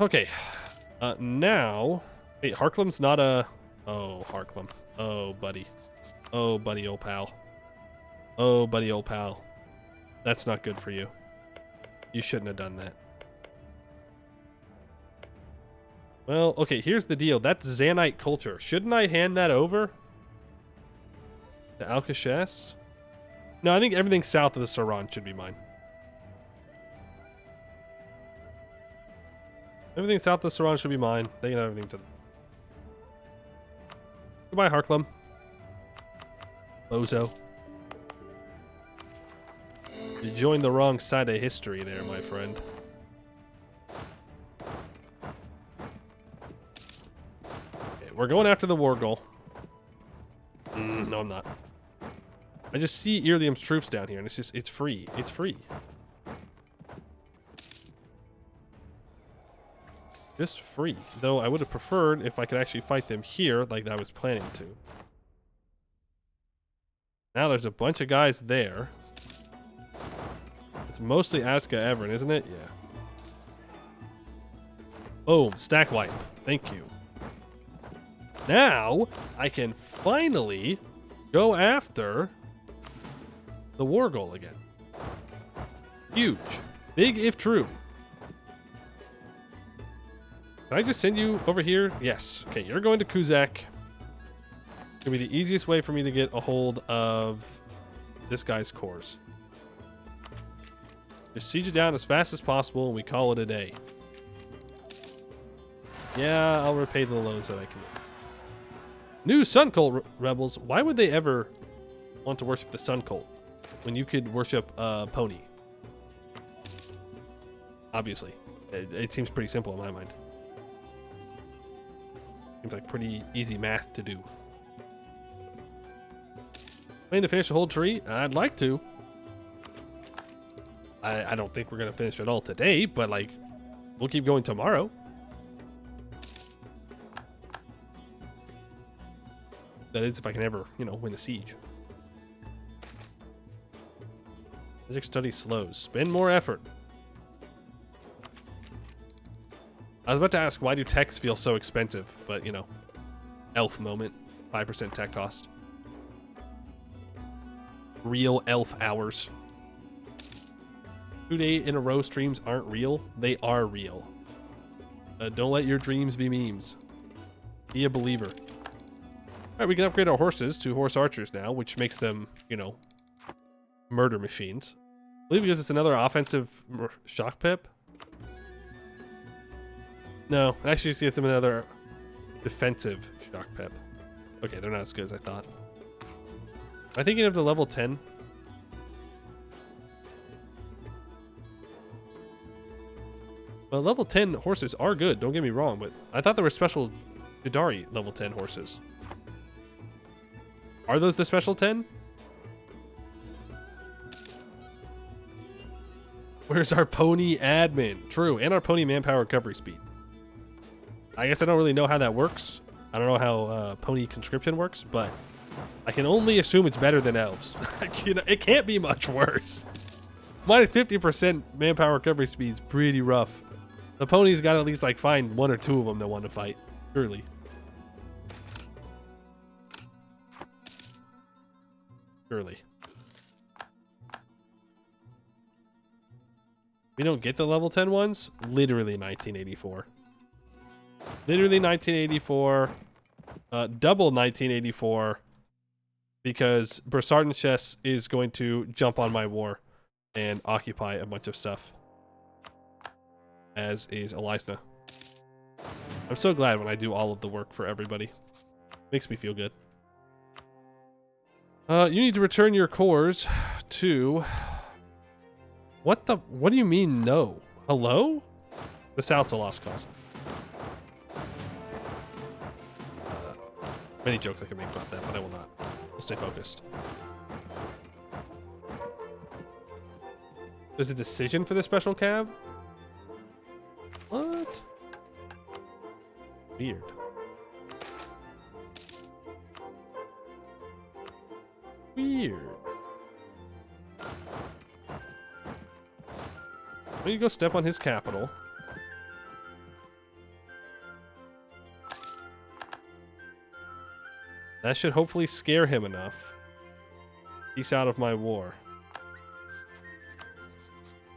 Okay. Now... Wait, Harklem's not a... Oh, Harklem. Oh, buddy. Oh, buddy, old pal. Oh, buddy, old pal. That's not good for you. You shouldn't have done that. Well, okay, here's the deal. That's Zanite culture. Shouldn't I hand that over to Alcachess? No, I think everything south of the Saran should be mine. Everything south of the Saran should be mine. They can have everything to... Goodbye, Harklem. Bozo. You joined the wrong side of history there, my friend. Okay, we're going after the war goal. No, I'm not. I just see Ilium's troops down here, and it's free. It's free. Just free. Though I would have preferred if I could actually fight them here like I was planning to. Now there's a bunch of guys there. It's mostly Aska Everin, isn't it? Yeah. Boom. Stack wipe. Thank you. Now I can finally go after the war goal again. Huge. Big if true. Can I just send you over here? Yes. Okay, you're going to Kuzak. It's going to be the easiest way for me to get a hold of this guy's cores. Just siege it down as fast as possible and we call it a day. Yeah, I'll repay the loans that I can. New Sun Cult rebels. Why would they ever want to worship the Sun Cult when you could worship Pony? Obviously. It seems pretty simple in my mind. Seems like pretty easy math to do. Plan to finish the whole tree? I'd like to. I don't think we're going to finish it all today, but like, we'll keep going tomorrow. That is if I can ever, you know, win a siege. Physics study slows. Spend more effort. I was about to ask, why do techs feel so expensive? But, you know, elf moment. 5% tech cost. Real elf hours. 2 day in a row streams aren't real. They are real. Don't let your dreams be memes. Be a believer. All right, we can upgrade our horses to horse archers now, which makes them, you know, murder machines. I believe because it's another offensive shock pip. No, it actually gives them another defensive shock pip. Okay, they're not as good as I thought. Am I thinking of the level 10? Well, level 10 horses are good, don't get me wrong, but I thought there were special Jadari level 10 horses. Are those the special 10? Where's our pony admin? True, and our pony manpower recovery speed. I guess I don't really know how that works. I don't know how pony conscription works, but I can only assume it's better than elves. You know, it can't be much worse. Minus 50% manpower recovery speed is pretty rough. The pony's got to at least like find 1 or 2 of them that want to fight. Surely. Surely. We don't get the level 10 ones? Literally 1984. Literally 1984. Double 1984. Because Bersarden Chess is going to jump on my war and occupy a bunch of stuff. As is Elisna. I'm so glad when I do all of the work for everybody. Makes me feel good. You need to return your cores to... What do you mean no? Hello? The South's a lost cause. Many jokes I can make about that, but I will not. We'll stay focused. There's a decision for the special cab? What? Weird. Weird. Why don't you go step on his capital? That should hopefully scare him enough. Peace out of my war.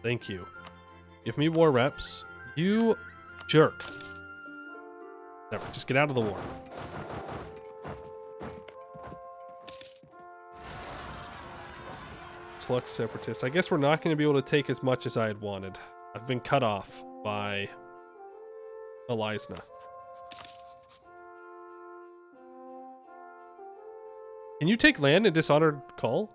Thank you. Give me war reps. You jerk. Never. Just get out of the war. Slux separatist. I guess we're not going to be able to take as much as I had wanted. I've been cut off by Elisna. Can you take land in Dishonored Call?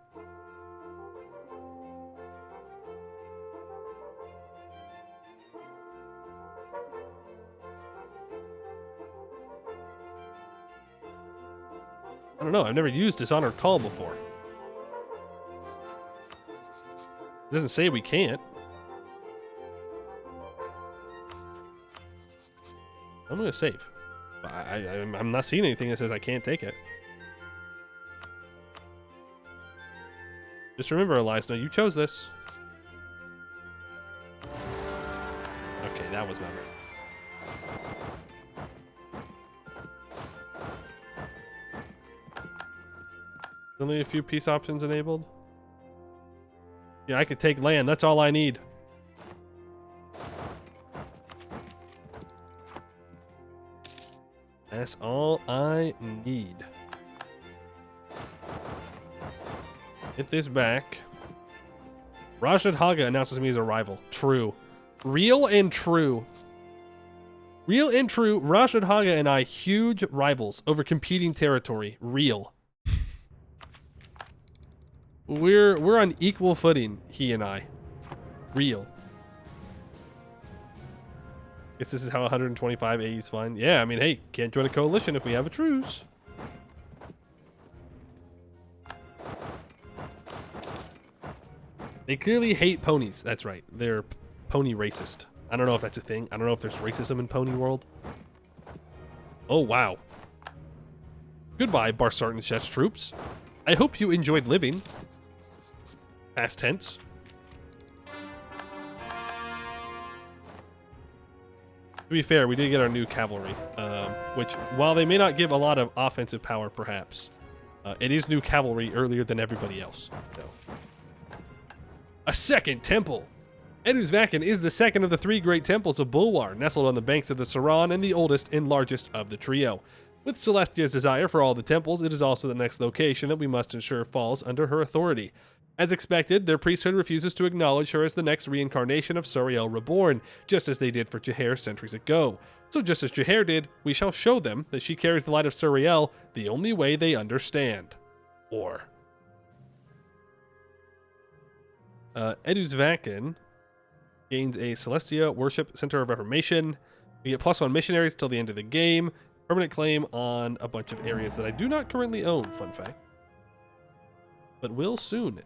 I don't know. I've never used Dishonored Call before. It doesn't say we can't. I'm going to save. I'm not seeing anything that says I can't take it. Just remember, Elisna, you chose this. Okay, that was not it. Only a few peace options enabled. Yeah, I could take land. That's all I need. That's all I need. Get this back. Rajnad Haga announces me as a rival. True. Real and true. Real and true. Rajnad Haga and I, huge rivals over competing territory. Real. We're on equal footing, he and I. Real. Guess this is how 125 AE is fine. Yeah, I mean, hey, can't join a coalition if we have a truce. They clearly hate ponies. That's right. They're pony racist. I don't know if that's a thing. I don't know if there's racism in pony world. Oh, wow. Goodbye, Barsartan Chess troops. I hope you enjoyed living. Past tense. To be fair, we did get our new cavalry, which, while they may not give a lot of offensive power, perhaps, it is new cavalry earlier than everybody else. So. A second temple. Edusvaken is the second of the 3 great temples of Bulwar, nestled on the banks of the Saran and the oldest and largest of the trio. With Celestia's desire for all the temples, it is also the next location that we must ensure falls under her authority. As expected, their priesthood refuses to acknowledge her as the next reincarnation of Suriel Reborn, just as they did for Jahair centuries ago. So just as Jahair did, we shall show them that she carries the light of Suriel the only way they understand. Or. Edusvaken gains a Celestia Worship Center of Reformation. We get +1 missionaries till the end of the game. Permanent claim on a bunch of areas that I do not currently own, fun fact. But will soon.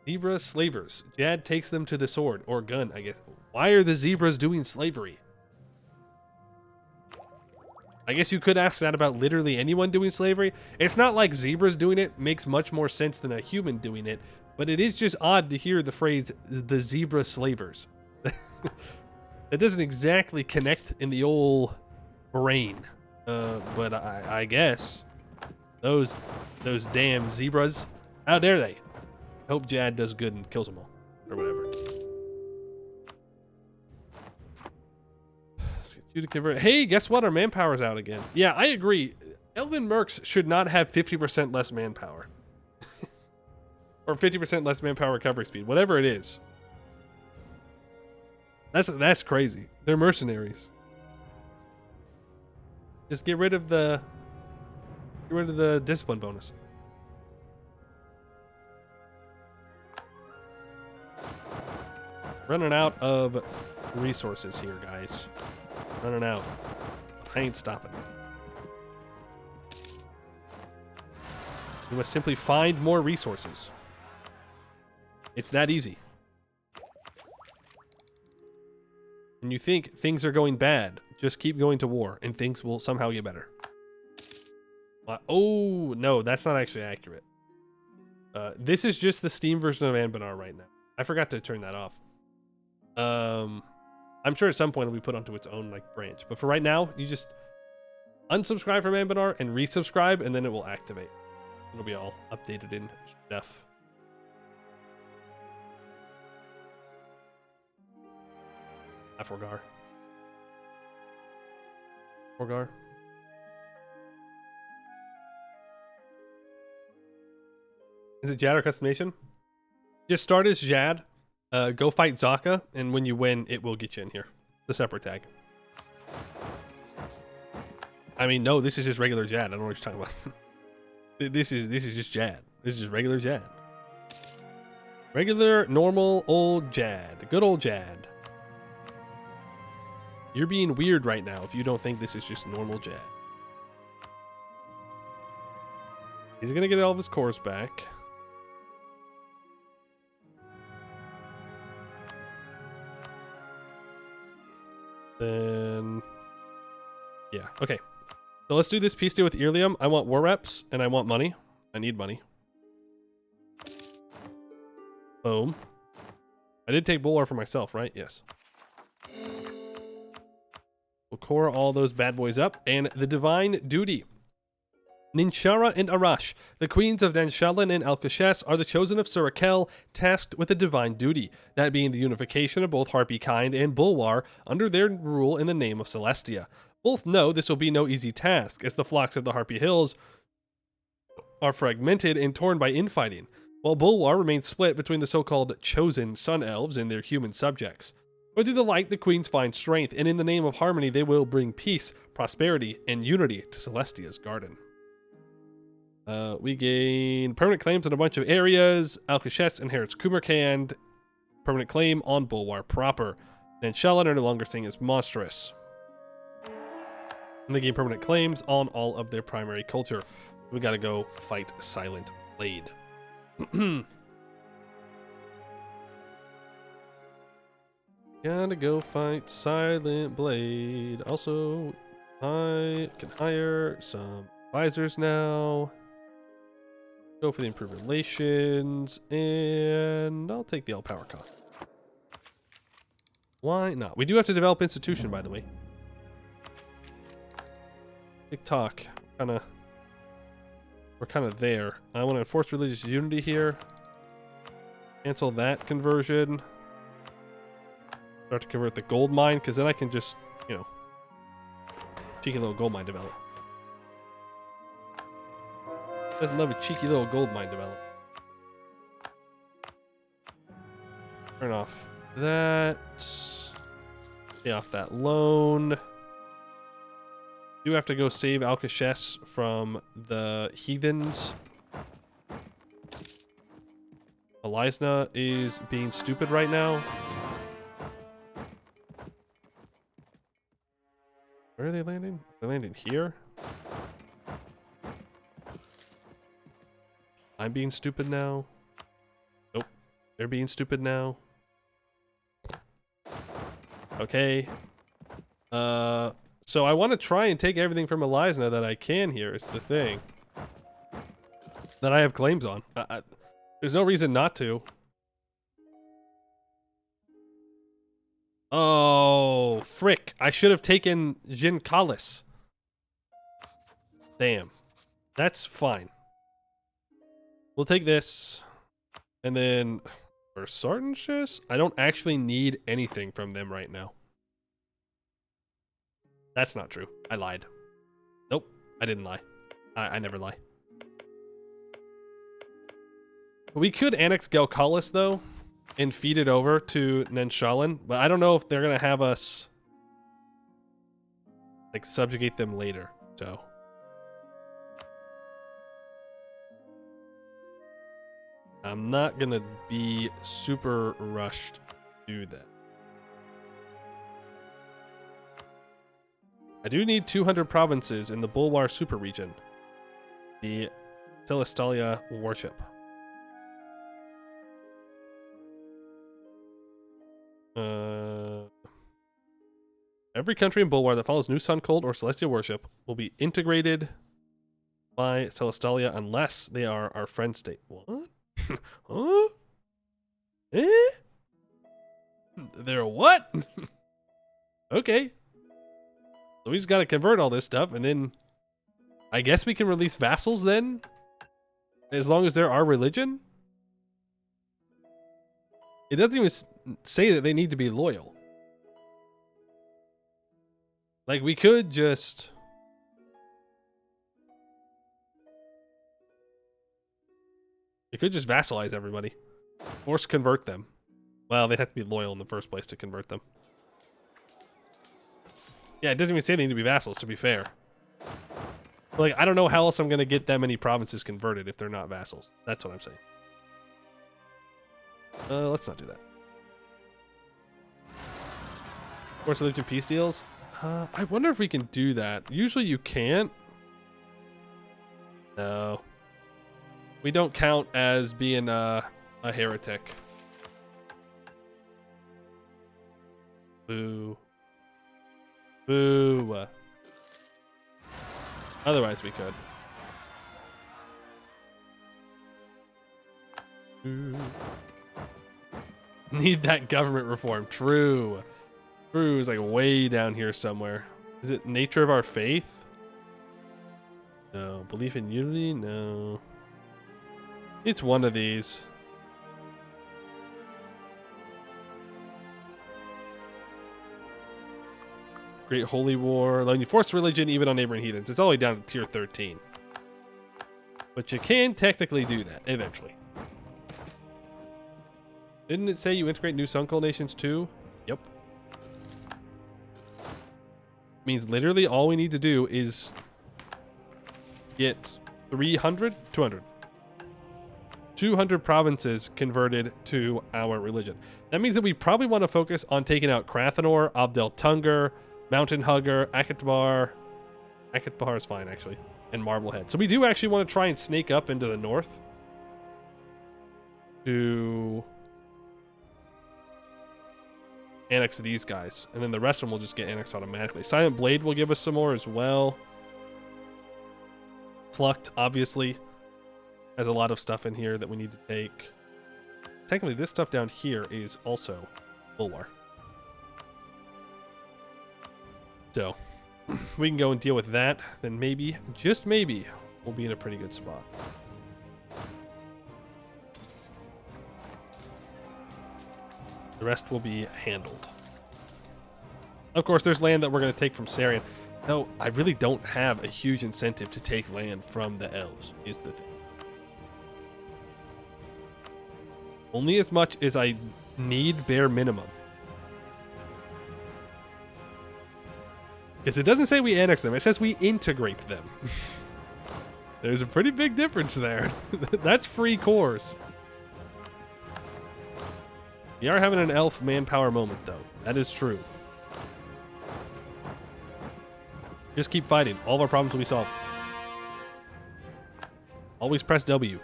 Zebra slavers. Jad takes them to the sword, or gun, I guess. Why are the zebras doing slavery? I guess you could ask that about literally anyone doing slavery. It's not like zebras doing it makes much more sense than a human doing it, but it is just odd to hear the phrase, the zebra slavers. It doesn't exactly connect in the old brain, but I guess those damn zebras, how dare they? Hope Jad does good and kills them all, or whatever. Let's get you to convert. Hey, guess what? Our manpower's out again. Yeah, I agree. Elven Mercs should not have 50% less manpower, or 50% less manpower recovery speed, whatever it is. That's crazy. They're mercenaries. Just get rid of the discipline bonus. Running out of resources here, guys. Running out. I ain't stopping. We must simply find more resources. It's that easy. And you think things are going bad, just keep going to war, and things will somehow get better. Oh, no, that's not actually accurate. This is just the Steam version of Anbennar right now. I forgot to turn that off. I'm sure at some point it'll be put onto its own like branch. But for right now, you just unsubscribe from Anbennar and resubscribe, and then it will activate. It'll be all updated in stuff. Forgar. Forgar. Is it Jad or customation? Just start as Jad. Go fight Zaka, and when you win, it will get you in here. The separate tag. I mean, no, this is just regular Jad. I don't know what you're talking about. This is just Jad. This is just regular Jad. Regular, normal, old Jad. Good old Jad. You're being weird right now if you don't think this is just normal Jad. He's gonna get all of his cores back. Then, yeah, okay. So let's do this peace deal with Earlium. I want war reps and I want money. I need money. Boom. I did take Bulwar for myself, right? Yes. We'll core all those bad boys up. And the Divine Duty. Ninshara and Arash, the queens of Danshalan and Alcashes, are the chosen of Surakel, tasked with a divine duty, that being the unification of both Harpy kind and Bulwar under their rule in the name of Celestia. Both know this will be no easy task, as the flocks of the Harpy Hills are fragmented and torn by infighting, while Bulwar remains split between the so-called chosen Sun Elves and their human subjects. But through the light, the queens find strength, and in the name of harmony, they will bring peace, prosperity, and unity to Celestia's garden. We gain permanent claims in a bunch of areas. Alcashes inherits Kumarkand. Permanent claim on Bulwar proper. And Shallan are no longer seen as monstrous. And they gain permanent claims on all of their primary culture. We gotta go fight Silent Blade. Gotta go fight Silent Blade. Also, I can hire some advisors now. Go for the improved relations, and I'll take the all-power cost. Why not? We do have to develop institution, by the way. TikTok. We're kind of there. I want to enforce religious unity here. Cancel that conversion. Start to convert the gold mine, because then I can just, you know, cheeky little gold mine develop. Doesn't love a cheeky little gold mine develop. Turn off that. Pay off that loan. Do have to go save Alcashes from the heathens. Elisna is being stupid right now. Where are they landing? They're landing here. I'm being stupid now. Nope. They're being stupid now. Okay. So I want to try and take everything from Elisna that I can here is the thing. That I have claims on. There's no reason not to. Oh, frick. I should have taken Jinkalis. Damn. That's fine. We'll take this. And then for Sartanshis, I don't actually need anything from them right now. That's not true. I lied. Nope. I didn't lie. I never lie. We could annex Gelkalis, though, and feed it over to Nenshalin, but I don't know if they're going to have us, like, subjugate them later, so. I'm not going to be super rushed to do that. I do need 200 provinces in the Bulwar super region. The Celestalia worship. Every country in Bulwar that follows New Sun Cult or Celestial worship will be integrated by Celestalia unless they are our friend state. What? Huh? Eh? They're what? Okay. So we just gotta convert all this stuff, and then I guess we can release vassals then? As long as they're our religion? It doesn't even say that they need to be loyal. Like, we could just... We could just vassalize everybody. Force convert them. Well, they'd have to be loyal in the first place to convert them. Yeah, it doesn't even say they need to be vassals, to be fair. Like, I don't know how else I'm going to get that many provinces converted if they're not vassals. That's what I'm saying. Let's not do that. Force religion peace deals. I wonder if we can do that. Usually you can't. No. We don't count as being a heretic. Boo. Boo. Otherwise we could. Boo. Need that government reform. True. True is like way down here somewhere. Is it nature of our faith? No. Belief in unity? No. It's one of these. Great Holy War. Allowing you force religion even on neighboring heathens. It's all the way down to tier 13. But you can technically do that eventually. Didn't it say you integrate new Sun Cult nations too? Yep. Means literally all we need to do is get 300, 200. 200 provinces converted to our religion. That means that we probably want to focus on taking out Krathanor, Abdel Tungar, Mountain Hugger, Akatbar. Akatbar is fine, actually. And Marblehead. So we do actually want to try and snake up into the north. To annex these guys. And then the rest of them will just get annexed automatically. Silent Blade will give us some more as well. Plucked, obviously. Has a lot of stuff in here that we need to take. Technically, this stuff down here is also Bulwar. So, we can go and deal with that. Then maybe, just maybe, we'll be in a pretty good spot. The rest will be handled. Of course, there's land that we're going to take from Sarian. No, I really don't have a huge incentive to take land from the elves, is the thing. Only as much as I need bare minimum. Because it doesn't say we annex them, it says we integrate them. There's a pretty big difference there. That's free cores. We are having an elf manpower moment, though. That is true. Just keep fighting. All of our problems will be solved. Always press W.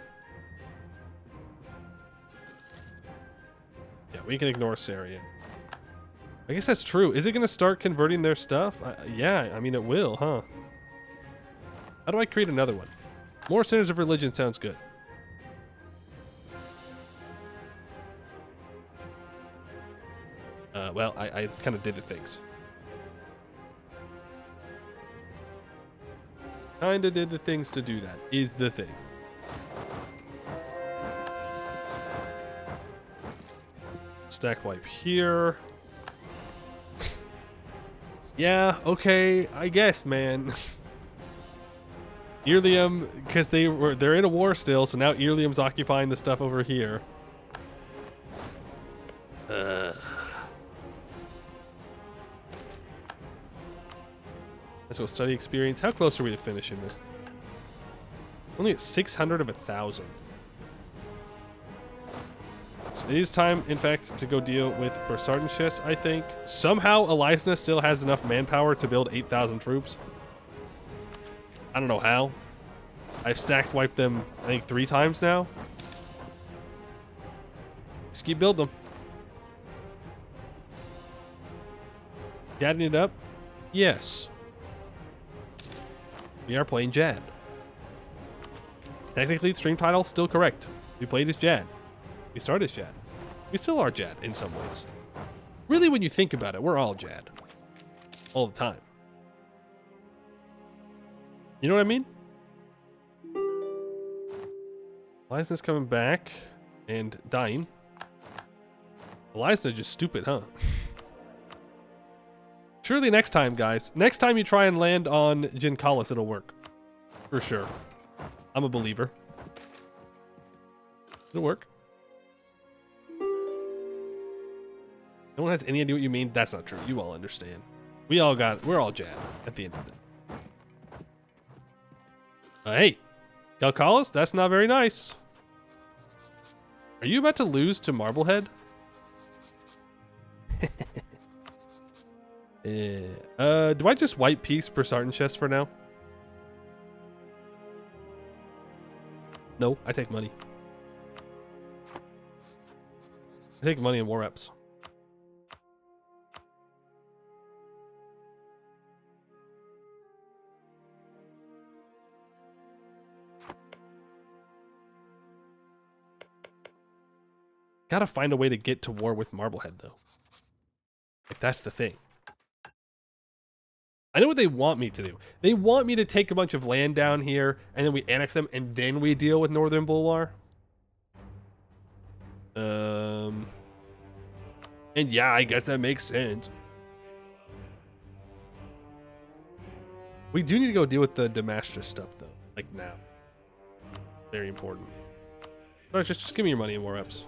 Yeah, we can ignore Sarian. I guess that's true. Is it going to start converting their stuff? Yeah, I mean, it will, huh? How do I create another one? More centers of religion sounds good. Well, I kind of did the things. Kinda did the things to do that, is the thing. Stack wipe here. Yeah, okay, I guess, man. Earlium, because they're in a war still, so now Earlium's occupying the stuff over here. Let's go study experience. How close are we to finishing this? Only at 600 of 1,000. So it is time, in fact, to go deal with Bersardenshess, I think. Somehow, Elisna still has enough manpower to build 8,000 troops. I don't know how. I've stack wiped them, I think, 3 times now. Just keep building them. Gadding it up? Yes. We are playing Jad. Technically, stream title still correct. We played as Jad. We started as Jad. We still are Jad in some ways. Really, when you think about it, we're all Jad. All the time. You know what I mean? Why is this coming back and dying? Elisna just stupid, huh? Surely next time, guys. Next time you try and land on Jinkalis, it'll work. For sure. I'm a believer. It'll work. No one has any idea what you mean. That's not true. You all understand. We're all Jad at the end of it. Hey, Galcalis, that's not very nice. Are you about to lose to Marblehead? Do I just white piece Bersardenshess for now? No, I take money. I take money and war reps. Gotta find a way to get to war with Marblehead, though. Like, that's the thing. I know what they want me to do. They want me to take a bunch of land down here, and then we annex them, and then we deal with Northern Bulwar. And yeah, I guess that makes sense. We do need to go deal with the Damascus stuff, though. Like, now. Very important. Alright, just give me your money and war reps.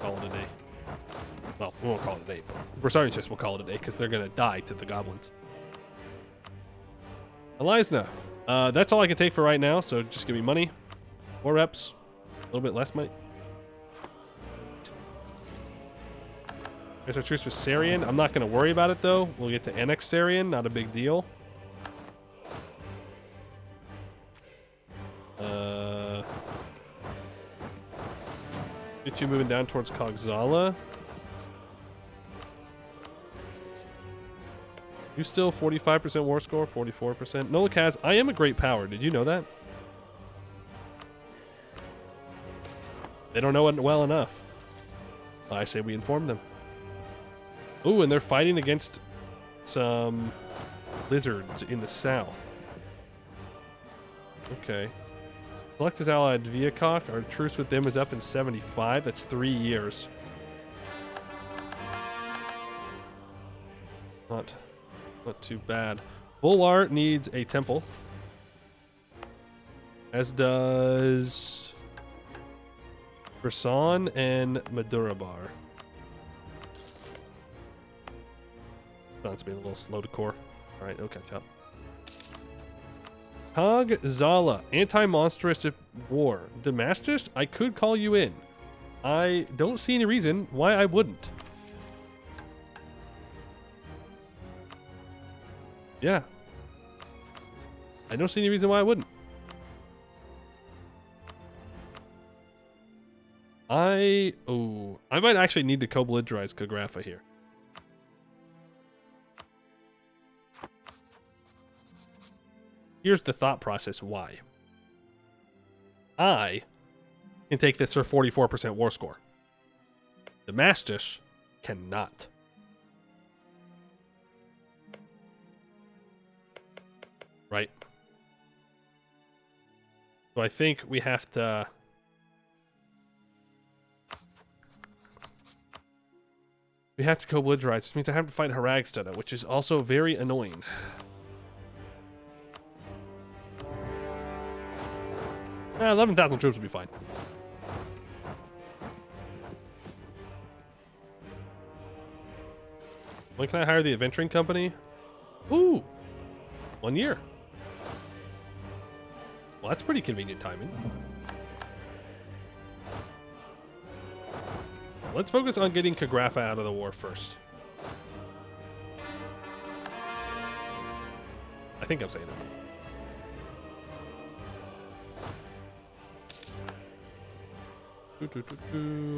Call it a day. Well, we won't call it a day, but Bersardenshess will call it a day, because they're going to die to the goblins. Elisna. That's all I can take for right now, so just give me money. More reps. A little bit less money. There's our truce with Sarian. I'm not going to worry about it, though. We'll get to annex Sarian. Not a big deal. Get you moving down towards Kogzala. You still 45% war score, 44%. Nola Kaz, I am a great power. Did you know that? They don't know it well enough. I say we inform them. Ooh, and they're fighting against some lizards in the south. Okay. Select his allied Viacock. Our truce with them is up in 75. That's 3 years. Not too bad. Bulwar needs a temple. As does Brisson and Madurabar. It's being a little slow to core. Alright, it'll catch up. Kogzala, anti-monstrous war. Damascus, I could call you in. I don't see any reason why I wouldn't. Yeah. I don't see any reason why I wouldn't. I might actually need to co-belligerize Kagrafa here. Here's the thought process why. I can take this for 44% war score. Damascus cannot. Right? So I think we have to... We have to co-belligerize, which means I have to fight Haragstad, which is also very annoying. 11,000 troops will be fine. When can I hire the adventuring company? Ooh! 1 year. Well, that's pretty convenient timing. Let's focus on getting Kagrafa out of the war first. I think I'm saying that.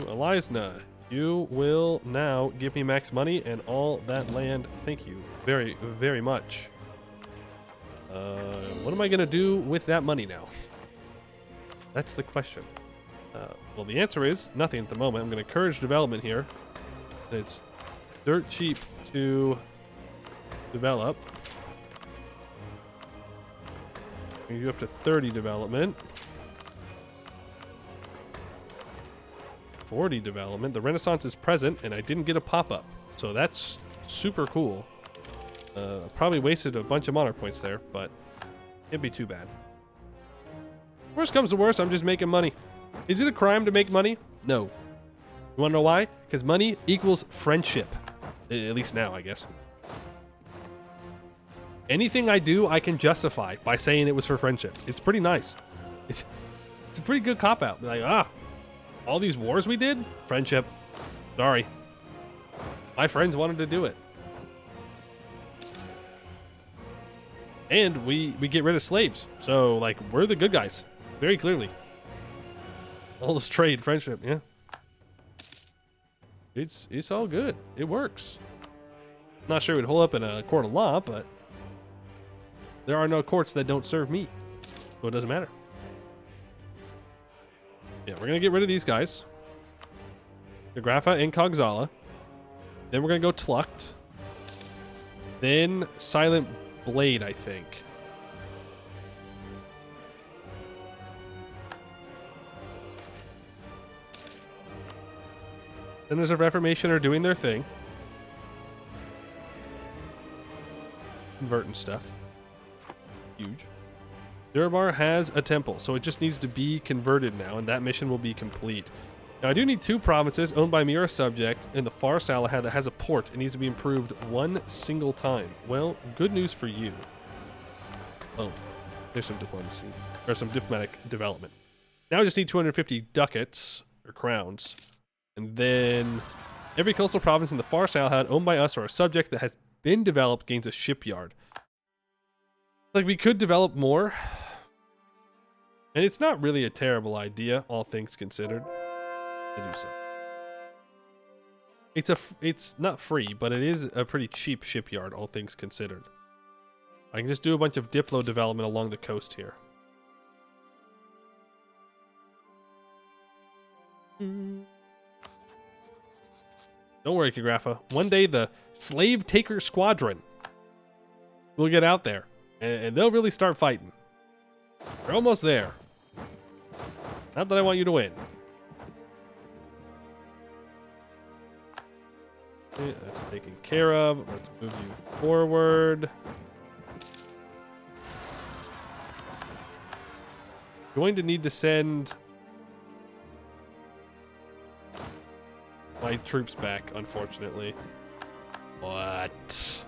Eliasna, you will now give me max money and all that land. Thank you very, very much. What am I going to do with that money now? That's the question. Well, the answer is nothing at the moment. I'm going to encourage development here. It's dirt cheap to develop. We go up to 30 development. 40 development. The Renaissance is present, and I didn't get a pop-up. So that's super cool. Probably wasted a bunch of monarch points there, but it'd be too bad. Worst comes to worst, I'm just making money. Is it a crime to make money? No. You want to know why? Because money equals friendship. At least now, I guess. Anything I do, I can justify by saying it was for friendship. It's pretty nice. It's a pretty good cop-out. Like, all these wars we did? Friendship. Sorry. My friends wanted to do it. And we get rid of slaves. So, like, we're the good guys. Very clearly. All this trade, friendship, yeah. It's all good. It works. Not sure it would hold up in a court of law, but there are no courts that don't serve me. So it doesn't matter. Yeah, we're going to get rid of these guys. Kagrafa and Kogzala. Then we're going to go Tlucht. Then Silent Blade, I think. Centers of Reformation are doing their thing. Converting stuff. Huge. Durbar has a temple, so it just needs to be converted now, and that mission will be complete. Now, I do need 2 provinces owned by me or a subject in the far Salahad that has a port. It needs to be improved 1 single time. Well, good news for you. Oh, there's some diplomacy, or some diplomatic development. Now I just need 250 ducats, or crowns. And then every coastal province in the far Salahad owned by us or a subject that has been developed gains a shipyard. Like, we could develop more. And it's not really a terrible idea, all things considered, to do so. It's not free, but it is a pretty cheap shipyard, all things considered. I can just do a bunch of diplo development along the coast here. Don't worry, Kagrafa. One day the Slave Taker Squadron will get out there, and they'll really start fighting. We're almost there. Not that I want you to win. Okay, that's taken care of. Let's move you forward. Going to need to send my troops back, unfortunately. What?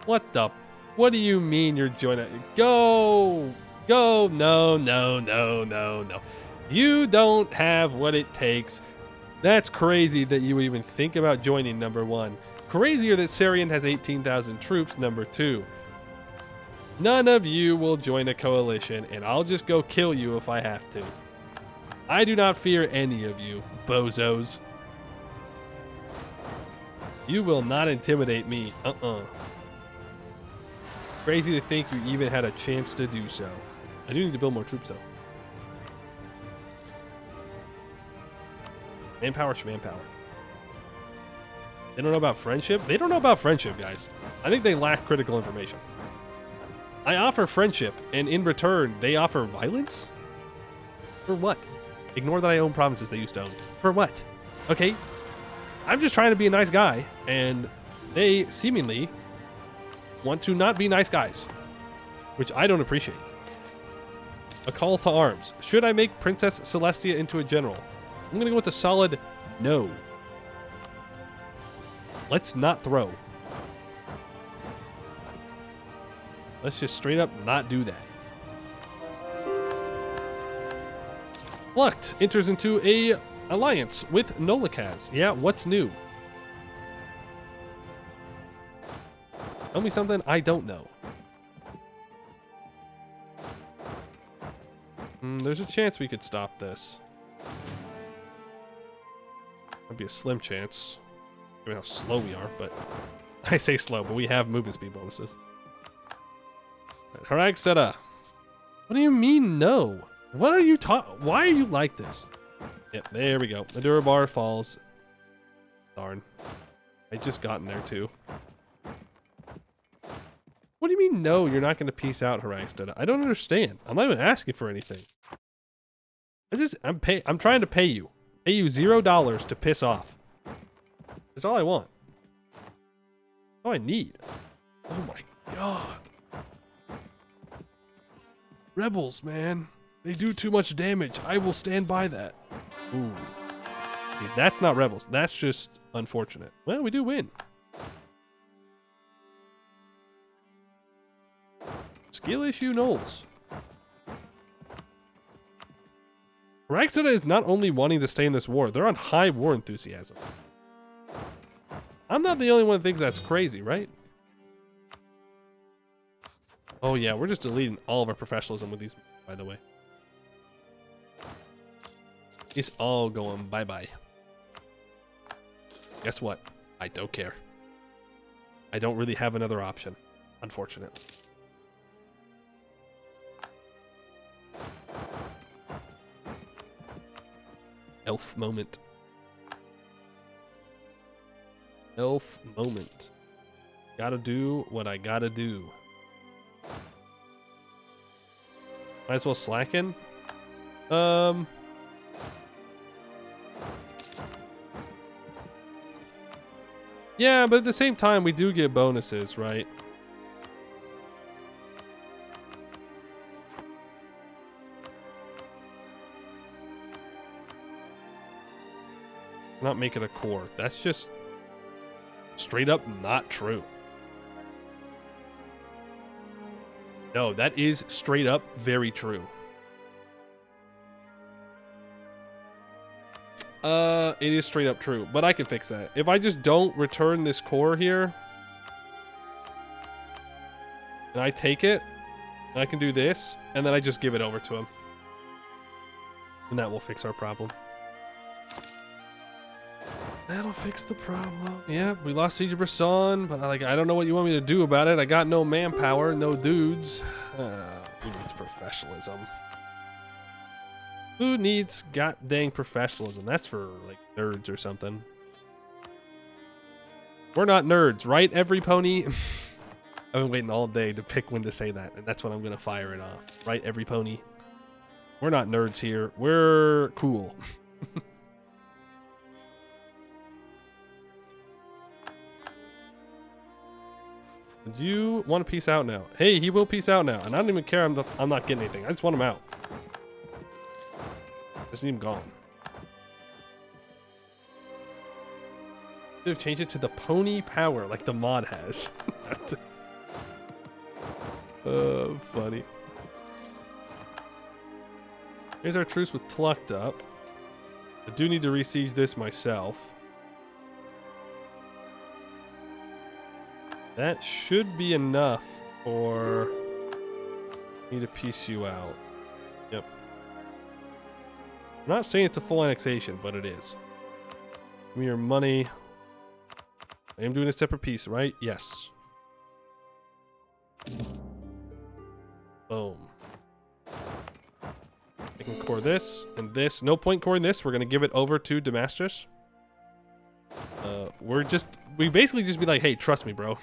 What the? What do you mean you're joining? Go! Go! No, no, no, no, no. You don't have what it takes. That's crazy that you would even think about joining, number one. Crazier that Syrian has 18,000 troops, number two. None of you will join a coalition, and I'll just go kill you if I have to. I do not fear any of you, bozos. You will not intimidate me. Crazy to think you even had a chance to do so. I do need to build more troops, though. Manpower, schmanpower. They don't know about friendship? They don't know about friendship, guys. I think they lack critical information. I offer friendship, and in return, they offer violence? For what? Ignore that I own provinces they used to own. For what? Okay, I'm just trying to be a nice guy, and they seemingly want to not be nice guys, which I don't appreciate. A call to arms. Should I make Princess Celestia into a general? I'm going to go with a solid no. Let's not throw. Let's just straight up not do that. Plucked enters into a alliance with Nolikaz. Yeah, what's new? Tell me something I don't know. There's a chance we could stop this. That'd be a slim chance. Given how slow we are, but I say slow, but we have movement speed bonuses. Harag Seta. What do you mean no? What are you talking? Why are you like this? Yep, there we go. The Durabar falls. Darn. I just gotten there too. What do you mean no? You're not going to peace out, Harag Seta? I don't understand. I'm not even asking for anything. I'm trying to pay you. Pay you $0 to piss off. That's all I want. All I need. Oh my god. Rebels, man. They do too much damage. I will stand by that. Ooh. Okay, that's not rebels. That's just unfortunate. Well, we do win. Skill issue Knowles. Raxida is not only wanting to stay in this war, they're on high war enthusiasm. I'm not the only one that thinks that's crazy, right? Oh yeah, we're just deleting all of our professionalism with these, by the way. It's all going bye-bye. Guess what? I don't care. I don't really have another option, unfortunately. Elf moment. Elf moment. Gotta do what I gotta do. Might as well slacken. Yeah, but at the same time, we do get bonuses, right? Not make it a core. That's just straight up not true. No, that is straight up very true. It is straight up true, but I can fix that. If I just don't return this core here, and I take it, and I can do this, and then I just give it over to him. And that will fix our problem. That'll fix the problem. Yeah, we lost Siege of Brisson, but I don't know what you want me to do about it. I got no manpower, no dudes. Who needs professionalism? Who needs god dang professionalism? That's for like nerds or something. We're not nerds, right? Every pony. I've been waiting all day to pick when to say that, and that's when I'm gonna fire it off. Right, every pony? We're not nerds here. We're cool. Do you want to peace out now? Hey, he will peace out now, and I don't even care. I'm not getting anything. I just want him out. Just need him gone. Should have changed it to the pony power, like the mod has. Funny. Here's our truce with Plucked up. I do need to re-siege this myself. That should be enough for me to piece you out. Yep. I'm not saying it's a full annexation, but it is. Give me your money. I am doing a separate piece, right? Yes. Boom. I can core this and this. No point coring this. We're going to give it over to Damascus. We basically just be like, hey, trust me, bro.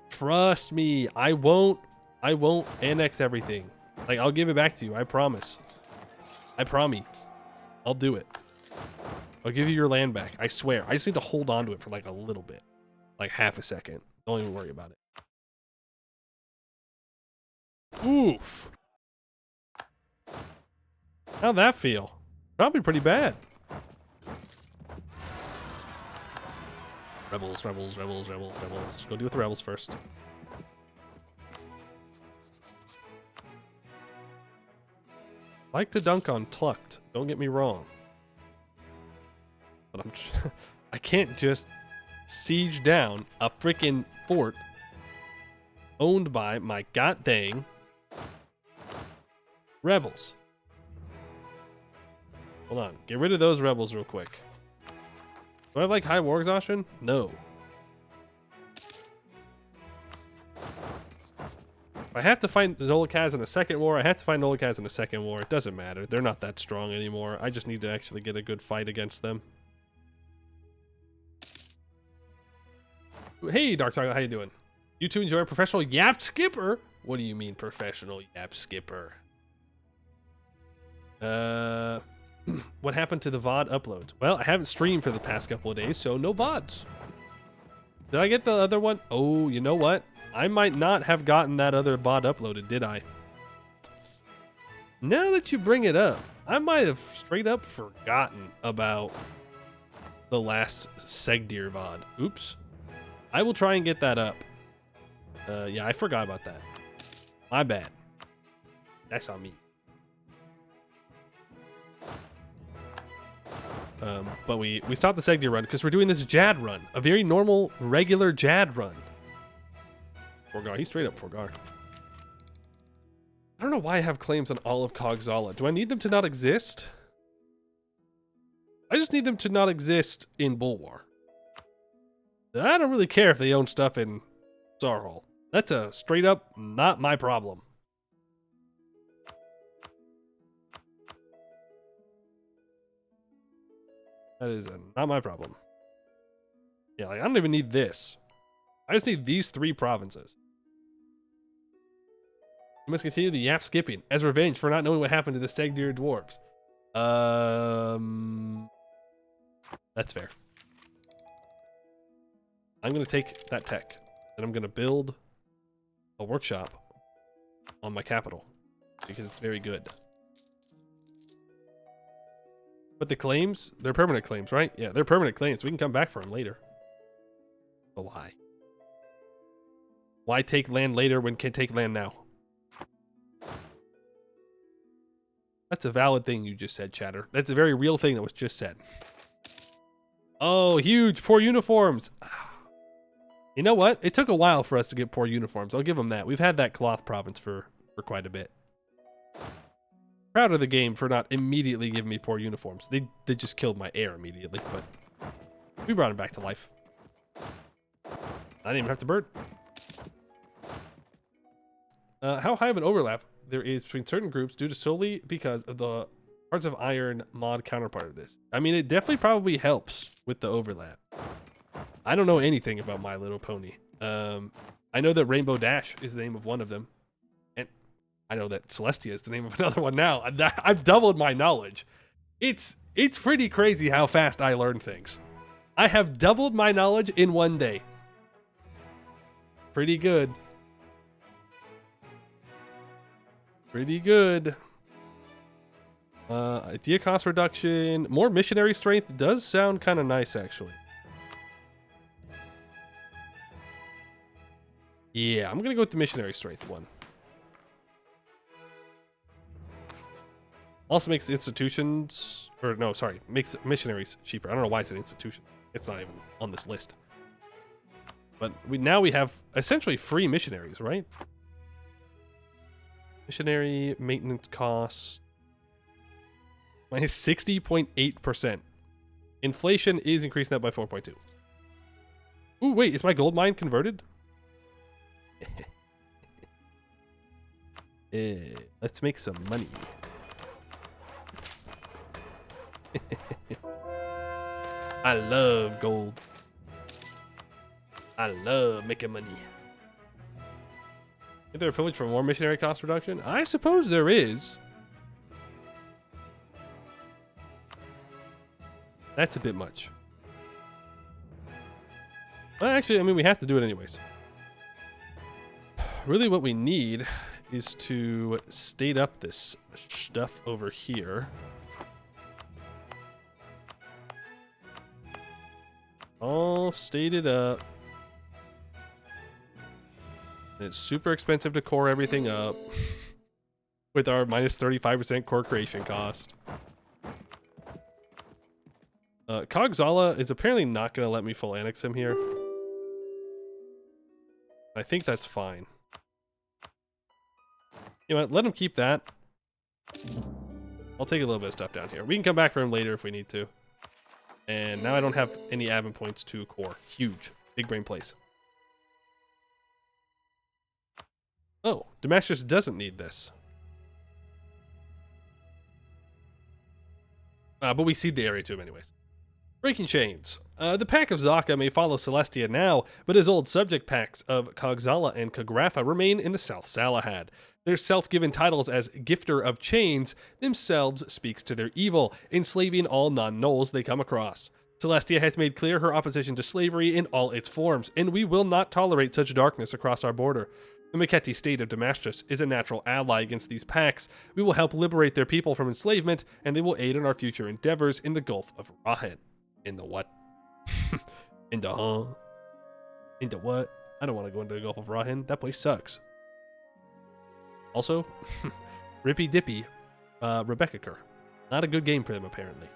Trust me. I won't annex everything. Like, I'll give it back to you. I promise. I promise. I'll do it. I'll give you your land back. I swear. I just need to hold on to it for like a little bit. Like half a second. Don't even worry about it. Oof. How'd that feel? Probably pretty bad. Rebels, rebels, rebels, rebels, rebels. Go deal with the rebels first. Like to dunk on Plucked. Don't get me wrong. But I can't just siege down a freaking fort owned by my goddamn rebels. Hold on. Get rid of those rebels real quick. Do I have like high war exhaustion? No. If I have to fight Nolakaz in a second war, I have to fight Nolakaz in a second war. It doesn't matter. They're not that strong anymore. I just need to actually get a good fight against them. Hey, Dark Target, how you doing? You two enjoy a professional Yap Skipper? What do you mean professional Yap Skipper? What happened to the VOD uploads? Well, I haven't streamed for the past couple of days, so no VODs. Did I get the other one? Oh, you know what? I might not have gotten that other VOD uploaded, did I? Now that you bring it up, I might have straight up forgotten about the last Segdeer VOD. Oops. I will try and get that up. Yeah, I forgot about that. My bad. That's on me. But we stopped the Segdeer run because we're doing this Jad run. A very normal, regular Jad run. Forgar. He's straight up Forgar. I don't know why I have claims on all of Kogzala. Do I need them to not exist? I just need them to not exist in Bulwar. I don't really care if they own stuff in Sarhal. That's a straight up not my problem. That is not my problem. Yeah, like I don't even need this. I just need these 3 provinces. You must continue the Yap skipping as revenge for not knowing what happened to the Segdeer dwarves. That's fair. I'm going to take that tech and I'm going to build a workshop on my capital because it's very good. But the claims, they're permanent claims, right? Yeah, they're permanent claims. We can come back for them later. But why? Why take land later when can take land now? That's a valid thing you just said, Chatter. That's a very real thing that was just said. Oh, huge. Poor uniforms. You know what? It took a while for us to get poor uniforms. I'll give them that. We've had that cloth province for quite a bit. Proud of the game for not immediately giving me poor uniforms. They just killed my heir immediately, but we brought him back to life. I didn't even have to bird. How high of an overlap there is between certain groups due to solely because of the Hearts of Iron mod counterpart of this? I mean, it definitely probably helps with the overlap. I don't know anything about My Little Pony. I know that Rainbow Dash is the name of one of them. And I know that Celestia is the name of another one now. I've doubled my knowledge. It's pretty crazy how fast I learn things. I have doubled my knowledge in one day. Pretty good. Pretty good. Idea cost reduction. More missionary strength does sound kind of nice, actually. Yeah, I'm going to go with the missionary strength one. Also makes institutions, or no, sorry, makes missionaries cheaper. I don't know why it's an institution. It's not even on this list. But now we have essentially free missionaries, right? Missionary maintenance costs minus 60.8%. Inflation is increasing that by 4.2. Ooh, wait, is my gold mine converted? Let's make some money. I love gold. I love making money. Is there a privilege for more missionary cost reduction? I suppose there is. That's a bit much. Well, actually, I mean, we have to do it anyways. Really what we need is to state up this stuff over here. All stated up. It's super expensive to core everything up with our minus 35% core creation cost. Kogzala is apparently not going to let me full annex him here. I think that's fine. You know what? Let him keep that. I'll take a little bit of stuff down here. We can come back for him later if we need to. And now I don't have any admin points to core. Huge. Big brain place. Oh, Damascus doesn't need this. But we cede the area to him anyways. Breaking chains. The pack of Zaka may follow Celestia now, but his old subject packs of Kogzala and Kagrafa remain in the South Salahad. Their self-given titles as Gifter of Chains themselves speaks to their evil, enslaving all non-Gnolls they come across. Celestia has made clear her opposition to slavery in all its forms, and we will not tolerate such darkness across our border. The Maketi state of Damascus is a natural ally against these packs. We will help liberate their people from enslavement, and they will aid in our future endeavors in the Gulf of Rahen. In the what? In the what? I don't want to go into the Gulf of Rahen. That place sucks. Also, Rippy Dippy, Rebecca Kerr. Not a good game for them, apparently.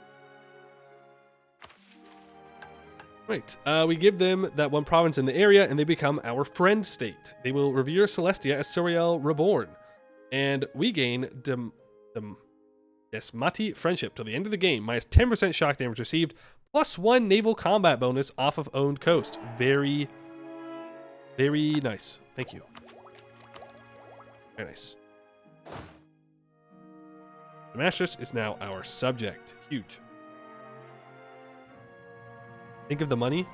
Right, we give them that one province in the area, and they become our friend state. They will revere Celestia as Suriel Reborn, and we gain Desmati Friendship till the end of the game, minus 10% shock damage received, plus 1 naval combat bonus off of owned coast. Very, very nice. Thank you. Very nice. Damascus is now our subject. Huge. Think of the money.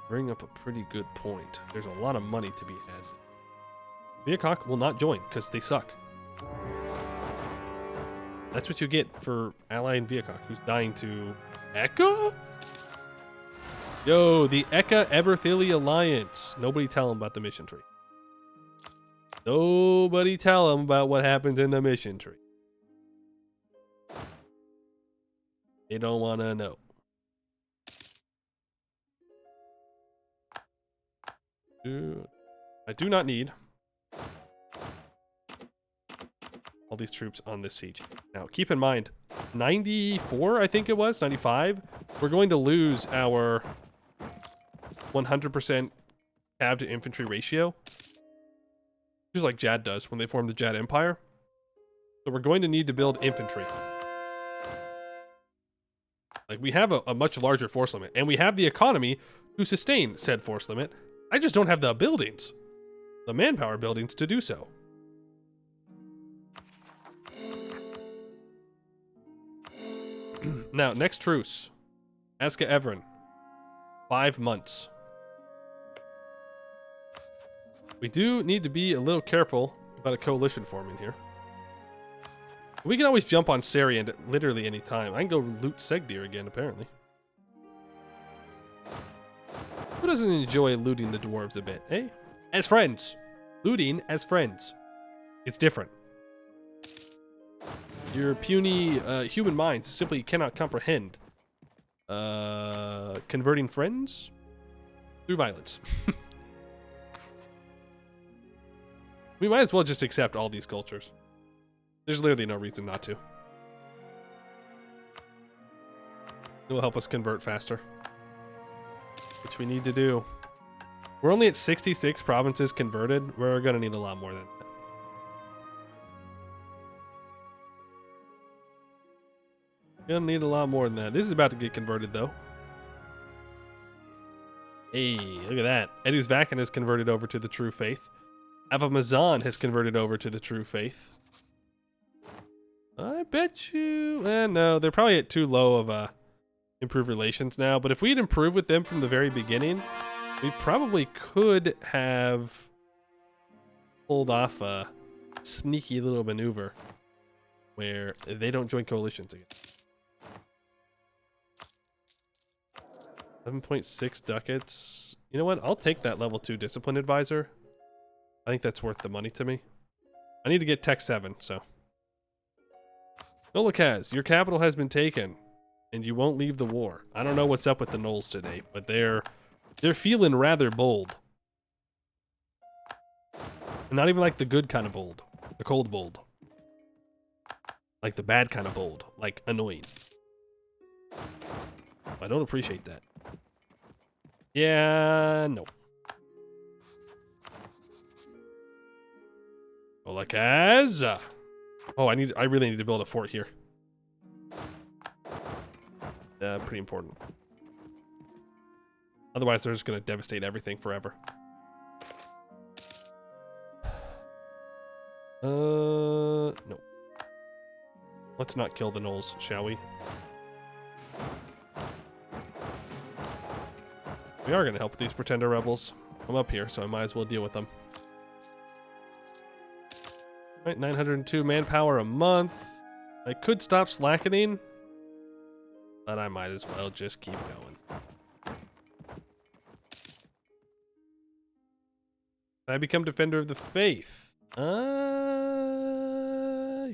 Bring up a pretty good point. There's a lot of money to be had. Viacok will not join because they suck. That's what you get for allying Viacok, who's dying to Eka? Yo, the Eka Eberthili Alliance. Nobody tell them about the mission tree. Nobody tell them about what happens in the mission tree. They don't want to know. I do not need all these troops on this siege. Now, keep in mind, 94, I think it was, 95, we're going to lose our 100% cav to infantry ratio, just like Jad does when they form the Jad Empire. So we're going to need to build infantry. Like, we have a much larger force limit, and we have the economy to sustain said force limit. I just don't have the buildings, the manpower buildings to do so. Now, next truce. Aska Everin. 5 months. We do need to be a little careful about a coalition forming here. We can always jump on Sarian at literally any time. I can go loot Segdir again, apparently. Who doesn't enjoy looting the dwarves a bit, eh? As friends. Looting as friends. It's different. Your puny human minds simply cannot comprehend converting friends through violence. We might as well just accept all these cultures. There's literally no reason not to. It will help us convert faster, which we need to do. We're only at 66 provinces converted. We're going to need a lot more than that. Gonna need a lot more than that. This is about to get converted, though. Hey, look at that. Edusvakan has converted over to the true faith. Avamazan has converted over to the true faith. I bet you... no, they're probably at too low of improved relations now. But if we'd improved with them from the very beginning, we probably could have pulled off a sneaky little maneuver where they don't join coalitions again. 11.6 ducats. You know what? I'll take that level 2 discipline advisor. I think that's worth the money to me. I need to get Tech 7, so. Nolakaz, your capital has been taken, and you won't leave the war. I don't know what's up with the Knolls today, but they're feeling rather bold. And not even like the good kind of bold. The cold bold. Like the bad kind of bold. Like annoying. I don't appreciate that. Yeah, no. Nolakaz. Oh, I really need to build a fort here. Pretty important. Otherwise, they're just going to devastate everything forever. No. Let's not kill the Knolls, shall we? We are going to help these pretender rebels. I'm up here, so I might as well deal with them. Right, 902 manpower a month. I could stop slackening, but I might as well just keep going. Can I become Defender of the Faith?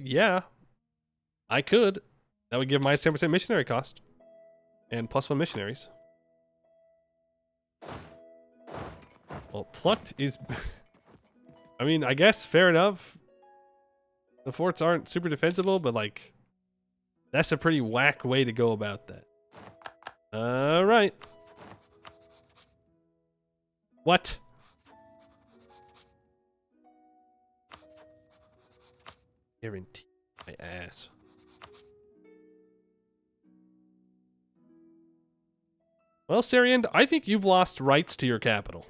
Yeah. I could. That would give minus 10% missionary cost. And +1 missionaries. Well, Plucked is... I mean, I guess, fair enough. The forts aren't super defensible, but, like, that's a pretty whack way to go about that. Alright. What? Guarantee my ass. Well, Sarian, I think you've lost rights to your capital.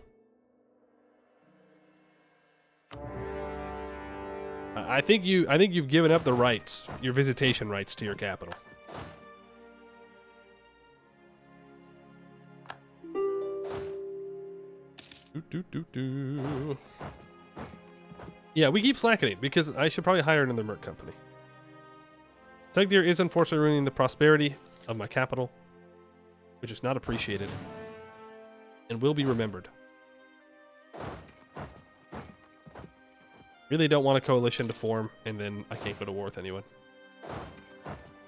I think you've given up the rights, your visitation rights to your capital. Yeah, we keep slackening because I should probably hire another merc company. Segdir is unfortunately ruining the prosperity of my capital, which is not appreciated and will be remembered. Really don't want a coalition to form, and then I can't go to war with anyone.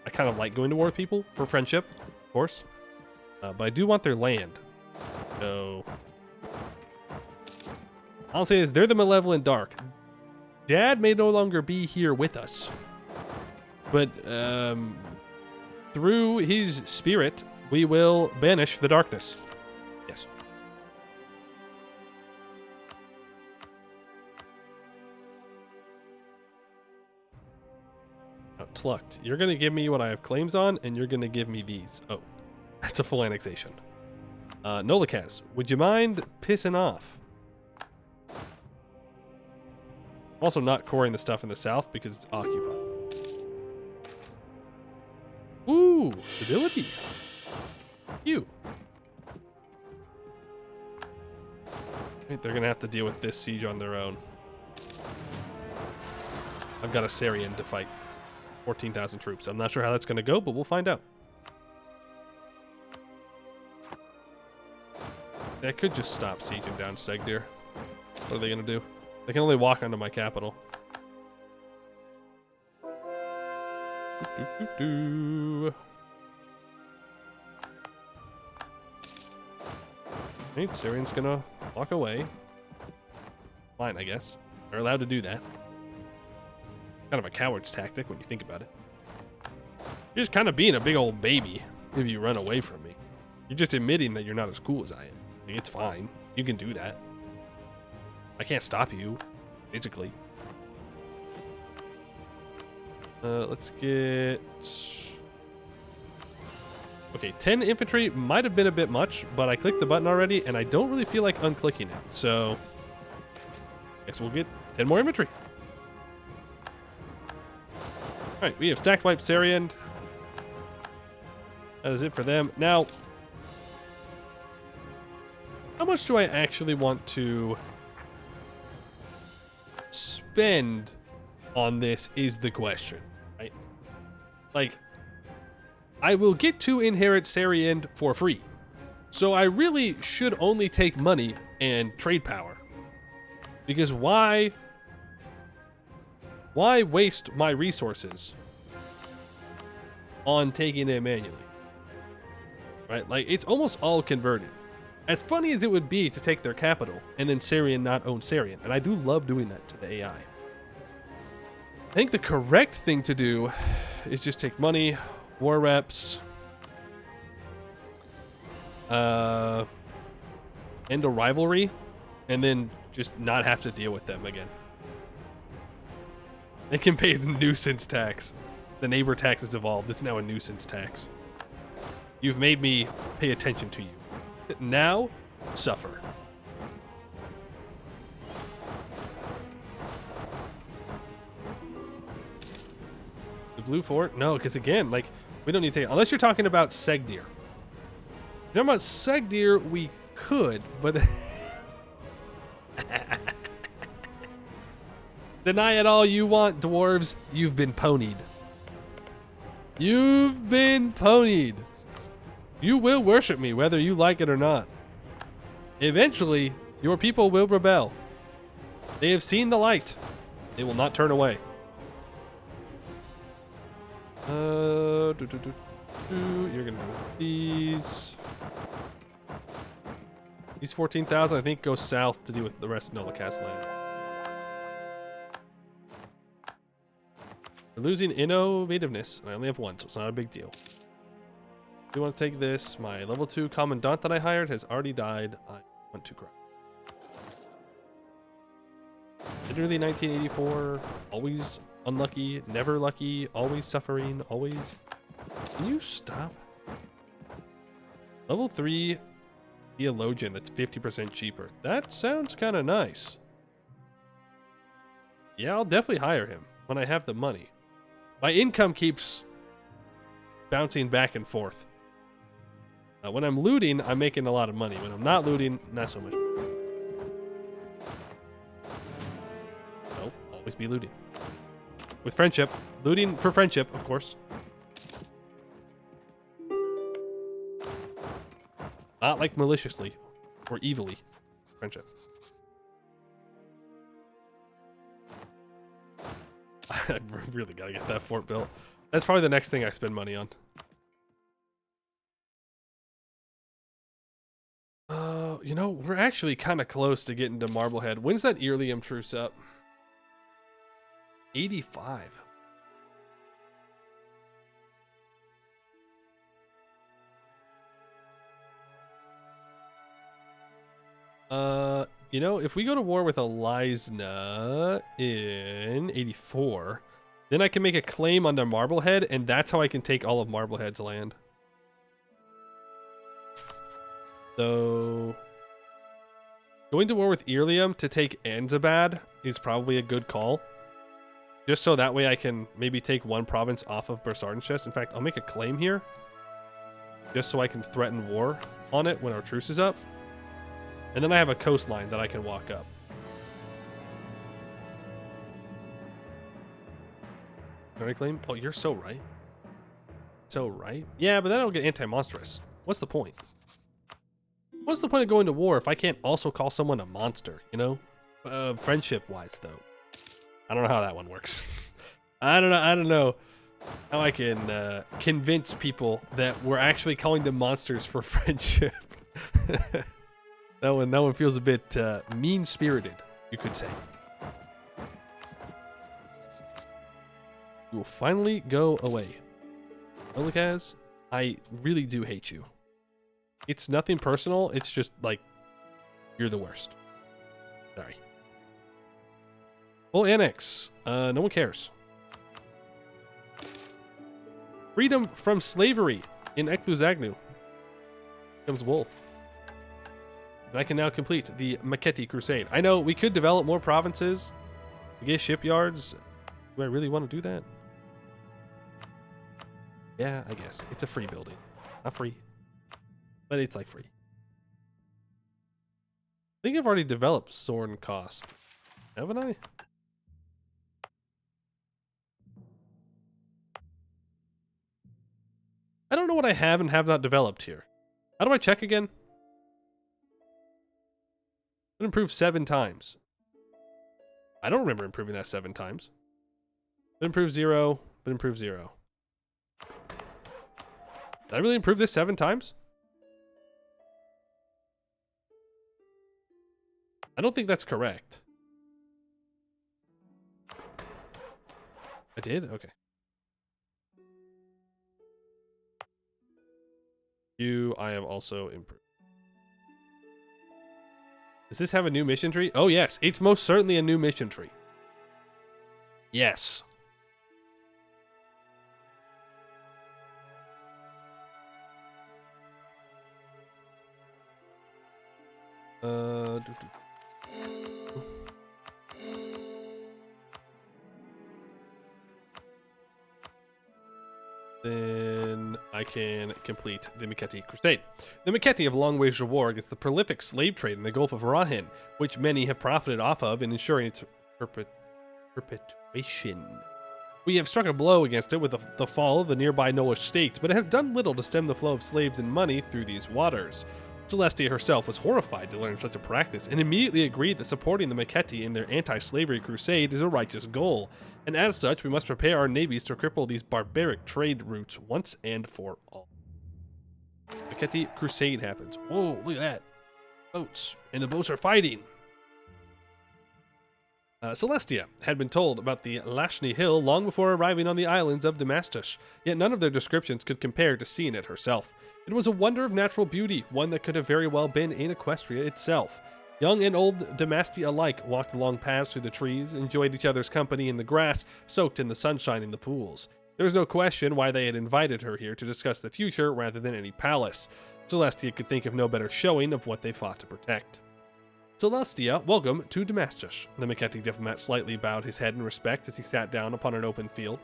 I kind of like going to war with people for friendship, of course, but I do want their land. So all I'll say is they're the malevolent dark. Dad may no longer be here with us, but through his spirit, we will banish the darkness. Yes. Tlucked. You're going to give me what I have claims on, and you're going to give me these. Oh, that's a full annexation. Nolakaz, would you mind pissing off? Also not coring the stuff in the south because it's occupied. Ooh, stability. You. Right, they're gonna have to deal with this siege on their own. I've got a Syrian to fight. 14,000 troops. I'm not sure how that's gonna go, but we'll find out. I could just stop sieging down Segdir. What are they gonna do? They can only walk onto my capital. Right, Syrian's gonna walk away. Fine, I guess. They're allowed to do that. Kind of a coward's tactic when you think about it. You're just kind of being a big old baby if you run away from me. You're just admitting that you're not as cool as I am. I mean, it's fine. You can do that. I can't stop you, basically. Let's get... Okay, 10 infantry might have been a bit much, but I clicked the button already, and I don't really feel like unclicking it. So, I guess we'll get 10 more infantry. Alright, we have stacked wipe Syrian. That is it for them. Now, how much do I actually want to spend on this is the question, right? Like, I will get to inherit Syrian for free. So I really should only take money and trade power. Because why waste my resources on taking it manually? Right? Like, it's almost all converted. As funny as it would be to take their capital and then Syrian not own Syrian, and I do love doing that to the AI. I think the correct thing to do is just take money, war reps, end a rivalry, and then just not have to deal with them again. They can pay nuisance tax. The neighbor tax has evolved. It's now a nuisance tax. You've made me pay attention to you. Now, suffer. The blue fort? No, because again, like, we don't need to take... Unless you're talking about Segdir. If you're talking about Segdir, we could, but... Deny it all you want, dwarves. You've been ponied. You've been ponied. You will worship me, whether you like it or not. Eventually, your people will rebel. They have seen the light. They will not turn away. You're gonna do these. These 14,000, I think, go south to deal with the rest of Nola-Cast land. We're losing innovativeness. I only have one, so it's not a big deal. Do you want to take this? My level 2 commandant that I hired has already died. I want to cry. Literally 1984. Always unlucky, never lucky, always suffering, always... Can you stop? Level 3 theologian that's 50% cheaper. That sounds kind of nice. Yeah, I'll definitely hire him when I have the money. My income keeps bouncing back and forth. When I'm looting, I'm making a lot of money. When I'm not looting, not so much. No, always be looting. With friendship. Looting for friendship, of course. Not like maliciously or evilly. Friendship. I really gotta get that fort built. That's probably the next thing I spend money on. You know, we're actually kind of close to getting to Marblehead. When's that Earlium truce up? 85. You know, if we go to war with Elisna in 84, then I can make a claim under Marblehead, and that's how I can take all of Marblehead's land. So, going to war with Earlium to take Anzabad is probably a good call. Just so that way I can maybe take one province off of Bersarden's chest. In fact, I'll make a claim here. Just so I can threaten war on it when our truce is up. And then I have a coastline that I can walk up. Can I claim? Oh, you're so right. So right. Yeah, but then I'll get anti-monstrous. What's the point? What's the point of going to war if I can't also call someone a monster, you know? Friendship-wise, though. I don't know how that one works. I don't know how I can convince people that we're actually calling them monsters for friendship. That one feels a bit mean-spirited, you could say. You will finally go away. Elikaz, I really do hate you. It's nothing personal, it's just like, you're the worst. Sorry. Full annex. No one cares. Freedom from slavery in Equestria becomes wool. And I can now complete the Maketi Crusade. I know we could develop more provinces to get shipyards. Do I really want to do that? Yeah, I guess. It's a free building. Not free, but it's like free. I think I've already developed Sorn Cost. Haven't I? I don't know what I have and have not developed here. How do I check again? It improved 7 times. I don't remember improving that 7 times. It improved 0, but improved 0. Did I really improve this 7 times? I don't think that's correct. I did? Okay. I have also improved. Does this have a new mission tree? Oh, yes. It's most certainly a new mission tree. Yes. Then I can complete the Maketi Crusade. The Maketi have long waged a war against the prolific slave trade in the Gulf of Rahin, which many have profited off of in ensuring its perpetuation. We have struck a blow against it with the fall of the nearby Nolish states, but it has done little to stem the flow of slaves and money through these waters. Celestia herself was horrified to learn such a practice and immediately agreed that supporting the Maketi in their anti-slavery crusade is a righteous goal, and as such we must prepare our navies to cripple these barbaric trade routes once and for all. Maketi crusade happens. Whoa, look at that. Boats. And the boats are fighting. Celestia had been told about the Lashni Hill long before arriving on the islands of Damastus, yet none of their descriptions could compare to seeing it herself. It was a wonder of natural beauty, one that could have very well been in Equestria itself. Young and old Damasti alike walked along paths through the trees, enjoyed each other's company in the grass, soaked in the sunshine in the pools. There was no question why they had invited her here to discuss the future rather than any palace. Celestia could think of no better showing of what they fought to protect. Celestia, welcome to Damastus. The Maketi diplomat slightly bowed his head in respect as he sat down upon an open field.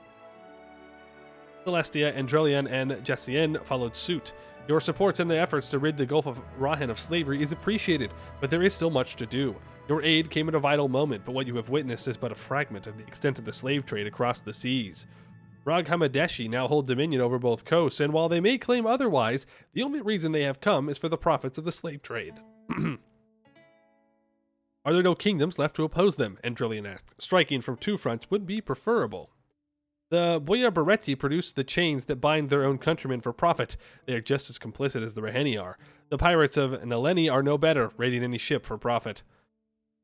Celestia, Andrelian, and Jessien followed suit. Your support in the efforts to rid the Gulf of Rahin of slavery is appreciated, but there is still much to do. Your aid came at a vital moment, but what you have witnessed is but a fragment of the extent of the slave trade across the seas. Rag Hamadeshi now hold dominion over both coasts, and while they may claim otherwise, the only reason they have come is for the profits of the slave trade. Are there no kingdoms left to oppose them? Andrelian asked. Striking from 2 fronts would be preferable. The Boyar Baretti produce the chains that bind their own countrymen for profit. They are just as complicit as the Raheni are. The pirates of Naleni are no better, raiding any ship for profit.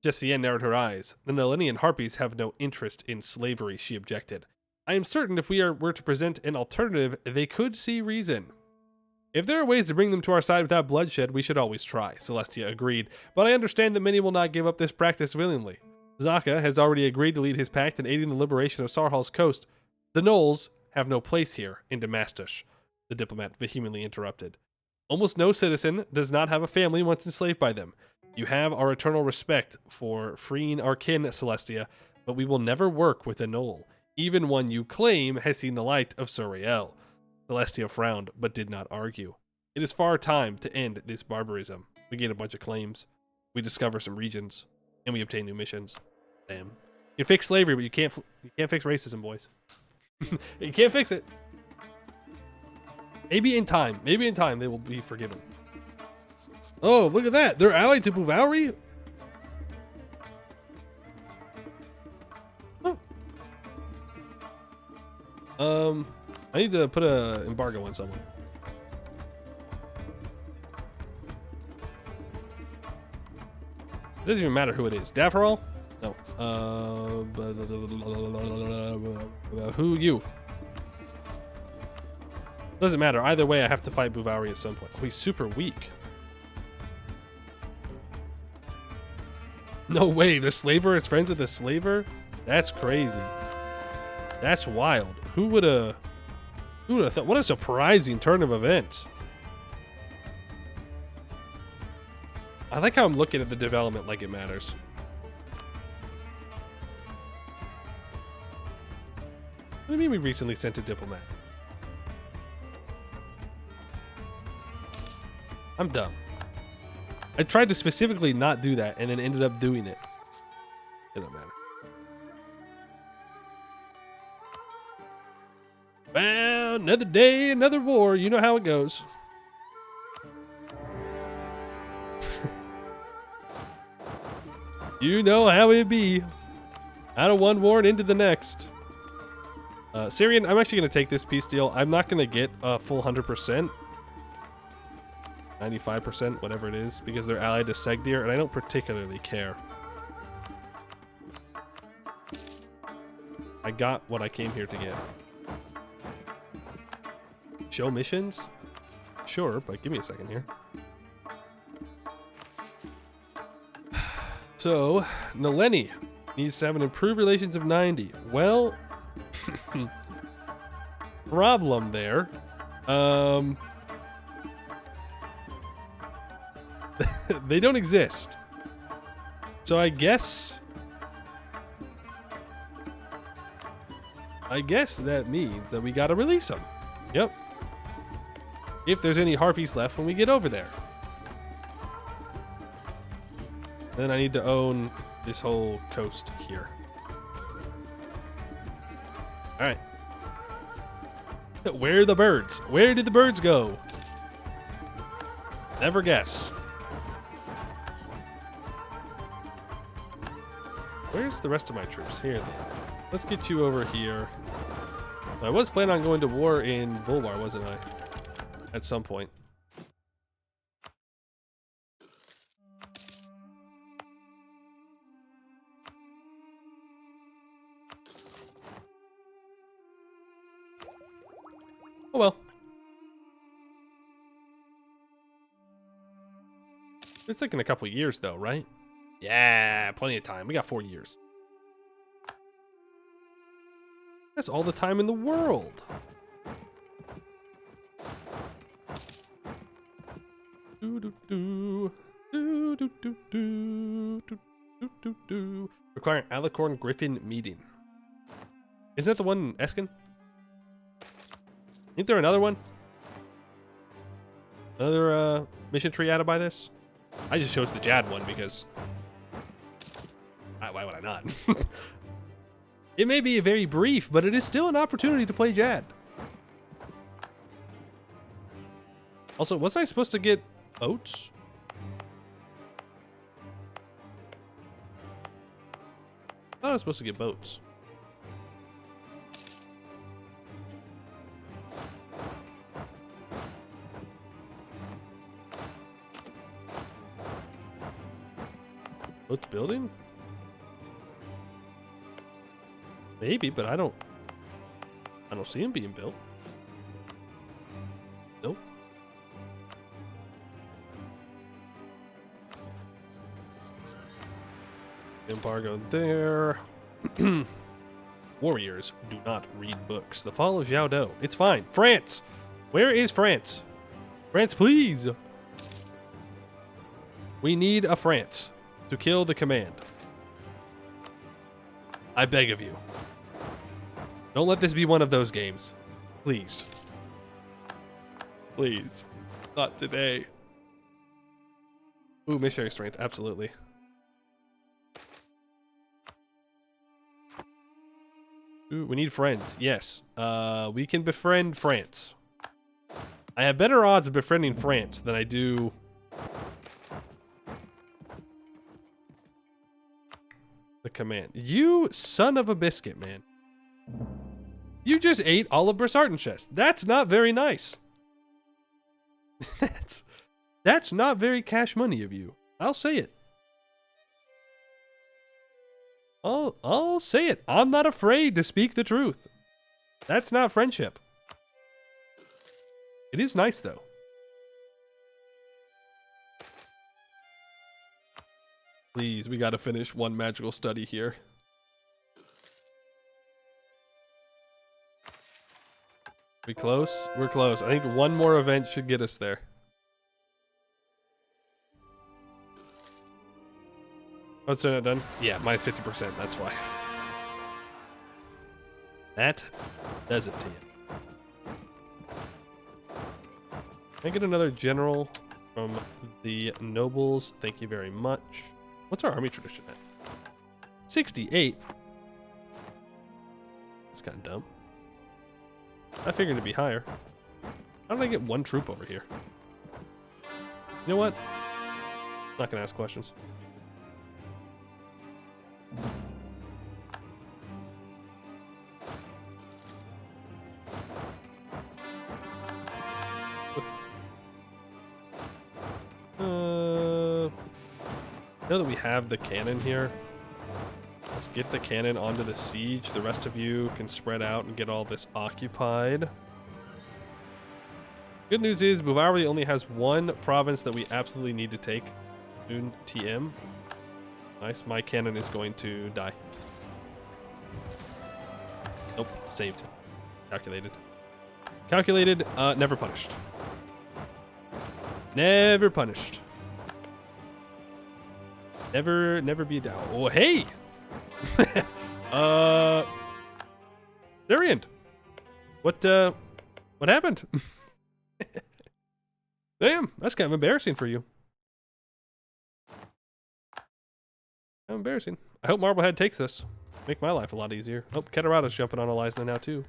Jessien narrowed her eyes. The Nalenian harpies have no interest in slavery, she objected. I am certain if we were to present an alternative, they could see reason. If there are ways to bring them to our side without bloodshed, we should always try, Celestia agreed, but I understand that many will not give up this practice willingly. Zaka has already agreed to lead his pact in aiding the liberation of Sarhal's coast. The Knolls have no place here in Damastus, the diplomat vehemently interrupted. Almost no citizen does not have a family once enslaved by them. You have our eternal respect for freeing our kin, Celestia, but we will never work with a Knoll. Even one you claim has seen the light of Suriel. Celestia frowned, but did not argue. It is far time to end this barbarism. We gain a bunch of claims. we discover some regions and we obtain new missions. Damn. You can fix slavery, but you can't fix racism, boys. You can't fix it. Maybe in time they will be forgiven. Oh, look at that. They're allied to Bouvauri? Oh. I need to put a embargo on someone. It doesn't even matter who it is. Dafarol? No. Who you? Doesn't matter. Either way, I have to fight Bouvauri at some point. Oh, he's super weak. No way. The slaver is friends with the slaver? That's crazy. That's wild. Who would have thought? What a surprising turn of events. I like how I'm looking at the development like it matters. What do you mean we recently sent a diplomat? I'm dumb. I tried to specifically not do that and then ended up doing it. It don't matter. Well, another day, another war. You know how it goes. You know how it be. Out of one war and into the next. Syrian, I'm actually going to take this peace deal. I'm not going to get a full 100%. 95%, whatever it is, because they're allied to Segdir, and I don't particularly care. I got what I came here to get. Show missions? Sure, but give me a second here. So, Naleni needs to have an improved relations of 90. Well, problem there. They don't exist. So I guess that means that we gotta release them. Yep. If there's any harpies left when we get over there. Then I need to own this whole coast here. Alright. Where are the birds? Where did the birds go? Never guess. Where's the rest of my troops? Here. Let's get you over here. I was planning on going to war in Bulbar, wasn't I? At some point. Oh well. It's like in a couple years though, right? Yeah, plenty of time. We got 4 years. That's all the time in the world. Requiring Alicorn Griffin meeting. Isn't that the one in Eskin? Isn't there another one? Another mission tree added by this? I just chose the Jad one because... why would I not? It may be very brief, but it is still an opportunity to play Jad. Also, wasn't I supposed to get oats? I thought I was supposed to get boats. Boats building? Maybe, but I don't see him being built. Nope. Embargo there. Warriors do not read books. The fall of Jiaodou. It's fine. France! Where is France? France, please! We need a France to kill the command. I beg of you. Don't let this be one of those games. Please. Please. Not today. Ooh, missionary strength, absolutely. Ooh, we need friends. Yes. We can befriend France. I have better odds of befriending France than I do the command. You son of a biscuit, man. You just ate all of Brisarden's chest. That's not very nice. That's not very cash money of you. I'll say it. I'll say it. I'm not afraid to speak the truth. That's not friendship. It is nice, though. Please, we gotta finish one magical study here. We close? We're close. I think one more event should get us there. Oh, it's not done? Yeah, minus 50%. That's why. That does it to you. Can I get another general from the nobles? Thank you very much. What's our army tradition at? 68. That's kind of dumb. I figured it'd be higher. How did I get one troop over here? You know what? I'm not gonna ask questions. Now that we have the cannon here, let's get the cannon onto the siege. The rest of you can spread out and get all this occupied. Good news is Bavaria only has one province that we absolutely need to take. Soon TM. Nice. My cannon is going to die. Nope. Saved. Calculated. Calculated. Never punished. Never punished. Never be down. Oh, hey! Darian! What happened? Damn, that's kind of embarrassing for you. How embarrassing. I hope Marblehead takes this. Make my life a lot easier. Oh, Keterata's jumping on Elisna now too.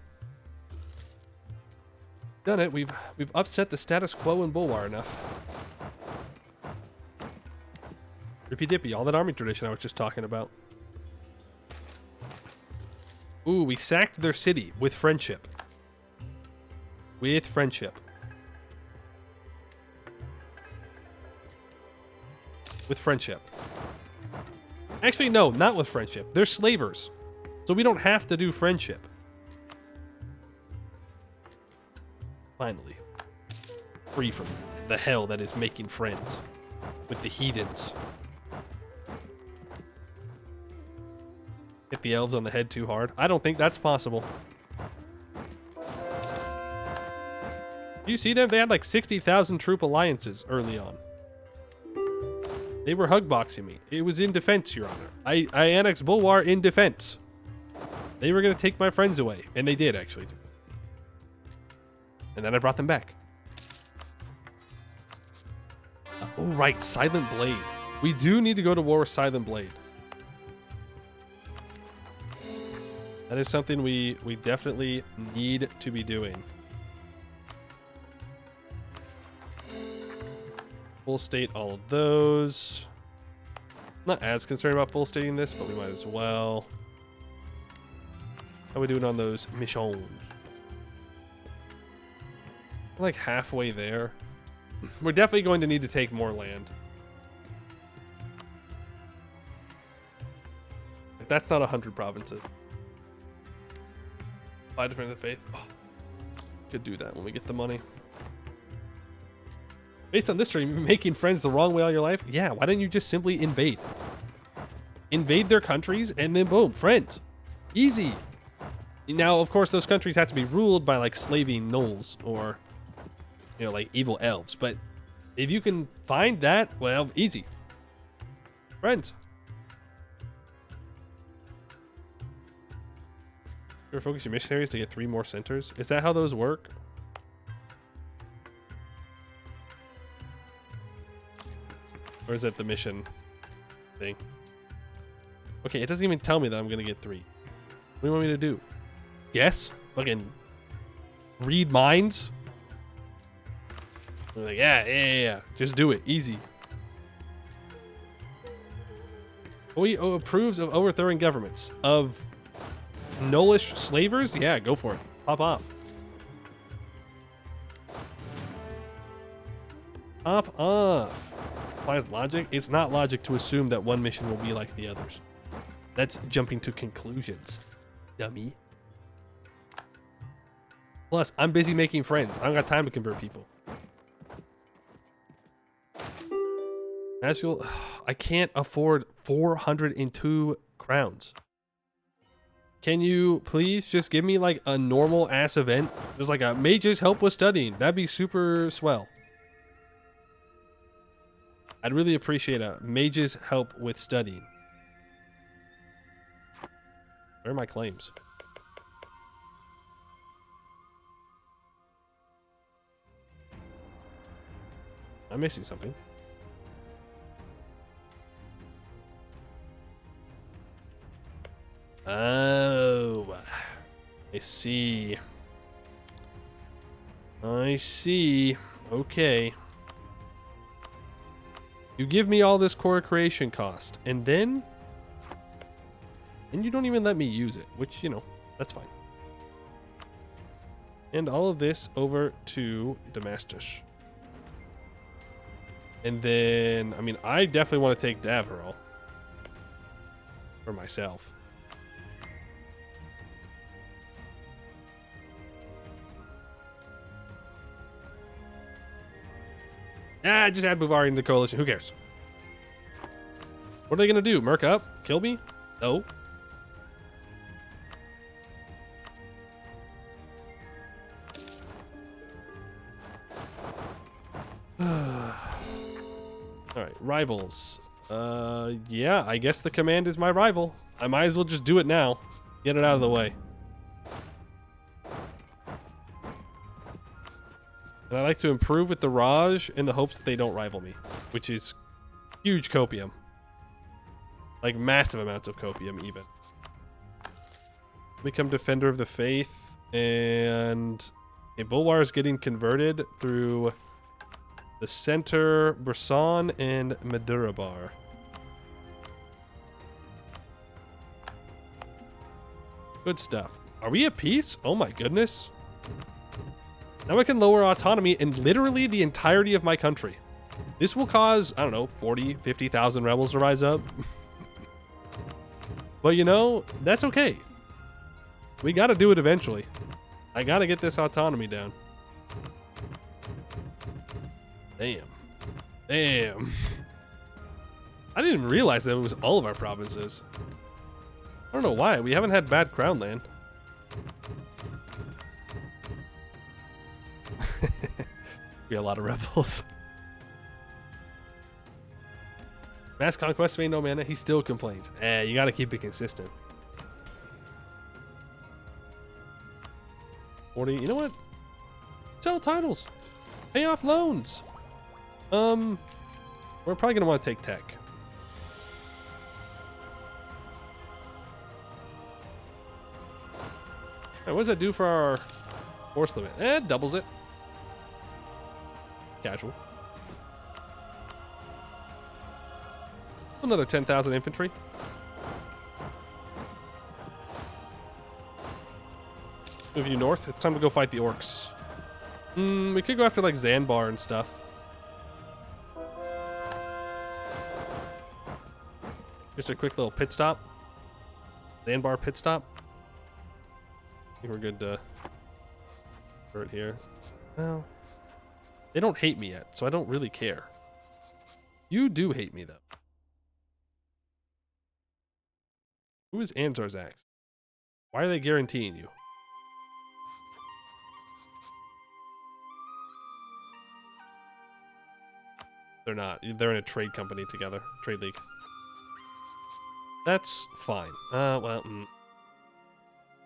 Done it. We've upset the status quo in Bulwar enough. Rippy dippy, all that army tradition I was just talking about. Ooh, we sacked their city with friendship. With friendship. With friendship. Actually, no, not with friendship. They're slavers. So we don't have to do friendship. Finally. Free from the hell that is making friends with the heathens. Hit the elves on the head too hard. I don't think that's possible. Do you see them? They had like 60,000 troop alliances early on. They were hugboxing me. It was in defense, Your Honor. I annexed Bulwar in defense. They were going to take my friends away. And they did, actually. And then I brought them back. Oh, right. Silent Blade. We do need to go to war with Silent Blade. That is something we definitely need to be doing. Full state all of those. Not as concerned about full stating this, but we might as well. How are we doing on those missions? We're like halfway there. We're definitely going to need to take more land. Like, that's not 100 provinces. I defend the faith. Oh, could do that when we get the money. Based on this stream, making friends the wrong way all your life? Yeah, why don't you just simply invade? Invade their countries and then boom, friends. Easy. Now, of course, those countries have to be ruled by like slaving gnolls or, you know, like evil elves. But if you can find that, well, easy. Friends. You ever focus your missionaries to get 3 more centers? Is that how those work? Or is that the mission thing? Okay, it doesn't even tell me that I'm gonna get 3. What do you want me to do? Guess? Fucking read minds? We're like, yeah. Just do it. Easy. OE approves of overthrowing governments. Of nullish slavers? Yeah, go for it. Pop off. Pop off. Applies logic? It's not logic to assume that one mission will be like the others. That's jumping to conclusions, dummy. Plus, I'm busy making friends. I don't got time to convert people. Magical, I can't afford 402 crowns. Can you please just give me like a normal ass event? There's like a mages help with studying. That'd be super swell. I'd really appreciate a mages help with studying. Where are my claims? I'm missing something. Oh, I see. I see. Okay. You give me all this core creation cost, and then you don't even let me use it, which, you know, that's fine. And all of this over to Damascus. And then, I mean, I definitely want to take Davero for myself. Just add Buvari in the coalition. Who cares? What are they going to do? Merc up? Kill me? No. Alright, rivals. Yeah, I guess the command is my rival. I might as well just do it now. Get it out of the way. And I like to improve with the Raj in the hopes that they don't rival me, which is huge copium. Like massive amounts of copium even. Become Defender of the Faith, and a Bulwar is getting converted through the center, Brisson, and Madurabar. Good stuff. Are we at peace? Oh my goodness. Now I can lower autonomy in literally the entirety of my country. This will cause, I don't know, 40, 50,000 rebels to rise up. But you know, that's okay. We gotta do it eventually. I gotta get this autonomy down. Damn. Damn. I didn't even realize that it was all of our provinces. I don't know why. We haven't had bad crown land. Be a lot of rebels. Mass conquest made no mana. He still complains. You gotta keep it consistent. 40. You know what? Sell titles. Pay off loans. We're probably gonna want to take tech. Alright, what does that do for our force limit? It doubles it. Casual. Another 10,000 infantry. Move you north. It's time to go fight the orcs. We could go after like Zanbar and stuff. Just a quick little pit stop. Zanbar pit stop. I think we're good to for it here. Well, they don't hate me yet, so I don't really care. You do hate me though. Who is Anzar's axe? Why are they guaranteeing you? They're not. They're in a trade company together. Trade league. That's fine.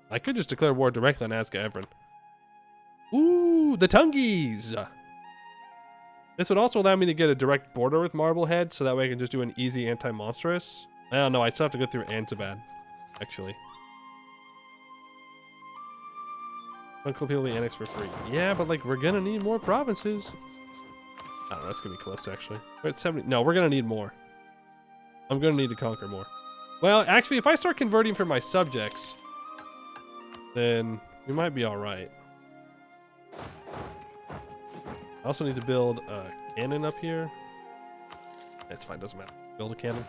I could just declare war directly on Azga Evren. Ooh, the Tungies! This would also allow me to get a direct border with Marblehead, so that way I can just do an easy anti-monstrous. I don't know, I still have to go through Anzabad, actually. Completely annex for free. Yeah, but like we're gonna need more provinces. I don't know, that's gonna be close actually. We're at 70. No, we're gonna need more. I'm gonna need to conquer more. Well, actually, if I start converting for my subjects, then we might be all right. I also need to build a cannon up here. That's fine, doesn't matter. Build a cannon.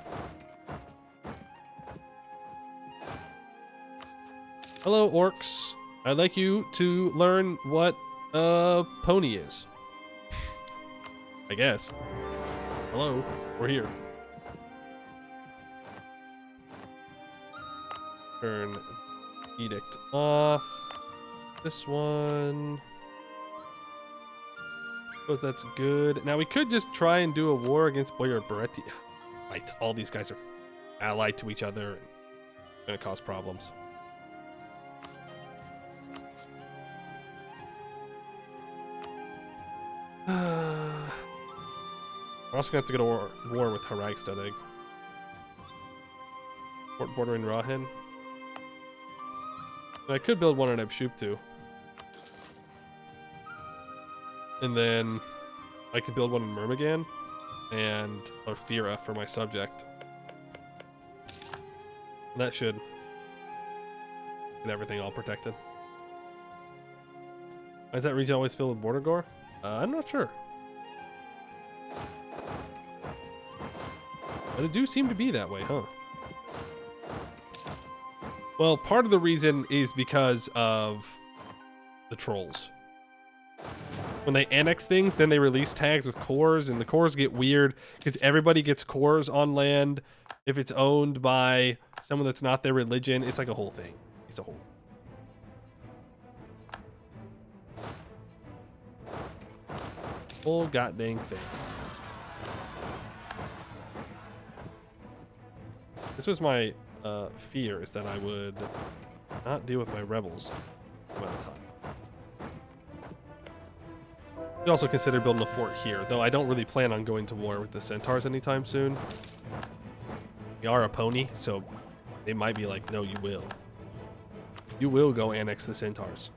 Hello, orcs. I'd like you to learn what a pony is. I guess. Hello, we're here. Turn edict off. This one. Suppose that's good. Now we could just try and do a war against Boyar Beretti. Right, all these guys are allied to each other and gonna cause problems. We're also gonna have to go to war with Haragstad Egg. Port bordering Rahin. And I could build one in Ebshub too. And then I could build one in Myrmigan and Orfira for my subject. And that should get everything all protected. Why is that region always filled with border gore? I'm not sure. But it do seem to be that way, huh? Well, part of the reason is because of the trolls. When they annex things, then they release tags with cores, and the cores get weird because everybody gets cores on land if it's owned by someone that's not their religion. It's like a whole thing. It's a whole. Whole goddamn thing. This was my fear, is that I would not deal with my rebels at the time. We also consider building a fort here, though I don't really plan on going to war with the centaurs anytime soon. We are a pony, so they might be like, no, you will. You will go annex the centaurs.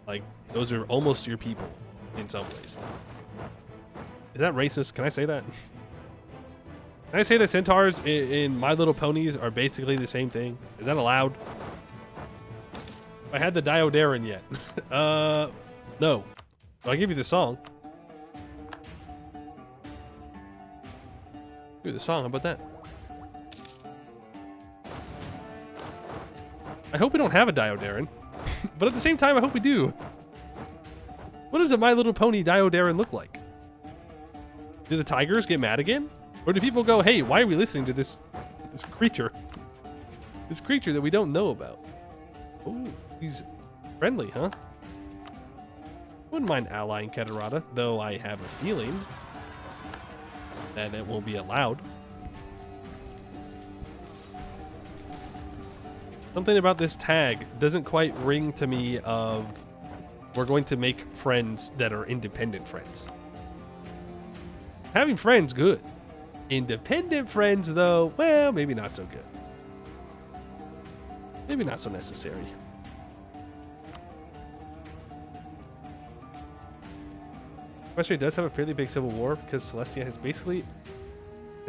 Like, those are almost your people in some ways. Is that racist? Can I say that? Can I say that centaurs in My Little Ponies are basically the same thing? Is that allowed? I had the Diodaran yet. No. I'll give you the song. Give you the song, how about that? I hope we don't have a Diodaran. But at the same time, I hope we do. What does a My Little Pony Diodaran look like? Do the tigers get mad again? Or do people go, hey, why are we listening to this creature? This creature that we don't know about. Oh, he's friendly, huh? Wouldn't mind allying Catarata, though I have a feeling that it won't be allowed. Something about this tag doesn't quite ring to me of we're going to make friends that are independent friends. Having friends, good. Independent friends, though, well, maybe not so good. Maybe not so necessary. Equestria does have a fairly big civil war because Celestia has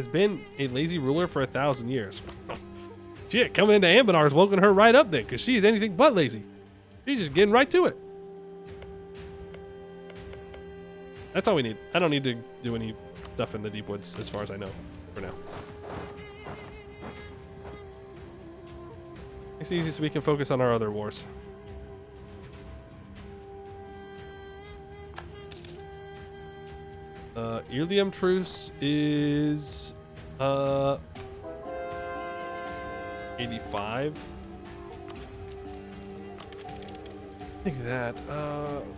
been a lazy ruler for 1,000 years. Shit, coming into Anbennar is woken her right up then because she is anything but lazy. She's just getting right to it. That's all we need. I don't need to do any stuff in the deep woods as far as I know for now. It's easy so we can focus on our other wars. Ilium truce is 85. I think that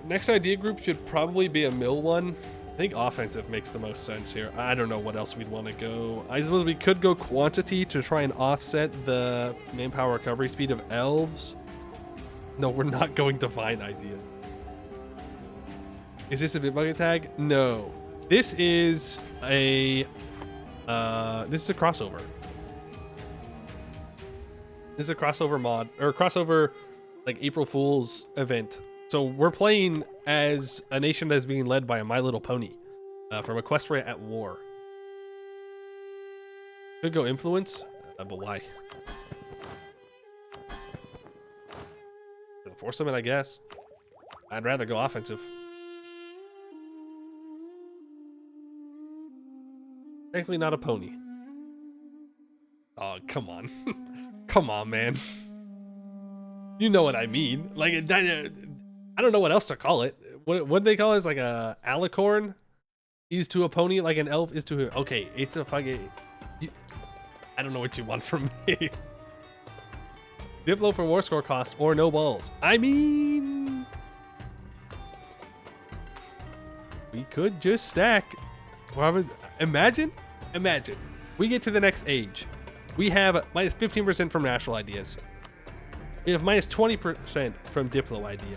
next idea group should probably be a mill one. I think offensive makes the most sense here. I don't know what else we'd want to go. I suppose we could go quantity to try and offset the manpower recovery speed of elves. No, we're not going divine idea. Is this a bit bucket tag? No. This is a crossover. This is a crossover mod, or crossover like April Fool's event. So we're playing as a nation that's being led by a My Little Pony from Equestria at war. Could go influence, but why? Force them in, I guess. I'd rather go offensive. Frankly, not a pony. Oh, come on. Come on, man. You know what I mean. Like, that, I don't know what else to call it. What do they call it? It's like a alicorn is to a pony like an elf is to a... Okay, it's a fucking... I don't know what you want from me. Diplo for war score cost or no balls. I mean... We could just stack. Imagine. We get to the next age. We have minus 15% from natural ideas. We have minus 20% from Diplo idea.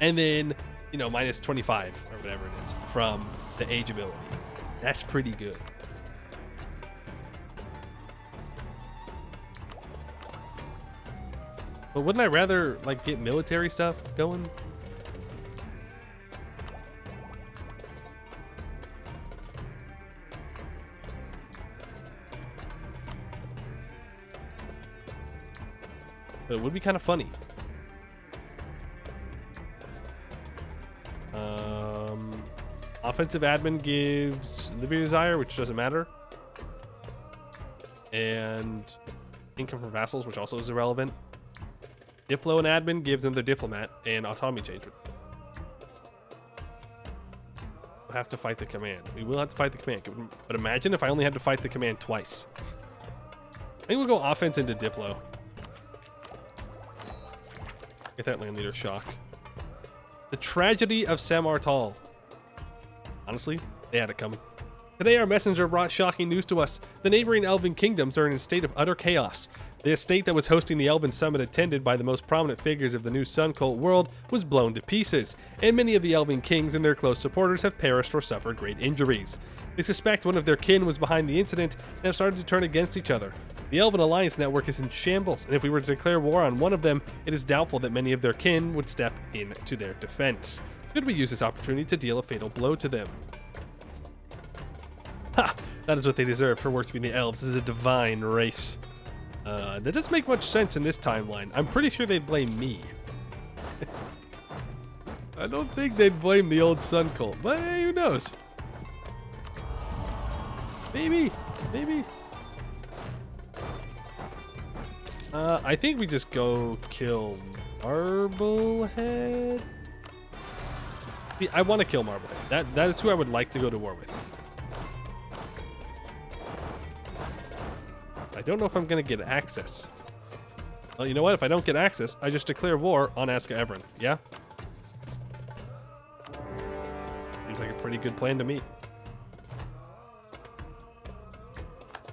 And then, you know, minus 25 or whatever it is from the age ability. That's pretty good. But wouldn't I rather, like, get military stuff going? But it would be kind of funny. Offensive admin gives Liberty Desire, which doesn't matter. And income from vassals, which also is irrelevant. Diplo and admin gives them their diplomat and autonomy changer. We'll have to fight the command. We will have to fight the command. But imagine if I only had to fight the command twice. I think we'll go offense into Diplo. Get that land leader shock. The tragedy of Samartal. Honestly, they had it coming. Today our messenger brought shocking news to us. The neighboring elven kingdoms are in a state of utter chaos. The estate that was hosting the Elven Summit, attended by the most prominent figures of the new Sun Cult world, was blown to pieces, and many of the Elven kings and their close supporters have perished or suffered great injuries. They suspect one of their kin was behind the incident and have started to turn against each other. The Elven Alliance network is in shambles, and if we were to declare war on one of them, it is doubtful that many of their kin would step in to their defense. Should we use this opportunity to deal a fatal blow to them? Ha! That is what they deserve for worshiping the elves. This is a divine race. That doesn't make much sense in this timeline. I'm pretty sure they'd blame me. I don't think they'd blame the old Sun Cult, but hey, who knows? Maybe. I think we just go kill Marblehead. See, I want to kill Marblehead. That is who I would like to go to war with. I don't know if I'm going to get access. Well, you know what? If I don't get access, I just declare war on Aska Everin. Yeah? Seems like a pretty good plan to me.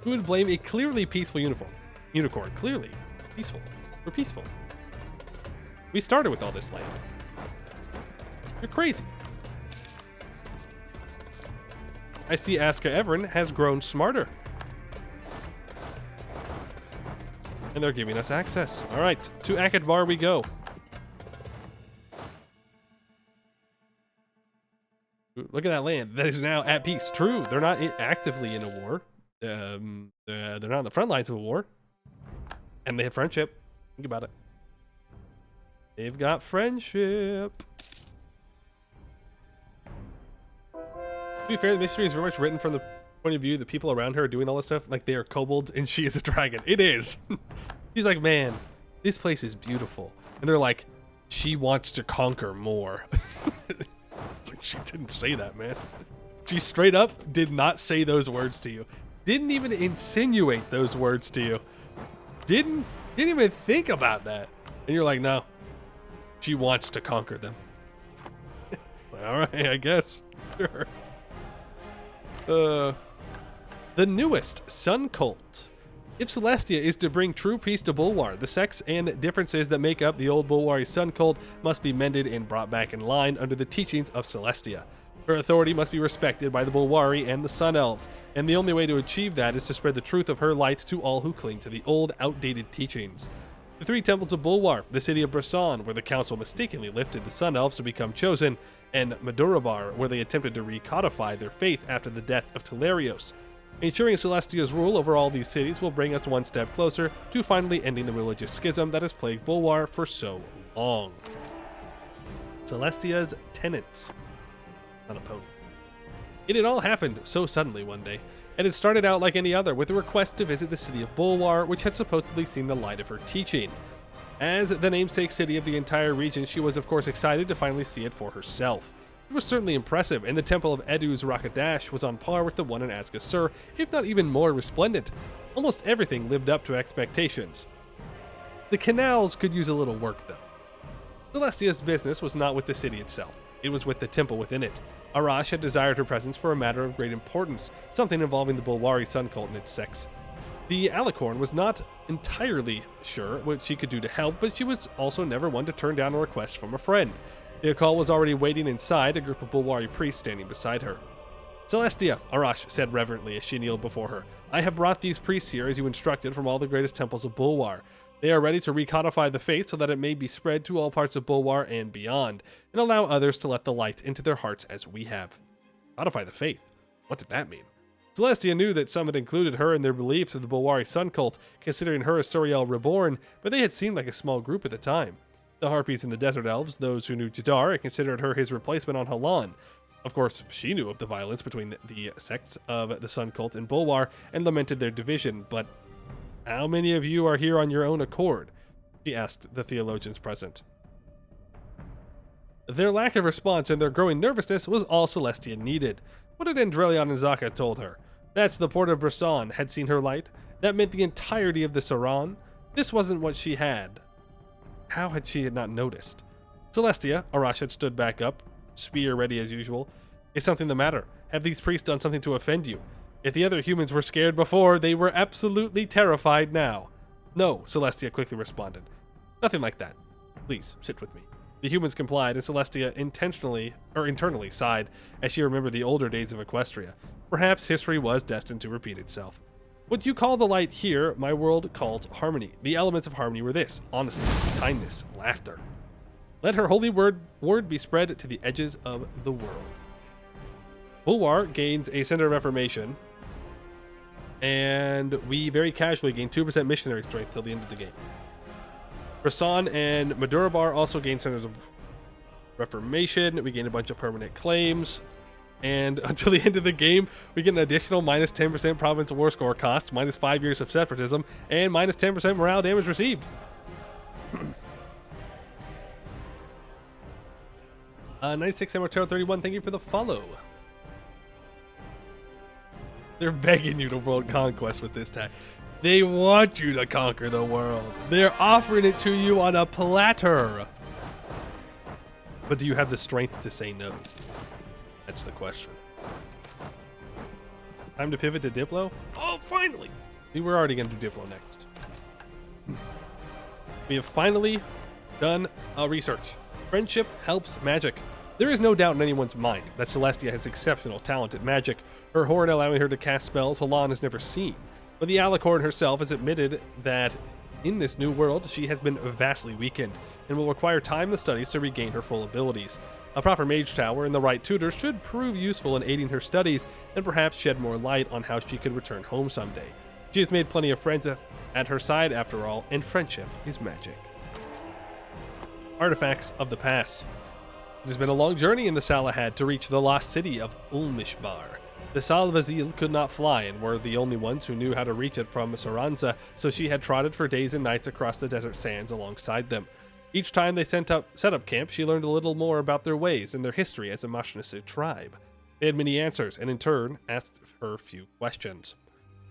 Who would blame a clearly peaceful unicorn? Clearly peaceful. We're peaceful. We started with all this land. You're crazy. I see Aska Everin has grown smarter. And they're giving us access. All right, to Akadbar we go. Look at that land. That is now at peace. True, they're not actively in a war. They're not on the front lines of a war. And they have friendship. Think about it. They've got friendship. To be fair, the mystery is very much written from the point of view the people around her are doing all this stuff like they are kobolds and she is a dragon. It is. She's like, man, this place is beautiful. And they're like, she wants to conquer more. It's like, she didn't say that, man. She straight up did not say those words to you. Didn't even insinuate those words to you. Didn't even think about that. And you're like, no, she wants to conquer them. It's like, all right, I guess. Sure. The newest Sun Cult. If Celestia is to bring true peace to Bulwar, the sects and differences that make up the old Bulwari Sun Cult must be mended and brought back in line under the teachings of Celestia. Her authority must be respected by the Bulwari and the Sun Elves, and the only way to achieve that is to spread the truth of her light to all who cling to the old, outdated teachings. The three temples of Bulwar, the city of Brisson, where the council mistakenly lifted the Sun Elves to become chosen, and Madurabar, where they attempted to recodify their faith after the death of Telerios. Ensuring Celestia's rule over all these cities will bring us one step closer to finally ending the religious schism that has plagued Bulwar for so long. Celestia's tenants. On a pony. It had all happened so suddenly one day, and it started out like any other with a request to visit the city of Bulwar, which had supposedly seen the light of her teaching. As the namesake city of the entire region, she was of course excited to finally see it for herself. It was certainly impressive, and the temple of Edu's Rakadash was on par with the one in Asgasur, if not even more resplendent. Almost everything lived up to expectations. The canals could use a little work though. Celestia's business was not with the city itself. It was with the temple within it. Arash had desired her presence for a matter of great importance, something involving the Bulwari sun cult and its sects. The Alicorn was not entirely sure what she could do to help, but she was also never one to turn down a request from a friend. The Akal was already waiting inside, a group of Bulwari priests standing beside her. Celestia, Arash said reverently as she kneeled before her, I have brought these priests here as you instructed from all the greatest temples of Bulwar. They are ready to recodify the faith so that it may be spread to all parts of Bulwar and beyond, and allow others to let the light into their hearts as we have. Codify the faith? What did that mean? Celestia knew that some had included her in their beliefs of the Bulwari sun cult, considering her as Suriel reborn, but they had seemed like a small group at the time. The Harpies and the Desert Elves, those who knew Jadar, had considered her his replacement on Halan. Of course, she knew of the violence between the sects of the sun cult and Bulwar, and lamented their division, but how many of you are here on your own accord? She asked the theologians present. Their lack of response and their growing nervousness was all Celestia needed. What had Andrelion and Zaka told her? That the port of Brisson had seen her light? That meant the entirety of the Saran? This wasn't what she had. How had she not noticed? Celestia, Arash had stood back up, spear ready as usual. Is something the matter? Have these priests done something to offend you? If the other humans were scared before, they were absolutely terrified now. No, Celestia quickly responded. Nothing like that. Please, sit with me. The humans complied, and Celestia internally sighed as she remembered the older days of Equestria. Perhaps history was destined to repeat itself. What you call the light here, my world calls harmony. The elements of harmony were this: honesty, kindness, laughter. Let her holy word be spread to the edges of the world. Bulwar gains a Center of Reformation, and we very casually gain 2% missionary strength till the end of the game. Brisson and Madurabar also gain Centers of Reformation. We gain a bunch of permanent claims. And until the end of the game, we get an additional minus 10% province war score cost, minus 5 years of separatism, and minus 10% morale damage received. 96 Amateur 31, thank you for the follow. They're begging you to world conquest with this tag. They want you to conquer the world. They're offering it to you on a platter. But do you have the strength to say no? That's the question. Time to pivot to Diplo? Oh, finally! We were already going to do Diplo next. We have finally done a research. Friendship helps magic. There is no doubt in anyone's mind that Celestia has exceptional talent at magic, her horn allowing her to cast spells Halan has never seen. But the Alicorn herself has admitted that in this new world, she has been vastly weakened and will require time and studies to regain her full abilities. A proper mage tower and the right tutor should prove useful in aiding her studies and perhaps shed more light on how she could return home someday. She has made plenty of friends at her side after all, and friendship is magic. Artifacts of the past. It has been a long journey in the Salahad to reach the lost city of Ulmishbar. The Salvazil could not fly and were the only ones who knew how to reach it from Saranza, so she had trotted for days and nights across the desert sands alongside them. Each time they set up camp, she learned a little more about their ways and their history as a Mashnasir tribe. They had many answers, and in turn, asked her few questions.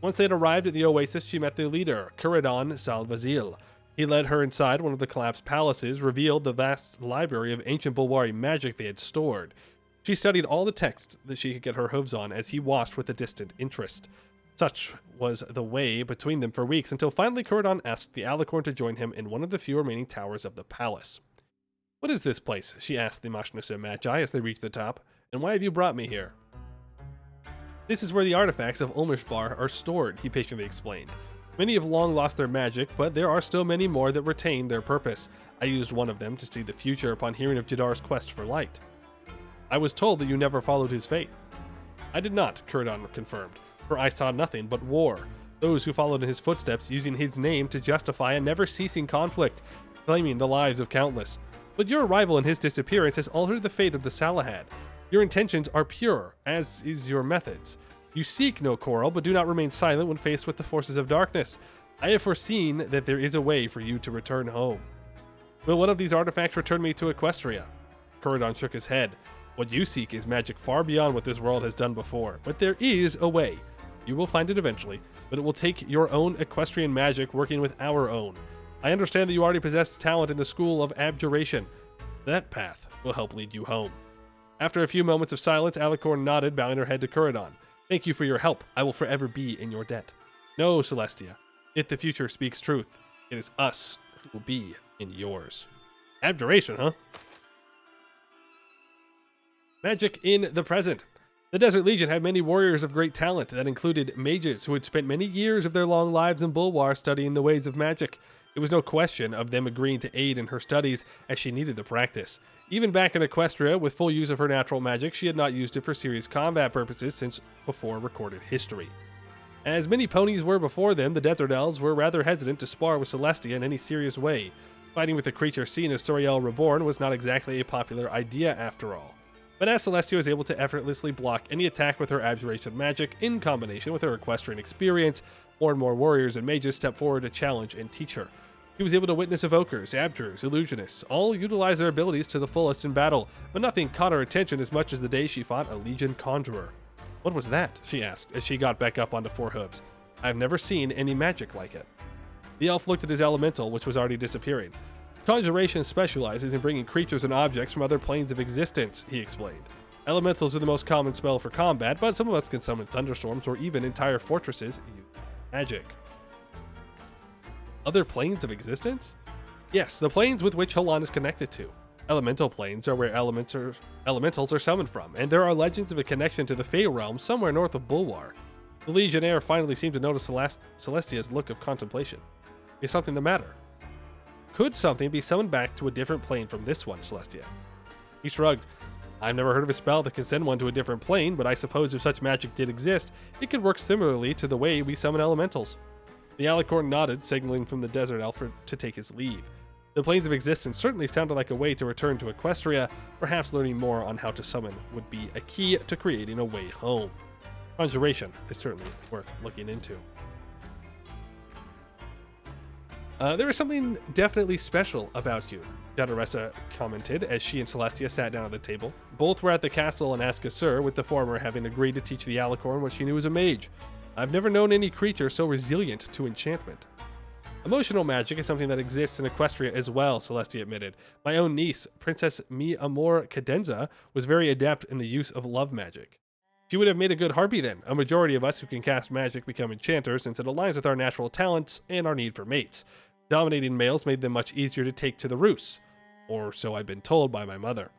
Once they had arrived at the oasis, she met their leader, Kuradon Salvazil. He led her inside one of the collapsed palaces, revealed the vast library of ancient Bulwari magic they had stored. She studied all the texts that she could get her hooves on as he watched with a distant interest. Such was the way between them for weeks, until finally Kuradon asked the Alicorn to join him in one of the few remaining towers of the palace. What is this place? She asked the Mashnasir Magi as they reached the top. And why have you brought me here? This is where the artifacts of Ulmishbar are stored, he patiently explained. Many have long lost their magic, but there are still many more that retain their purpose. I used one of them to see the future upon hearing of Jadar's quest for light. I was told that you never followed his fate. I did not, Kuradon confirmed, for I saw nothing but war. Those who followed in his footsteps using his name to justify a never-ceasing conflict, claiming the lives of countless. But your arrival and his disappearance has altered the fate of the Salahad. Your intentions are pure, as is your methods. You seek no quarrel, but do not remain silent when faced with the forces of darkness. I have foreseen that there is a way for you to return home. Will one of these artifacts return me to Equestria? Kuradon shook his head. What you seek is magic far beyond what this world has done before, but there is a way. You will find it eventually, but it will take your own equestrian magic working with our own. I understand that you already possess talent in the school of abjuration. That path will help lead you home. After a few moments of silence, Alicorn nodded, bowing her head to Kuradon. Thank you for your help. I will forever be in your debt. No, Celestia. If the future speaks truth, it is us who will be in yours. Abjuration, huh? Magic in the present. The Desert Legion had many warriors of great talent that included mages who had spent many years of their long lives in Bulwar studying the ways of magic. It was no question of them agreeing to aid in her studies as she needed the practice. Even back in Equestria, with full use of her natural magic, she had not used it for serious combat purposes since before recorded history. As many ponies were before them, the Desert Elves were rather hesitant to spar with Celestia in any serious way. Fighting with a creature seen as Soriel Reborn was not exactly a popular idea after all. But as Celestia was able to effortlessly block any attack with her abjuration magic, in combination with her equestrian experience, more and more warriors and mages stepped forward to challenge and teach her. He was able to witness evokers, abjurers, illusionists, all utilize their abilities to the fullest in battle, but nothing caught her attention as much as the day she fought a Legion Conjurer. What was that? She asked, as she got back up onto four hooves. I've never seen any magic like it. The elf looked at his elemental, which was already disappearing. Conjuration specializes in bringing creatures and objects from other planes of existence, he explained. Elementals are the most common spell for combat, but some of us can summon thunderstorms or even entire fortresses using magic. Other planes of existence? Yes, the planes with which Halan is connected to. Elemental planes are where elementals are summoned from, and there are legends of a connection to the Fey realm somewhere north of Bulwar. The Legionnaire finally seemed to notice Celestia's look of contemplation. Is something the matter? Could something be summoned back to a different plane from this one, Celestia? He shrugged. I've never heard of a spell that can send one to a different plane, but I suppose if such magic did exist, it could work similarly to the way we summon elementals. The Alicorn nodded, signaling from the Desert Elf to take his leave. The planes of existence certainly sounded like a way to return to Equestria. Perhaps learning more on how to summon would be a key to creating a way home. Conjuration is certainly worth looking into. There is something definitely special about you, Jadaressa commented as she and Celestia sat down at the table. Both were at the castle in Askasur, with the former having agreed to teach the Alicorn what she knew as a mage. I've never known any creature so resilient to enchantment. Emotional magic is something that exists in Equestria as well, Celestia admitted. My own niece, Princess Mi Amor Cadenza, was very adept in the use of love magic. She would have made a good harpy then. A majority of us who can cast magic become enchanters since it aligns with our natural talents and our need for mates. Dominating males made them much easier to take to the roost, or so I've been told by my mother.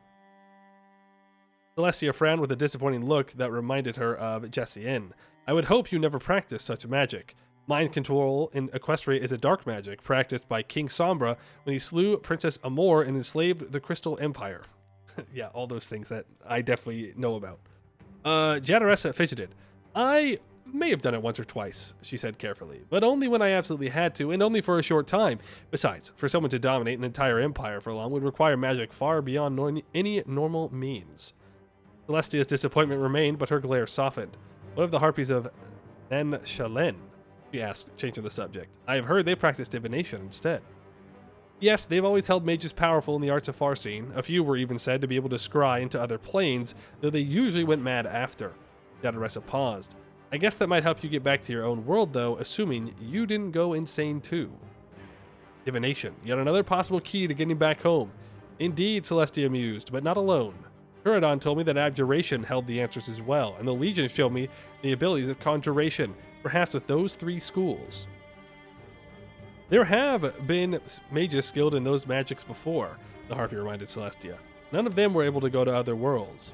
Celestia frowned with a disappointing look that reminded her of Jessienne. I would hope you never practice such magic. Mind control in Equestria is a dark magic practiced by King Sombra when he slew Princess Amor and enslaved the Crystal Empire. Yeah, all those things that I definitely know about. Jadaressa fidgeted. I may have done it once or twice, she said carefully, but only when I absolutely had to, and only for a short time. Besides, for someone to dominate an entire empire for long would require magic far beyond any normal means. Celestia's disappointment remained, but her glare softened. What of the harpies of Nanshalen? She asked, changing the subject. I have heard they practice divination instead. Yes, they've always held mages powerful in the arts of farseeing. A few were even said to be able to scry into other planes, though they usually went mad after. Jadaressa paused. I guess that might help you get back to your own world, though, assuming you didn't go insane too. Divination, yet another possible key to getting back home. Indeed, Celestia mused, but not alone. Kuradon told me that abjuration held the answers as well, and the Legion showed me the abilities of conjuration, perhaps with those three schools. There have been mages skilled in those magics before, the harpy reminded Celestia. None of them were able to go to other worlds.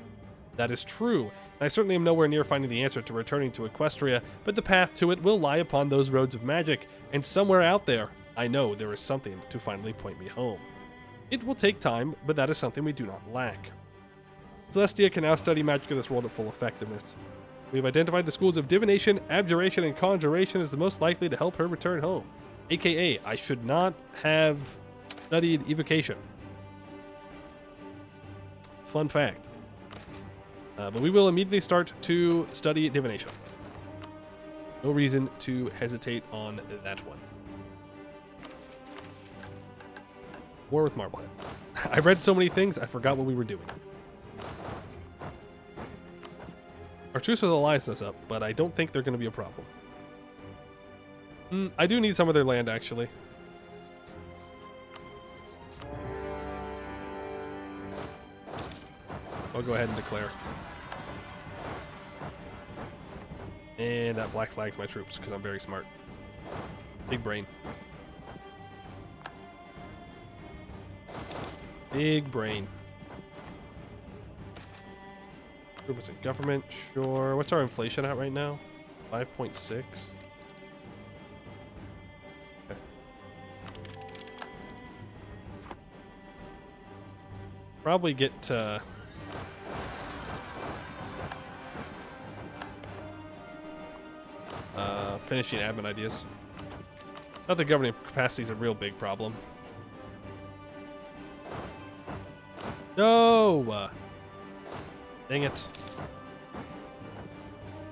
That is true, and I certainly am nowhere near finding the answer to returning to Equestria, but the path to it will lie upon those roads of magic, and somewhere out there, I know there is something to finally point me home. It will take time, but that is something we do not lack. Celestia can now study magic of this world at full effectiveness. We have identified the schools of divination, abjuration, and conjuration as the most likely to help her return home. AKA, I should not have studied evocation. Fun fact. But we will immediately start to study divination. No reason to hesitate on that one. War with Marblehead. I read so many things, I forgot what we were doing. Our truce with Elias is up, but I don't think they're going to be a problem. I do need some of their land, actually. I'll go ahead and declare. And that black flags my troops, because I'm very smart. Big brain. Big brain. Improvements in government, sure. What's our inflation at right now? 5.6. Okay. Probably get finishing admin ideas. Not that governing capacity is a real big problem. No! Dang it.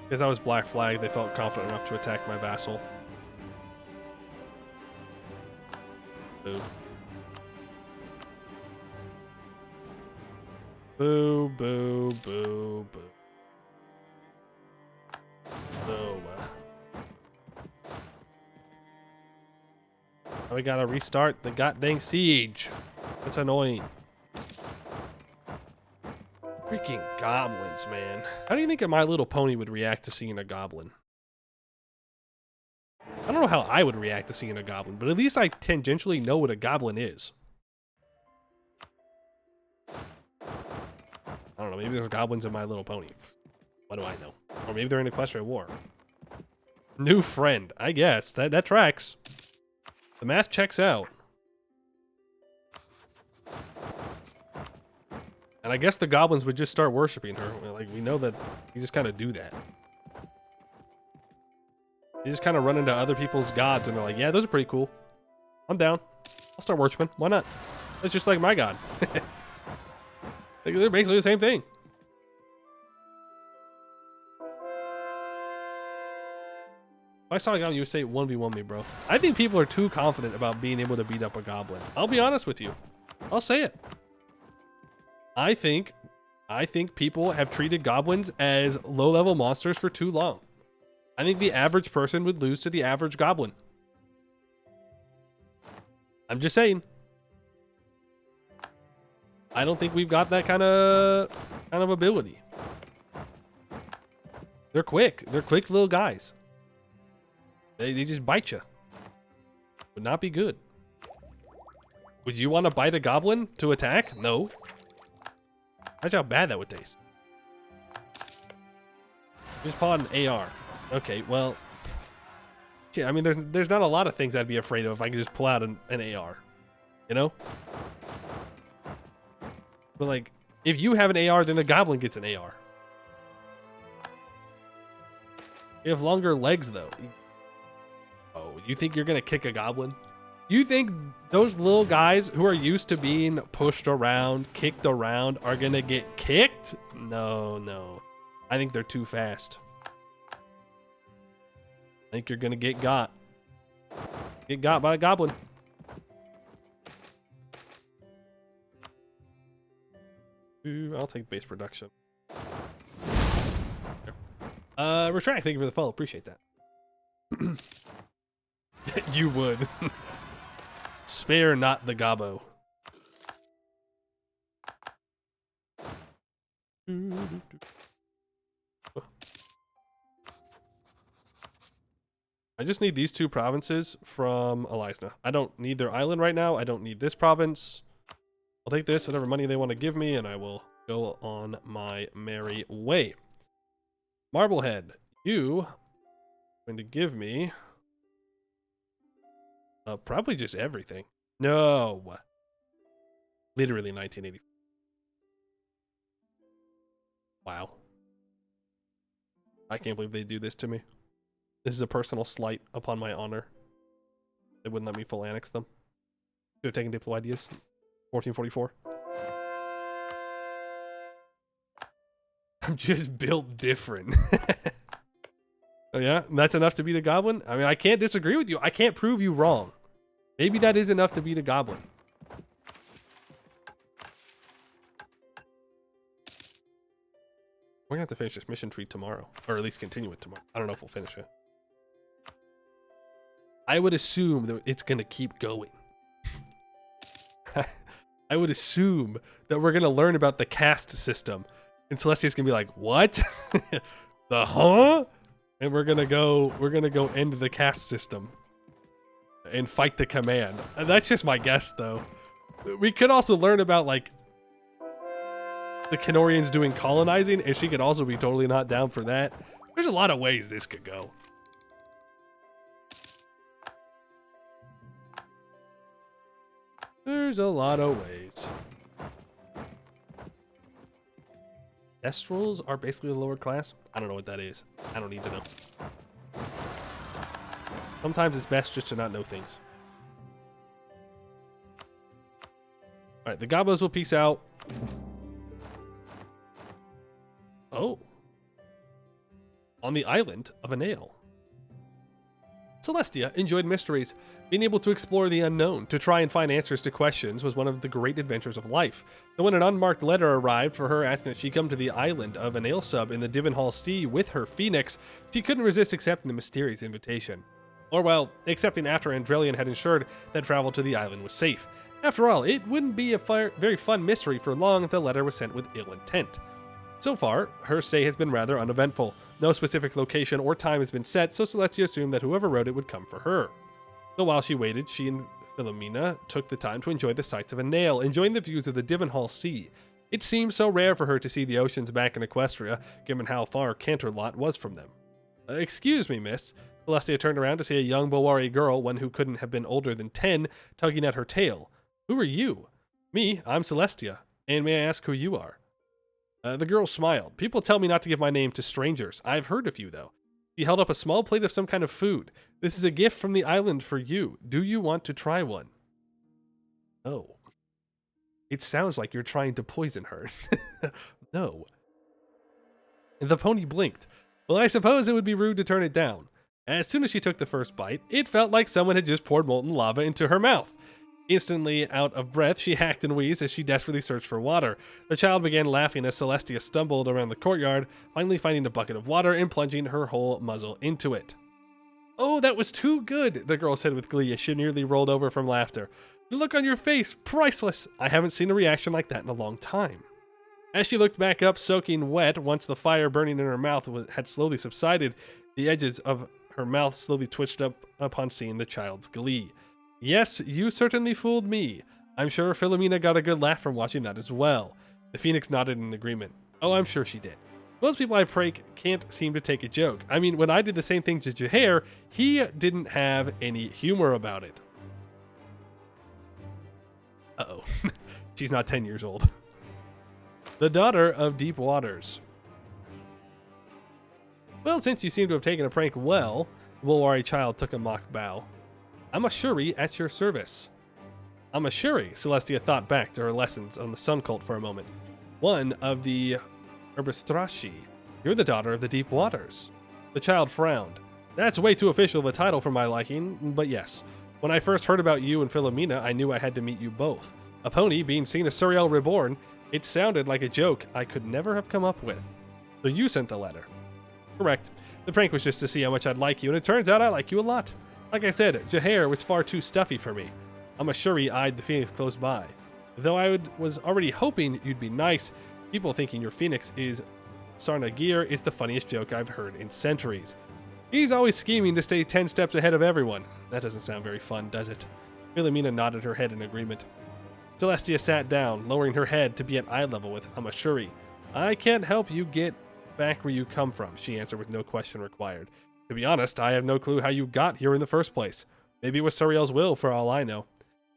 Because I was black flagged, they felt confident enough to attack my vassal. Boo. Boo, boo, boo, boo. No. Now we gotta restart the goddamn siege. That's annoying. Freaking goblins, man. How do you think a My Little Pony would react to seeing a goblin? I don't know how I would react to seeing a goblin, but at least I tangentially know what a goblin is. I don't know, maybe there's goblins in My Little Pony. What do I know? Or maybe they're in Equestria War. New friend, I guess. That tracks. The math checks out. And I guess the goblins would just start worshiping her. Like, we know that you just kind of do that. You just kind of run into other people's gods and they're like, yeah, those are pretty cool. I'm down. I'll start worshiping. Why not? That's just like my god. They're basically the same thing. If I saw a goblin, you would say 1v1 me, bro. I think people are too confident about being able to beat up a goblin. I'll be honest with you. I'll say it. I think people have treated goblins as low-level monsters for too long. I think the average person would lose to the average goblin. I'm just saying. I don't think we've got that kind of ability. They're quick. They're quick little guys. They just bite you. Would not be good. Would you want to bite a goblin to attack? No. Imagine how bad that would taste. Just pull out an AR. Okay, well, yeah, I mean, there's not a lot of things I'd be afraid of if I could just pull out an AR, you know? But like, if you have an AR, then the goblin gets an AR. You have longer legs, though. Oh, you think you're gonna kick a goblin? You think those little guys who are used to being pushed around, kicked around, are gonna get kicked? No, no. I think they're too fast. I think you're gonna get got. Get got by a goblin. Ooh, I'll take base production. Retract, thank you for the follow. Appreciate that. You would. Spare not the gobbo. I just need these two provinces from Elisna. I don't need their island right now. I don't need this province. I'll take this, whatever money they want to give me, and I will go on my merry way. Marblehead, you are going to give me probably just everything. No. Literally 1980. Wow. I can't believe they do this to me. This is a personal slight upon my honor. They wouldn't let me full annex them. Should have taken Diplo ideas. 1444. I'm just built different. Oh yeah? That's enough to beat a goblin? I mean, I can't disagree with you. I can't prove you wrong. Maybe that is enough to beat a goblin. We're gonna have to finish this mission tree tomorrow. Or at least continue it tomorrow. I don't know if we'll finish it. I would assume that it's gonna keep going. I would assume that we're gonna learn about the caste system. And Celestia's gonna be like, what? The huh? And we're gonna go end the caste system. And fight the command. That's just my guess though. We could also learn about like the Kenorians doing colonizing, and she could also be totally not down for that. There's a lot of ways this could go. There's a lot of ways. Kestrels are basically the lower class. I don't know what that is. I don't need to know. Sometimes it's best just to not know things. Alright, the Gobos will peace out. Oh. On the island of Anale. Celestia enjoyed mysteries. Being able to explore the unknown, to try and find answers to questions, was one of the great adventures of life. So when an unmarked letter arrived for her asking that she come to the island of Anale Sub in the Divenhall Sea with her phoenix, she couldn't resist accepting the mysterious invitation. Or well, accepting after Andrelian had ensured that travel to the island was safe. After all, it wouldn't be a very fun mystery for long. The letter was sent with ill intent. So far, her stay has been rather uneventful. No specific location or time has been set, so Celestia assumed that whoever wrote it would come for her. So while she waited, she and Philomena took the time to enjoy the sights of Anale, enjoying the views of the Divenhall Sea. It seemed so rare for her to see the oceans back in Equestria, given how far Canterlot was from them. Excuse me, miss. Celestia turned around to see a young Bulwari girl, one who couldn't have been older than 10, tugging at her tail. Who are you? Me, I'm Celestia. And may I ask who you are? The girl smiled. People tell me not to give my name to strangers. I've heard of you, though. She held up a small plate of some kind of food. This is a gift from the island for you. Do you want to try one? Oh. It sounds like you're trying to poison her. No. The pony blinked. Well, I suppose it would be rude to turn it down. As soon as she took the first bite, it felt like someone had just poured molten lava into her mouth. Instantly out of breath, she hacked and wheezed as she desperately searched for water. The child began laughing as Celestia stumbled around the courtyard, finally finding a bucket of water and plunging her whole muzzle into it. Oh, that was too good, the girl said with glee as she nearly rolled over from laughter. The look on your face, priceless! I haven't seen a reaction like that in a long time. As she looked back up, soaking wet, once the fire burning in her mouth had slowly subsided, the edges of her mouth slowly twitched up upon seeing the child's glee. Yes, you certainly fooled me. I'm sure Philomena got a good laugh from watching that as well. The Phoenix nodded in agreement. Oh, I'm sure she did. Most people I prank can't seem to take a joke. I mean, when I did the same thing to Jahair, he didn't have any humor about it. Uh-oh. She's not 10 years old. The daughter of deep waters. Well, since you seem to have taken a prank well, the Wolwari child took a mock bow. I'm a Shuri at your service. I'm a Shuri, Celestia thought back to her lessons on the Sun Cult for a moment. One of the Herbistrashi. You're the daughter of the deep waters. The child frowned. That's way too official of a title for my liking, but yes. When I first heard about you and Philomena, I knew I had to meet you both. A pony being seen as Suriel Reborn, it sounded like a joke I could never have come up with. So you sent the letter. Correct. The prank was just to see how much I'd like you, and it turns out I like you a lot. Like I said, Jahair was far too stuffy for me. I'm a Shuri eyed the Phoenix close by. Though I was already hoping you'd be nice, people thinking your Phoenix is Sarnagir is the funniest joke I've heard in centuries. He's always scheming to stay 10 steps ahead of everyone. That doesn't sound very fun, does it? Philomena nodded her head in agreement. Celestia sat down, lowering her head to be at eye level with Amashuri. I can't help you get back where you come from, she answered with no question required. To be honest, I have no clue how you got here in the first place. Maybe it was Suriel's will, for all I know.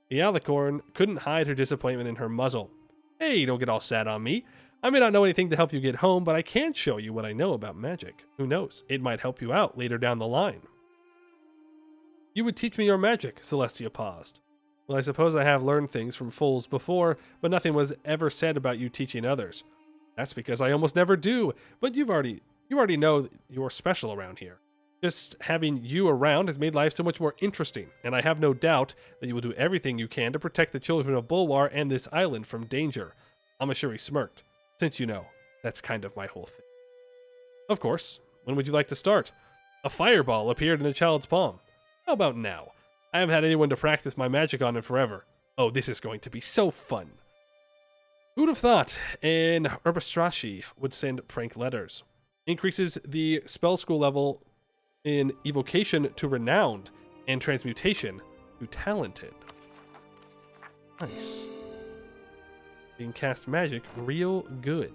The alicorn couldn't hide her disappointment in her muzzle. Hey, don't get all sad on me. I may not know anything to help you get home, but I can show you what I know about magic. Who knows? It might help you out later down the line. You would teach me your magic, Celestia paused. Well, I suppose I have learned things from fools before, but nothing was ever said about you teaching others. That's because I almost never do, but you already know you're special around here. Just having you around has made life so much more interesting, and I have no doubt that you will do everything you can to protect the children of Bulwar and this island from danger. Amashuri smirked. Since you know, that's kind of my whole thing. Of course. When would you like to start? A fireball appeared in the child's palm. How about now? I haven't had anyone to practice my magic on in forever. Oh, this is going to be so fun. Who'd have thought an Herbastrashi would send prank letters? Increases the spell school level in evocation to renowned and transmutation to talented. Nice. You can cast magic real good.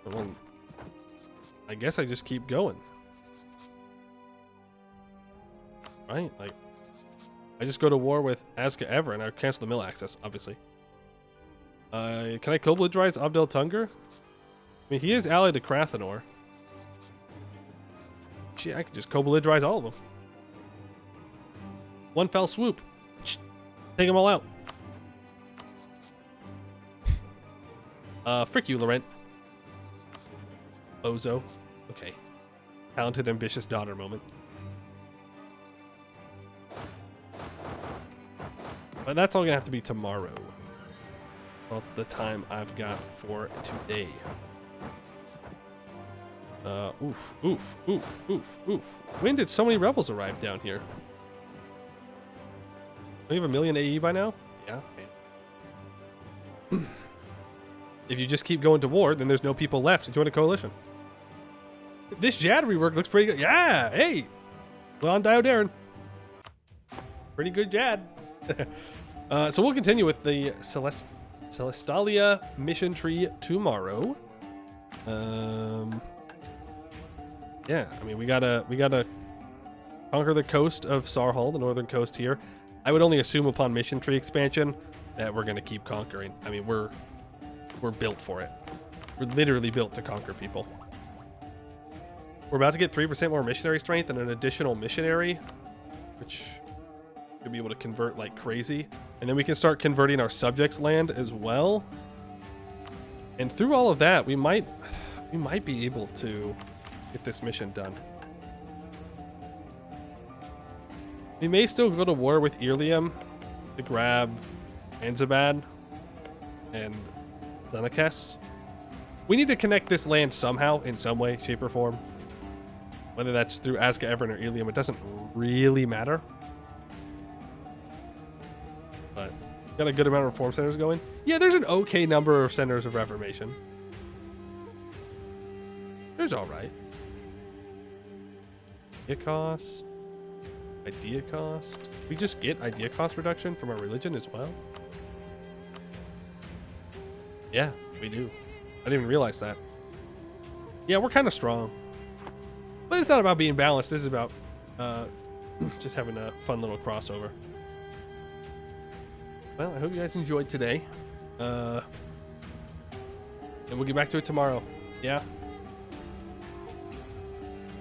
Well, I guess I just keep going. Right? Like, I just go to war with Azka Ever and I cancel the mill access, obviously. Can I Koblidrise Abdel Tunger? I mean, he is allied to Krathanor. Gee, I could just Koblidrise all of them. One fell swoop. Take them all out. Frick you, Laurent. Bozo. Okay. Talented, ambitious daughter moment. But that's all gonna have to be tomorrow. Well, the time I've got for today. Oof, oof, oof, oof, oof. When did so many rebels arrive down here? Don't you have a million AE by now? Yeah, man. If you just keep going to war, then there's no people left to join a coalition. This Jad rework looks pretty good. Yeah, hey! Well on Diodarin. Pretty good Jad. So we'll continue with the Celestalia mission tree tomorrow. Yeah, I mean we gotta conquer the coast of Sarhal, the northern coast here. I would only assume upon mission tree expansion that we're gonna keep conquering. I mean we're built for it. We're literally built to conquer people. We're about to get 3% more missionary strength and an additional missionary, which to be able to convert like crazy, and then we can start converting our subjects land as well. And through all of that, we might be able to get this mission done. We may still go to war with Irlium to grab Anzabad and Lenakes. We need to connect this land somehow, in some way, shape, or form. Whether that's through Azka Evern or Irlium, it doesn't really matter. But got a good amount of reform centers going. Yeah, there's an okay number of centers of reformation. There's all right. Idea cost. Idea cost. We just get idea cost reduction from our religion as well. Yeah, we do. I didn't even realize that. Yeah, we're kind of strong. But it's not about being balanced. This is about just having a fun little crossover. Well, I hope you guys enjoyed today. And we'll get back to it tomorrow. Yeah.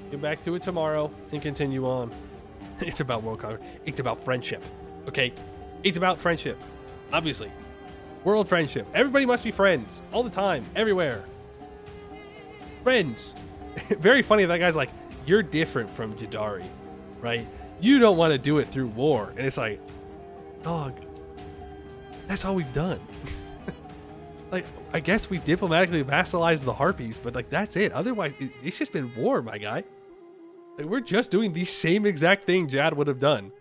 Get back to it tomorrow and continue on. It's about world conquer. It's about friendship. Okay? It's about friendship. Obviously. World friendship. Everybody must be friends. All the time. Everywhere. Friends. Very funny that guy's like, you're different from Jadari, right? You don't want to do it through war. And it's like, dog, that's all we've done. Like, I guess we diplomatically vassalized the Harpies, but like, that's it. Otherwise, it's just been war, my guy. Like, we're just doing the same exact thing Jad would have done.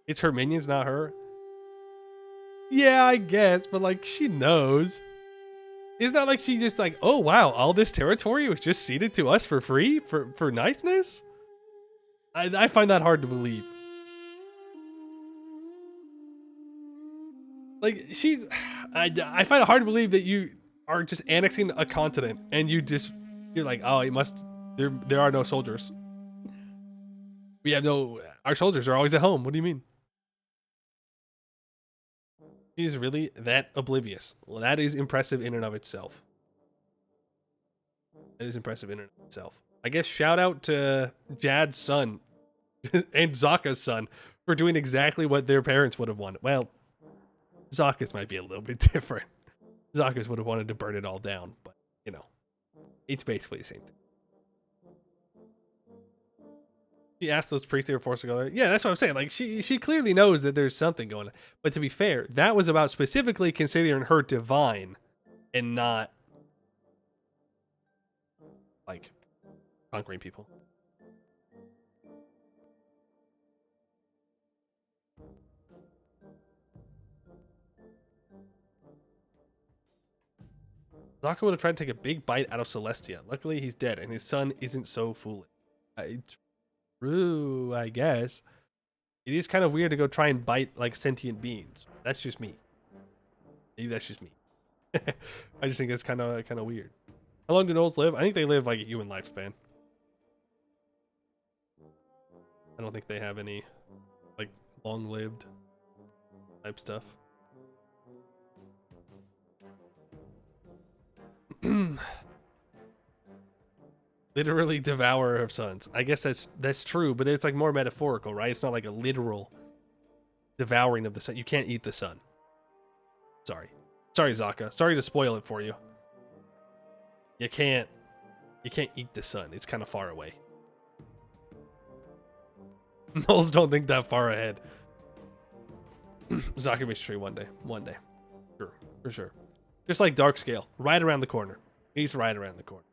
It's her minions, not her. Yeah, I guess, but like, she knows. It's not like she just like, oh wow, all this territory was just ceded to us for free for niceness. I find that hard to believe. Like she's, I find it hard to believe that you are just annexing a continent and you're like, oh, it must. There are no soldiers. We have no. Our soldiers are always at home. What do you mean? She's really that oblivious. Well, that is impressive in and of itself. That is impressive in and of itself. I guess shout out to Jad's son and Zaka's son for doing exactly what their parents would have wanted. Well, Zaka's might be a little bit different. Zaka's would have wanted to burn it all down, but you know, it's basically the same thing. She asked those priests they were forced to go there. Yeah, that's what I'm saying. Like she clearly knows that there's something going on. But to be fair, that was about specifically considering her divine and not like conquering people. Zaka would have tried to take a big bite out of Celestia. Luckily, he's dead, and his son isn't so foolish. It's true, I guess. It is kind of weird to go try and bite like sentient beings. That's just me. Maybe that's just me. I just think it's kind of weird. How long do gnolls live? I think they live like a human lifespan. I don't think they have any like long-lived type stuff. Literally devourer of sons. I guess that's true, but it's like more metaphorical, right? It's not like a literal devouring of the sun. You can't eat the sun. Sorry, Zaka. Sorry to spoil it for you. You can't eat the sun. It's kind of far away. Gnolls don't think that far ahead. Zaka mystery one day. Sure, for sure. Just like Darkscale, right around the corner. He's right around the corner.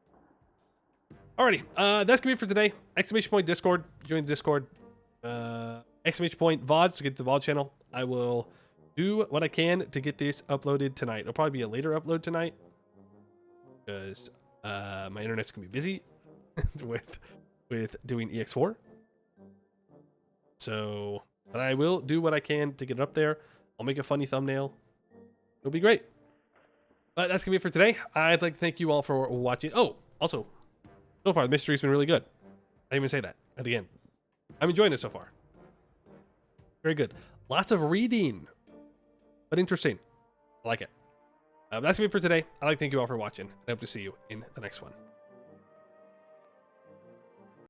Alrighty, that's gonna be it for today. Exclamation point Discord. Join the Discord. Exclamation point VODs to get to the VOD channel. I will do what I can to get this uploaded tonight. It'll probably be a later upload tonight because my internet's gonna be busy with doing EX4. So, but I will do what I can to get it up there. I'll make a funny thumbnail. It'll be great. But that's gonna be it for today. I'd like to thank you all for watching. Oh, also, so far the mystery's been really good. I didn't even say that at the end. I'm enjoying it so far. Very good. Lots of reading, but interesting. I like it. That's gonna be it for today. I'd like to thank you all for watching. I hope to see you in the next one.